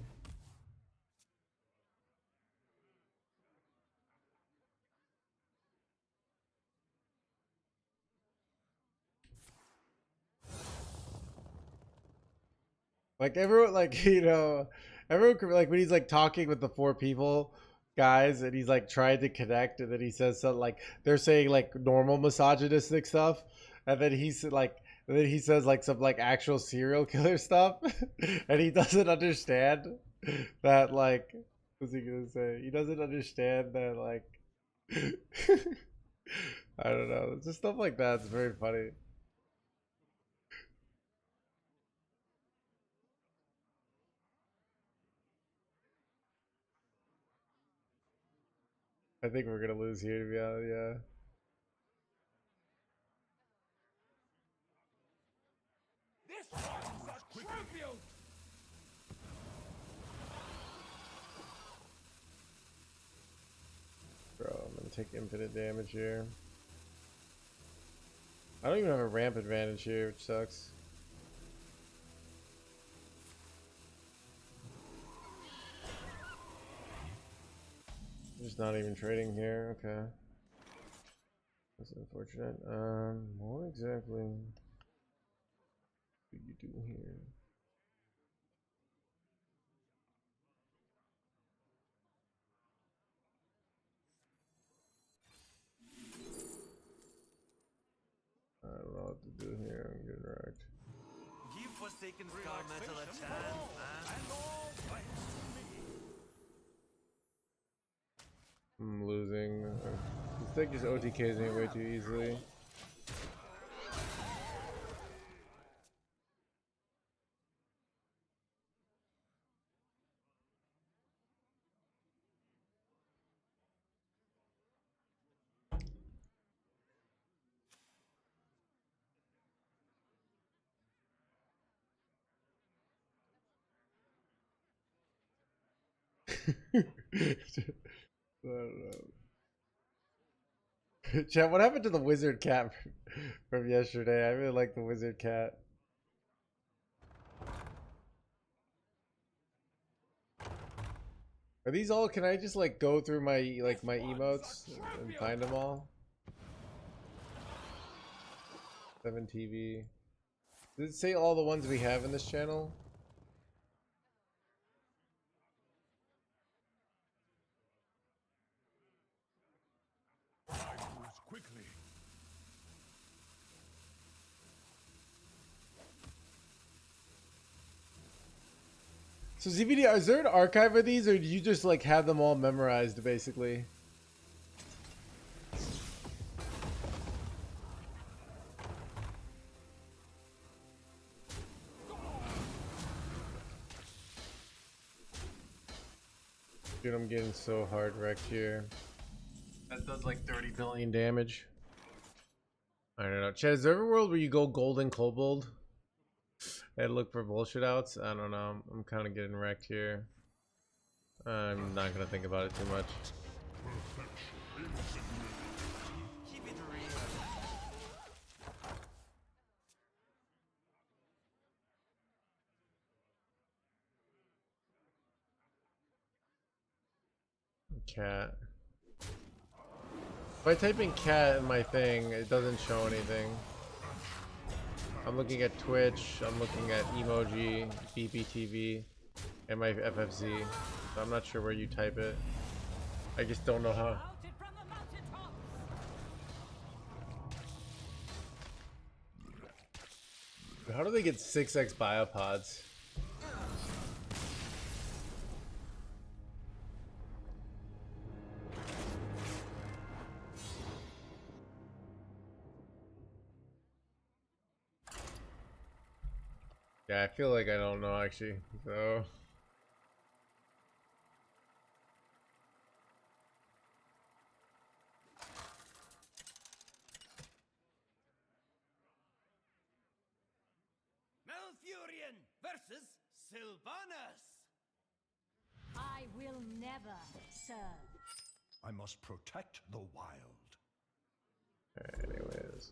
Speaker 5: Like everyone, like, you know, everyone like when he's like talking with the 4 people, guys, and he's like trying to connect, and then he says something like they're saying like normal misogynistic stuff, and then he's like, and then he says like some like actual serial killer stuff, and he doesn't understand that like, what's he gonna say? He doesn't understand that like, I don't know, just stuff like that. It's very funny. I think we're gonna lose here, to be honest. Yeah.
Speaker 1: This one's a tribute!
Speaker 5: Bro, I'm gonna take infinite damage here. I don't even have a ramp advantage here, which sucks. Just not even trading here. Okay. That's unfortunate. What exactly do you do here? I don't know what to do here. I'm getting wrecked.
Speaker 11: Give Forsaken Scar Metal a chance, man.
Speaker 1: And all thanks to me.
Speaker 5: I'm losing. This deck just OTKs me way too easily. I don't know. Chat, what happened to the wizard cat from yesterday? I really like the wizard cat. Are these all? Can I just like go through my my emotes and find them all? 7 TV. Does it say all the ones we have in this channel?
Speaker 3: I moves quickly.
Speaker 5: So ZVD, is there an archive of these, or do you just like have them all memorized, basically? Dude, I'm getting so hard wrecked here. That does like 30 billion damage. I don't know. Chad, is there ever a world where you go golden kobold and look for bullshit outs? I don't know. I'm kind of getting wrecked here. I'm not gonna think about it too much.
Speaker 11: Keep it real.
Speaker 5: Cat. If I type in cat in my thing, it doesn't show anything. I'm looking at Twitch, I'm looking at emoji, BBTV, and my FFZ. So I'm not sure where you type it. I just don't know how. How do they get 6x biopods? Yeah, I feel like I don't know actually, so.
Speaker 11: Malfurion versus Sylvanas.
Speaker 4: I will never serve.
Speaker 10: I must protect the wild.
Speaker 5: Anyways.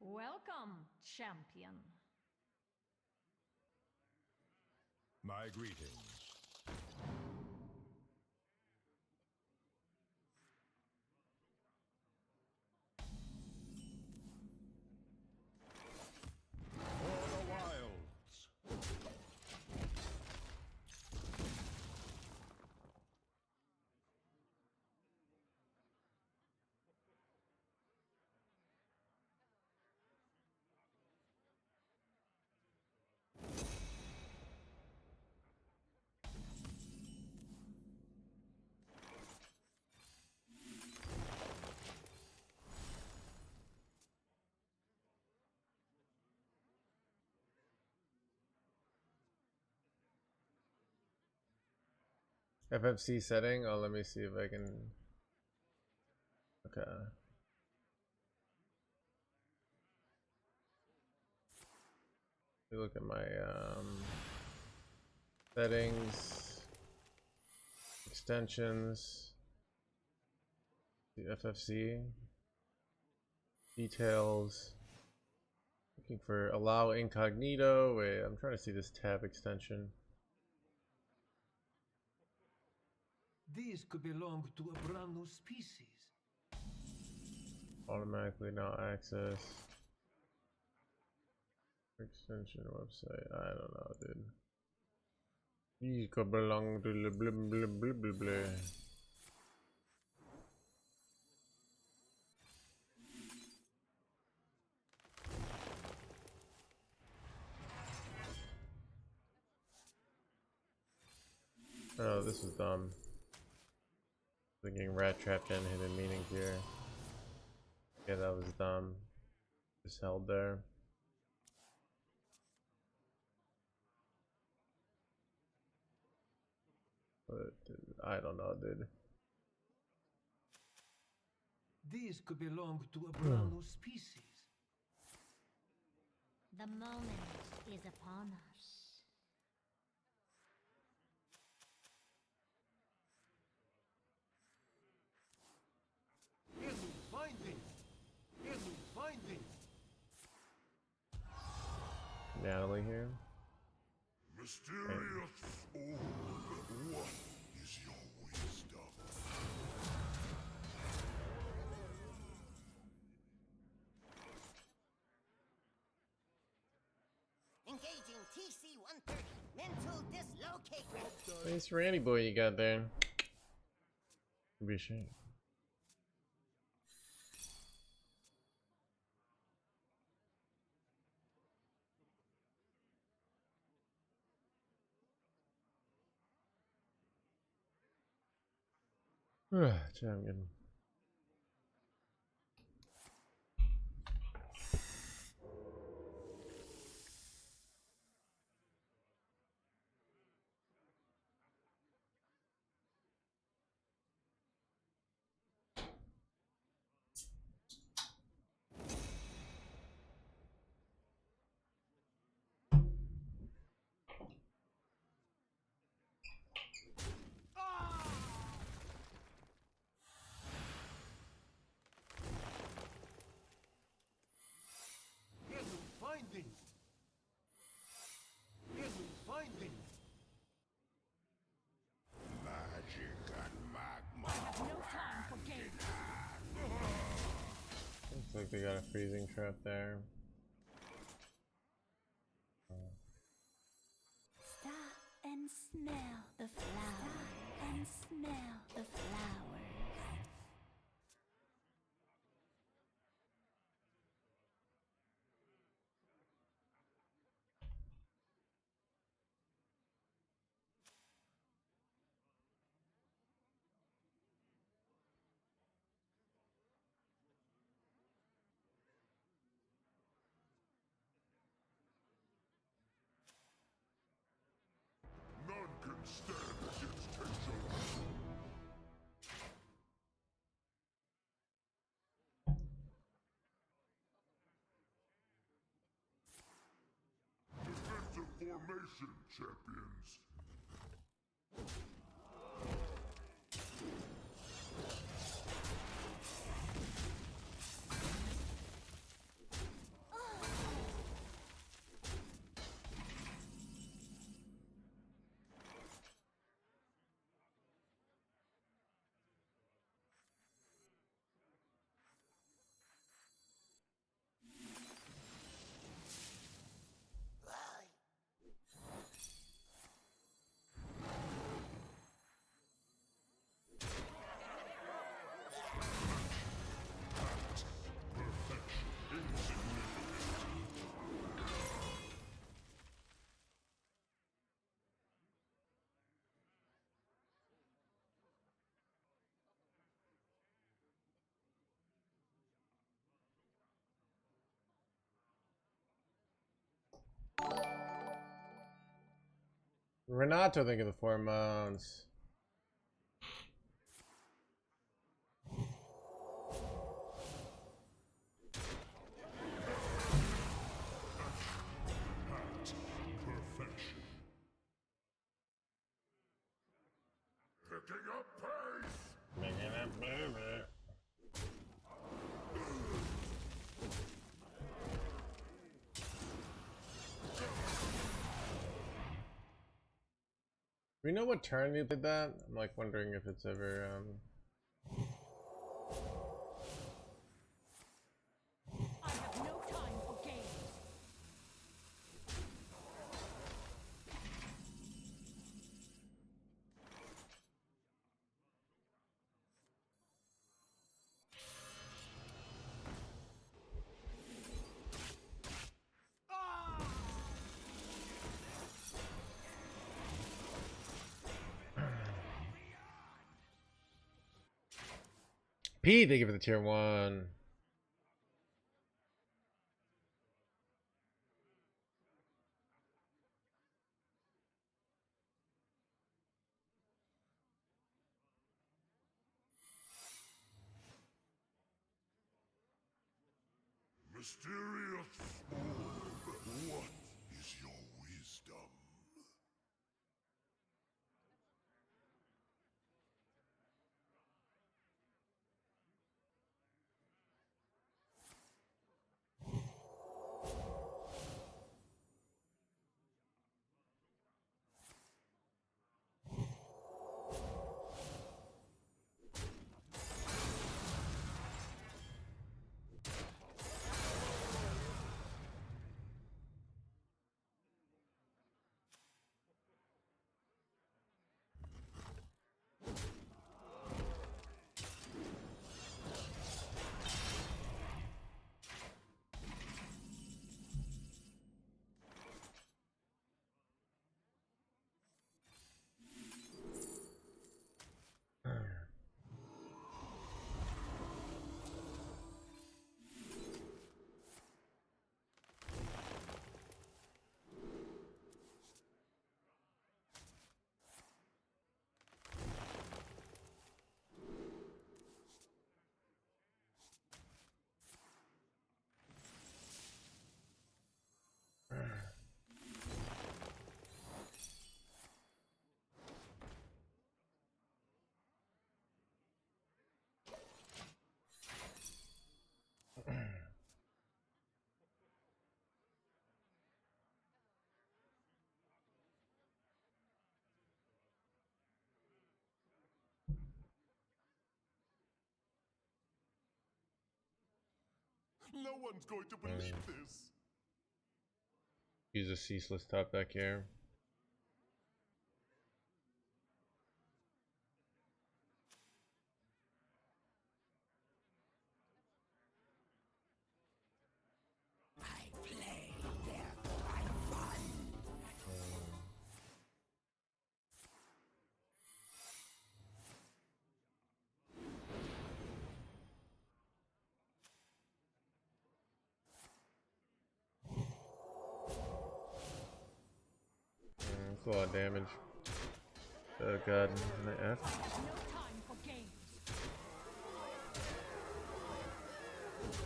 Speaker 4: Welcome, champion.
Speaker 10: My greetings. For the wilds.
Speaker 5: FFC setting? Oh, let me see if I can. Okay. Let me look at my settings, extensions, the FFC, details. Looking for allow incognito. Wait, I'm trying to see this tab extension.
Speaker 8: These could belong to a brand new species.
Speaker 5: Automatically now access. Extension website. I don't know, dude. These could belong to the blah blah blah blah blah. Oh, this is dumb. Thinking rat trapped in hidden meanings here. Yeah, that was dumb. Just held there. But I don't know, dude.
Speaker 8: These could belong to a brand new species.
Speaker 4: The moment is upon us.
Speaker 8: Hidden finding! Hidden finding!
Speaker 5: Natalie here.
Speaker 3: Mysterious orb, what is your wisdom?
Speaker 7: Engaging TC-130. Mental dislocate.
Speaker 5: Nice Randy boy you got there. Be a shame. I'm getting.
Speaker 8: Hidden finding! Hidden finding!
Speaker 3: Magic and magma.
Speaker 4: No time for games.
Speaker 5: Looks like they got a freezing trap there.
Speaker 4: Stop and smell the flower. And smell the flowers.
Speaker 3: None can stand against tension. Defensive formation, champions.
Speaker 5: Renato, think of the 4 months.
Speaker 3: Perfection. Picking up pace.
Speaker 5: Making a baby. We know what turn you did that? I'm like wondering if it's ever
Speaker 4: I have no time for games.
Speaker 5: P, thank you for the tier 1.
Speaker 3: Mysterious orb, what is your wisdom? No one's going to believe this.
Speaker 5: Use a ceaseless top back here. That's a lot of damage. Oh god, my F.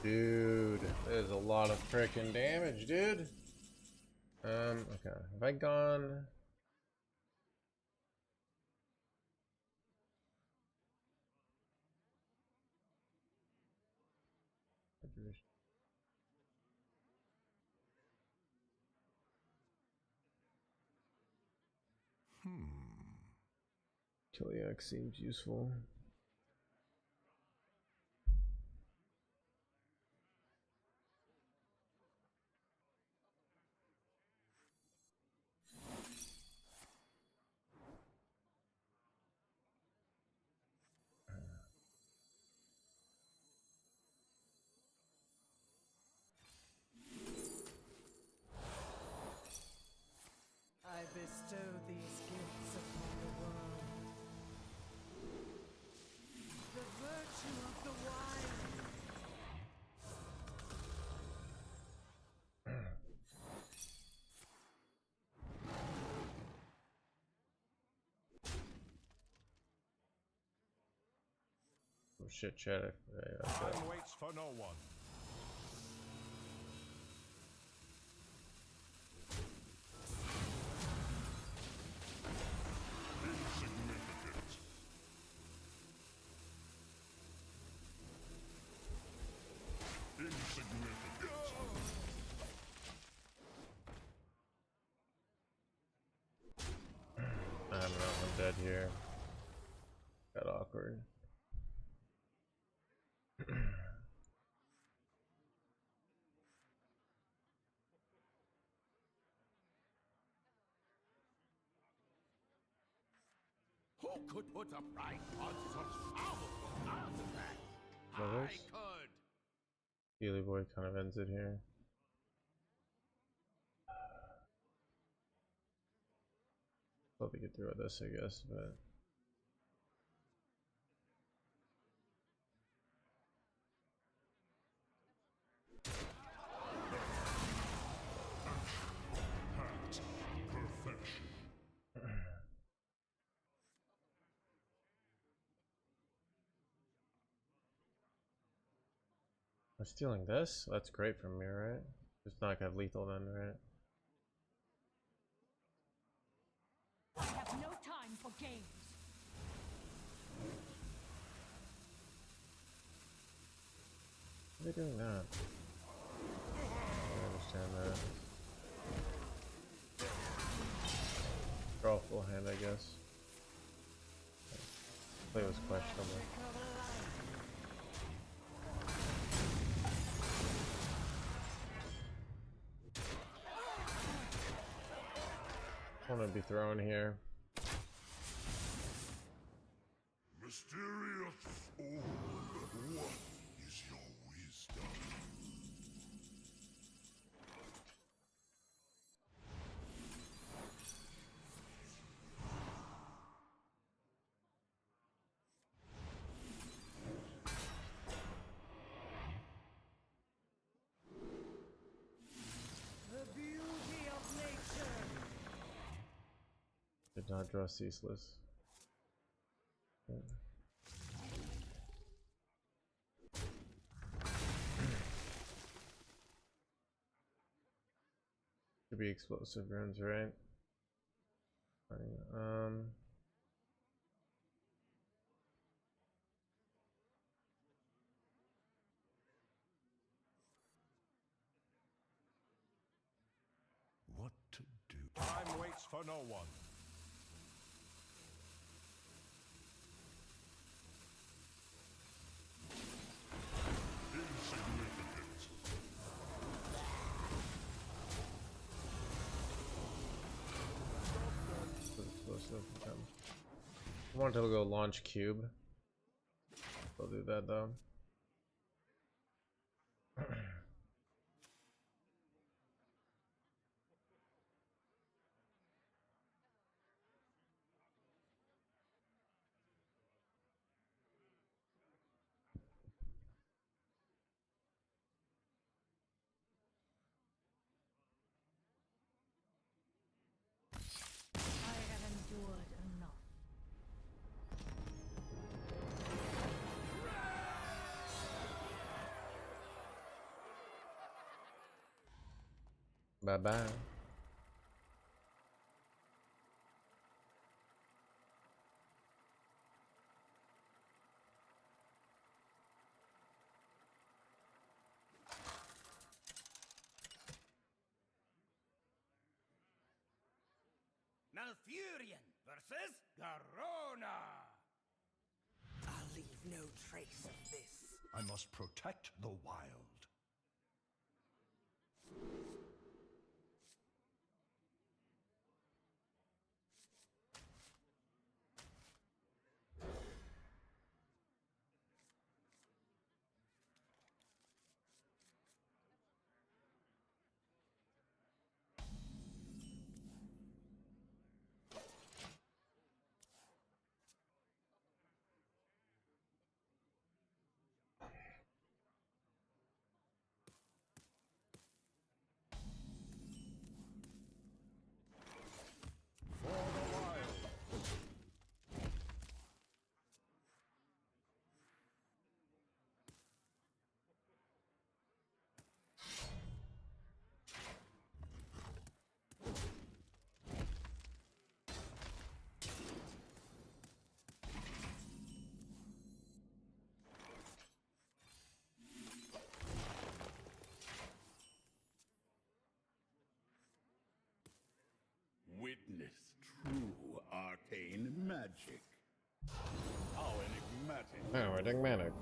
Speaker 5: Dude, there's a lot of freaking damage, dude. Okay. Have I gone? Kiliak seems useful.
Speaker 9: I bestow these gifts upon the world. The virtue of the wild.
Speaker 5: Oh shit, chat.
Speaker 10: Time waits for no one.
Speaker 3: Insignificant. Insignificant.
Speaker 5: I don't know, I'm dead here. Got awkward.
Speaker 1: Who could put a price on such powerful artifacts? I
Speaker 5: Brothers?
Speaker 1: could.
Speaker 5: Healy Boy kind of ends it here. Probably get through with this, I guess, but I'm stealing this? That's great from me, right? It's not gonna have lethal then, right?
Speaker 7: I have no time for games.
Speaker 5: Why are they doing that? I understand that. Draw full hand, I guess. Play was questionable. I want to be thrown here.
Speaker 3: Mysterious Orb, what is your wisdom?
Speaker 9: The beauty of nature.
Speaker 5: Did not draw ceaseless. Yeah. Could be explosive runes, right?
Speaker 10: What to do?
Speaker 3: Time waits for no one. Insignificant.
Speaker 5: Explosive. I want to go launch cube. I'll do that though.
Speaker 2: I have endured enough.
Speaker 5: Bye bye.
Speaker 1: Malfurion versus Garona.
Speaker 11: I'll leave no trace of this.
Speaker 10: I must protect the wild. For the wild.
Speaker 3: Witness true arcane magic. How enigmatic.
Speaker 5: Oh, enigmatic.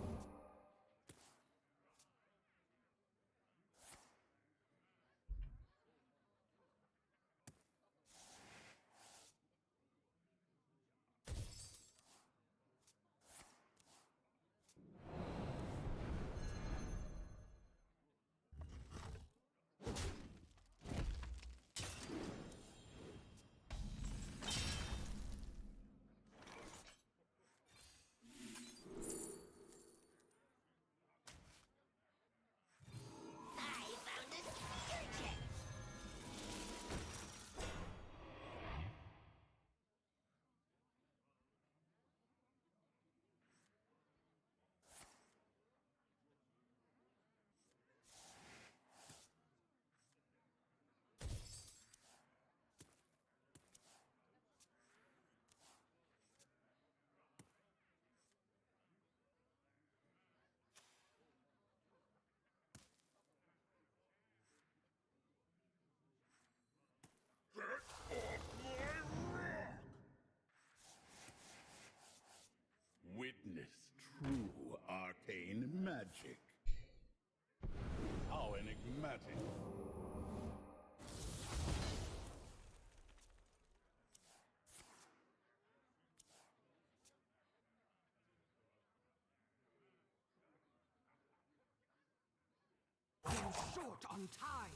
Speaker 3: Witness true arcane magic. How enigmatic.
Speaker 9: I am short on time.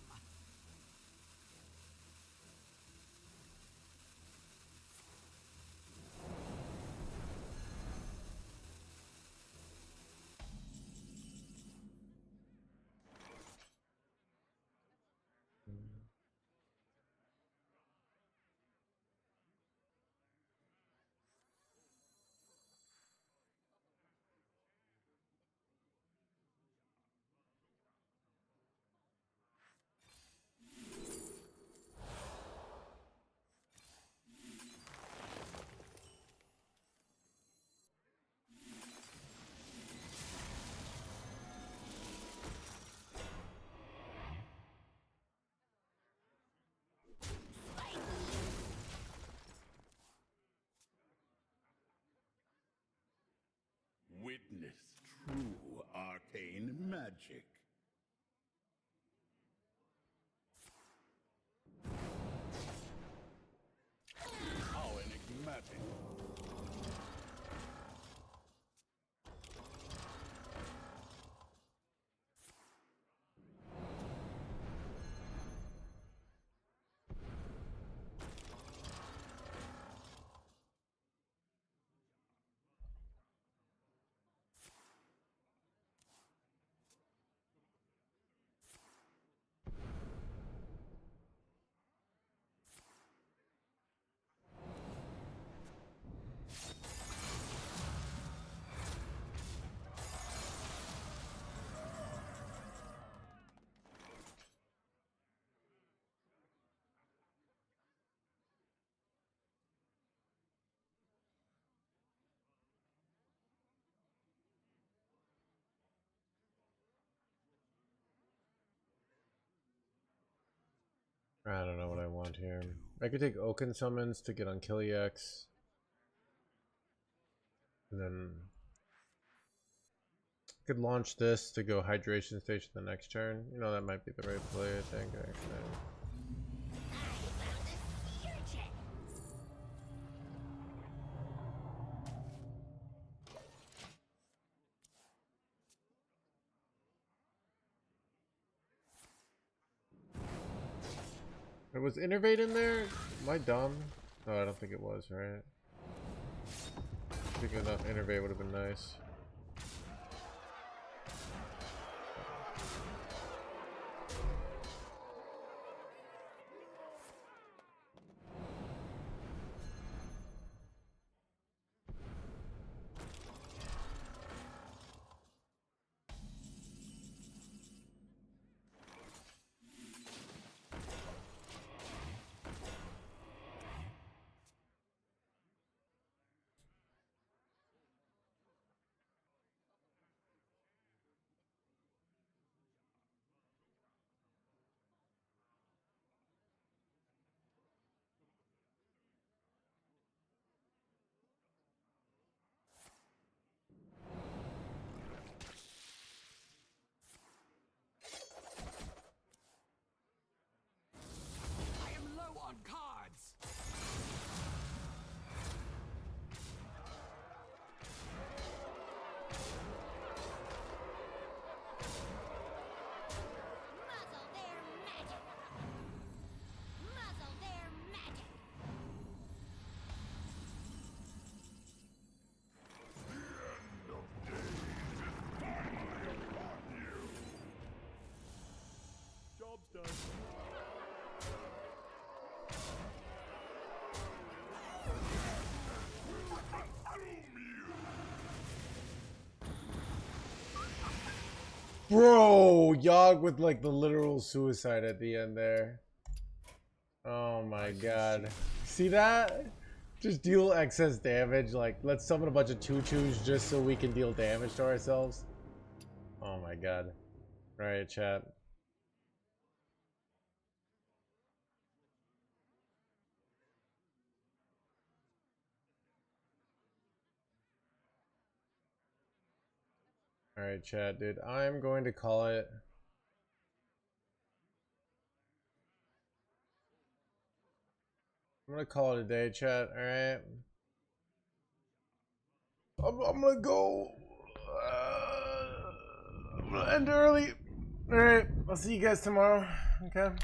Speaker 3: Witness true arcane magic. How enigmatic.
Speaker 5: I don't know what I want here. I could take Oaken Summons to get on Killiax. And then could launch this to go Hydration Station the next turn. You know, that might be the right play, I think, actually. It was Innervate in there? Am I dumb? No, I don't think it was, right? I think enough Innervate would have been nice.
Speaker 9: I am low on cards.
Speaker 7: Muzzle their magic! Muzzle their magic!
Speaker 3: End of days is finally upon you.
Speaker 11: Job's done.
Speaker 5: Bro, Yogg with like the literal suicide at the end there. Oh my god. See that? Just deal excess damage. Like, let's summon a bunch of 2/2s just so we can deal damage to ourselves. Oh my god. Right, chat. Alright, chat, dude. I'm going to call it. I'm gonna call it a day, chat. Alright. I'm gonna go. I'm gonna end early. Alright. I'll see you guys tomorrow. Okay.